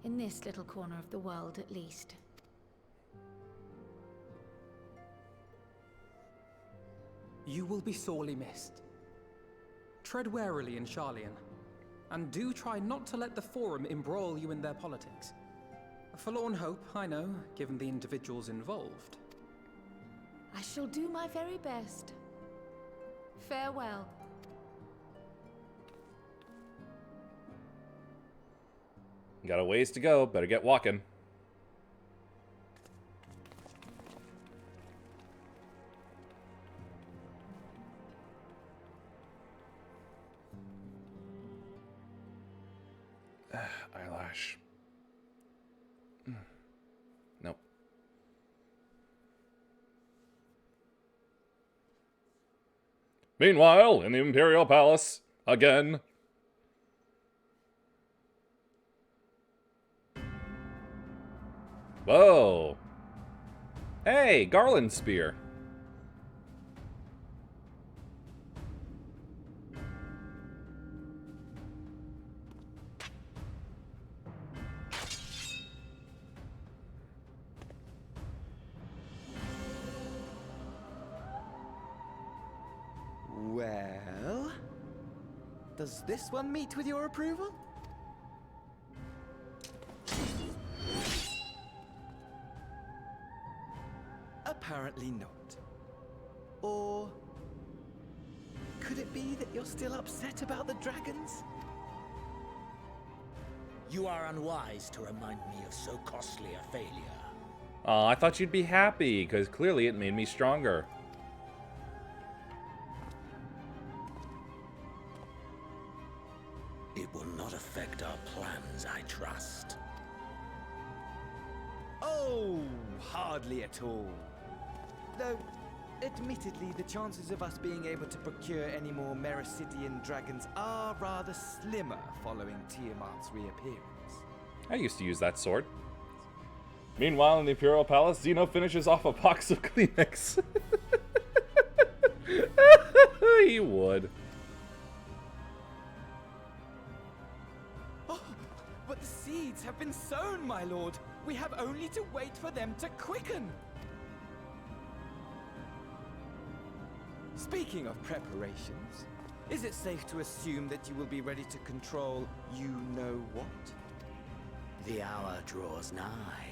In this little corner of the world, at least. You will be sorely missed. Tread warily in Sharlayan, and do try not to let the Forum embroil you in their politics. A forlorn hope, I know, given the individuals involved. I shall do my very best. Farewell. Got a ways to go. Better get walking. Eyelash. Nope. Meanwhile, in the Imperial Palace, again. Whoa. Hey, Garland Spear. Well, does this one meet with your approval? Apparently not. Or could it be that you're still upset about the dragons? You are unwise to remind me of so costly a failure. Aw, I thought you'd be happy, because clearly it made me stronger. It will not affect our plans, I trust. Oh, hardly at all. Though, admittedly, the chances of us being able to procure any more Mericidian dragons are rather slimmer following Tiamat's reappearance. I used to use that sword. Meanwhile, in the Imperial Palace, Zeno finishes off a box of Kleenex. He would. Oh, but the seeds have been sown, my lord. We have only to wait for them to quicken. Speaking of preparations, is it safe to assume that you will be ready to control you-know-what? The hour draws nigh.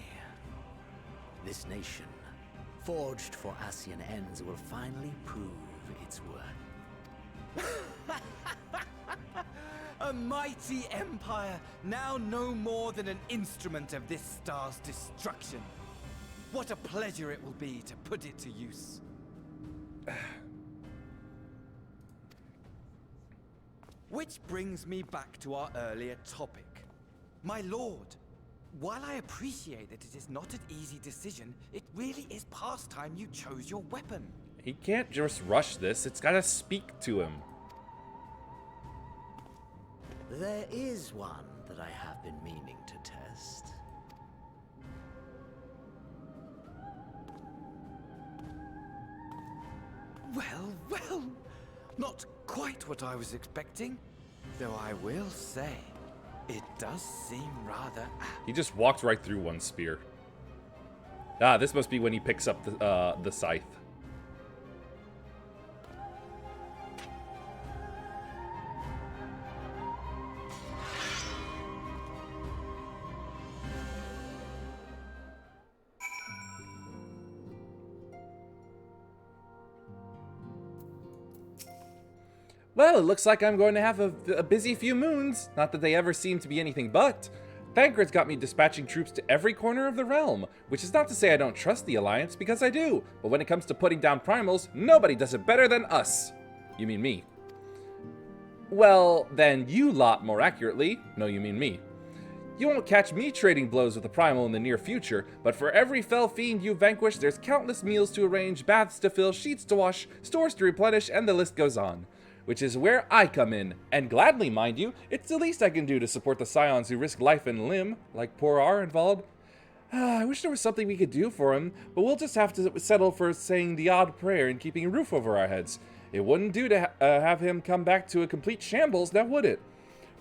This nation, forged for Ascian ends, will finally prove its worth. A mighty empire, now no more than an instrument of this star's destruction. What a pleasure it will be to put it to use. Which brings me back to our earlier topic. My lord, while I appreciate that it is not an easy decision, it really is past time you chose your weapon. He can't just rush this. It's gotta speak to him. There is one that I have been meaning to test. Well, well, not quite what I was expecting, though I will say, it does seem rather apt. He just walked right through one spear. Ah, this must be when he picks up the scythe. Well, it looks like I'm going to have a busy few moons. Not that they ever seem to be anything but. Thancred's got me dispatching troops to every corner of the realm, which is not to say I don't trust the Alliance, because I do. But when it comes to putting down primals, nobody does it better than us. You mean me? Well, then you lot, more accurately. No, you mean me. You won't catch me trading blows with a primal in the near future, but for every fell fiend you vanquish, there's countless meals to arrange, baths to fill, sheets to wash, stores to replenish, and the list goes on. Which is where I come in, and gladly, mind you, it's the least I can do to support the scions who risk life and limb, like poor Arenvald. I wish there was something we could do for him, but we'll just have to settle for saying the odd prayer and keeping a roof over our heads. It wouldn't do to have him come back to a complete shambles, now would it?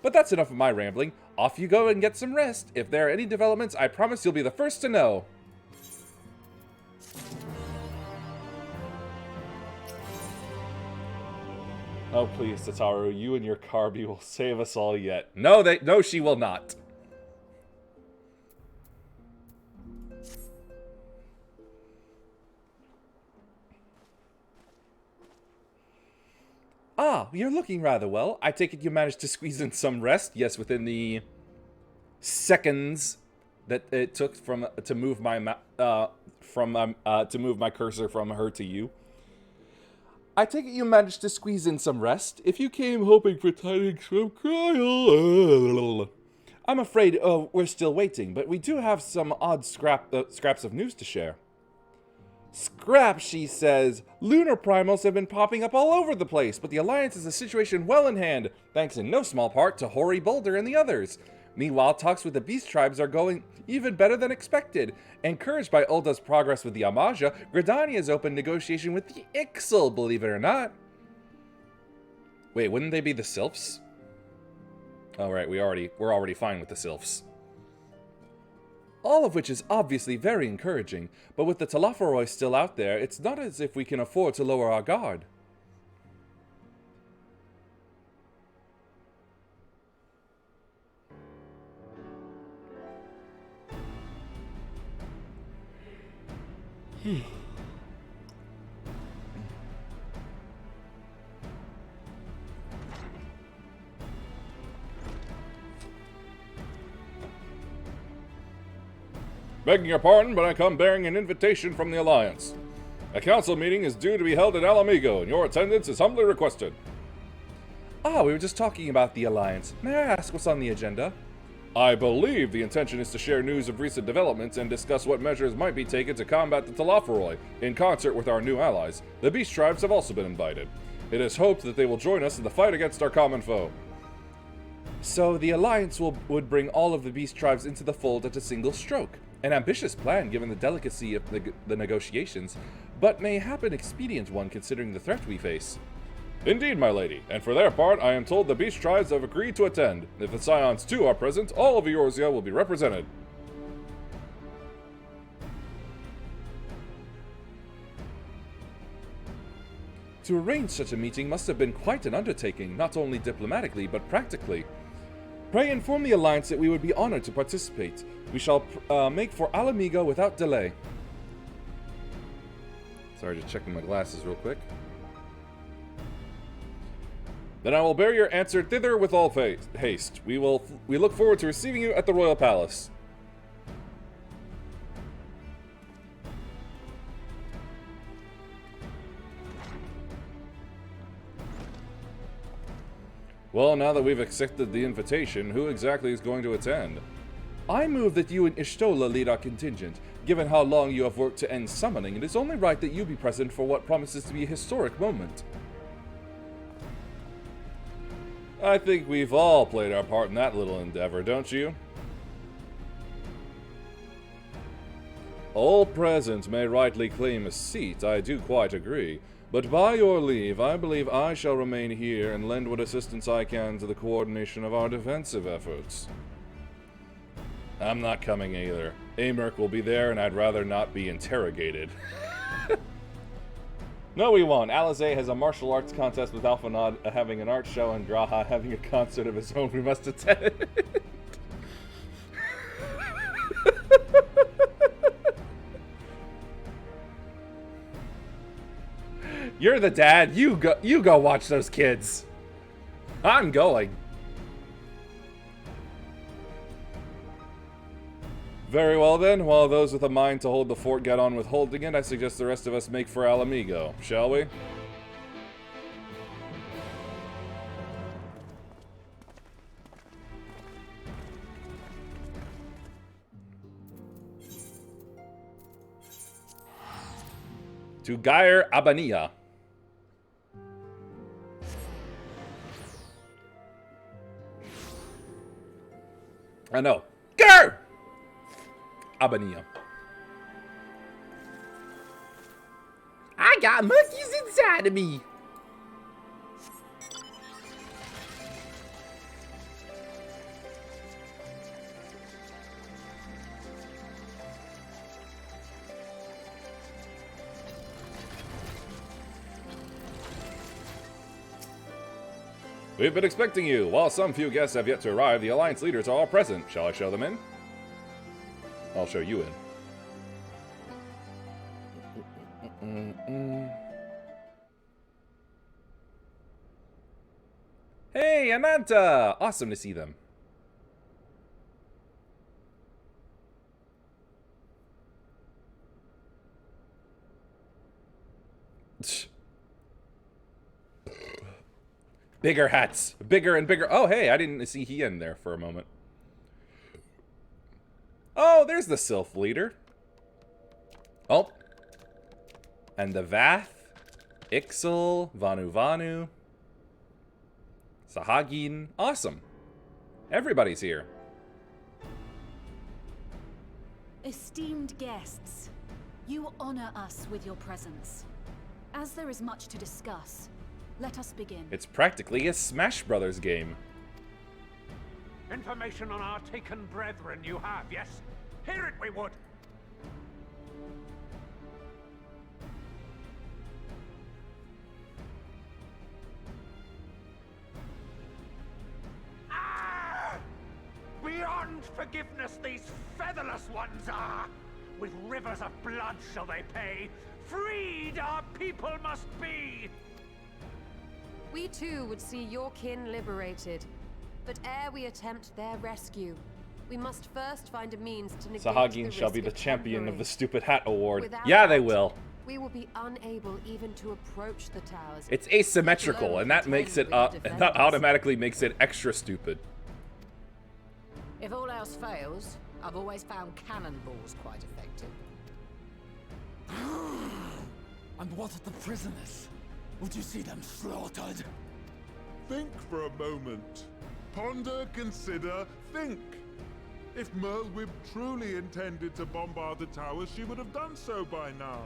But that's enough of my rambling. Off you go and get some rest. If there are any developments, I promise you'll be the first to know. Oh, please, Tataru, you and your Carby will save us all yet. No, no, she will not. Ah, you're looking rather well. I take it you managed to squeeze in some rest. Yes, within the seconds that it took to move my cursor from her to you. I take it you managed to squeeze in some rest. If you came hoping for tidings from Kyle, I'm afraid we're still waiting, but we do have some odd scraps of news to share. Scraps, she says. Lunar primals have been popping up all over the place, but the Alliance is a situation well in hand, thanks in no small part to Hoary Boulder and the others. Meanwhile, talks with the Beast Tribes are going even better than expected. Encouraged by Ulda's progress with the Amaja, Gridania has opened negotiation with the Ixal, believe it or not. Wait, wouldn't they be the Sylphs? Oh, right, we're already fine with the Sylphs. All of which is obviously very encouraging, but with the Telophoroi still out there, it's not as if we can afford to lower our guard. Begging your pardon, but I come bearing an invitation from the Alliance. A council meeting is due to be held at Alamigo, and your attendance is humbly requested. Ah, we were just talking about the Alliance. May I ask what's on the agenda? I believe the intention is to share news of recent developments and discuss what measures might be taken to combat the Telophoroi, in concert with our new allies. The Beast Tribes have also been invited. It is hoped that they will join us in the fight against our common foe. So the Alliance would bring all of the Beast Tribes into the fold at a single stroke. An ambitious plan given the delicacy of the negotiations, but mayhap an expedient one considering the threat we face. Indeed, my lady, and for their part, I am told the Beast Tribes have agreed to attend. If the Scions too are present, all of Eorzea will be represented. To arrange such a meeting must have been quite an undertaking, not only diplomatically, but practically. Pray inform the Alliance that we would be honored to participate. We shall make for Alamigo without delay. Sorry, just checking my glasses real quick. Then I will bear your answer thither with all haste. We look forward to receiving you at the Royal Palace. Well, now that we've accepted the invitation, who exactly is going to attend? I move that you and Ishtola lead our contingent. Given how long you have worked to end summoning, it is only right that you be present for what promises to be a historic moment. I think we've all played our part in that little endeavor, don't you? All present may rightly claim a seat, I do quite agree. But by your leave, I believe I shall remain here and lend what assistance I can to the coordination of our defensive efforts. I'm not coming either. Amerk will be there, and I'd rather not be interrogated. No, we won't. Alizé has a martial arts contest with Alphanod having an art show and Graha having a concert of his own we must attend. You're the dad. You go watch those kids. I'm going. Very well then, while those with a mind to hold the fort get on with holding it, I suggest the rest of us make for Alamigo, shall we? To Gair Abania. I know. Gair Abania. I got monkeys inside of me. We've been expecting you. While some few guests have yet to arrive, the Alliance leaders are all present. Shall I show them in? I'll show you in. Hey, Ananta! Awesome to see them. Bigger hats. Bigger and bigger. Oh, hey, I didn't see he in there for a moment. Oh, there's the Sylph leader. Oh. And the Vath. Ixal. Vanu. Sahagin. Awesome. Everybody's here. Esteemed guests, you honor us with your presence. As there is much to discuss, let us begin. It's practically a Smash Brothers game. Information on our taken brethren you have, yes? Hear it we would! Ah! Beyond forgiveness these featherless ones are! With rivers of blood shall they pay! Freed our people must be! We too would see your kin liberated. But ere we attempt their rescue, we must first find a means to negate Sahagin the shall be risk the of champion tampering. of the Stupid Hat Award. Without Yeah, they that, will. we will be unable even to approach the towers. It's asymmetrical, and that makes it and that automatically makes it extra stupid. If all else fails, I've always found cannonballs quite effective. And what of the prisoners? Would you see them slaughtered? Think for a moment. Ponder, consider, think. If Merlwyb truly intended to bombard the towers, she would have done so by now.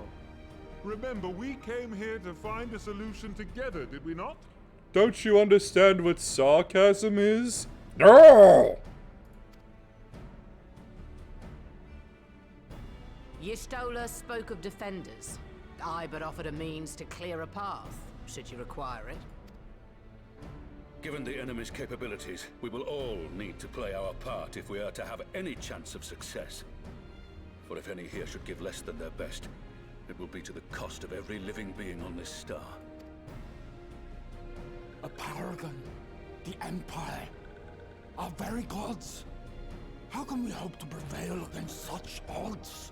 Remember, we came here to find a solution together, did we not? Don't you understand what sarcasm is? No! Y'shtola spoke of defenders. I but offered a means to clear a path, should you require it. Given the enemy's capabilities, we will all need to play our part if we are to have any chance of success. For if any here should give less than their best, it will be to the cost of every living being on this star. A paragon, the Empire, our very gods. How can we hope to prevail against such odds?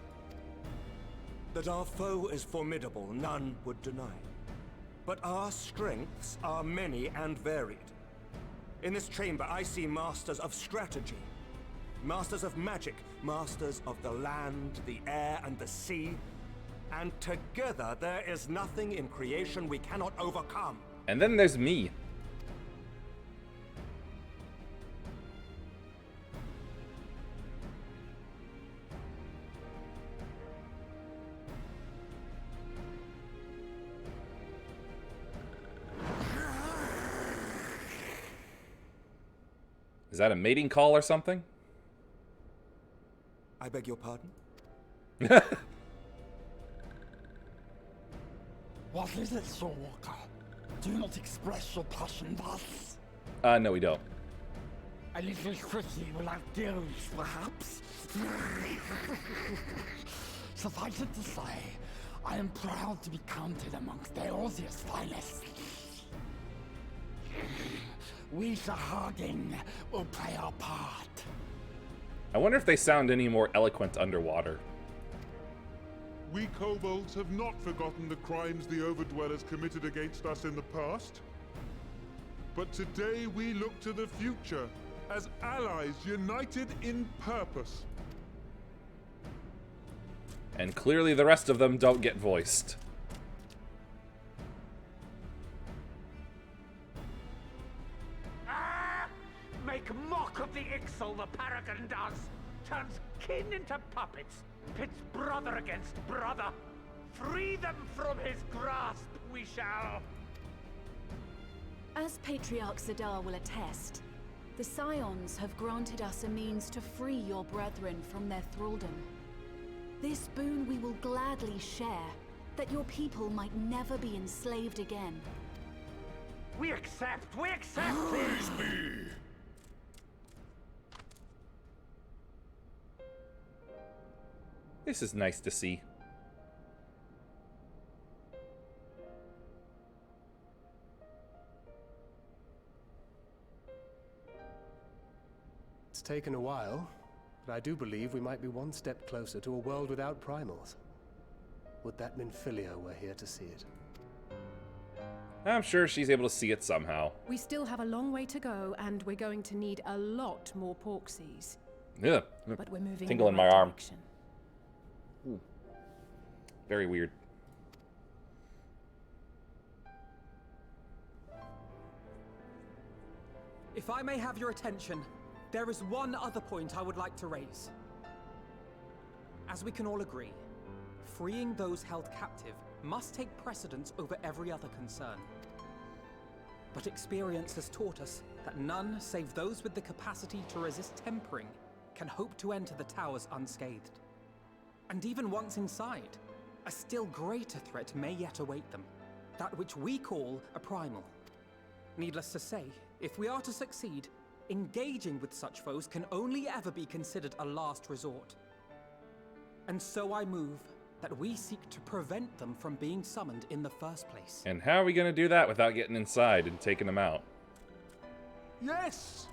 That our foe is formidable, none would deny. But our strengths are many and varied. In this chamber, I see masters of strategy, masters of magic, masters of the land, the air, and the sea. And together, there is nothing in creation we cannot overcome. And then there's me. Is that a mating call or something? I beg your pardon? What is it, Soulwalker? Do you not express your passion thus? No, we don't. A little tricky without gills, perhaps? Suffice it to say, I am proud to be counted amongst Eorzea's finest. We Sahagin will play our part. I wonder if they sound any more eloquent underwater. We kobolds have not forgotten the crimes the Overdwellers committed against us in the past. But today we look to the future as allies united in purpose. And clearly the rest of them don't get voiced. Make mock of the Ixal the Paragon does. Turns kin into puppets. Pits brother against brother. Free them from his grasp, we shall. As Patriarch Zadar will attest, the Scions have granted us a means to free your brethren from their thraldom. This boon we will gladly share, that your people might never be enslaved again. We accept! We accept! Praise be! This is nice to see. It's taken a while, but I do believe we might be one step closer to a world without primals. Would that Minfilia were here to see it? I'm sure she's able to see it somehow. We still have a long way to go, and we're going to need a lot more porksies. Yeah. But we're moving Tingle in my arm. Ooh. Very weird. If I may have your attention, there is one other point I would like to raise. As we can all agree, freeing those held captive must take precedence over every other concern. But experience has taught us that none save those with the capacity to resist tempering can hope to enter the towers unscathed. And even once inside, a still greater threat may yet await them, that which we call a primal. Needless to say, if we are to succeed, engaging with such foes can only ever be considered a last resort. And so I move that we seek to prevent them from being summoned in the first place. And how are we going to do that without getting inside and taking them out? Yes!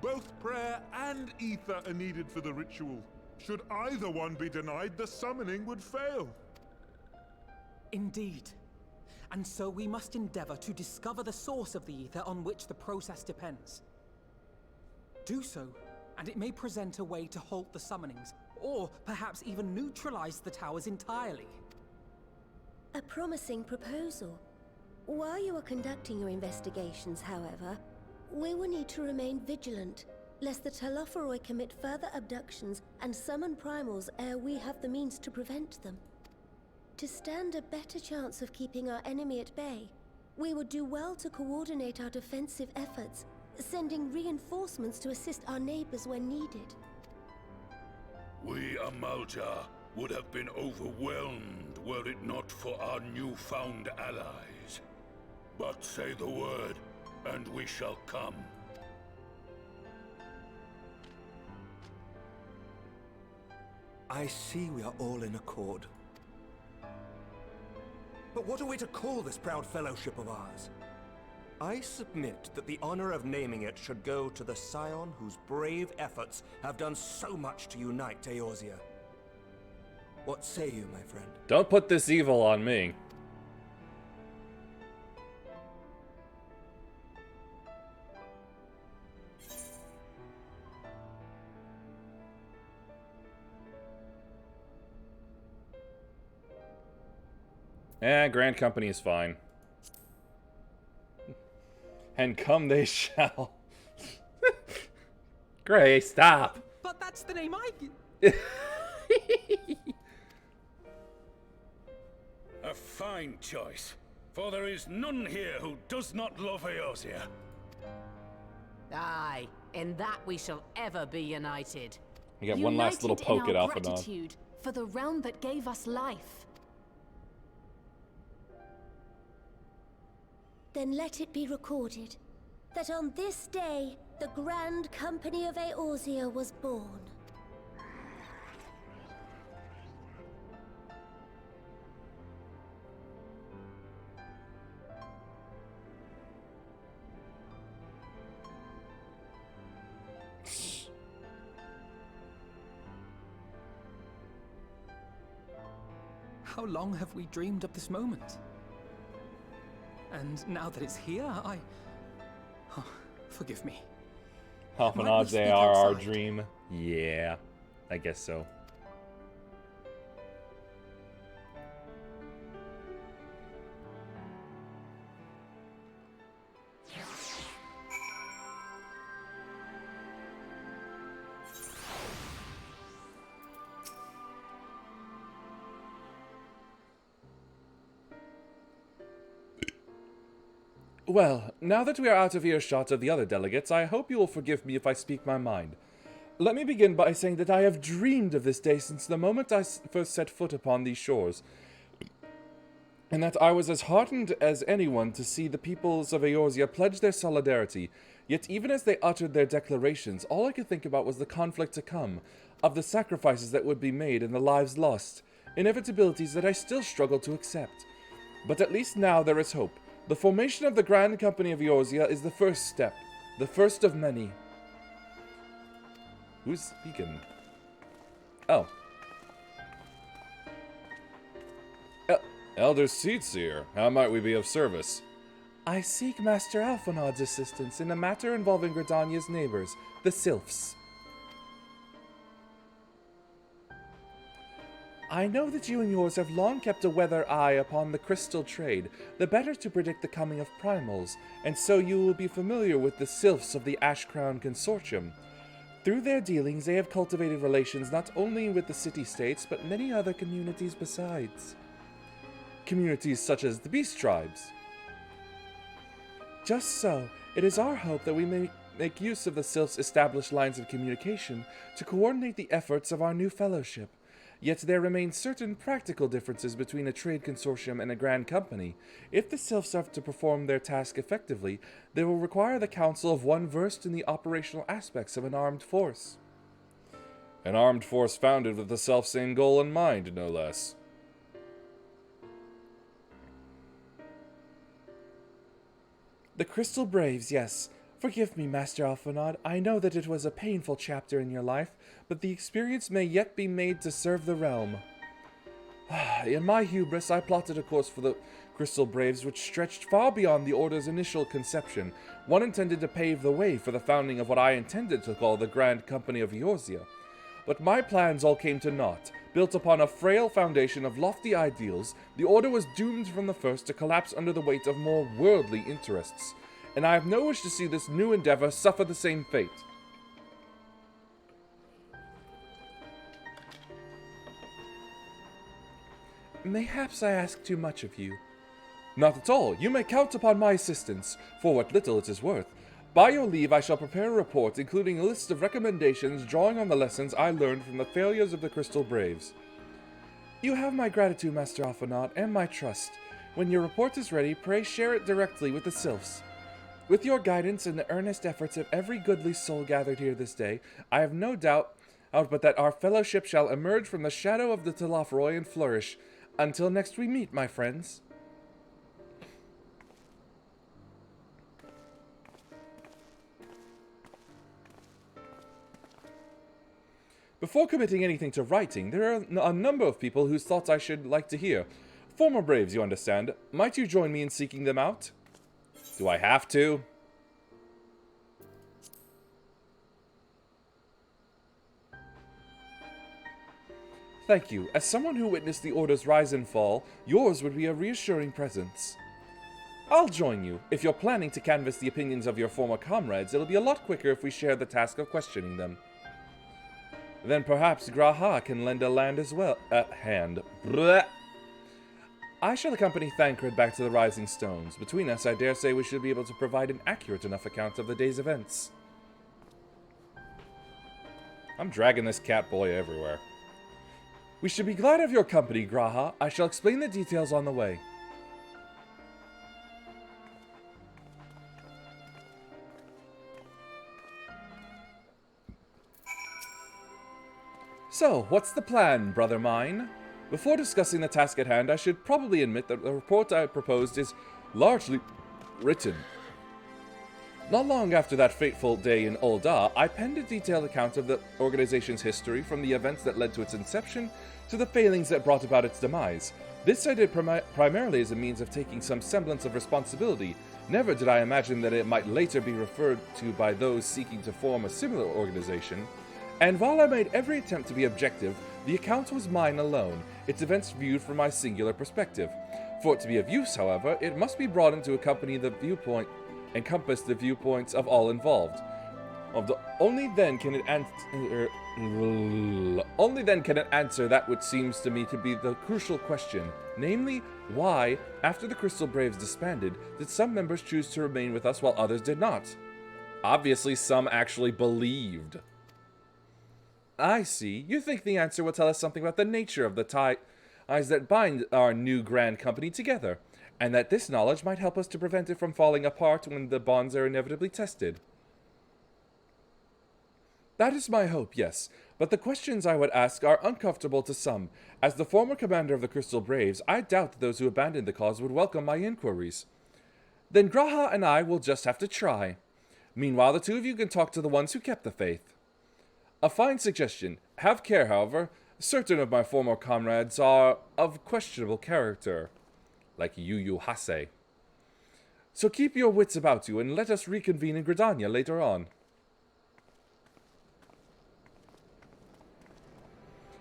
Both prayer and ether are needed for the ritual. Should either one be denied, the summoning would fail. Indeed. And so we must endeavor to discover the source of the ether on which the process depends. Do so, and it may present a way to halt the summonings, or perhaps even neutralize the towers entirely. A promising proposal. While you are conducting your investigations, however, we will need to remain vigilant, lest the Telophoroi commit further abductions and summon primals ere we have the means to prevent them. To stand a better chance of keeping our enemy at bay, we would do well to coordinate our defensive efforts, sending reinforcements to assist our neighbors when needed. We Amalja would have been overwhelmed were it not for our newfound allies. But say the word, and we shall come. I see we are all in accord. But what are we to call this proud fellowship of ours? I submit that the honor of naming it should go to the scion whose brave efforts have done so much to unite Eorzea. What say you, my friend? Don't put this evil on me. Grand Company is fine. And come they shall. Gray, stop. But that's the name I... A fine choice, for there is none here who does not love Eorzea. Aye, in that we shall ever be united. You got one last little poke at Alphanod. Gratitude for the realm that gave us life. Then let it be recorded that on this day, the Grand Company of Eorzea was born. How long have we dreamed of this moment? And now that it's here, oh, forgive me. Alphanod's Might we ARR speak dream. Yeah, I guess so. Well, now that we are out of earshot of the other delegates, I hope you will forgive me if I speak my mind. Let me begin by saying that I have dreamed of this day since the moment I first set foot upon these shores, and that I was as heartened as anyone to see the peoples of Eorzea pledge their solidarity, yet even as they uttered their declarations, all I could think about was the conflict to come, of the sacrifices that would be made and the lives lost, inevitabilities that I still struggle to accept. But at least now there is hope. The formation of the Grand Company of Eorzea is the first step, the first of many. Who's speaking? Oh. Elder Seatseer, how might we be of service? I seek Master Alphanod's assistance in a matter involving Gridania's neighbors, the Sylphs. I know that you and yours have long kept a weather eye upon the crystal trade, the better to predict the coming of primals, and so you will be familiar with the Sylphs of the Ash Crown Consortium. Through their dealings, they have cultivated relations not only with the city-states, but many other communities besides. Communities such as the Beast Tribes. Just so, it is our hope that we may make use of the Sylphs' established lines of communication to coordinate the efforts of our new fellowship. Yet there remain certain practical differences between a trade consortium and a grand company. If the Sylphs are to perform their task effectively, they will require the counsel of one versed in the operational aspects of an armed force. An armed force founded with the self-same goal in mind, no less. The Crystal Braves, yes. Forgive me, Master Alphanod. I know that it was a painful chapter in your life, but the experience may yet be made to serve the realm. In my hubris, I plotted a course for the Crystal Braves which stretched far beyond the Order's initial conception, one intended to pave the way for the founding of what I intended to call the Grand Company of Eorzea. But my plans all came to naught. Built upon a frail foundation of lofty ideals, the Order was doomed from the first to collapse under the weight of more worldly interests, and I have no wish to see this new endeavor suffer the same fate. Mayhaps I ask too much of you. Not at all. You may count upon my assistance, for what little it is worth. By your leave, I shall prepare a report, including a list of recommendations drawing on the lessons I learned from the failures of the Crystal Braves. You have my gratitude, Master Alphanaut, and my trust. When your report is ready, pray share it directly with the Sylphs. With your guidance and the earnest efforts of every goodly soul gathered here this day, I have no doubt but that our fellowship shall emerge from the shadow of the Telophoroi and flourish. Until next we meet, my friends. Before committing anything to writing, there are a number of people whose thoughts I should like to hear. Former Braves, you understand. Might you join me in seeking them out? Do I have to? Thank you. As someone who witnessed the Order's rise and fall, yours would be a reassuring presence. I'll join you. If you're planning to canvass the opinions of your former comrades, it'll be a lot quicker if we share the task of questioning them. Then perhaps Graha can lend a hand. Blech. I shall accompany Thancred back to the Rising Stones. Between us, I dare say we should be able to provide an accurate enough account of the day's events. I'm dragging this cat boy everywhere. We should be glad of your company, Graha. I shall explain the details on the way. So, what's the plan, brother mine? Before discussing the task at hand, I should probably admit that the report I proposed is largely written. Not long after that fateful day in Ul'dah, I penned a detailed account of the organization's history, from the events that led to its inception to the failings that brought about its demise. This I did primarily as a means of taking some semblance of responsibility. Never did I imagine that it might later be referred to by those seeking to form a similar organization. And while I made every attempt to be objective, the account was mine alone, its events viewed from my singular perspective. For it to be of use, however, it must be broadened to encompass the viewpoints of all involved. Only then can it answer that which seems to me to be the crucial question, namely, why, after the Crystal Braves disbanded, did some members choose to remain with us while others did not? Obviously, some actually believed. I see. You think the answer will tell us something about the nature of the ties that bind our new Grand Company together, and that this knowledge might help us to prevent it from falling apart when the bonds are inevitably tested. That is my hope, yes, but the questions I would ask are uncomfortable to some. As the former commander of the Crystal Braves, I doubt that those who abandoned the cause would welcome my inquiries. Then Graha and I will just have to try. Meanwhile, the two of you can talk to the ones who kept the faith. A fine suggestion. Have care, however. Certain of my former comrades are of questionable character, like Yu Hase. So keep your wits about you, and let us reconvene in Gridania later on.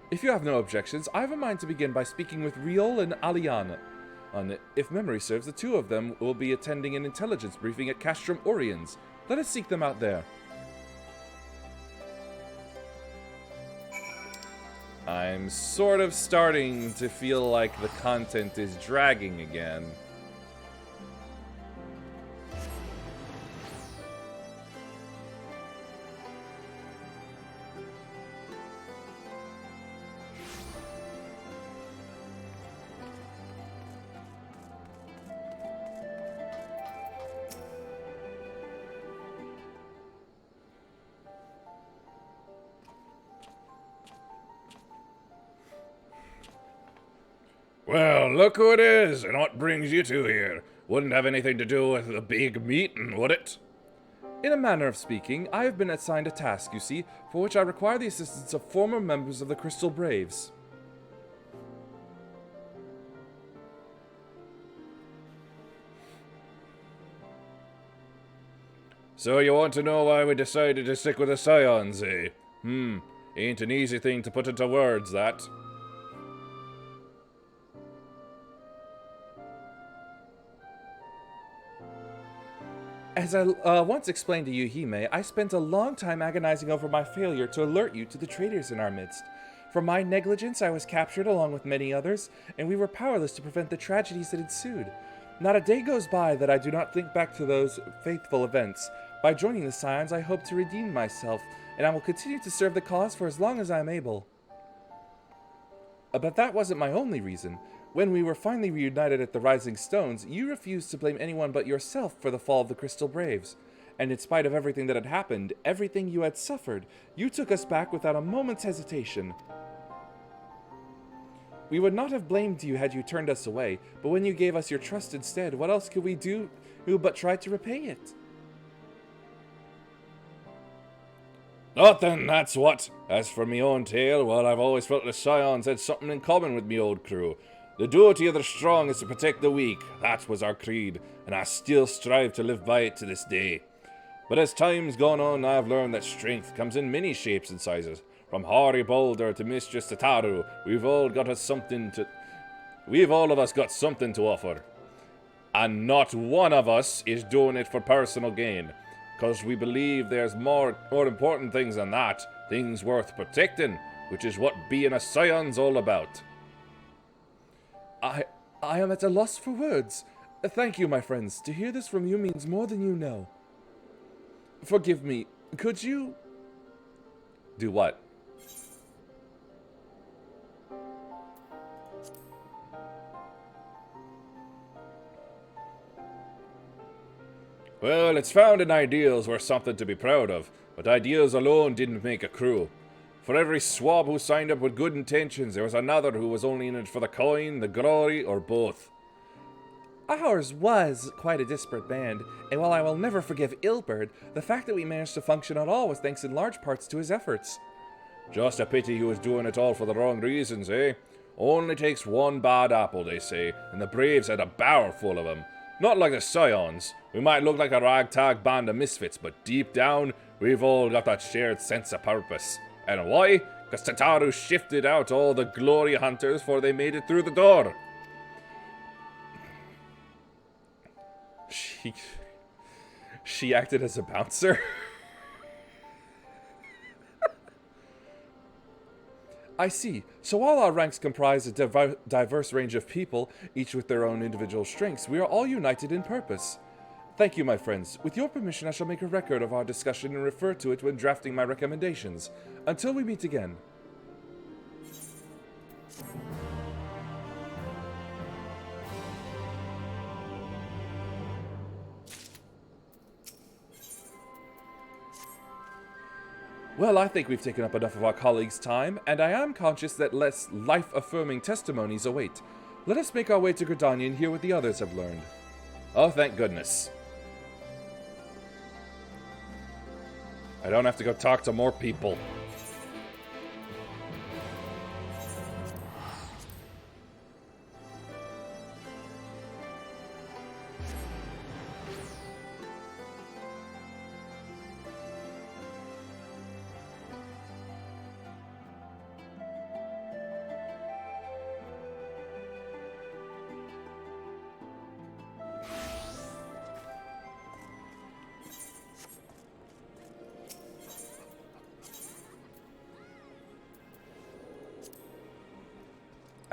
If you have no objections, I have a mind to begin by speaking with Riol and Aliana. If memory serves, the two of them will be attending an intelligence briefing at Castrum Oriens. Let us seek them out there. I'm sort of starting to feel like the content is dragging again. Well, look who it is, and what brings you two here. Wouldn't have anything to do with the big meeting, would it? In a manner of speaking, I have been assigned a task, you see, for which I require the assistance of former members of the Crystal Braves. So you want to know why we decided to stick with the Scions, eh? Ain't an easy thing to put into words, that. As I once explained to you, Hime, I spent a long time agonizing over my failure to alert you to the traitors in our midst. For my negligence, I was captured along with many others, and we were powerless to prevent the tragedies that ensued. Not a day goes by that I do not think back to those faithful events. By joining the Scions, I hope to redeem myself, and I will continue to serve the cause for as long as I am able. But that wasn't my only reason. When we were finally reunited at the Rising Stones, you refused to blame anyone but yourself for the fall of the Crystal Braves. And in spite of everything that had happened, everything you had suffered, you took us back without a moment's hesitation. We would not have blamed you had you turned us away, but when you gave us your trust instead, what else could we do but try to repay it? Nothing, that's what. As for me own tale, well, I've always felt the Scions had something in common with me old crew. The duty of the strong is to protect the weak. That was our creed, and I still strive to live by it to this day. But as time's gone on, I've learned that strength comes in many shapes and sizes. From Harry Boulder to Mistress Tataru, we've all of us got something to offer. And not one of us is doing it for personal gain. Because we believe there's more important things than that. Things worth protecting, which is what being a Scion's all about. I am at a loss for words. Thank you, my friends. To hear this from you means more than you know. Forgive me. Could you... Do what? Well, it's found in ideals were something to be proud of, but ideals alone didn't make a crew. For every swab who signed up with good intentions, there was another who was only in it for the coin, the glory, or both. Ours was quite a disparate band, and while I will never forgive Ilberd, the fact that we managed to function at all was thanks in large parts to his efforts. Just a pity he was doing it all for the wrong reasons, eh? Only takes one bad apple, they say, and the Braves had a barrel full of them. Not like the Scions. We might look like a ragtag band of misfits, but deep down, we've all got that shared sense of purpose. And why? Because Tataru shifted out all the glory hunters before they made it through the door. She acted as a bouncer? I see. So all our ranks comprise a diverse range of people, each with their own individual strengths. We are all united in purpose. Thank you, my friends. With your permission, I shall make a record of our discussion and refer to it when drafting my recommendations. Until we meet again. Well, I think we've taken up enough of our colleagues' time, and I am conscious that less life-affirming testimonies await. Let us make our way to Gridania and hear what the others have learned. Oh, thank goodness. I don't have to go talk to more people.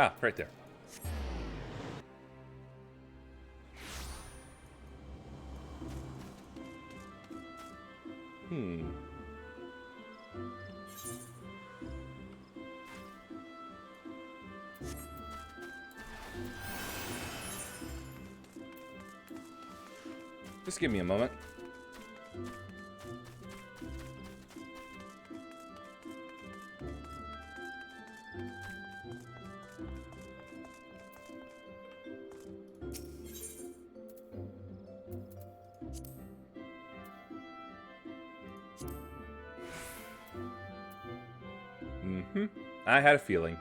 Ah, right there. Just give me a moment. I had a feeling.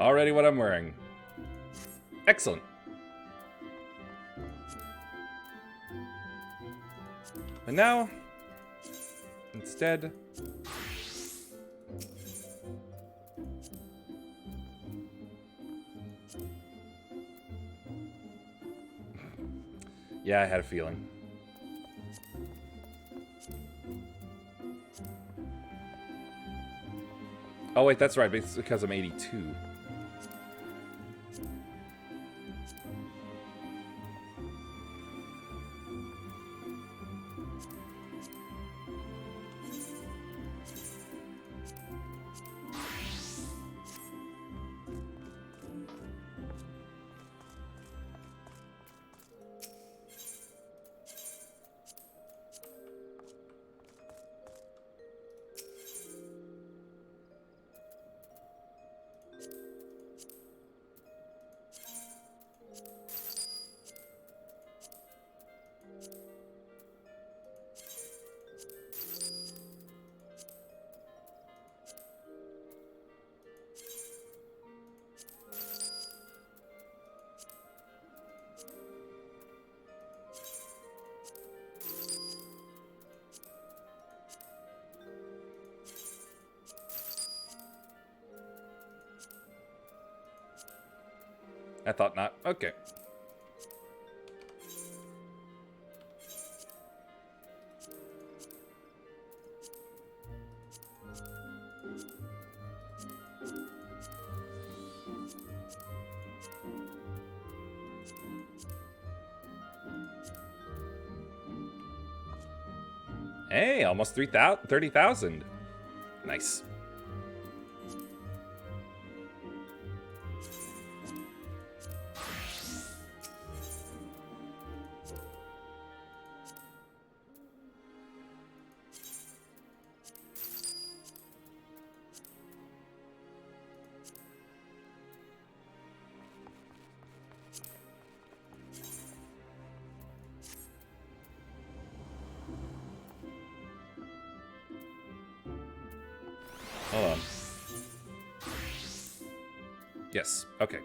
Already what I'm wearing. Excellent. And now, instead... Yeah, I had a feeling. Oh wait, that's right, but it's because I'm 82. I thought not. Okay. Hey, almost 30,000. Nice. Hold on. Yes, okay.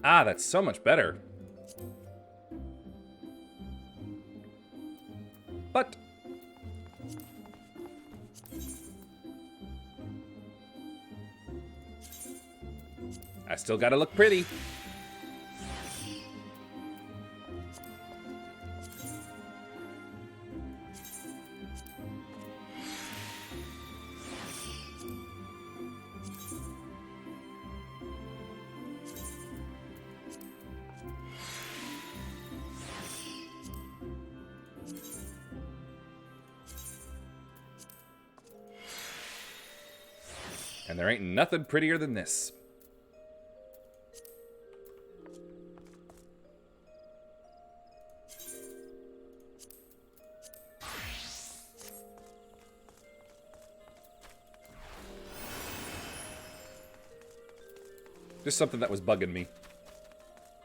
Ah, that's so much better. But I still gotta look pretty. And there ain't nothing prettier than this. Just something that was bugging me.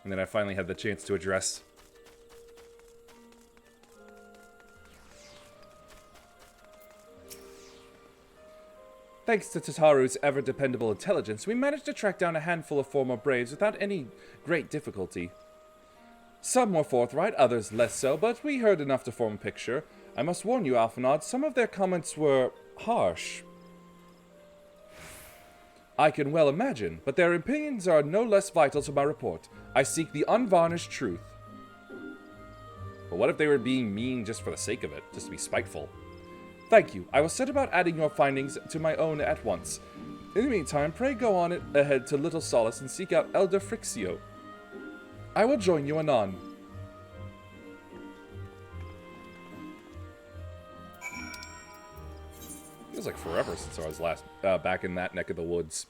And then I finally had the chance to address. Thanks to Tataru's ever-dependable intelligence, we managed to track down a handful of former Braves without any great difficulty. Some were forthright, others less so, but we heard enough to form a picture. I must warn you, Alphanod, some of their comments were harsh. I can well imagine, but their opinions are no less vital to my report. I seek the unvarnished truth. But what if they were being mean just for the sake of it, just to be spiteful? Thank you. I will set about adding your findings to my own at once. In the meantime, pray go on ahead to Little Solace and seek out Elder Frixio. I will join you anon. Feels like forever since I was last back in that neck of the woods.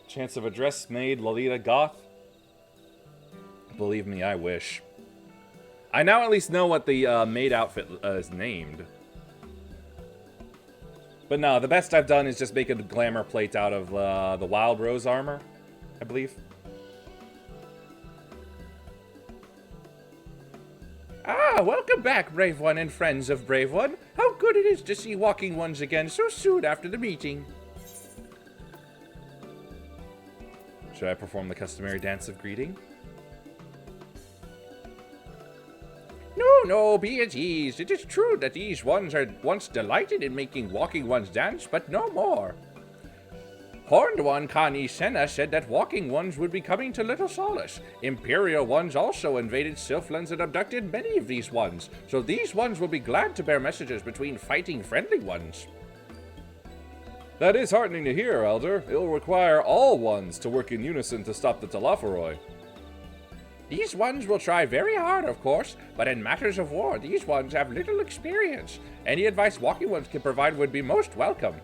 Chance of a dress made Lolita Goth? Believe me, I wish. I now at least know what the maid outfit is named. But no, the best I've done is just make a glamour plate out of the Wild Rose armor, I believe. Ah, welcome back, Brave One and friends of Brave One. How good it is to see walking ones again so soon after the meeting. Should I perform the customary dance of greeting? No, be at ease. It is true that these ones are once delighted in making walking ones dance, but no more. Horned One Connie Senna said that walking ones would be coming to Little Solace. Imperial ones also invaded Sylphlands and abducted many of these ones, so these ones will be glad to bear messages between fighting friendly ones. That is heartening to hear, Elder. It will require all ones to work in unison to stop the Telophoroi. These ones will try very hard, of course, but in matters of war, these ones have little experience. Any advice walking ones can provide would be most welcome.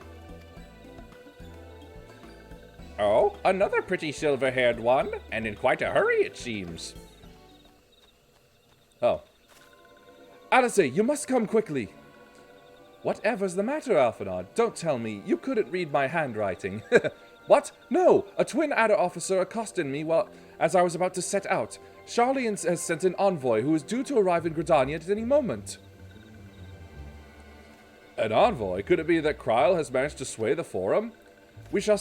Oh, another pretty silver-haired one, and in quite a hurry, it seems. Oh. Alice, you must come quickly. Whatever's the matter, Alphinaud? Don't tell me. You couldn't read my handwriting. What? No! A twin adder officer accosted me as I was about to set out. Charlian has sent an envoy who is due to arrive in Gridania at any moment. An envoy? Could it be that Kryle has managed to sway the Forum? We shall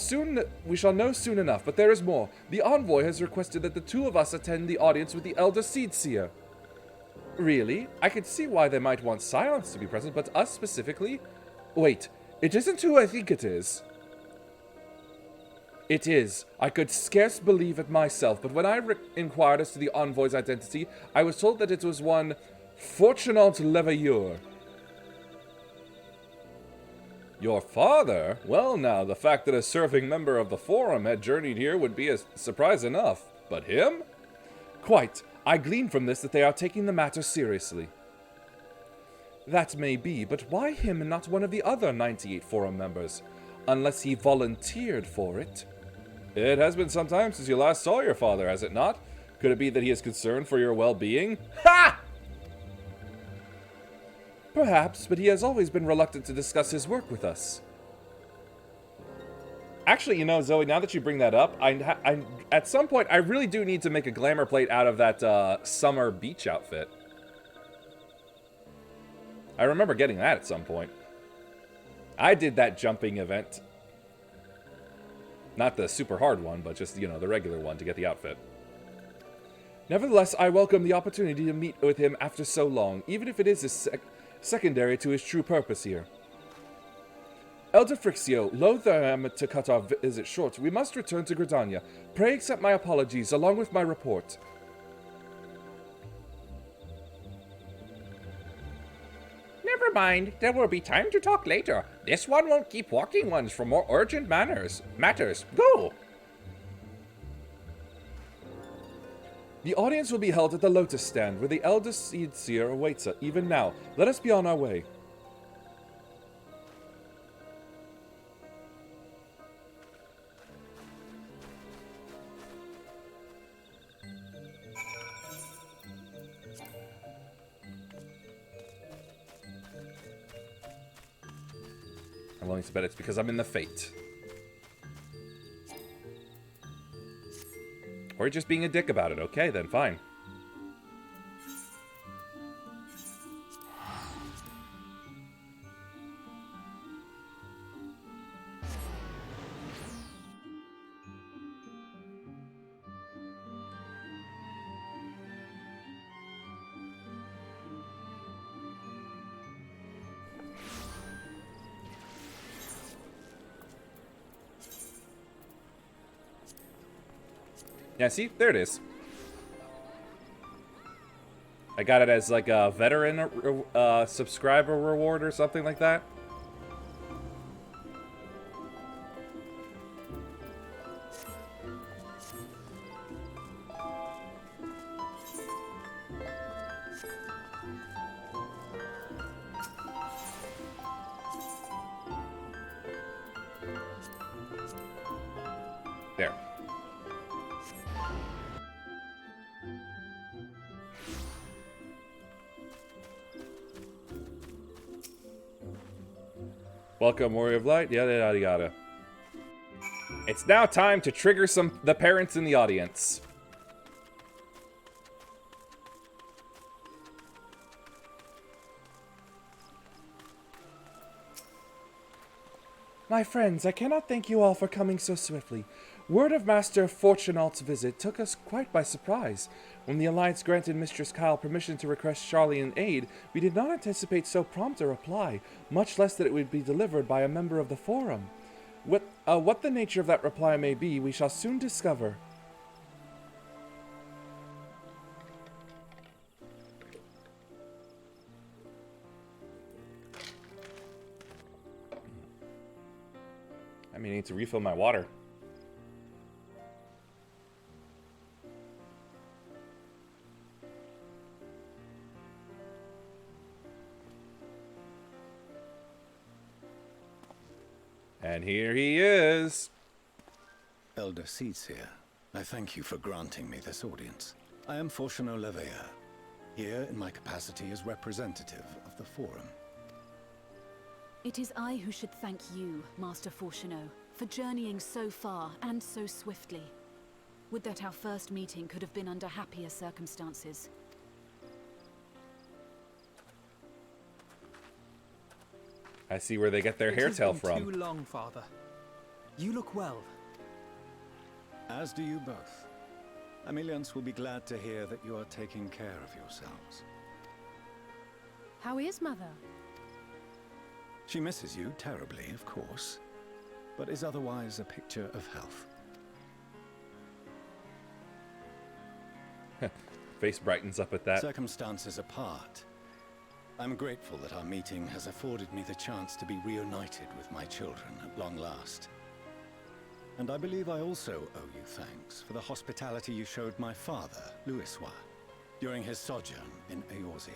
know soon enough, but there is more. The envoy has requested that the two of us attend the audience with the Elder Seedseer. Really? I could see why they might want Scions to be present, but us specifically? Wait, it isn't who I think it is. It is. I could scarce believe it myself, but when I inquired as to the envoy's identity, I was told that it was one Fortunant Leveilleur. Your father? Well now, the fact that a serving member of the Forum had journeyed here would be a surprise enough. But him? Quite. I glean from this that they are taking the matter seriously. That may be, but why him and not one of the other 98 Forum members? Unless he volunteered for it. It has been some time since you last saw your father, has it not? Could it be that he is concerned for your well-being? Ha! Perhaps, but he has always been reluctant to discuss his work with us. Actually, you know, Zoe, now that you bring that up, I at some point, I really do need to make a glamour plate out of that summer beach outfit. I remember getting that at some point. I did that jumping event. Not the super hard one, but just, you know, the regular one to get the outfit. Nevertheless, I welcome the opportunity to meet with him after so long, even if it is secondary to his true purpose here. Elder Frixio, loath I am to cut our visit short, we must return to Gridania. Pray accept my apologies, along with my report. Never mind, there will be time to talk later. This one won't keep walking ones for more urgent matters. Go! The audience will be held at the Lotus Stand, where the Elder Seedseer awaits us, even now. Let us be on our way. I'm willing to bet it's because I'm in the Fate. Or just being a dick about it. Okay, then fine. Yeah, see? There it is. I got it as like a veteran subscriber reward or something like that. There. Welcome, Warrior of Light, yada yada yada. It's now time to trigger the parents in the audience. My friends, I cannot thank you all for coming so swiftly. Word of Master Fortunault's visit took us quite by surprise. When the Alliance granted Mistress Kyle permission to request Charlian aid, we did not anticipate so prompt a reply, much less that it would be delivered by a member of the Forum. What the nature of that reply may be, we shall soon discover. I mean, I need to refill my water. And here he is. Elder Seedseer, I thank you for granting me this audience. I am Fortunault Leveilleur, here in my capacity as representative of the Forum. It is I who should thank you, Master Fortunault, for journeying so far and so swiftly. Would that our first meeting could have been under happier circumstances. I see where they get their hair tail It has been from. too long, Father. You look well. As do you both. Ameliance will be glad to hear that you are taking care of yourselves. How is Mother? She misses you terribly, of course, but is otherwise a picture of health. Face brightens up at that. Circumstances apart, I'm grateful that our meeting has afforded me the chance to be reunited with my children at long last. And I believe I also owe you thanks for the hospitality you showed my father, Louisois, during his sojourn in Eorzea.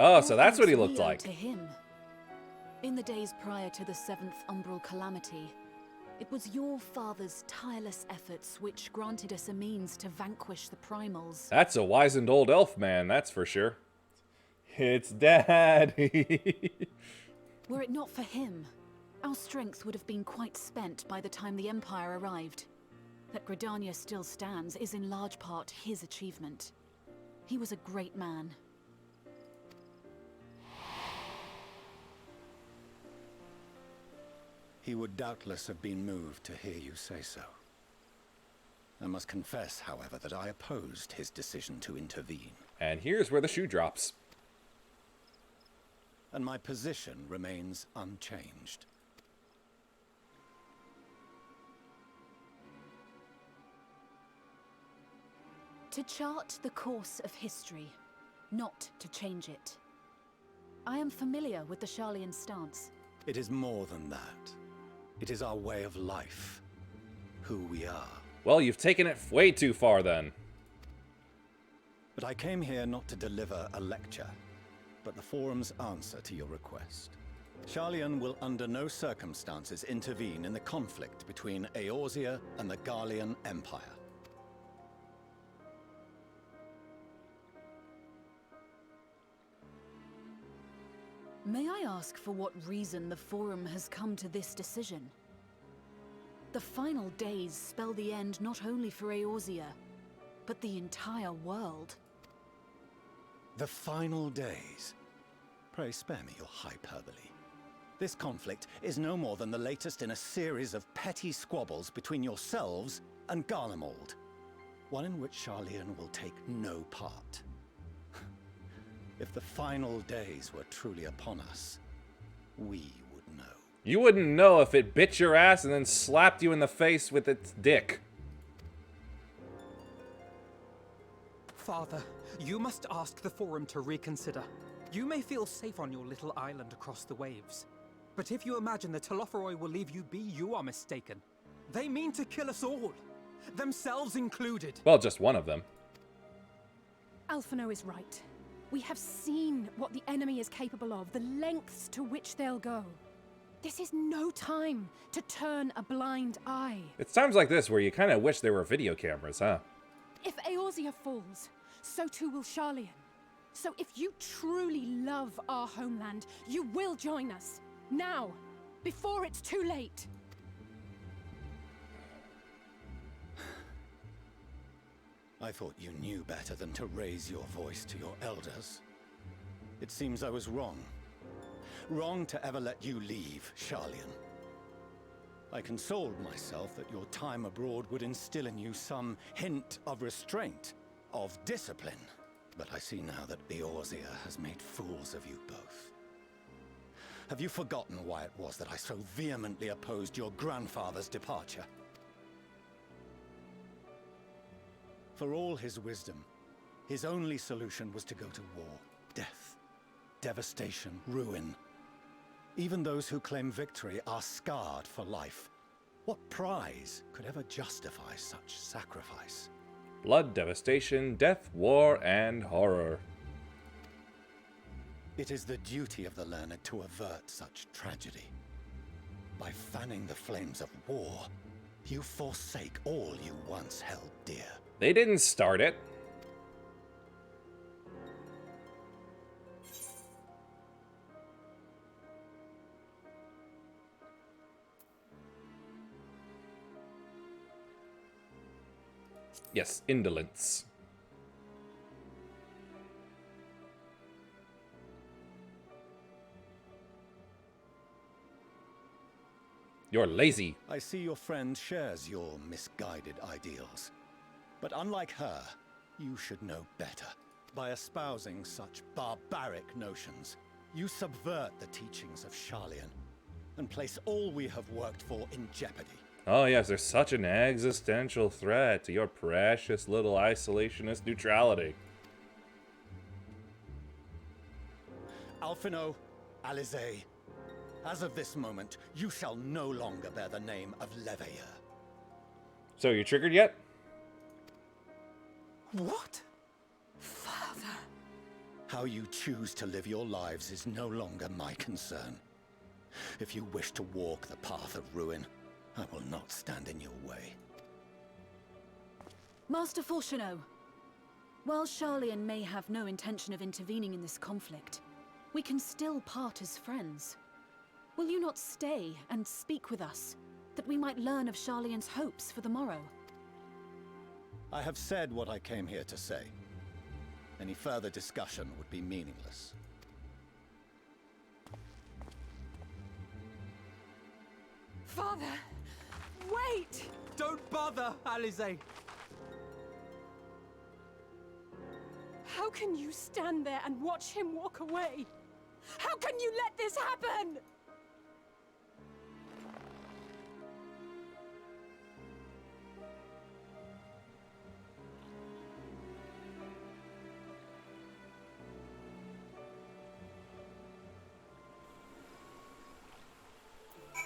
Oh, so that's what he Thanks looked we owe like. to him. In the days prior to the 7th Umbral Calamity, it was your father's tireless efforts which granted us a means to vanquish the primals. That's a wizened old elf man, that's for sure. It's Daddy. Were it not for him, our strength would have been quite spent by the time the Empire arrived. That Gridania still stands is in large part his achievement. He was a great man. He would doubtless have been moved to hear you say so. I must confess, however, that I opposed his decision to intervene. And here's where the shoe drops. And my position remains unchanged. To chart the course of history, not to change it. I am familiar with the Charlian stance. It is more than that. It is our way of life. Who we are. Well, you've taken it way too far then. But I came here not to deliver a lecture, but the Forum's answer to your request. Charlian will under no circumstances intervene in the conflict between Eorzea and the Garlean Empire. May I ask for what reason the Forum has come to this decision? The final days spell the end not only for Eorzea, but the entire world. The final days? Pray spare me your hyperbole. This conflict is no more than the latest in a series of petty squabbles between yourselves and Garlemald. One in which Sharlayan will take no part. If the final days were truly upon us, we would know. You wouldn't know if it bit your ass and then slapped you in the face with its dick. Father, you must ask the Forum to reconsider. You may feel safe on your little island across the waves. But if you imagine the Telophoroi will leave you be, you are mistaken. They mean to kill us all, themselves included. Well, just one of them. Alphino is right. We have seen what the enemy is capable of, the lengths to which they'll go. This is no time to turn a blind eye. It's times like this where you kind of wish there were video cameras, huh? If Eorzea falls, so too will Sharlayan. So if you truly love our homeland, you will join us. Now, before it's too late. I thought you knew better than to raise your voice to your elders. It seems I was wrong. Wrong to ever let you leave, Sharlayan. I consoled myself that your time abroad would instill in you some hint of restraint, of discipline. But I see now that Eorzea has made fools of you both. Have you forgotten why it was that I so vehemently opposed your grandfather's departure? For all his wisdom, his only solution was to go to war. Death, devastation, ruin. Even those who claim victory are scarred for life. What prize could ever justify such sacrifice? Blood, devastation, death, war, and horror. It is the duty of the learned to avert such tragedy. By fanning the flames of war, you forsake all you once held dear. They didn't start it. Yes, indolence. You're lazy. I see your friend shares your misguided ideals. But unlike her, you should know better. By espousing such barbaric notions, you subvert the teachings of Sharlayan and place all we have worked for in jeopardy. Oh yes, there's such an existential threat to your precious little isolationist neutrality. Alphino, Alisaie, as of this moment, you shall no longer bear the name of Leveilleur. So you triggered yet? What? Father? How you choose to live your lives is no longer my concern. If you wish to walk the path of ruin, I will not stand in your way. Master Fourcheneau, while Sharlayan may have no intention of intervening in this conflict, we can still part as friends. Will you not stay and speak with us, that we might learn of Sharlayan's hopes for the morrow? I have said what I came here to say. Any further discussion would be meaningless. Father! Wait! Don't bother, Alisaie! How can you stand there and watch him walk away? How can you let this happen?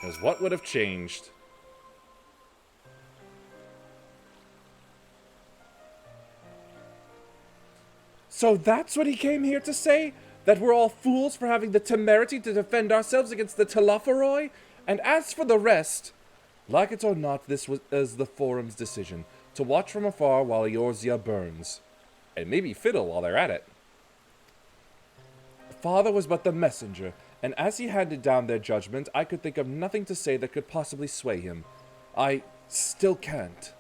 Because what would have changed? So that's what he came here to say? That we're all fools for having the temerity to defend ourselves against the Telophoroi? And as for the rest, like it or not, this is the Forum's decision, to watch from afar while Eorzea burns. And maybe fiddle while they're at it. Father was but the messenger, and as he handed down their judgment, I could think of nothing to say that could possibly sway him. I still can't.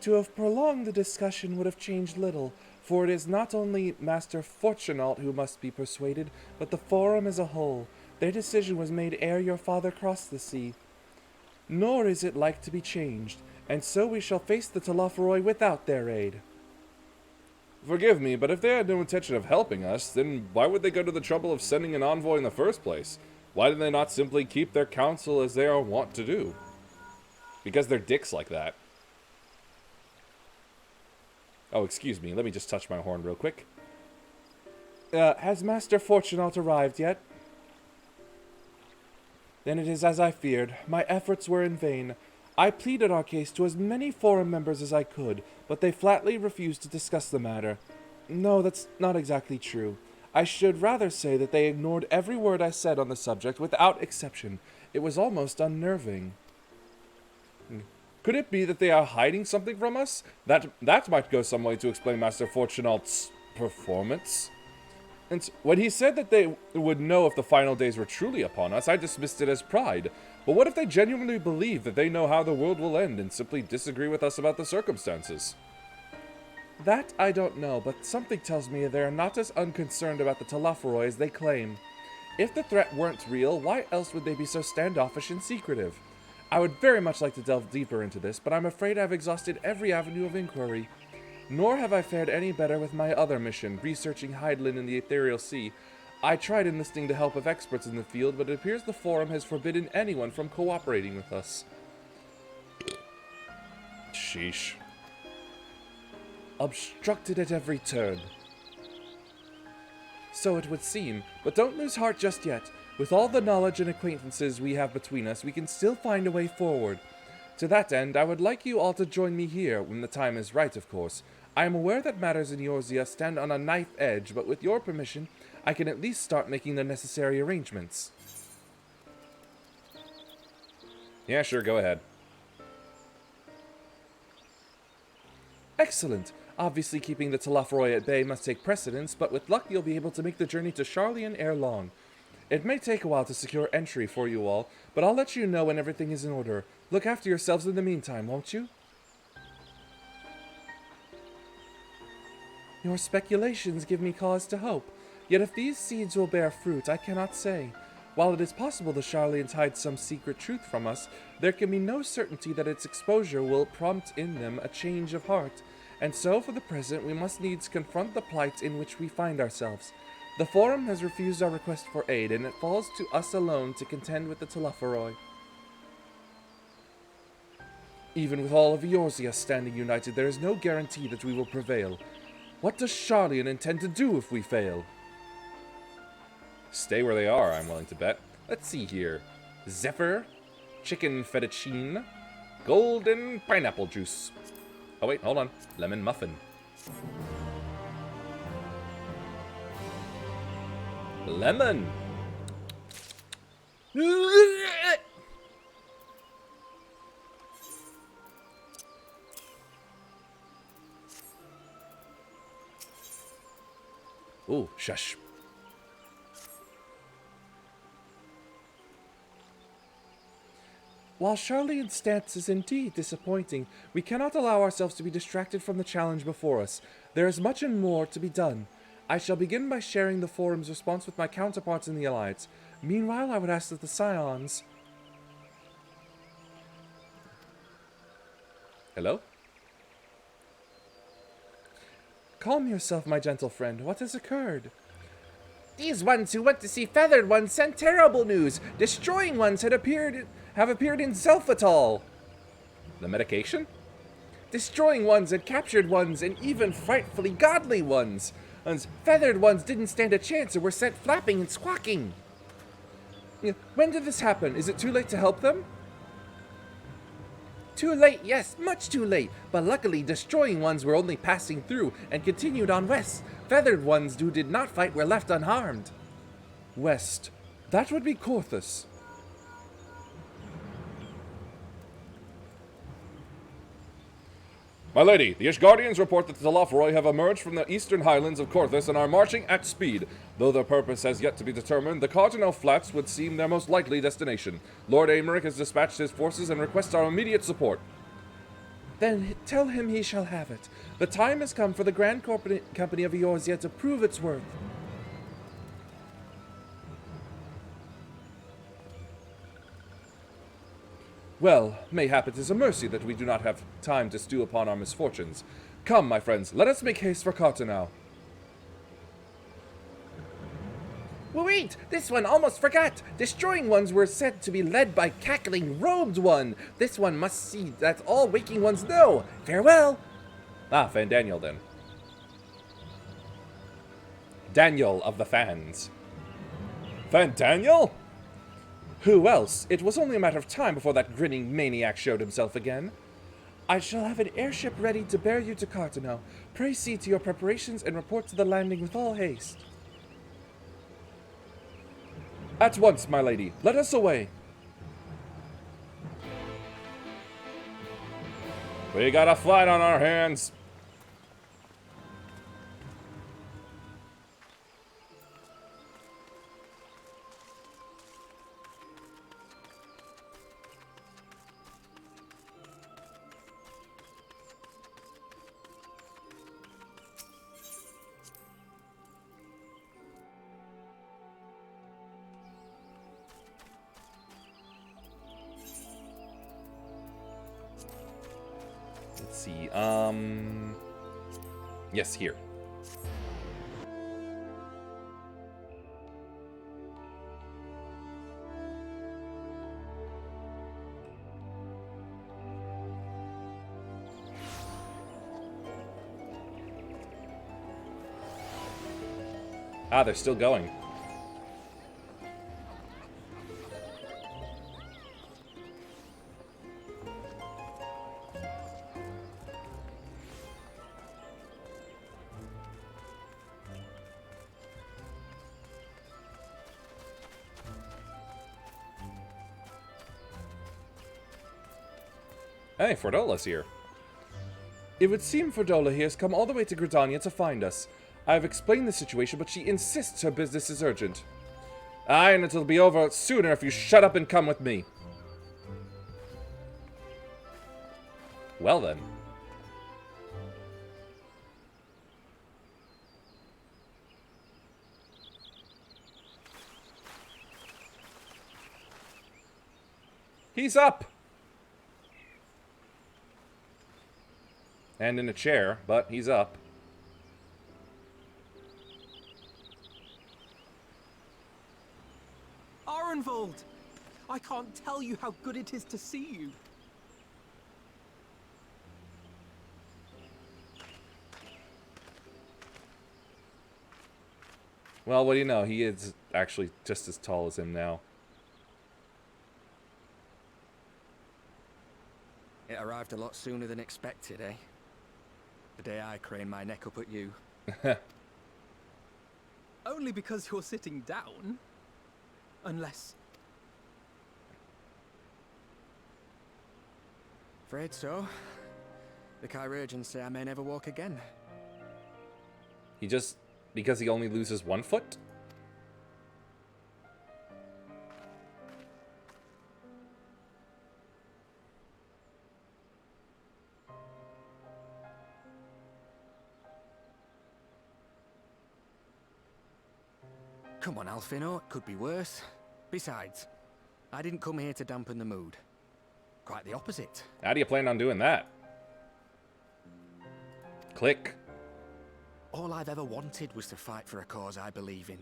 To have prolonged the discussion would have changed little, for it is not only Master Fortunault who must be persuaded, but the Forum as a whole. Their decision was made ere your father crossed the sea. Nor is it like to be changed, and so we shall face the Telophoroi without their aid. Forgive me, but if they had no intention of helping us, then why would they go to the trouble of sending an envoy in the first place? Why did they not simply keep their counsel as they are wont to do? Because they're dicks like that. Oh, excuse me, let me just touch my horn real quick. Has Master Fortunault arrived yet? Then it is as I feared. My efforts were in vain. I pleaded our case to as many Forum members as I could, but they flatly refused to discuss the matter. No, that's not exactly true. I should rather say that they ignored every word I said on the subject without exception. It was almost unnerving. Could it be that they are hiding something from us? That might go some way to explain Master Fortunault's performance. And when he said that they would know if the final days were truly upon us, I dismissed it as pride. But what if they genuinely believe that they know how the world will end and simply disagree with us about the circumstances? That I don't know, but something tells me they are not as unconcerned about the Telophoroi as they claim. If the threat weren't real, why else would they be so standoffish and secretive? I would very much like to delve deeper into this, but I'm afraid I've exhausted every avenue of inquiry. Nor have I fared any better with my other mission, researching Hydaelyn in the Ethereal Sea. I tried enlisting the help of experts in the field, but it appears the Forum has forbidden anyone from cooperating with us. Sheesh. Obstructed at every turn. So it would seem, but don't lose heart just yet. With all the knowledge and acquaintances we have between us, we can still find a way forward. To that end, I would like you all to join me here, when the time is right, of course. I am aware that matters in Eorzea stand on a knife edge, but with your permission, I can at least start making the necessary arrangements. Yeah, sure, go ahead. Excellent. Obviously, keeping the Telophoroi at bay must take precedence, but with luck you'll be able to make the journey to Sharlayan ere long. It may take a while to secure entry for you all, but I'll let you know when everything is in order. Look after yourselves in the meantime, won't you? Your speculations give me cause to hope. Yet if these seeds will bear fruit, I cannot say. While it is possible the Sharlayans hide some secret truth from us, there can be no certainty that its exposure will prompt in them a change of heart. And so, for the present, we must needs confront the plight in which we find ourselves. The Forum has refused our request for aid, and it falls to us alone to contend with the Telophoroi. Even with all of Eorzea standing united, there is no guarantee that we will prevail. What does Sharlayan intend to do if we fail? Stay where they are, I'm willing to bet. Let's see here. Zephyr, chicken fettuccine, golden pineapple juice. Oh wait, hold on. Lemon muffin. Lemon! Ooh, shush. While Sharlayan's stance is indeed disappointing, we cannot allow ourselves to be distracted from the challenge before us. There is much and more to be done. I shall begin by sharing the Forum's response with my counterparts in the Alliance. Meanwhile, I would ask that the Scions... Hello? Calm yourself, my gentle friend. What has occurred? These ones who went to see Feathered Ones sent terrible news. Destroying Ones have appeared in Zelphatal. The medication? Destroying Ones had captured Ones, and even frightfully godly Ones. And Feathered Ones didn't stand a chance and were sent flapping and squawking. When did this happen? Is it too late to help them? Too late, yes, much too late. But luckily, Destroying Ones were only passing through and continued on west. Feathered Ones who did not fight were left unharmed. West. That would be Korthus. My lady, the Ishgardians report that the Telophoroi have emerged from the eastern highlands of Korthus and are marching at speed. Though their purpose has yet to be determined, the Cardinal Flats would seem their most likely destination. Lord Aymeric has dispatched his forces and requests our immediate support. Then tell him he shall have it. The time has come for the grand company of Eorzea to prove its worth. Well, mayhap it is a mercy that we do not have time to stew upon our misfortunes. Come, my friends, let us make haste for Carteneau. Wait, this one almost forgot. Destroying ones were said to be led by cackling robed one. This one must see that all waking ones know. Farewell. Ah, Fandaniel then. Daniel of the fans. Fandaniel? Who else? It was only a matter of time before that grinning maniac showed himself again. I shall have an airship ready to bear you to Carteneau. Pray see to your preparations and report to the landing with all haste. At once, my lady. Let us away. We got a fight on our hands. Let's see, yes, here. Ah, they're still going. Hey, Fordola's here. It would seem Fordola here has come all the way to Gridania to find us. I have explained the situation, but she insists her business is urgent. Aye, and it'll be over sooner if you shut up and come with me. Well then. He's up! And in a chair, but he's up. Arenvold! I can't tell you how good it is to see you. Well, what do you know? He is actually just as tall as him now. It arrived a lot sooner than expected, eh? The day I craned my neck up at you. Only because you're sitting down. Unless... Afraid so. The Chirurgeons say I may never walk again. He just... because he only loses one foot? Come on, Alfino, it could be worse. Besides, I didn't come here to dampen the mood. Quite the opposite. How do you plan on doing that? Click. All I've ever wanted was to fight for a cause I believe in.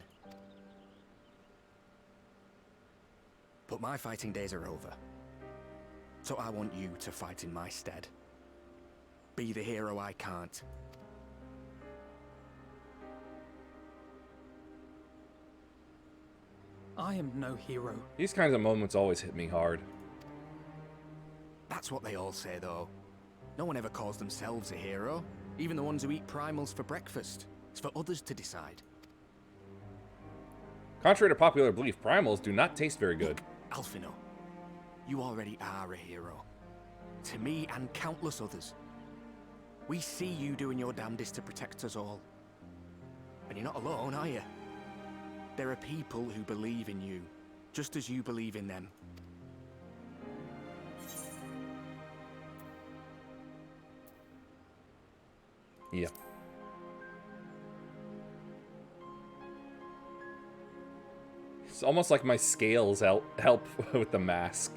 But my fighting days are over. So I want you to fight in my stead. Be the hero I can't. I am no hero. These kinds of moments always hit me hard. That's what they all say, though. No one ever calls themselves a hero. Even the ones who eat primals for breakfast. It's for others to decide. Contrary to popular belief, primals do not taste very good. Alfino, you already are a hero. To me and countless others. We see you doing your damnedest to protect us all. And you're not alone, are you? There are people who believe in you, just as you believe in them. Yeah. It's almost like my scales help with the mask.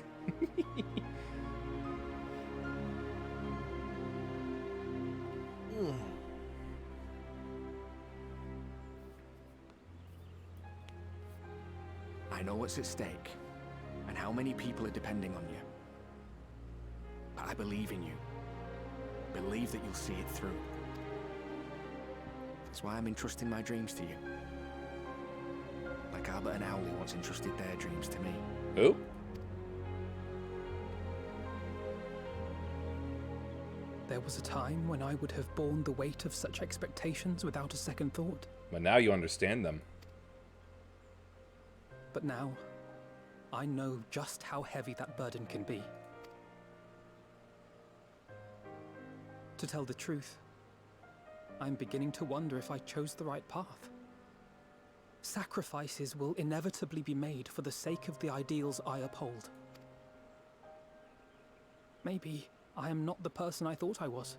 I know what's at stake, and how many people are depending on you. But I believe in you. Believe that you'll see it through. That's why I'm entrusting my dreams to you. Like Albert and Owley once entrusted their dreams to me. Who? There was a time when I would have borne the weight of such expectations without a second thought. But now you understand them. But now, I know just how heavy that burden can be. To tell the truth, I'm beginning to wonder if I chose the right path. Sacrifices will inevitably be made for the sake of the ideals I uphold. Maybe I am not the person I thought I was.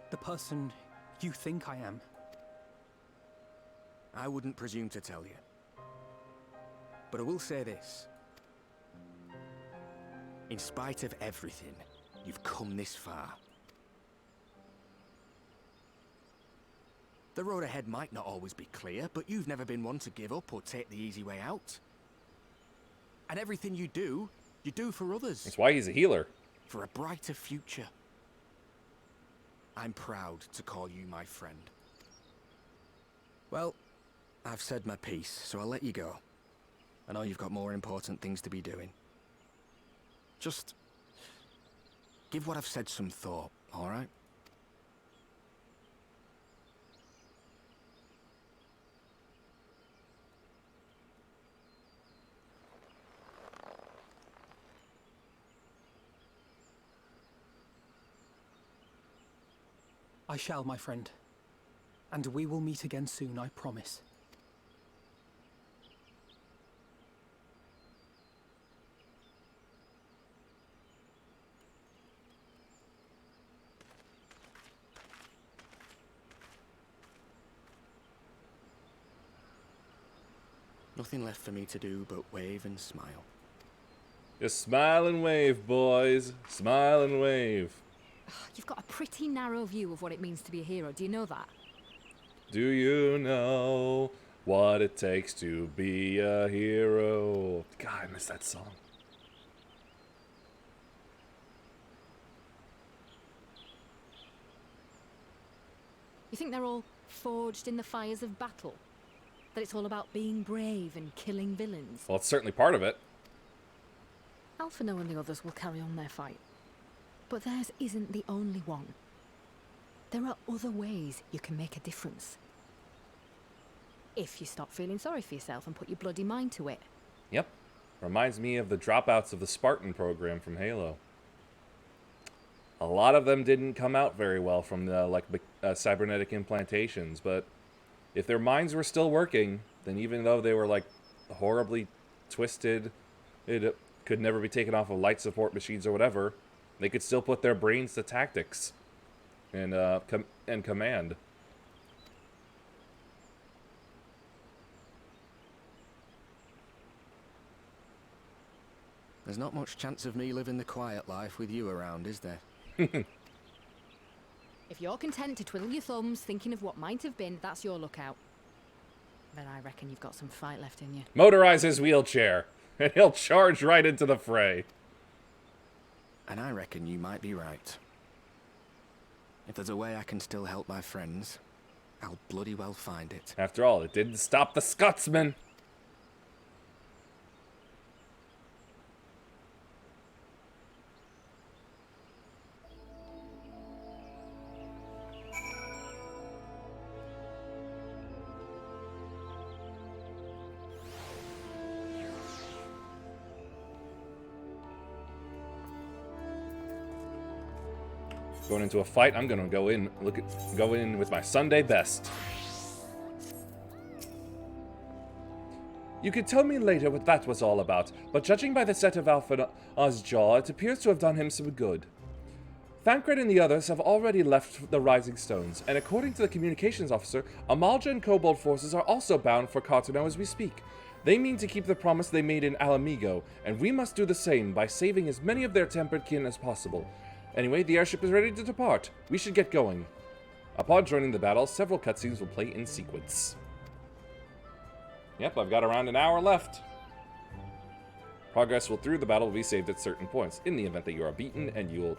The person you think I am. I wouldn't presume to tell you. But I will say this. In spite of everything, you've come this far. The road ahead might not always be clear, but you've never been one to give up or take the easy way out. And everything you do for others. That's why he's a healer. For a brighter future. I'm proud to call you my friend. Well, I've said my piece, so I'll let you go. I know you've got more important things to be doing. Just give what I've said some thought, all right? I shall, my friend. And we will meet again soon, I promise. Nothing left for me to do but wave and smile. Just smile and wave, boys. Smile and wave. You've got a pretty narrow view of what it means to be a hero. Do you know that? Do you know what it takes to be a hero? God, I miss that song. You think they're all forged in the fires of battle? That it's all about being brave and killing villains? Well, it's certainly part of it. Alphino and the others will carry on their fight. But theirs isn't the only one. There are other ways you can make a difference. If you stop feeling sorry for yourself and put your bloody mind to it. Yep. Reminds me of the dropouts of the Spartan program from Halo. A lot of them didn't come out very well from the cybernetic implantations, but if their minds were still working, then even though they were horribly twisted, it could never be taken off of light support machines or whatever, they could still put their brains to tactics and command. There's not much chance of me living the quiet life with you around, is there? If you're content to twiddle your thumbs thinking of what might have been, that's your lookout. Then I reckon you've got some fight left in you. Motorize his wheelchair, and he'll charge right into the fray. And I reckon you might be right. If there's a way I can still help my friends, I'll bloody well find it. After all, it didn't stop the Scotsman. Going into a fight, I'm gonna go in with my Sunday best. You could tell me later what that was all about, but judging by the set of Alphina's jaw, it appears to have done him some good. Thancred and the others have already left the Rising Stones, and according to the communications officer, Amalja and Kobold forces are also bound for Cartano as we speak. They mean to keep the promise they made in Alamigo, and we must do the same by saving as many of their tempered kin as possible. Anyway, the airship is ready to depart. We should get going. Upon joining the battle, several cutscenes will play in sequence. Yep, I've got around an hour left. Progress through the battle will be saved at certain points. In the event that you are beaten, and you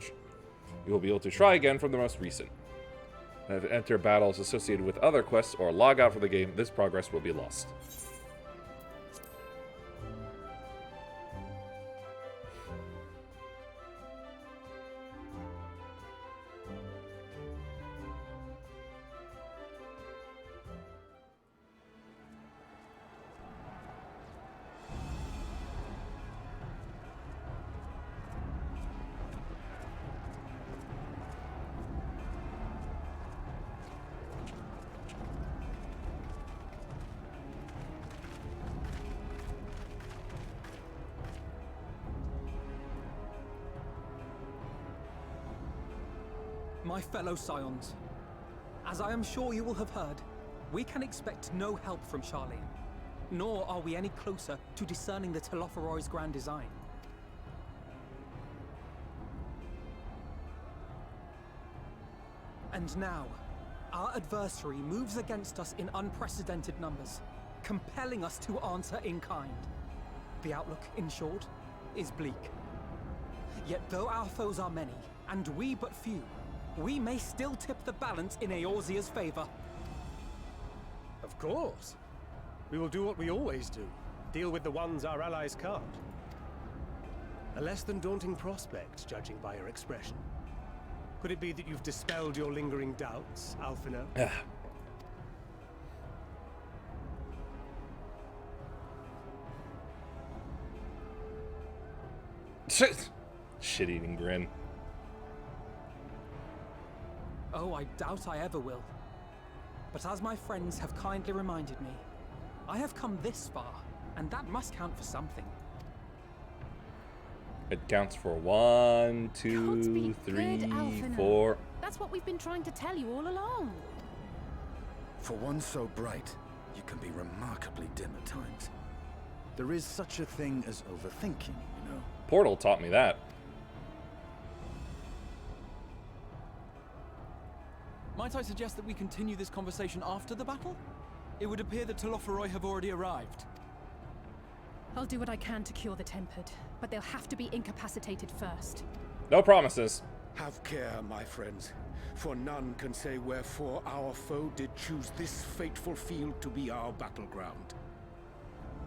will be able to try again from the most recent. If enter battles associated with other quests or log out from the game, this progress will be lost. My fellow Scions, as I am sure you will have heard, we can expect no help from Charlene, nor are we any closer to discerning the Telophoroi's grand design. And now, our adversary moves against us in unprecedented numbers, compelling us to answer in kind. The outlook, in short, is bleak. Yet though our foes are many, and we but few, we may still tip the balance in Eorzea's favor. Of course. We will do what we always do. Deal with the ones our allies can't. A less than daunting prospect, judging by your expression. Could it be that you've dispelled your lingering doubts, Alphino? Shit-eating grin. Oh, I doubt I ever will. But as my friends have kindly reminded me, I have come this far, and that must count for something. It counts for 1, 2, 3, 4. That's what we've been trying to tell you all along. For one so bright, you can be remarkably dim at times. There is such a thing as overthinking, you know. Portal taught me that. Might I suggest that we continue this conversation after the battle? It would appear that Telophoroi have already arrived. I'll do what I can to cure the Tempered, but they'll have to be incapacitated first. No promises. Have care, my friends, for none can say wherefore our foe did choose this fateful field to be our battleground.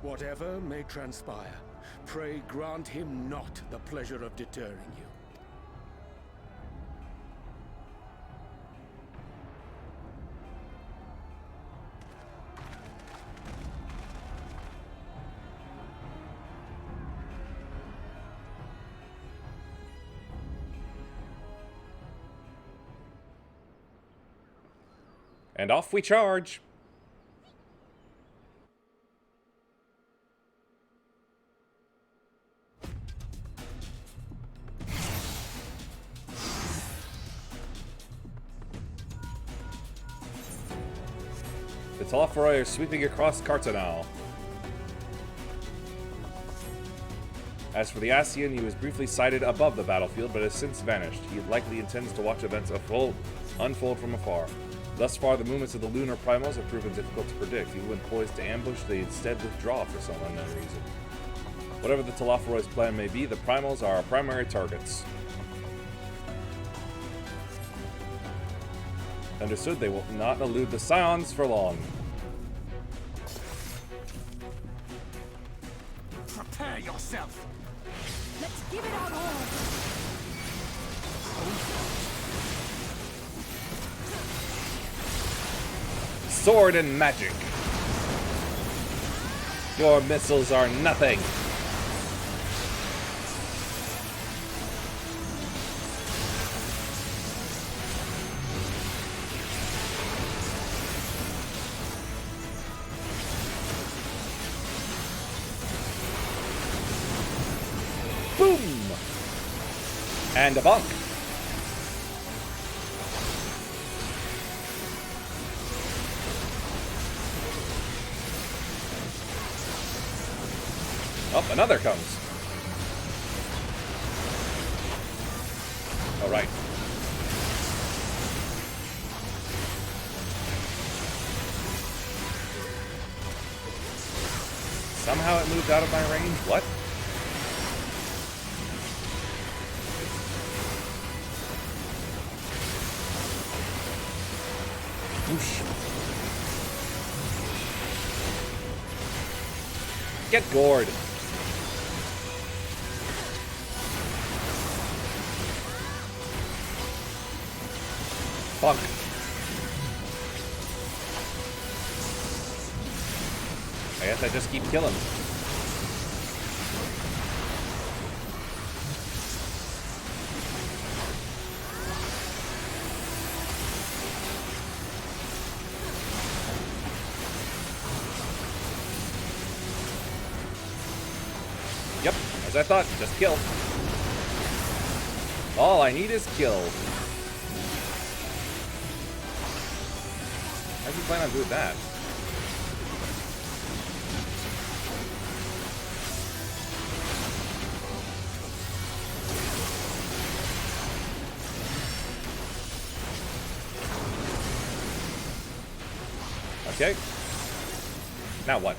Whatever may transpire, pray grant him not the pleasure of deterring you. And off we charge. The Telophoroi are sweeping across Cartanal. As for the Ascian, he was briefly sighted above the battlefield, but has since vanished. He likely intends to watch events unfold from afar. Thus far, the movements of the lunar primals have proven difficult to predict. Even when poised to ambush, they instead withdraw for some unknown reason. Whatever the Telophoroi's plan may be, the primals are our primary targets. Understood, they will not elude the Scions for long. Prepare yourself! Let's give it our all! Sword and magic. Your missiles are nothing. And a bunk. Oh, another comes. All right. Somehow it moved out of my range. What? Whoosh. Get gored. Fuck. I guess I just keep killing. Yep, as I thought, just kill. All I need is kill. How do you plan on doing that? Okay. Now what?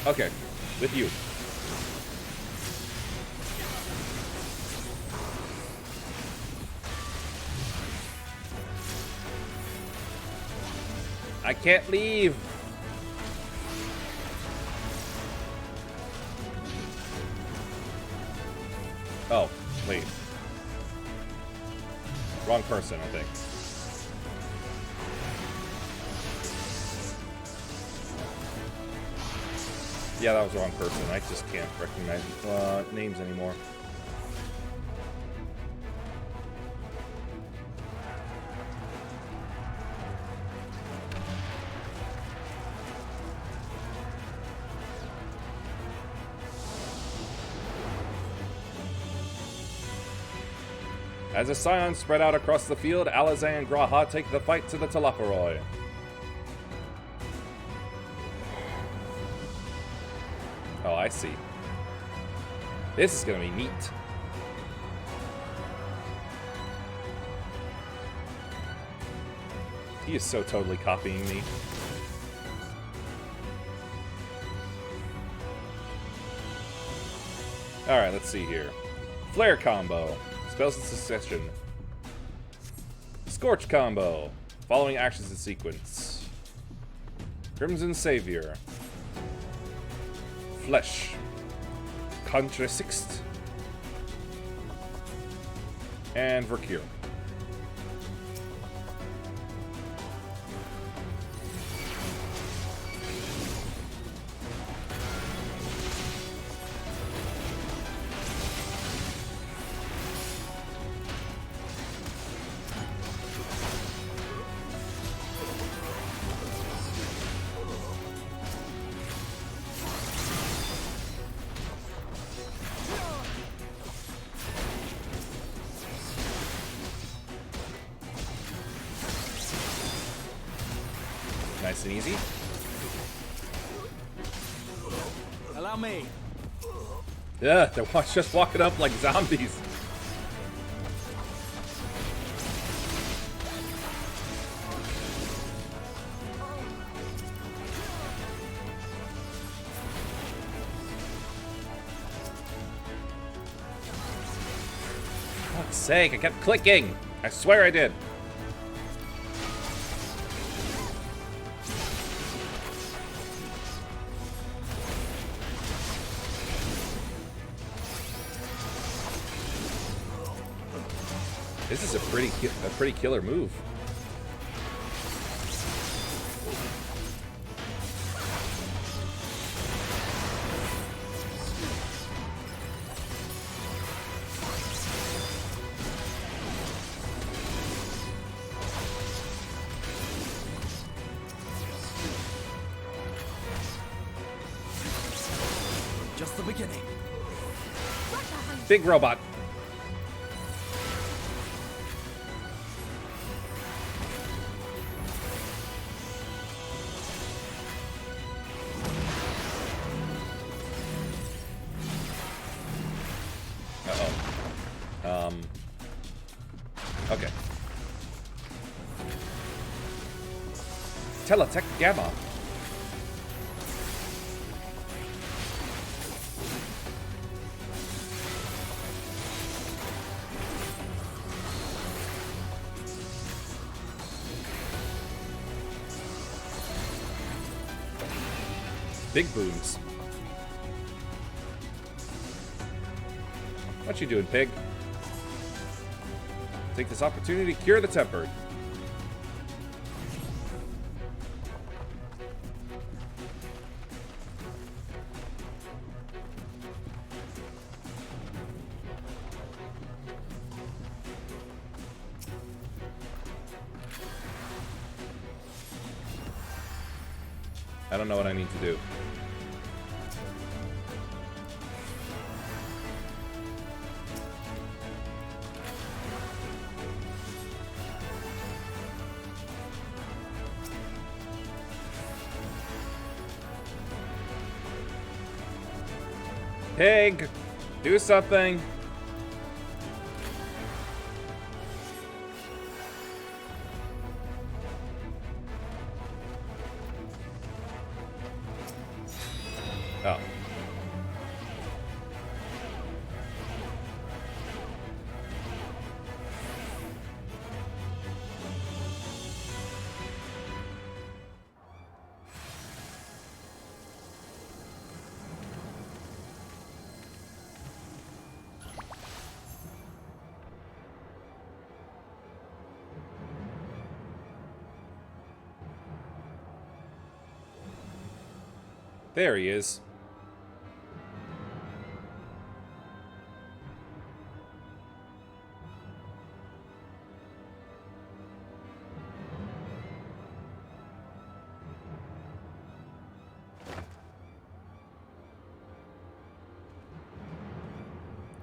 Okay, with you. I can't leave. Oh, wait. Wrong person, I think. Yeah, that was the wrong person. I just can't recognize names anymore. As the Scions spread out across the field, Alizé and Graha take the fight to the Telophoroi. Oh, I see. This is gonna be neat. He is so totally copying me. Alright, let's see here. Flare combo. Spells in succession. Scorch combo. Following actions in sequence. Crimson Savior. Flesh. Contra Sixt. And Vercure. Nice and easy. Allow me. Yeah, they're just walking up like zombies. For fuck's sake, I kept clicking. I swear I did. This is a pretty killer move. Just the beginning. Right behind Big robot. Uh-oh. Okay. Teletech Gamma. Big booms. What you doing, pig? Take this opportunity to cure the tempered. I don't know what I need to do. Pig! Do something! Oh. There he is.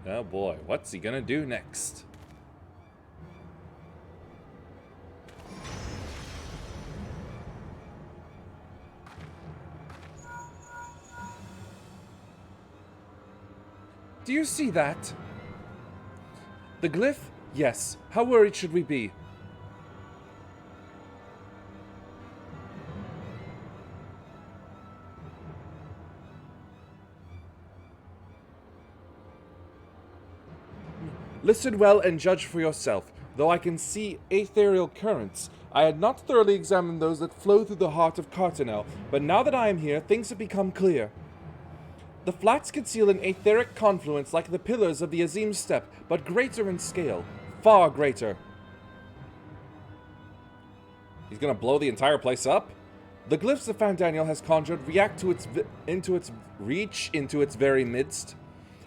Oh boy, what's he gonna do next? Do you see that? The glyph? Yes. How worried should we be? Listen well and judge for yourself. Though I can see ethereal currents, I had not thoroughly examined those that flow through the heart of Cartanel, but now that I am here, things have become clear. The flats conceal an etheric confluence like the pillars of the Azim Step, but greater in scale. Far greater. He's gonna blow the entire place up? The glyphs the Fandaniel has conjured react to into its very midst.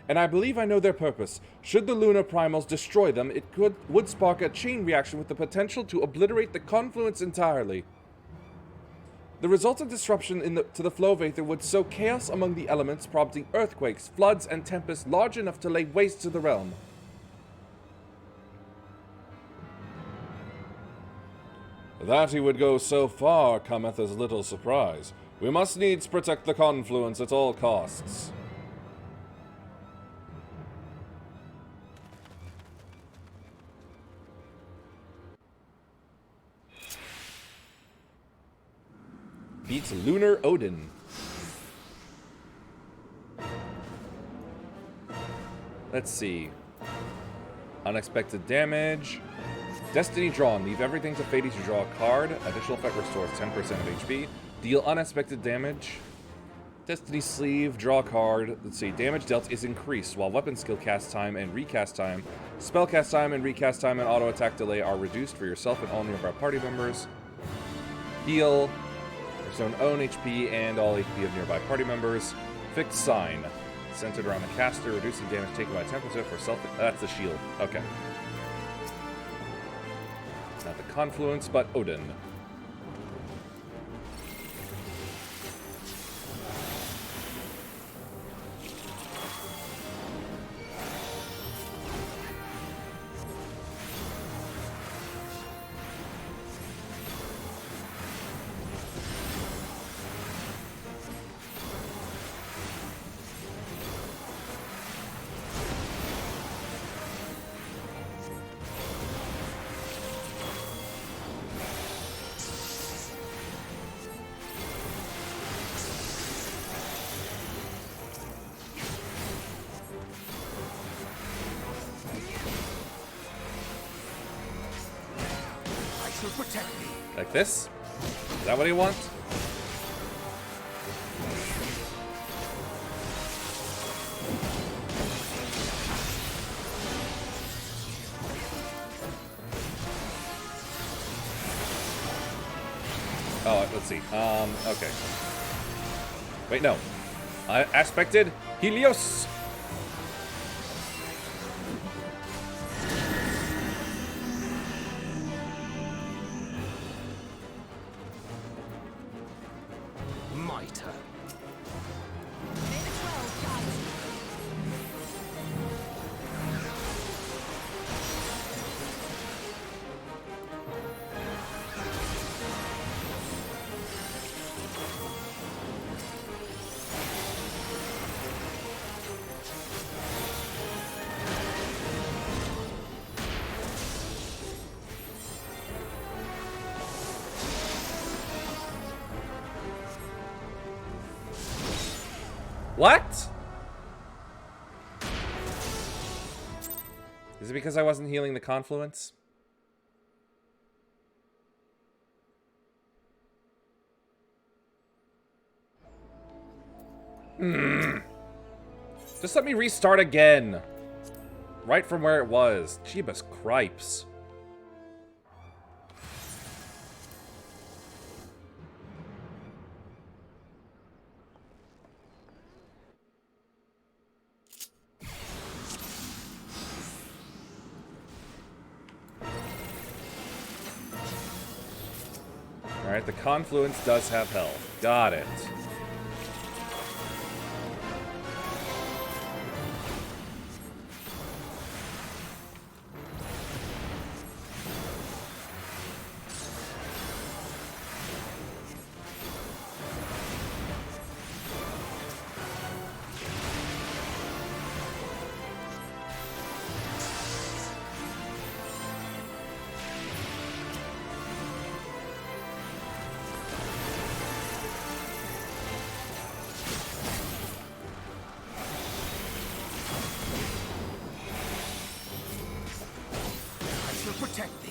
And I believe I know their purpose. Should the lunar primals destroy them, it would spark a chain reaction with the potential to obliterate the confluence entirely. The resultant disruption to the flow of aether would sow chaos among the elements, prompting earthquakes, floods, and tempests large enough to lay waste to the realm. That he would go so far cometh as little surprise. We must needs protect the confluence at all costs. Beats Lunar Odin. Let's see. Unexpected damage. Destiny Drawn. Leave everything to Fady to draw a card. Additional effect restores 10% of HP. Deal unexpected damage. Destiny Sleeve. Draw a card. Let's see. Damage dealt is increased, while weapon skill cast time and recast time, spell cast time and recast time, and auto attack delay are reduced for yourself and all nearby party members. Heal. Its own HP and all HP of nearby party members. Fixed Sign. Centered around the caster, reducing damage taken by 10% for self. That's the shield. Okay. Not the confluence, but Odin. shall protect thee. Like this? Is that what he wants? Oh, let's see. Okay. Wait, no. Aspected Helios. Mitre. What? Is it because I wasn't healing the confluence? Just let me restart again. Right from where it was. Jeebus cripes. Alright, the confluence does have health. Got it. Protect thee.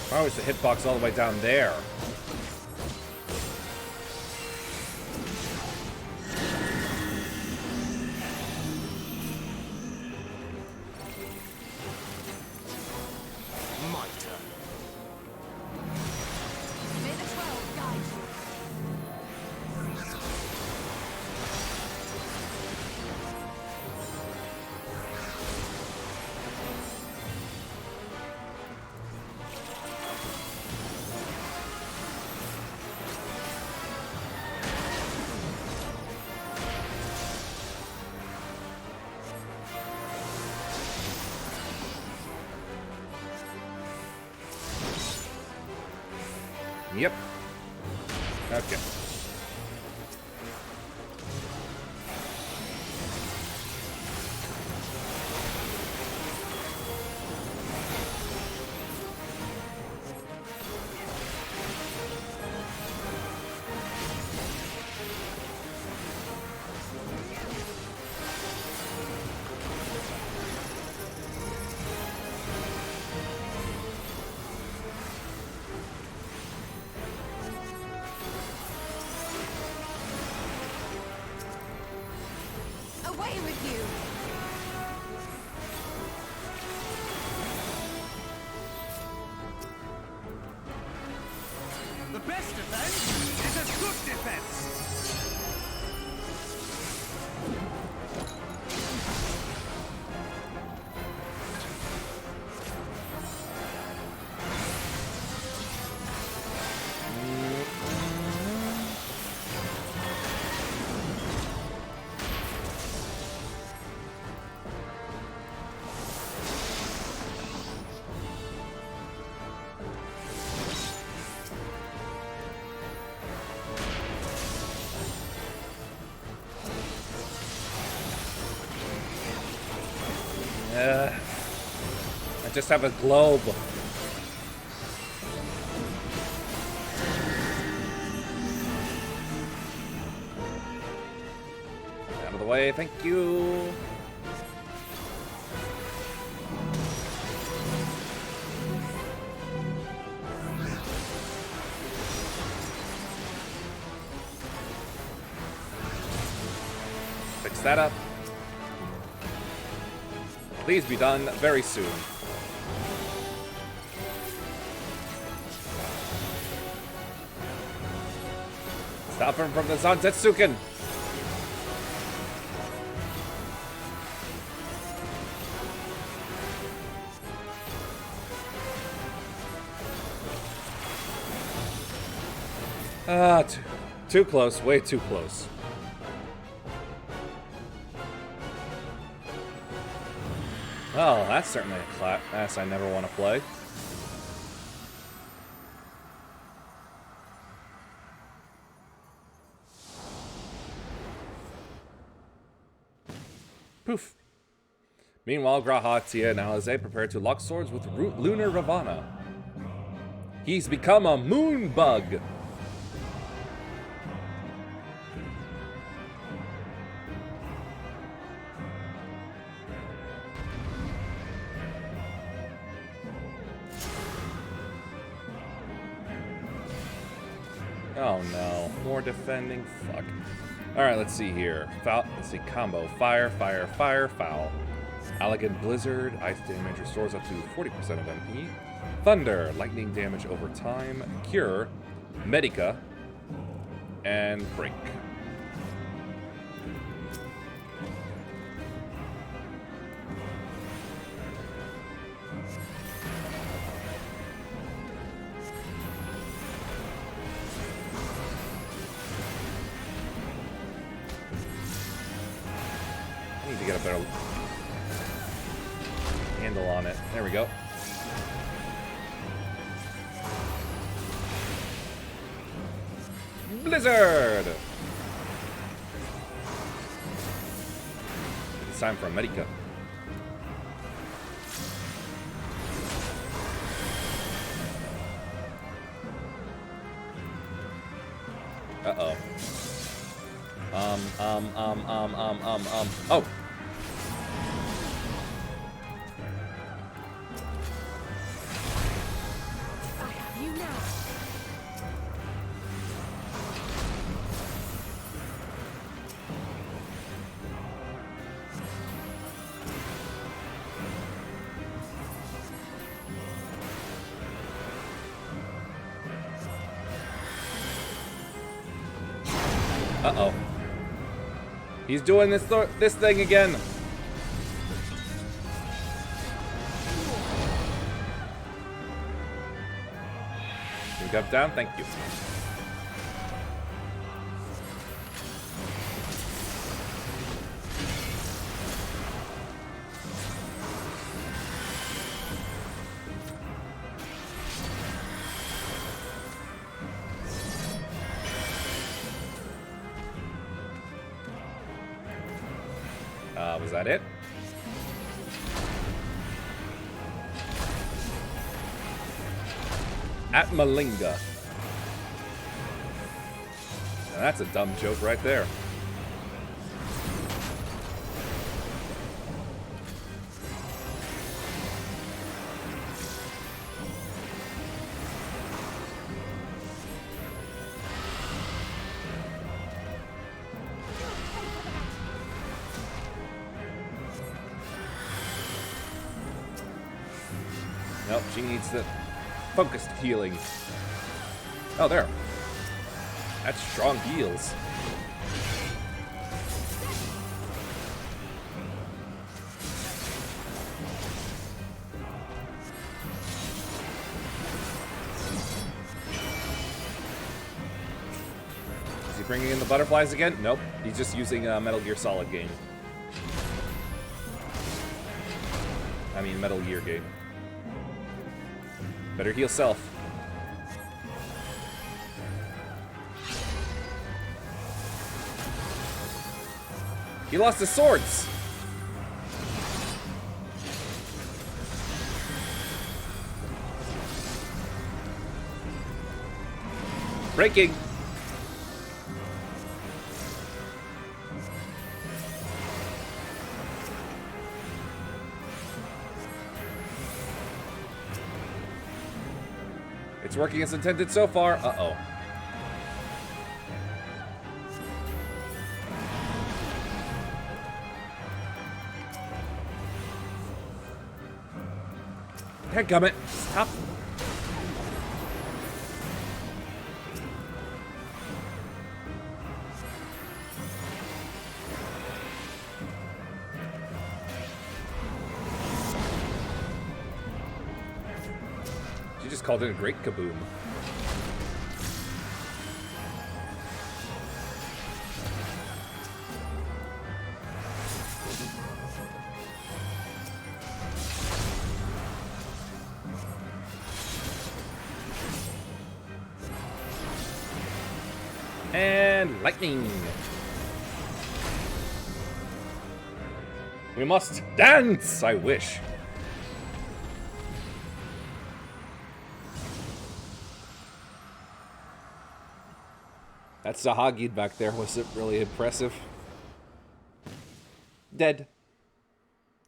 Why was the hitbox all the way down there? Yep. Okay. Away with you! The best defense is a good defense. I just have a globe. Out of the way, thank you. Fix that up. Please be done very soon. Stop him from the Zantetsuken! Ah, too close, way too close. Oh, that's certainly a class I never want to play. Poof. Meanwhile, Grahatia and Alize prepare to lock swords with Lunar Ravana. He's become a moon bug. Oh no, more defending? Fuck. Alright, let's see here. Let's see, combo. Fire, fire, fire, foul. Elegant Blizzard, ice damage restores up to 40% of MP. Thunder, lightning damage over time. Cure, Medica, and Break. To get a better handle on it. There we go. Blizzard! It's time for a Medica. Uh-oh. Oh! Uh-oh. He's doing this thing again. Can we go down? Thank you. Was that it? At Malinga. Now that's a dumb joke right there. Nope, she needs the focused healing. Oh, there. That's strong heals. Is he bringing in the butterflies again? Nope. He's just using Metal Gear Solid game. I mean, Metal Gear game. Better heal self. He lost his swords. Breaking! It's working as intended so far. Uh-oh. Dadgummit. Stop. You just called it a great kaboom. And lightning. We must dance, I wish. That Sahagin back there wasn't really impressive. Dead.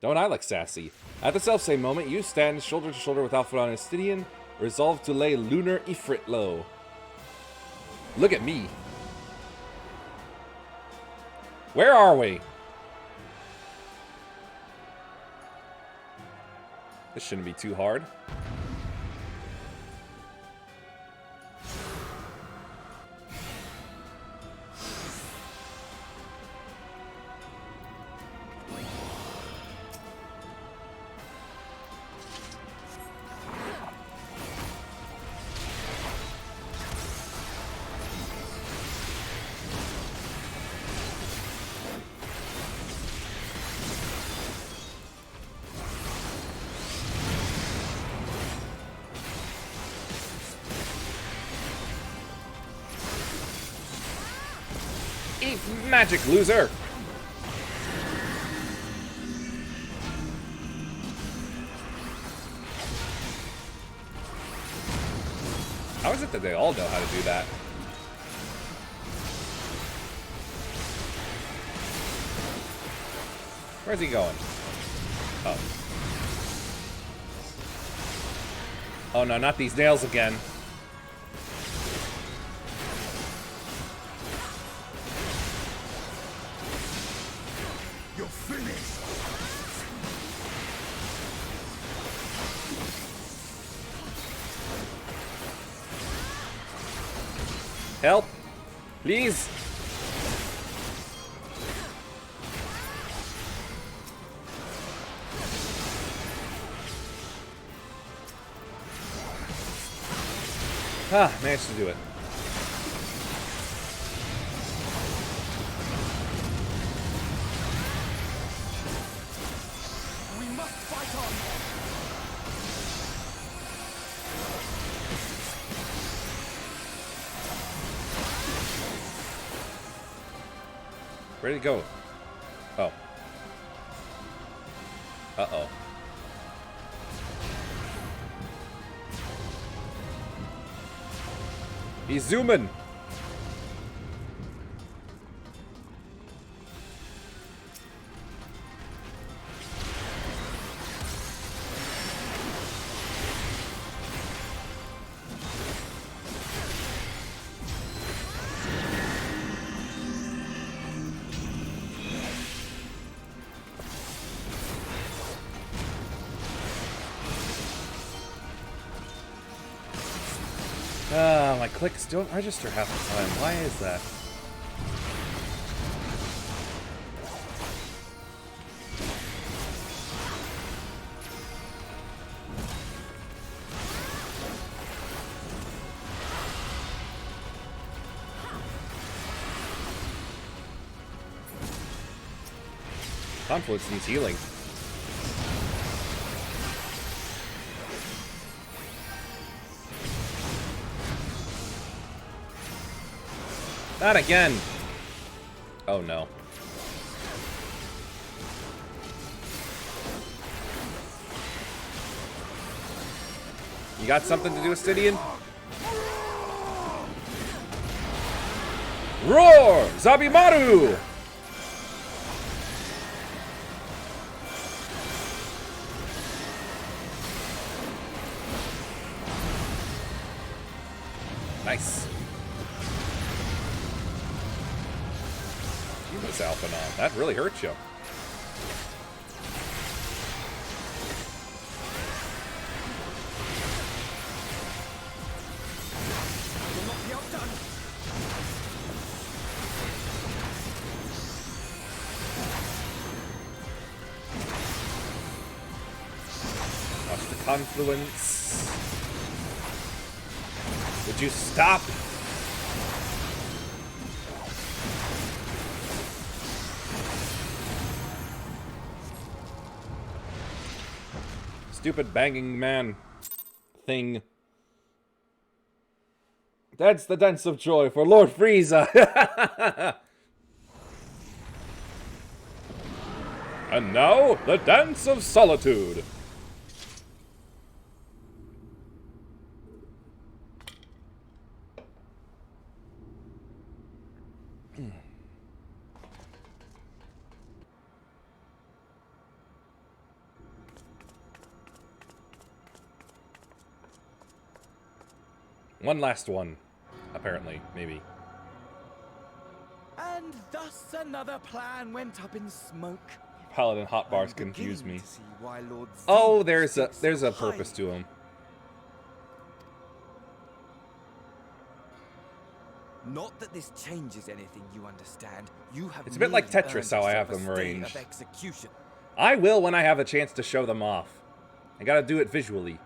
Don't I look sassy? At the selfsame moment, you stand shoulder to shoulder with Alpharon and Stydian, resolved to lay Lunar Ifrit low. Look at me. Where are we? This shouldn't be too hard. Eat magic, loser! How is it that they all know how to do that? Where's he going? Oh. Oh no, not these nails again. You're finished. Help! Please! Ah, managed to do it. We must fight on. Where'd it go? Oh. Uh-oh. He's zooming. My clicks don't register half the time. Why is that? Confluence needs healing. Not again! Oh no. You got something to do with Stydian? Roar! Zabimaru! Nice. This Alphanon, that really hurts you. Watch the confluence. Would you stop? Stupid banging man thing. That's the dance of joy for Lord Frieza. And now, the dance of solitude. One last one, apparently, maybe. And thus another plan went up in smoke. Paladin hotbars confuse me. To see why Lord Oh, Zeus there's a so purpose highly. to him. Not that this changes anything, you understand. You have It's a bit like merely Tetris earned how I have yourself them a stay arranged. of execution. I will when I have a chance to show them off. I gotta do it visually.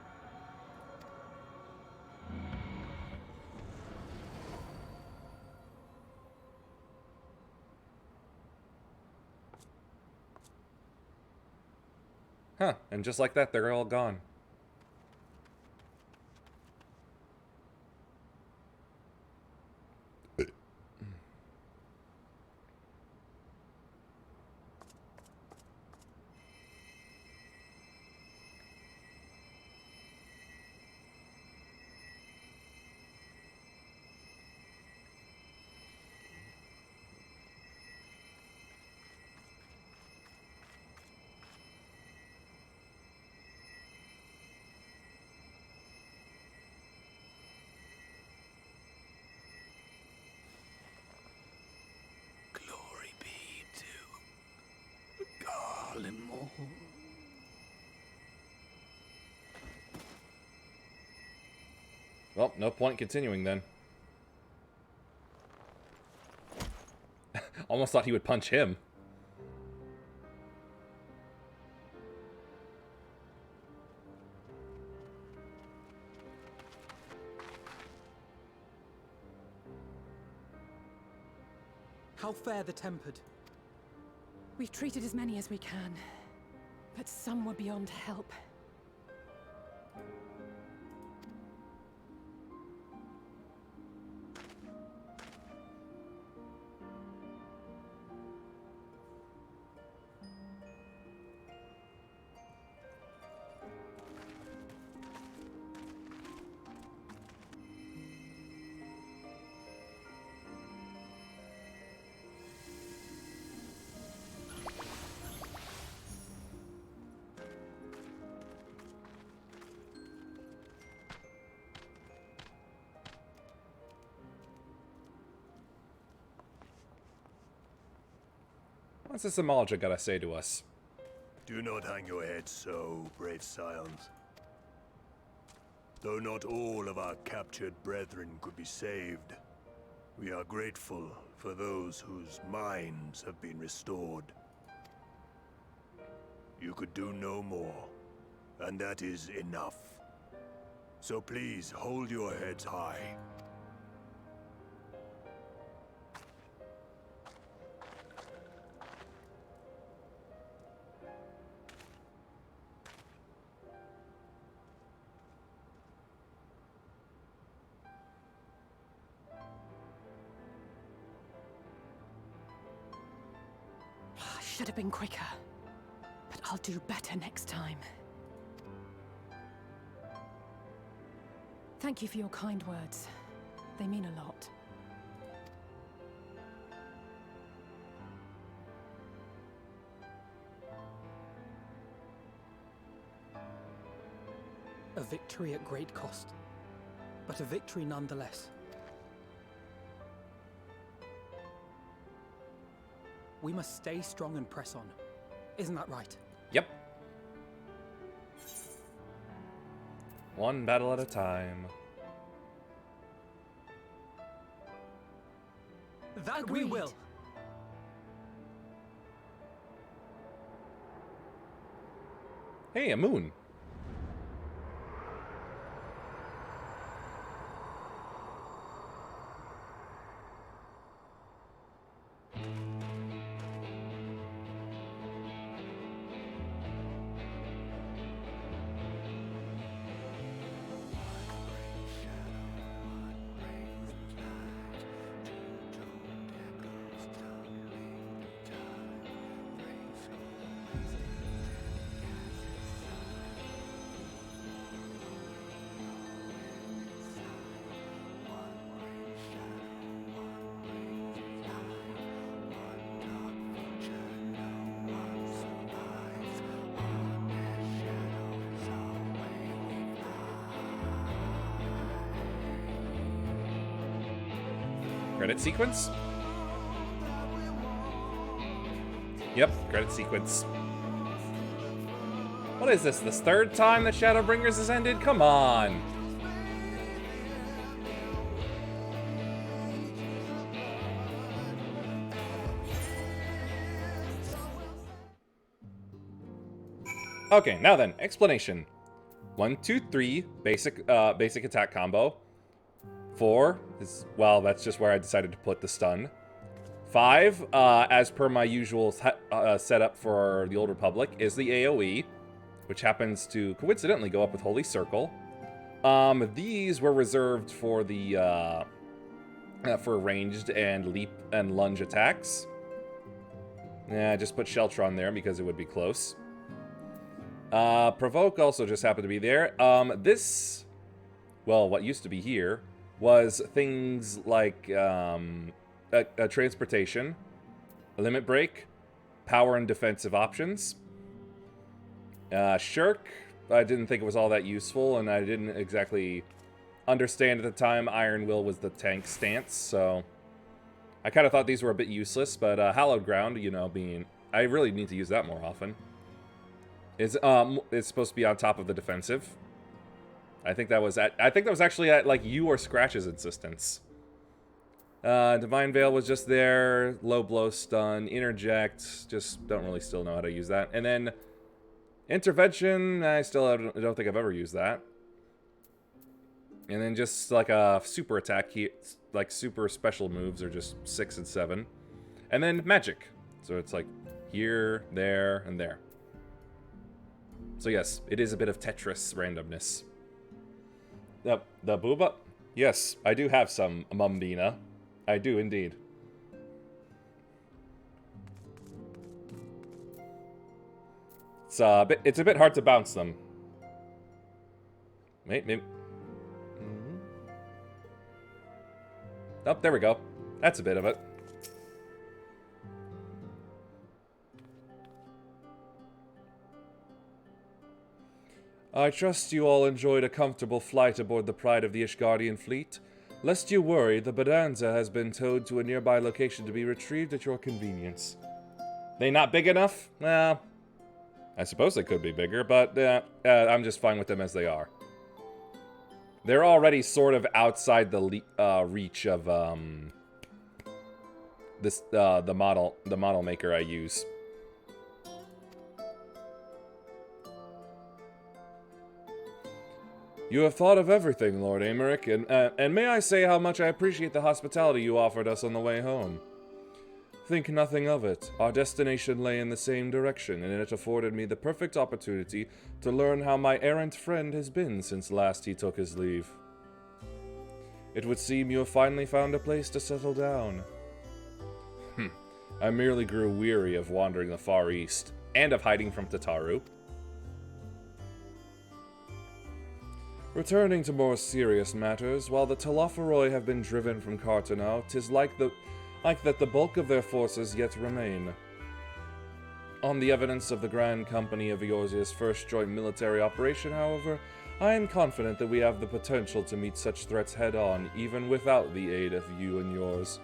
Huh, and just like that, they're all gone. Glory be to Garlemald. Well, no point continuing then. Almost thought he would punch him. How fare the tempered? We've treated as many as we can, but some were beyond help. What's this Amalja gotta say to us? Do not hang your head so, brave scions. Though not all of our captured brethren could be saved, we are grateful for those whose minds have been restored. You could do no more, and that is enough. So please hold your heads high. Should have been quicker, but I'll do better next time. Thank you for your kind words. They mean a lot. A victory at great cost, but a victory nonetheless. We must stay strong and press on. Isn't that right? Yep. One battle at a time. That we will. Hey, a moon. Credit sequence? Yep, credit sequence. What is this, the third time that Shadowbringers has ended? Come on! Okay, now then, explanation. 1, 2, 3, basic attack combo. 4 is, well, that's just where I decided to put the stun. 5, as per my usual setup for the Old Republic, is the AoE, which happens to coincidentally go up with Holy Circle. These were reserved for the for ranged and leap and lunge attacks. Yeah, just put Shelter on there because it would be close. Provoke also just happened to be there. This, well, what used to be here was things like a transportation, a limit break, power and defensive options. Shirk, I didn't think it was all that useful, and I didn't exactly understand at the time Iron Will was the tank stance, so I kind of thought these were a bit useless, but Hallowed Ground, you know, being, I really need to use that more often. It's supposed to be on top of the defensive. I think that was actually at like you or Scratch's insistence. Divine Veil was just there. Low blow, stun, interject. Just don't really still know how to use that. And then intervention. I don't think I've ever used that. And then just like a super attack, like super special moves are just 6 and 7. And then magic. So it's like here, there, and there. So yes, it is a bit of Tetris randomness. The booba? Yes, I do have some Mumbina. I do indeed. It's a bit hard to bounce them. Wait, maybe. Oh, there we go. That's a bit of it. I trust you all enjoyed a comfortable flight aboard the Pride of the Ishgardian fleet. Lest you worry, the Bonanza has been towed to a nearby location to be retrieved at your convenience. They not big enough? Well, I suppose they could be bigger, but I'm just fine with them as they are. They're already sort of outside the reach of the model maker I use. You have thought of everything, Lord Aymeric, and may I say how much I appreciate the hospitality you offered us on the way home. Think nothing of it. Our destination lay in the same direction, and it afforded me the perfect opportunity to learn how my errant friend has been since last he took his leave. It would seem you have finally found a place to settle down. I merely grew weary of wandering the Far East, and of hiding from Tataru. Returning to more serious matters, while the Telophoroi have been driven from Carteneau, 'tis like that the bulk of their forces yet remain. On the evidence of the Grand Company of Eorzea's first joint military operation, however, I am confident that we have the potential to meet such threats head-on, even without the aid of you and yours.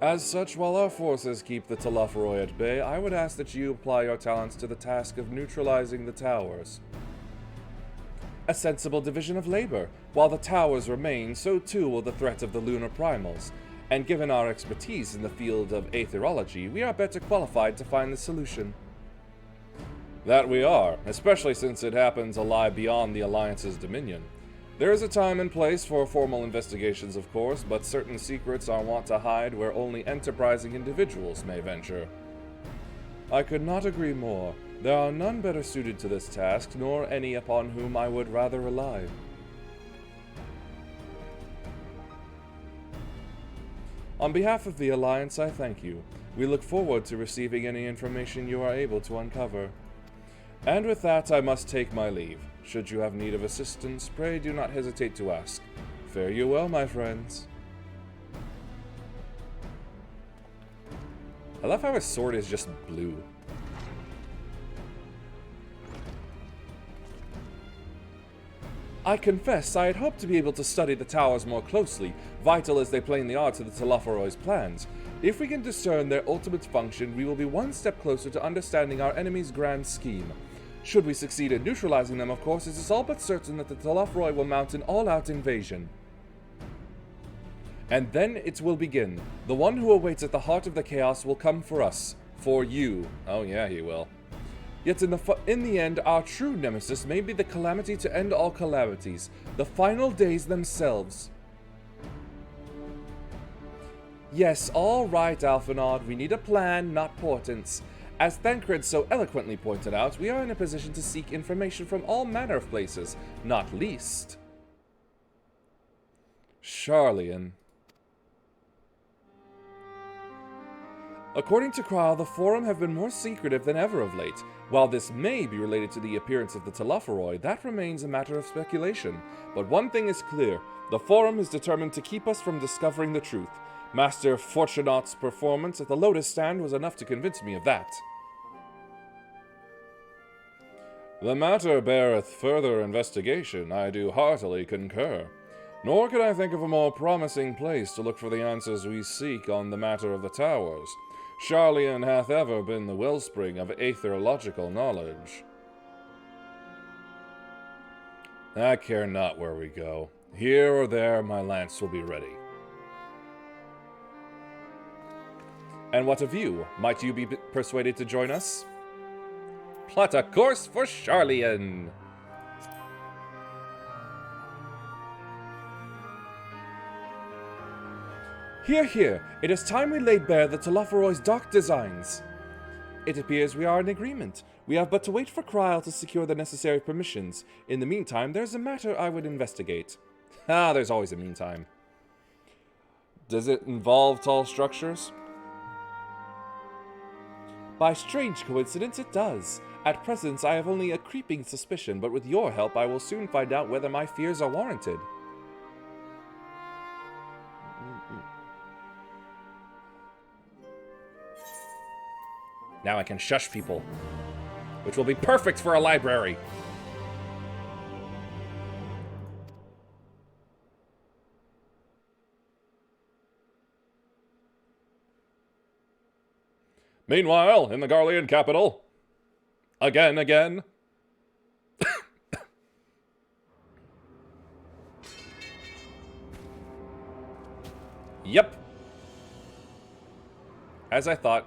As such, while our forces keep the Telophoroi at bay, I would ask that you apply your talents to the task of neutralizing the towers. A sensible division of labor. While the towers remain, so too will the threat of the lunar primals. And given our expertise in the field of aetherology, we are better qualified to find the solution. That we are, especially since it happens to lie beyond the Alliance's dominion. There is a time and place for formal investigations, of course, but certain secrets are wont to hide where only enterprising individuals may venture. I could not agree more. There are none better suited to this task, nor any upon whom I would rather rely. On behalf of the Alliance, I thank you. We look forward to receiving any information you are able to uncover. And with that, I must take my leave. Should you have need of assistance, pray do not hesitate to ask. Fare you well, my friends. I love how his sword is just blue. I confess I had hoped to be able to study the towers more closely, vital as they play in the odds of the Telophoroi's plans. If we can discern their ultimate function, we will be one step closer to understanding our enemy's grand scheme. Should we succeed in neutralizing them, of course, it is all but certain that the Telophoroi will mount an all-out invasion. And then it will begin. The one who awaits at the heart of the chaos will come for us. For you. Oh yeah, he will. Yet in the end, our true nemesis may be the calamity to end all calamities, the final days themselves. Yes, all right, Alphinaud, we need a plan, not portents. As Thancred so eloquently pointed out, we are in a position to seek information from all manner of places, not least Sharlayan. According to Krile, the Forum have been more secretive than ever of late. While this may be related to the appearance of the Telophoroi, that remains a matter of speculation. But one thing is clear, the Forum is determined to keep us from discovering the truth. Master Fortunate's performance at the Lotus Stand was enough to convince me of that. The matter beareth further investigation, I do heartily concur. Nor can I think of a more promising place to look for the answers we seek on the matter of the towers. Sharlayan hath ever been the wellspring of aetherological knowledge. I care not where we go. Here or there, my lance will be ready. And what of you? Might you be persuaded to join us? Plot a course for Sharlayan! Hear, hear! It is time we laid bare the Telophoroi's dark designs. It appears we are in agreement. We have but to wait for Krile to secure the necessary permissions. In the meantime, there's a matter I would investigate. Ah, there's always a meantime. Does it involve tall structures? By strange coincidence, it does. At present, I have only a creeping suspicion, but with your help, I will soon find out whether my fears are warranted. Now I can shush people, which will be perfect for a library. Meanwhile, in the Garlean capital, again. Yep. As I thought.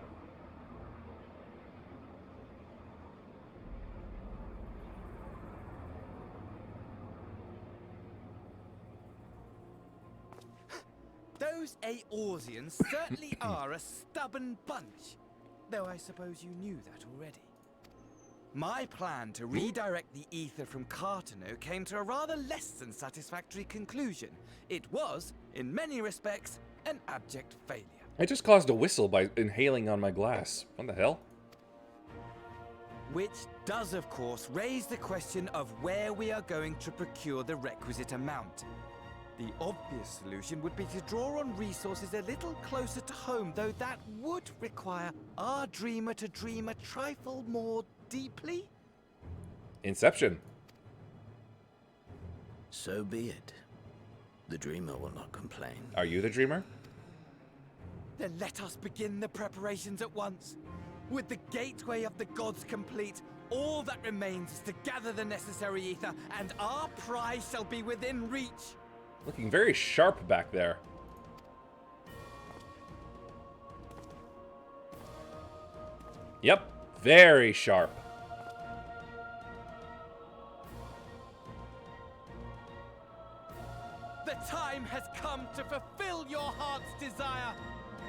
Those Eorzeans certainly are a stubborn bunch. Though I suppose you knew that already. My plan to redirect the ether from Cartano came to a rather less than satisfactory conclusion. It was, in many respects, an abject failure. I just caused a whistle by inhaling on my glass. What the hell? Which does, of course, raise the question of where we are going to procure the requisite amount. The obvious solution would be to draw on resources a little closer to home, though that would require our dreamer to dream a trifle more deeply. Inception. So be it. The dreamer will not complain. Are you the dreamer? Then let us begin the preparations at once. With the gateway of the gods complete, all that remains is to gather the necessary ether, and our prize shall be within reach. Looking very sharp back there. Yep, very sharp. The time has come to fulfill your heart's desire.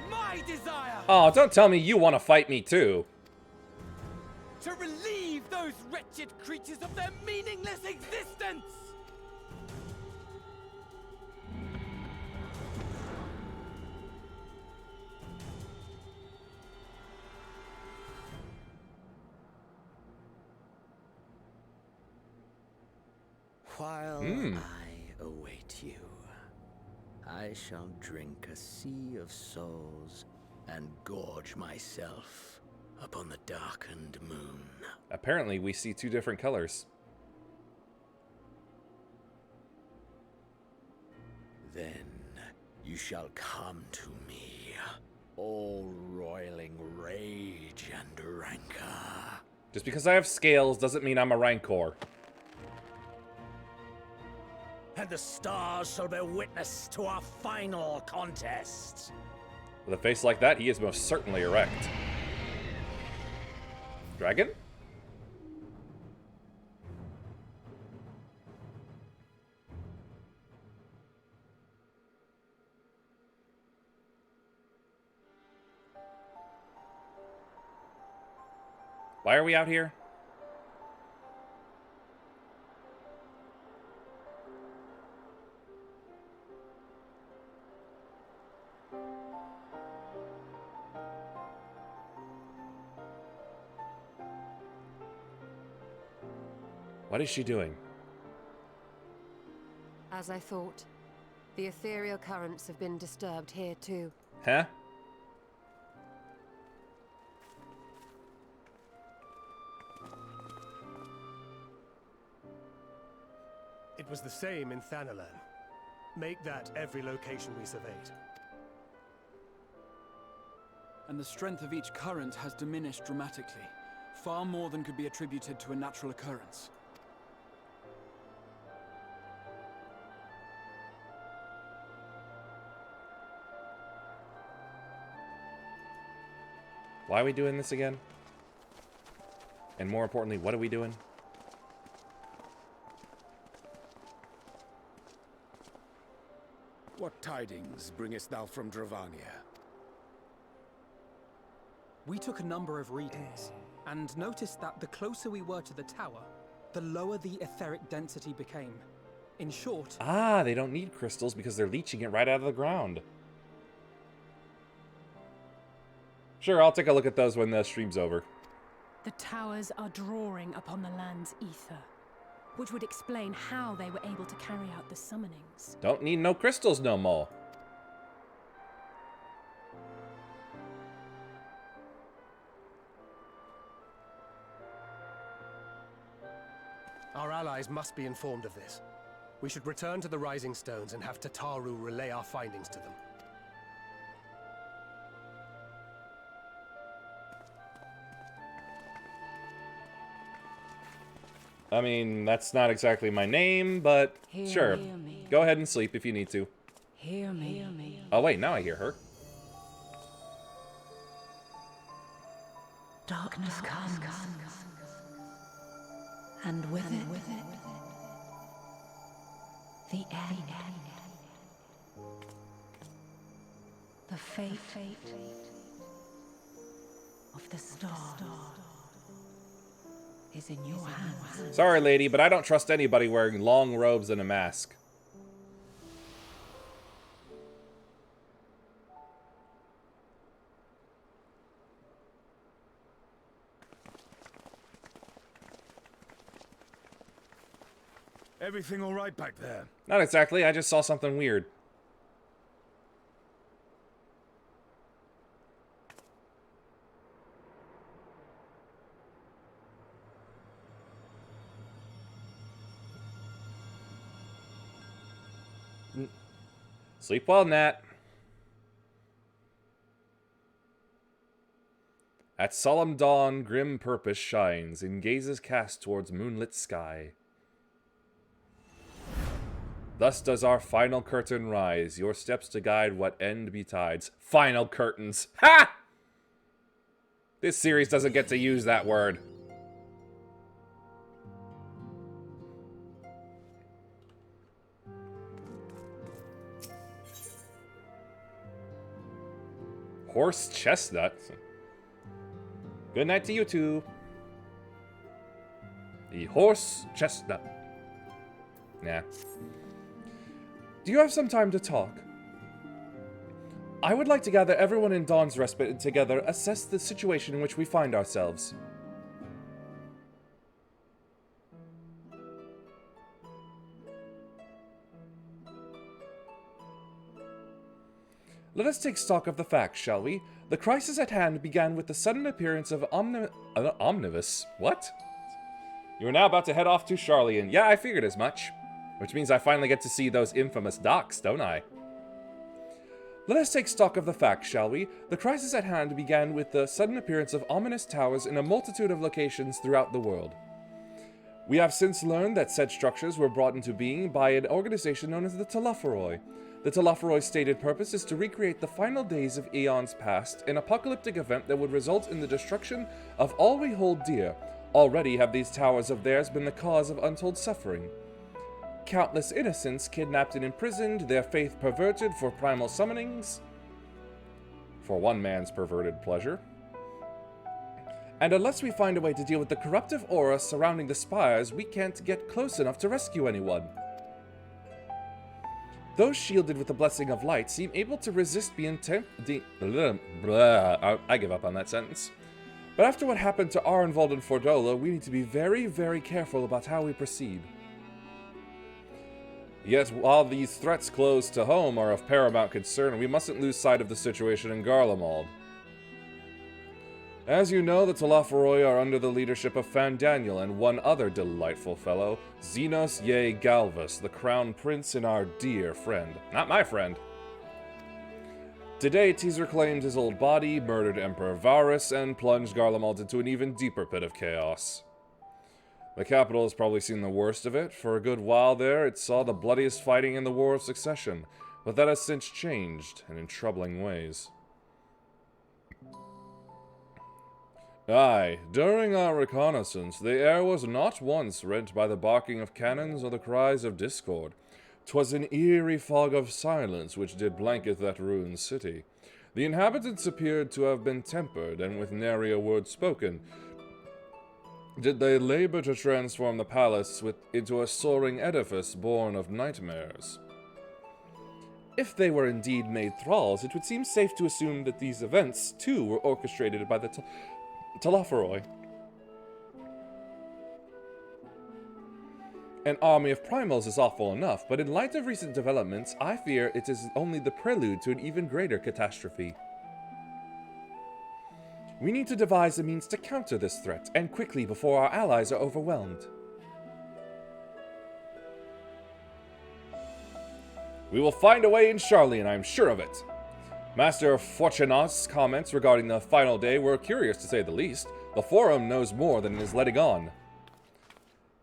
My desire! Oh, don't tell me you want to fight me too. To relieve those wretched creatures of their meaningless existence! While I await you, I shall drink a sea of souls and gorge myself upon the darkened moon. Apparently, we see two different colors. Then you shall come to me, all roiling rage and rancor. Just because I have scales doesn't mean I'm a rancor. And the stars shall bear witness to our final contest. With a face like that, he is most certainly erect. Dragon? Why are we out here? What is she doing? As I thought, the ethereal currents have been disturbed here too. Huh? It was the same in Thanalan. Make that every location we surveyed. And the strength of each current has diminished dramatically, far more than could be attributed to a natural occurrence. Why are we doing this again? And more importantly, what are we doing? What tidings bringest thou from Dravania? We took a number of readings, and noticed that the closer we were to the tower, the lower the etheric density became. In short... Ah, they don't need crystals because they're leeching it right out of the ground. Sure, I'll take a look at those when the stream's over. The towers are drawing upon the land's ether, which would explain how they were able to carry out the summonings. Don't need no crystals no more. Our allies must be informed of this. We should return to the Rising Stones and have Tataru relay our findings to them. I mean, that's not exactly my name, but sure. Hear me. Go ahead and sleep if you need to. Hear me. Oh wait, now I hear her. Darkness comes, and with it, the end. The fate of the star is in your hands. Sorry, lady, but I don't trust anybody wearing long robes and a mask. Everything all right back there? Not exactly, I just saw something weird. Sleep well, Nat. At solemn dawn, grim purpose shines, in gazes cast towards moonlit sky. Thus does our final curtain rise, your steps to guide what end betides. Final curtains. Ha! This series doesn't get to use that word. Horse chestnut. Good night to you two. The horse chestnut. Nah. Do you have some time to talk? I would like to gather everyone in Dawn's Respite and together assess the situation in which we find ourselves. Let us take stock of the facts, shall we? The crisis at hand began with the sudden appearance of Omnibus. What? You are now about to head off to Charlian. Yeah, I figured as much. Which means I finally get to see those infamous docks, don't I? Let us take stock of the facts, shall we? The crisis at hand began with the sudden appearance of ominous towers in a multitude of locations throughout the world. We have since learned that said structures were brought into being by an organization known as the Telophoroi. The Telophoroi's stated purpose is to recreate the final days of eons past, an apocalyptic event that would result in the destruction of all we hold dear. Already have these towers of theirs been the cause of untold suffering. Countless innocents kidnapped and imprisoned, their faith perverted for primal summonings, for one man's perverted pleasure. And unless we find a way to deal with the corruptive aura surrounding the spires, we can't get close enough to rescue anyone. Those shielded with the blessing of light seem able to resist being I give up on that sentence. But after what happened to Arenvald and Fordola, we need to be very, very careful about how we proceed. Yet, while these threats close to home are of paramount concern, we mustn't lose sight of the situation in Garlemald. As you know, the Telophoroi are under the leadership of Fandaniel and one other delightful fellow, Xenos Ye Galvus, the Crown Prince and our dear friend. Not my friend. To date, he's reclaimed his old body, murdered Emperor Varus, and plunged Garlemald into an even deeper pit of chaos. The capital has probably seen the worst of it. For a good while there, it saw the bloodiest fighting in the War of Succession, but that has since changed, and in troubling ways. Aye, during our reconnaissance, the air was not once rent by the barking of cannons or the cries of discord. 'Twas an eerie fog of silence which did blanket that ruined city. The inhabitants appeared to have been tempered, and with nary a word spoken, did they labor to transform the palace into a soaring edifice born of nightmares. If they were indeed made thralls, it would seem safe to assume that these events, too, were orchestrated by the Telophoroi. An army of primals is awful enough, but in light of recent developments, I fear it is only the prelude to an even greater catastrophe. We need to devise a means to counter this threat, and quickly before our allies are overwhelmed. We will find a way in Charlian, I am sure of it. Master Fortunat's comments regarding the final day were curious to say the least. The Forum knows more than it is letting on.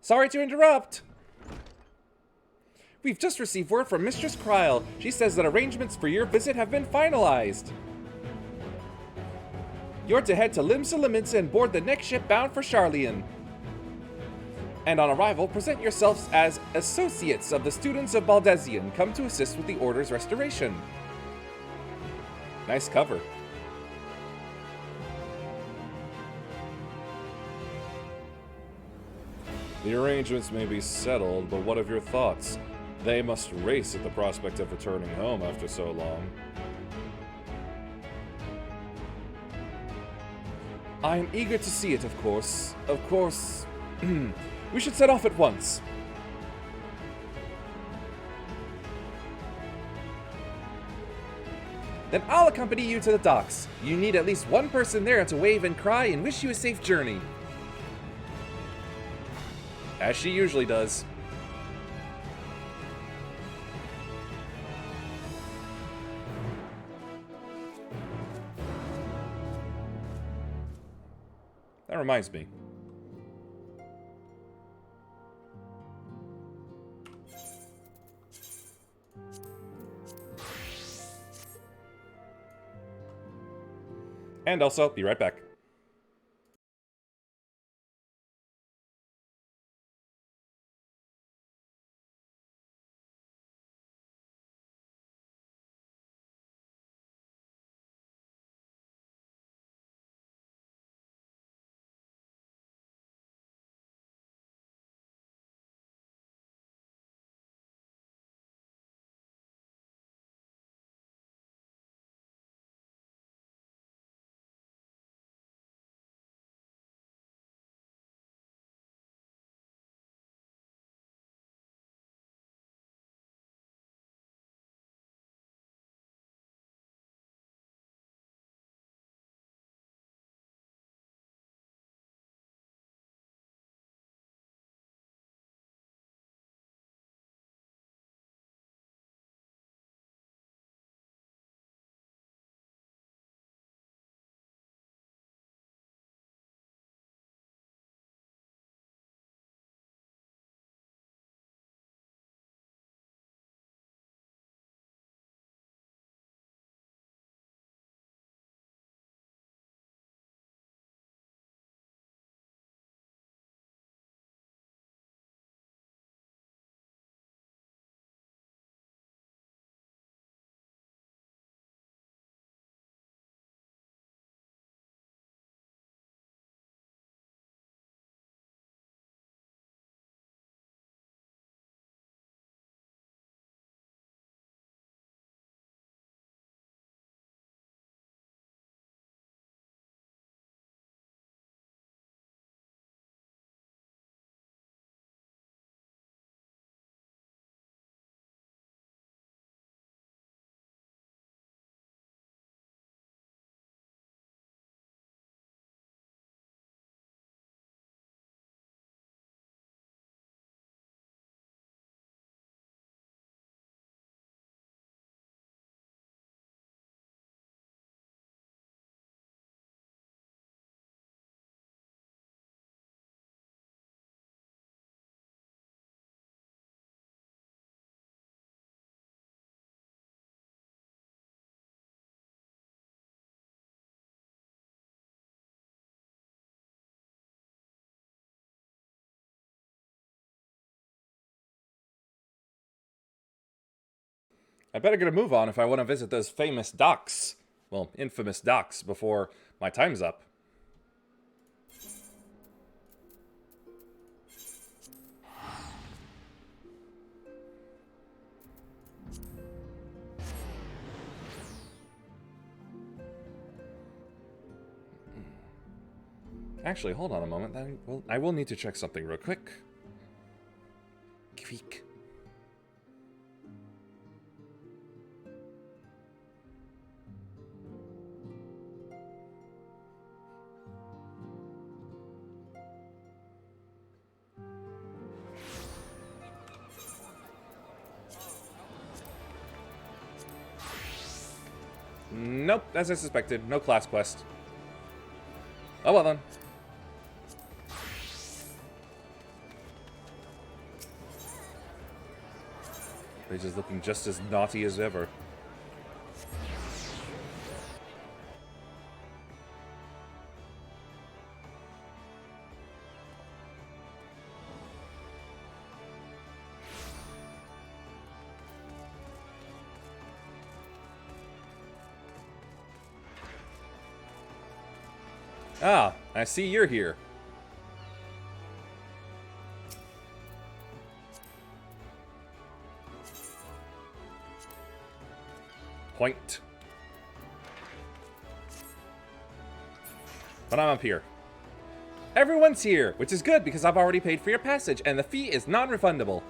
Sorry to interrupt! We've just received word from Mistress Kryl. She says that arrangements for your visit have been finalized. You're to head to Limsa Liminsa and board the next ship bound for Charlian. And on arrival, present yourselves as associates of the students of Baldesion, come to assist with the Order's restoration. Nice cover. The arrangements may be settled, but what of your thoughts? They must race at the prospect of returning home after so long. I am eager to see it, of course. We should set off at once. Then I'll accompany you to the docks. You need at least one person there to wave and cry and wish you a safe journey. As she usually does. That reminds me. And also, be right back. I better get a move on if I want to visit those famous docks. Well, infamous docks before my time's up. Actually, hold on a moment. I will need to check something real quick. Quick. Nope, as I suspected. No class quest. Oh well then. They're just looking just as naughty as ever. Ah, I see you're here. Point. But I'm up here. Everyone's here, which is good because I've already paid for your passage, and the fee is non-refundable.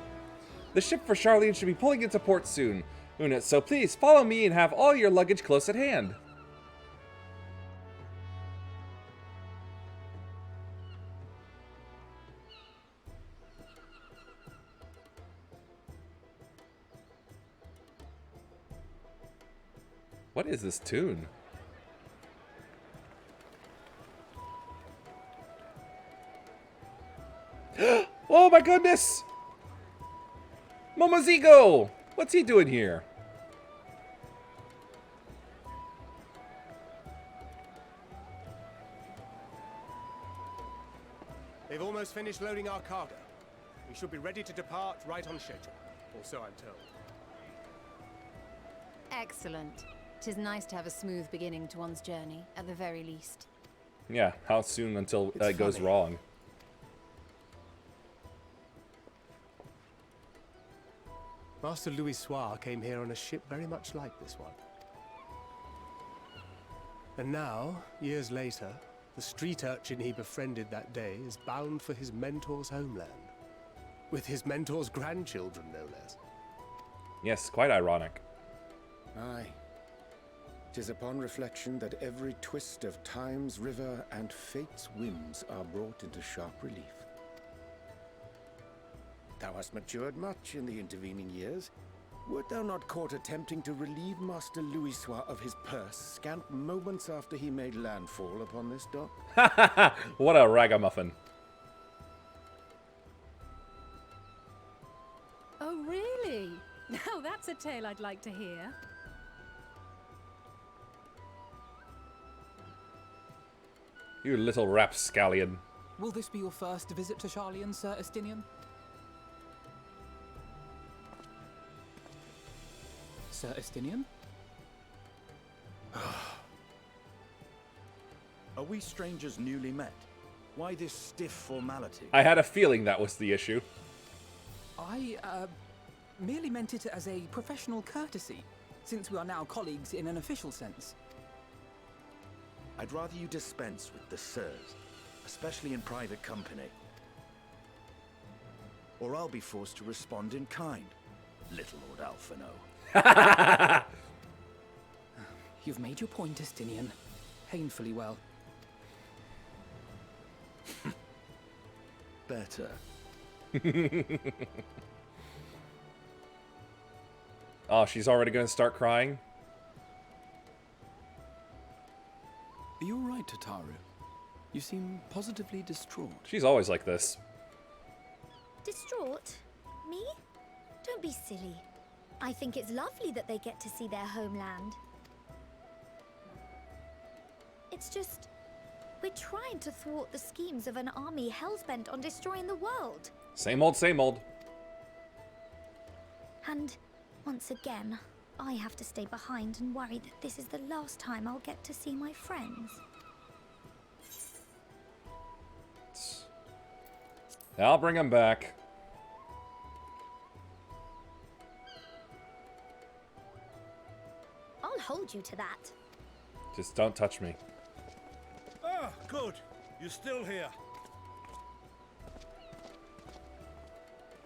The ship for Charlene should be pulling into port soon. Unit, so please follow me and have all your luggage close at hand. What is this tune? Oh my goodness! Momozigo! What's he doing here? They've almost finished loading our cargo. We should be ready to depart right on schedule, or so I'm told. Excellent. 'Tis nice to have a smooth beginning to one's journey, at the very least. Yeah, how soon until it goes wrong? Master Louis Soir came here on a ship very much like this one. And now, years later, the street urchin he befriended that day is bound for his mentor's homeland. With his mentor's grandchildren, no less. Yes, quite ironic. Aye. 'Tis upon reflection that every twist of time's river and fate's whims are brought into sharp relief. Thou hast matured much in the intervening years. Wert thou not caught attempting to relieve Master Louis Soir of his purse scant moments after he made landfall upon this dock? What a ragamuffin. Oh, really? Now that's a tale I'd like to hear. You little rapscallion. Will this be your first visit to Charlian, Sir Estinian? Sir Estinian? Are we strangers newly met? Why this stiff formality? I had a feeling that was the issue. I, merely meant it as a professional courtesy, since we are now colleagues in an official sense. I'd rather you dispense with the sirs, especially in private company. Or I'll be forced to respond in kind, little Lord Alphino. You've made your point, Estinian. Painfully well. Better. Oh, she's already going to start crying? Are you all right, Tataru? You seem positively distraught. She's always like this. Distraught? Me? Don't be silly. I think it's lovely that they get to see their homeland. It's just, we're trying to thwart the schemes of an army hellbent on destroying the world. Same old, same old. And once again, I have to stay behind and worry that this is the last time I'll get to see my friends. I'll bring him back. I'll hold you to that. Just don't touch me. Ah, good. You're still here.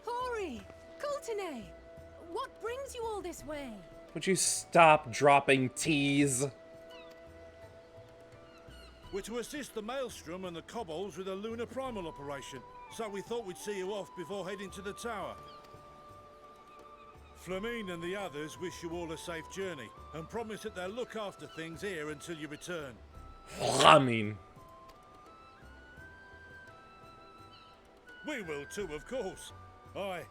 Hori! Coulternay! What brings you all this way? Would you stop dropping T's? We're to assist the Maelstrom and the Kobolds with a lunar primal operation, so we thought we'd see you off before heading to the tower. Flamine and the others wish you all a safe journey, and promise that they'll look after things here until you return. Flamine. We will too, of course. Aye.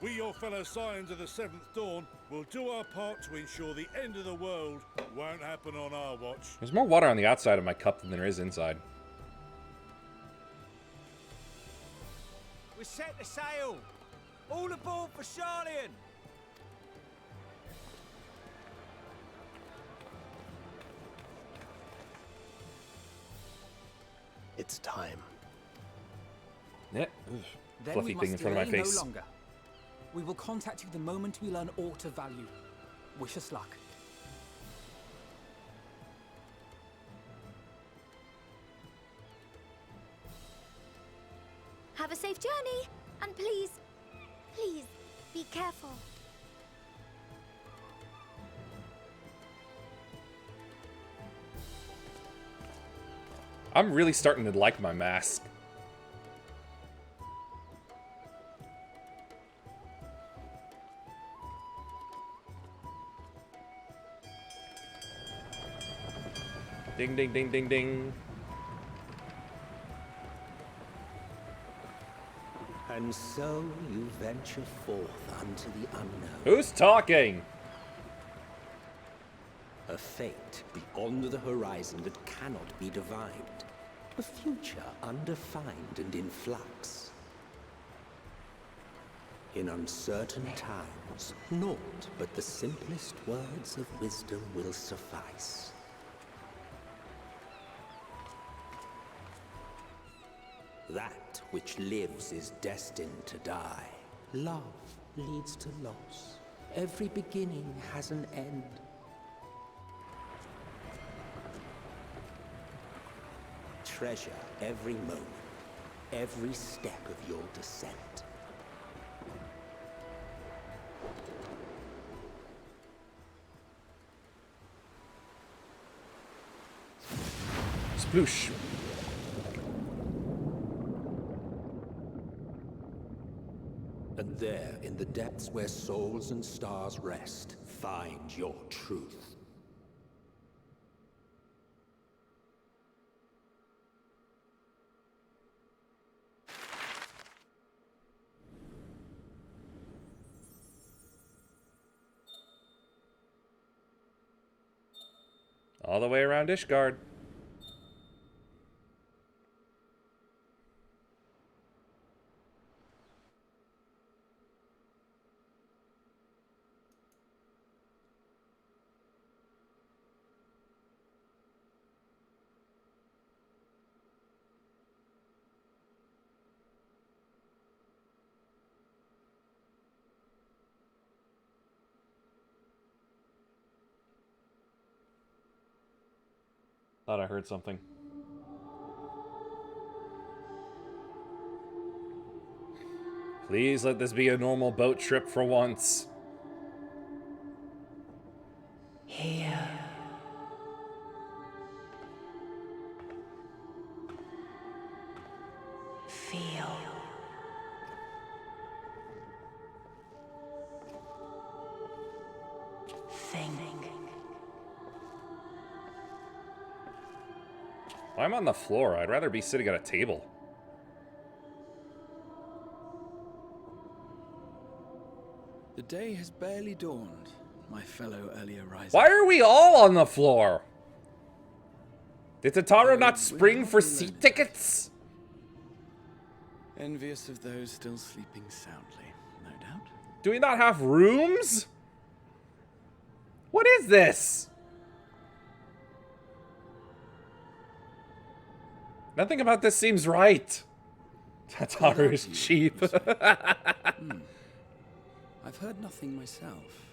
We, your fellow Scions of the Seventh Dawn, will do our part to ensure the end of the world won't happen on our watch. There's more water on the outside of my cup than there is inside. We set the sail! All aboard for Charlian! It's time. Yeah. Then Fluffy we thing in must front of my delay face. no longer. We will contact you the moment we learn aught of value. Wish us luck. Have a safe journey, and please, please, be careful. I'm really starting to like my mask. Ding, ding, ding, ding, ding. And so you venture forth unto the unknown. Who's talking? A fate beyond the horizon that cannot be divined. A future undefined and in flux. In uncertain times, naught but the simplest words of wisdom will suffice. That which lives is destined to die. Love leads to loss. Every beginning has an end. Treasure every moment, every step of your descent. Sploosh. And there, in the depths where souls and stars rest, find your truth. All the way around Ishgard. Thought I heard something. Please let this be a normal boat trip for once. Here. Feel. Think. I'm on the floor. I'd rather be sitting at a table. The day has barely dawned, my fellow earlier risers. Why are we all on the floor? Did Tataru not spring for seat tickets? Envious of those still sleeping soundly, no doubt. Do we not have rooms? What is this? Nothing about this seems right. Tataru is cheap. I've heard nothing myself.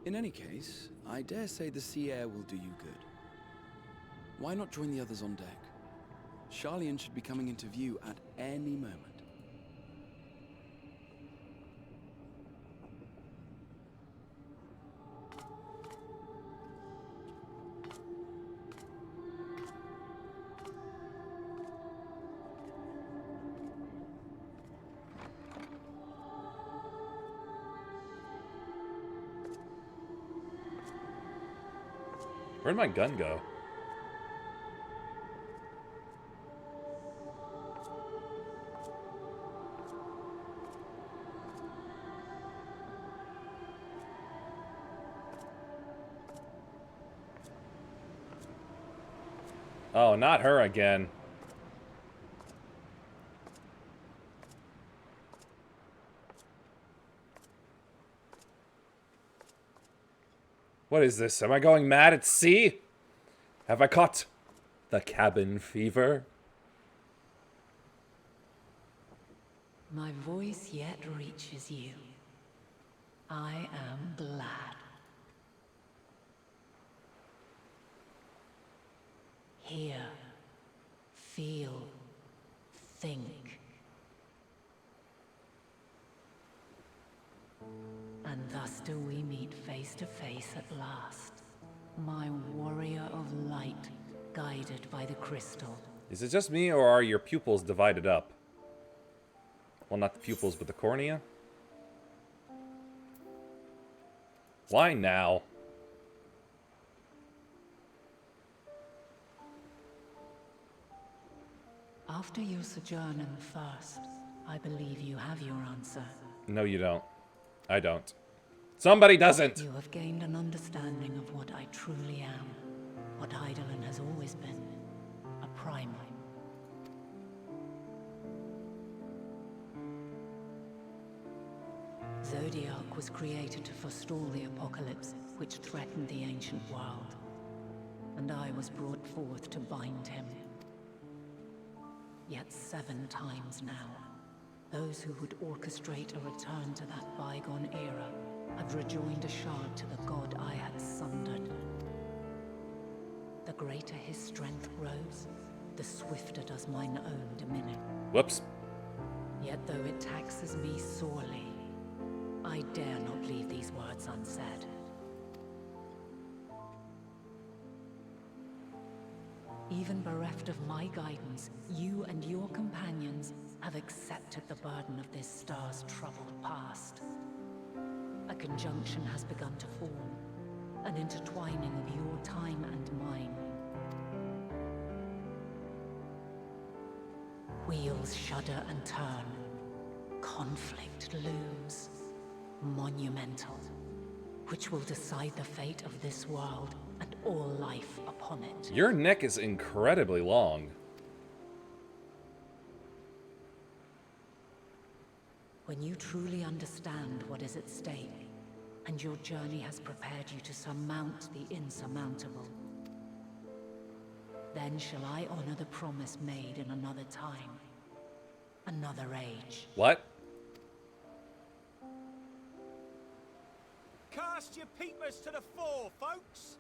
In any case, I dare say the sea air will do you good. Why not join the others on deck? Charlian should be coming into view at any moment. Where'd my gun go? Oh, not her again. What is this? Am I going mad at sea? Have I caught the cabin fever? My voice yet reaches you. I am glad. Hear, feel, think. And thus do we meet face to face at last. my warrior of light, guided by the crystal. Is it just me, or are your pupils divided up? Well, not the pupils, but the cornea? Why now? After your sojourn in the First, I believe you have your answer. No, you don't. I don't. Somebody doesn't! You have gained an understanding of what I truly am, what Eidolon has always been, a primal. Zodiac was created to forestall the apocalypse which threatened the ancient world, and I was brought forth to bind him. Yet 7 times now, those who would orchestrate a return to that bygone era have rejoined a shard to the god I had sundered. The greater his strength grows, the swifter does mine own diminish. Whoops. Yet though it taxes me sorely, I dare not leave these words unsaid. Even bereft of my guidance, you and your companions have accepted the burden of this star's troubled past. A conjunction has begun to form, an intertwining of your time and mine. Wheels shudder and turn. Conflict looms, monumental, which will decide the fate of this world and all life upon it. Your neck is incredibly long. When you truly understand what is at stake, and your journey has prepared you to surmount the insurmountable, then shall I honor the promise made in another time, another age. What? Cast your peepers to the fore, folks.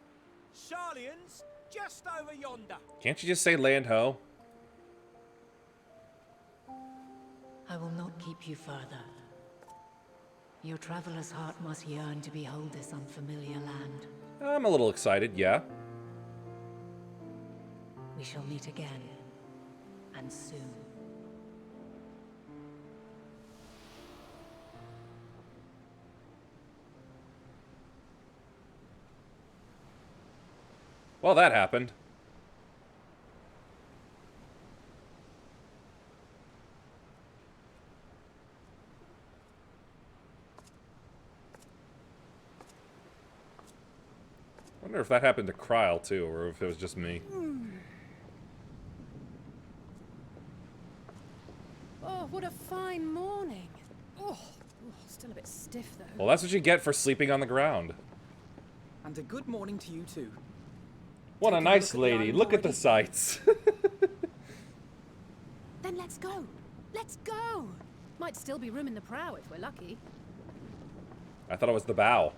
Sharlayan's just over yonder. Can't you just say land ho? I will not keep you further. Your traveler's heart must yearn to behold this unfamiliar land. I'm a little excited, yeah. We shall meet again, and soon. Well, that happened. I wonder if that happened to Kryl too, or if it was just me. Oh, what a fine morning. Oh, still a bit stiff though. Well, that's what you get for sleeping on the ground. And a good morning to you too. What a nice lady. Look at the sights. Then let's go. Let's go. Might still be room in the prow if we're lucky. I thought it was the bow.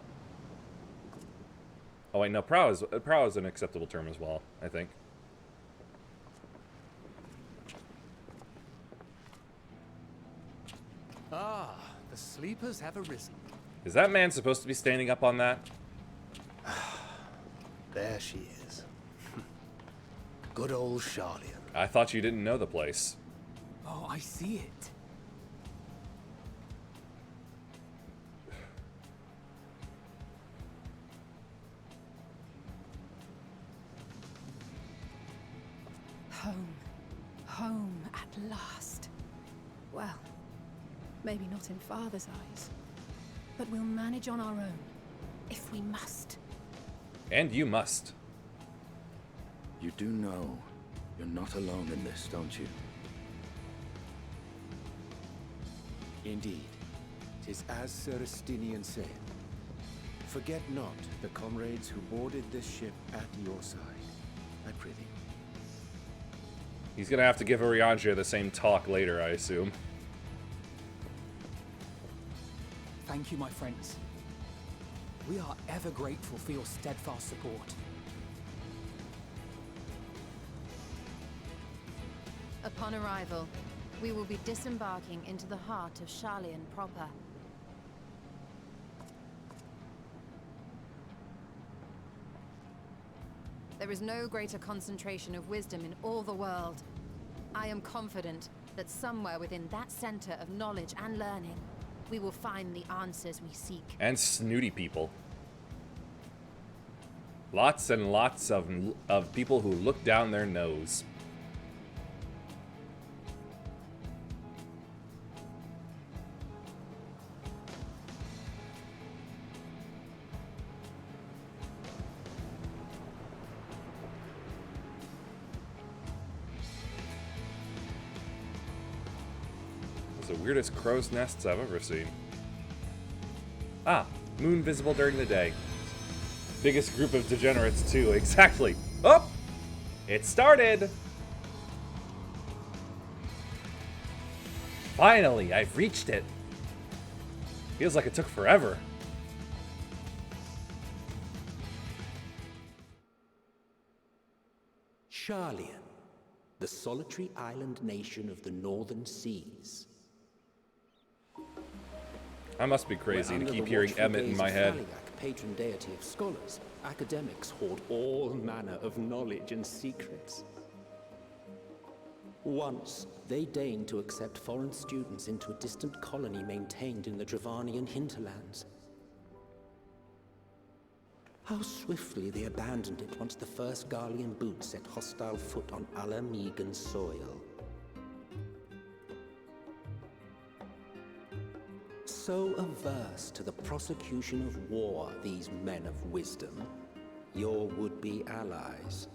Oh wait, no, prow is an acceptable term as well, I think. Ah, the sleepers have arisen. Is that man supposed to be standing up on that? There she is. Good old Sharlayan. I thought you didn't know the place. Oh, I see it. Home. Home at last. Well, maybe not in Father's eyes, but we'll manage on our own, if we must. And you must. You do know you're not alone in this, don't you? Indeed. 'Tis as Sir Estinian said. Forget not the comrades who boarded this ship at your side, I prithee. He's gonna have to give Urianger the same talk later, I assume. Thank you, my friends. We are ever grateful for your steadfast support. Upon arrival, we will be disembarking into the heart of Sharlayan proper. There is no greater concentration of wisdom in all the world. I am confident that somewhere within that center of knowledge and learning, we will find the answers we seek. And snooty people. Lots and lots of people who look down their nose. The weirdest crow's nests I've ever seen. Ah, moon visible during the day. Biggest group of degenerates too, exactly. Oh! It started! Finally, I've reached it. Feels like it took forever. Sharlian, the solitary island nation of the northern seas. I must be crazy to keep hearing Emmett in my head. Thaliak, patron deity of scholars, academics hoard all manner of knowledge and secrets. Once, they deigned to accept foreign students into a distant colony maintained in the Dravanian hinterlands. How swiftly they abandoned it once the first Garlean boot set hostile foot on Alamegan soil. So averse to the prosecution of war, these men of wisdom, your would-be allies.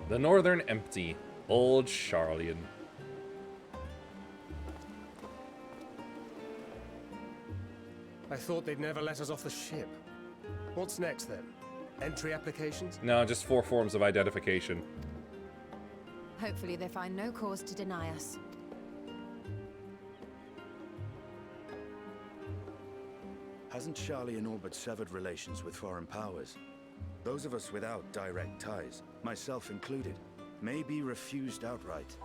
The Northern Empty, Old Sharlian. I thought they'd never let us off the ship. What's next then? Entry applications? No, just 4 forms of identification. Hopefully they find no cause to deny us. Hasn't Sharlian all but severed relations with foreign powers? Those of us without direct ties, myself included, may be refused outright.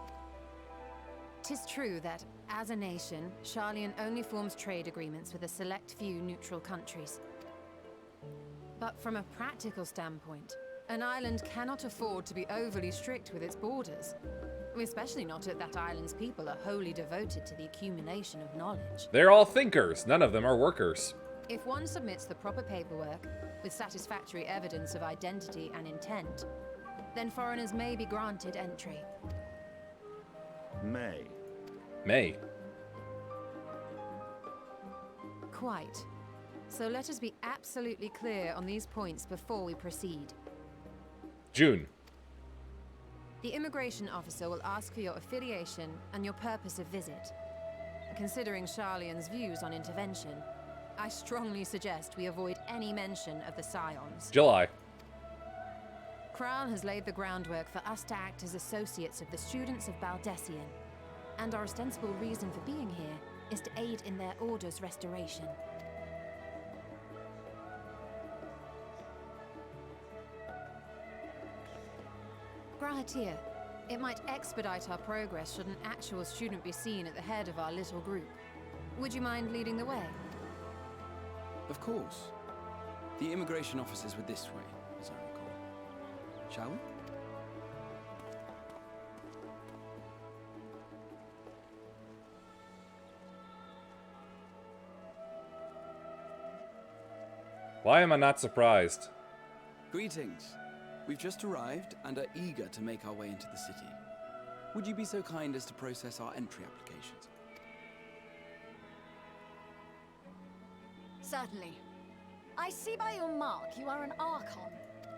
'Tis true that, as a nation, Sharlian only forms trade agreements with a select few neutral countries. But from a practical standpoint, an island cannot afford to be overly strict with its borders. Especially not if that island's people are wholly devoted to the accumulation of knowledge. They're all thinkers, none of them are workers. If one submits the proper paperwork, with satisfactory evidence of identity and intent, then foreigners may be granted entry. May. Quite. So let us be absolutely clear on these points before we proceed. June. The immigration officer will ask for your affiliation and your purpose of visit. Considering Sharlian's views on intervention, I strongly suggest we avoid any mention of the Scions. July. Kral has laid the groundwork for us to act as associates of the students of Baldessian, and our ostensible reason for being here is to aid in their order's restoration. Grahatir, it might expedite our progress should an actual student be seen at the head of our little group. Would you mind leading the way? Of course. The immigration officers were this way, as I recall. Shall we? Why am I not surprised? Greetings. We've just arrived and are eager to make our way into the city. Would you be so kind as to process our entry applications? Certainly. I see by your mark you are an Archon.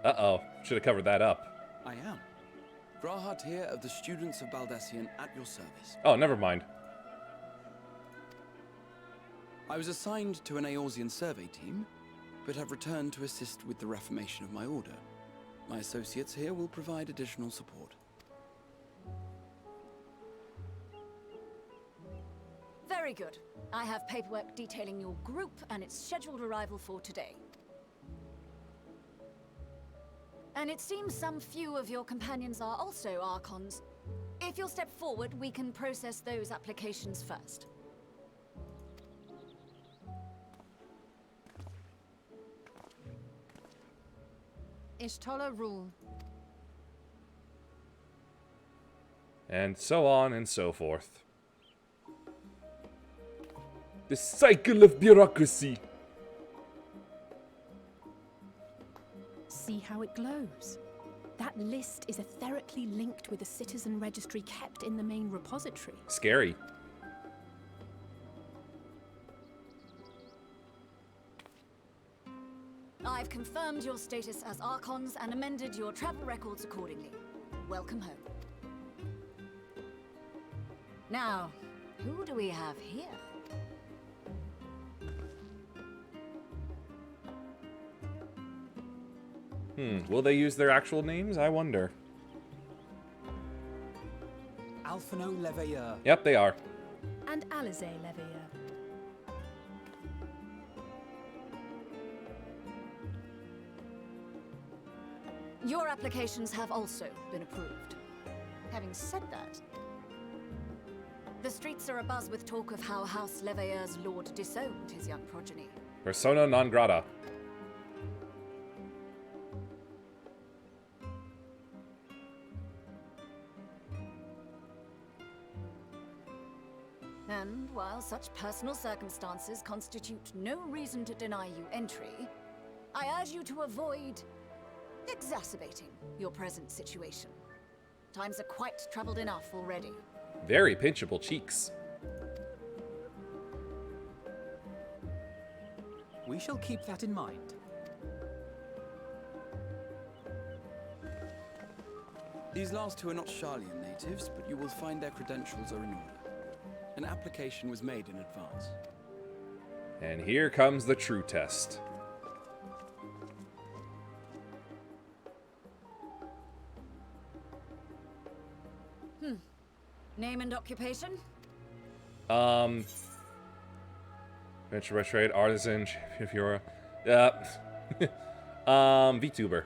Uh-oh, should have covered that up. I am. Grahatir of the Students of Baldessian at your service. Oh, never mind. I was assigned to an Eorzean survey team, but have returned to assist with the reformation of my order. My associates here will provide additional support. Very good. I have paperwork detailing your group and its scheduled arrival for today. And it seems some few of your companions are also Archons. If you'll step forward, we can process those applications first. Ishtola rule. And so on and so forth. The cycle of bureaucracy. See how it glows? That list is etherically linked with a citizen registry kept in the main repository. Scary. I've confirmed your status as Archons and amended your travel records accordingly. Welcome home. Now, who do we have here? Will they use their actual names? I wonder. Alphino Leveilleur. Yep, they are. And Alize Leveilleur. Your applications have also been approved. Having said that, the streets are abuzz with talk of how House Leveilleur's lord disowned his young progeny. Persona non grata. And while such personal circumstances constitute no reason to deny you entry, I urge you to avoid exacerbating your present situation. Times are quite troubled enough already. Very pinchable cheeks. We shall keep that in mind. These last two are not Sharlayan natives, but you will find their credentials are in order. An application was made in advance. And here comes the true test. Name and occupation? Venture by trade, artisan, if you're VTuber.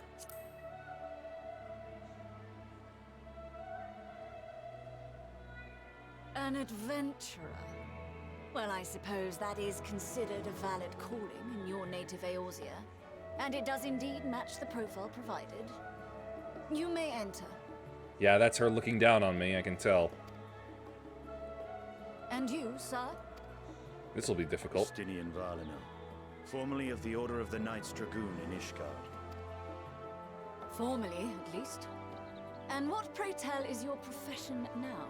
An adventurer. Well, I suppose that is considered a valid calling in your native Eorzea. And it does indeed match the profile provided. You may enter. Yeah, that's her looking down on me, I can tell. And you, sir? This will be difficult. Justinian Valino, formerly of the Order of the Knights Dragoon in Ishgard. Formally, at least. And what, pray tell, is your profession now?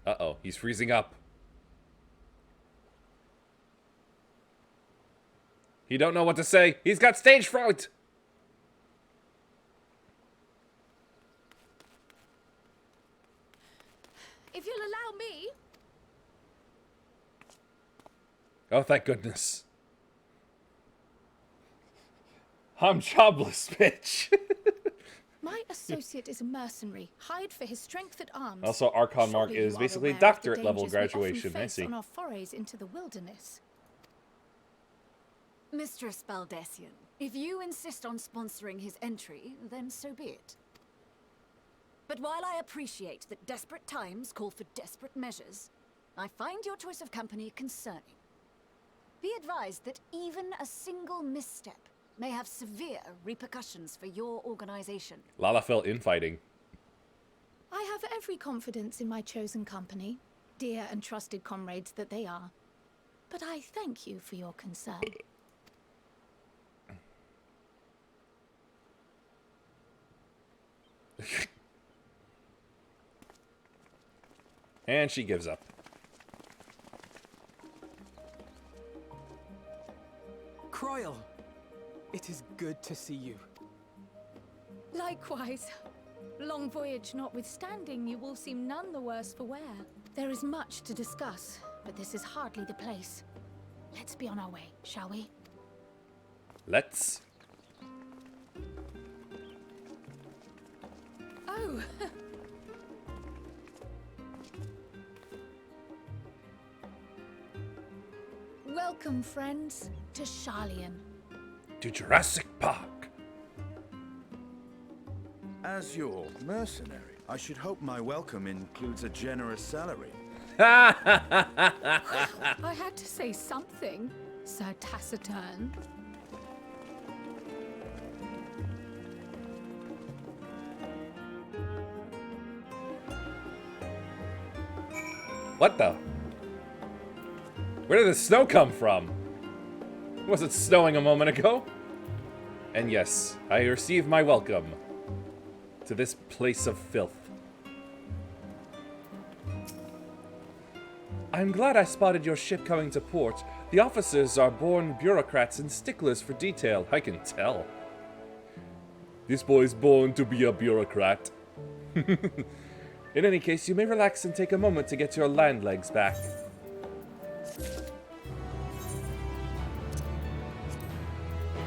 Uh-oh, he's freezing up. He don't know what to say. He's got stage fright! If you'll allow me... Oh, thank goodness. I'm jobless, bitch. My associate is a mercenary, hired for his strength at arms. Also, Archon Mark Surely is you are basically aware of the doctorate level dangers we often graduation. I face see. on our forays into the wilderness. Mistress Baldessian, if you insist on sponsoring his entry, then so be it. But while I appreciate that desperate times call for desperate measures, I find your choice of company concerning. Be advised that even a single misstep may have severe repercussions for your organization. Lala felt infighting. I have every confidence in my chosen company, dear and trusted comrades that they are. But I thank you for your concern. And she gives up. Croyle, it is good to see you. Likewise. Long voyage notwithstanding, you will seem none the worse for wear. There is much to discuss, but this is hardly the place. Let's be on our way, shall we? Let's. Oh! Welcome, friends, to Sharlayan. To Jurassic Park. As your mercenary, I should hope my welcome includes a generous salary. I had to say something, Sir Taciturn. What the? Where did the snow come from? Was it snowing a moment ago? And yes, I receive my welcome to this place of filth. I'm glad I spotted your ship coming to port. The officers are born bureaucrats and sticklers for detail, I can tell. This boy's born to be a bureaucrat. In any case, you may relax and take a moment to get your land legs back.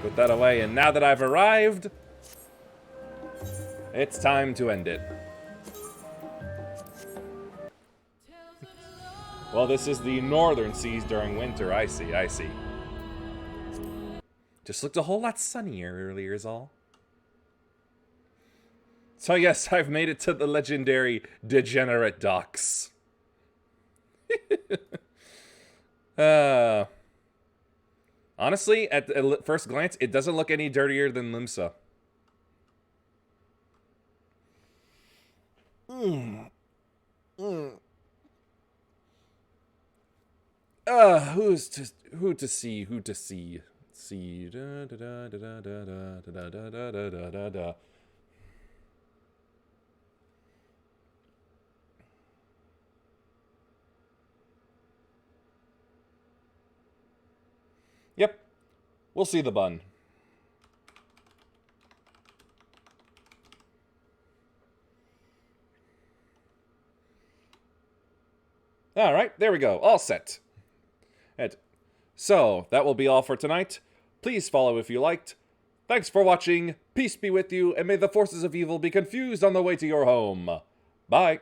Put that away, and now that I've arrived, it's time to end it. Well, this is the northern seas during winter. I see, I see. Just looked a whole lot sunnier earlier is all. So yes, I've made it to the legendary Degenerate Docks. Honestly, at first glance, it doesn't look any dirtier than Limsa. Who to see? See. Da, da, da, da, da, da, da, da, da, da, da, da. Yep. We'll see the bun. Alright, there we go. All set. So, that will be all for tonight. Please follow if you liked. Thanks for watching. Peace be with you, and may the forces of evil be confused on the way to your home. Bye.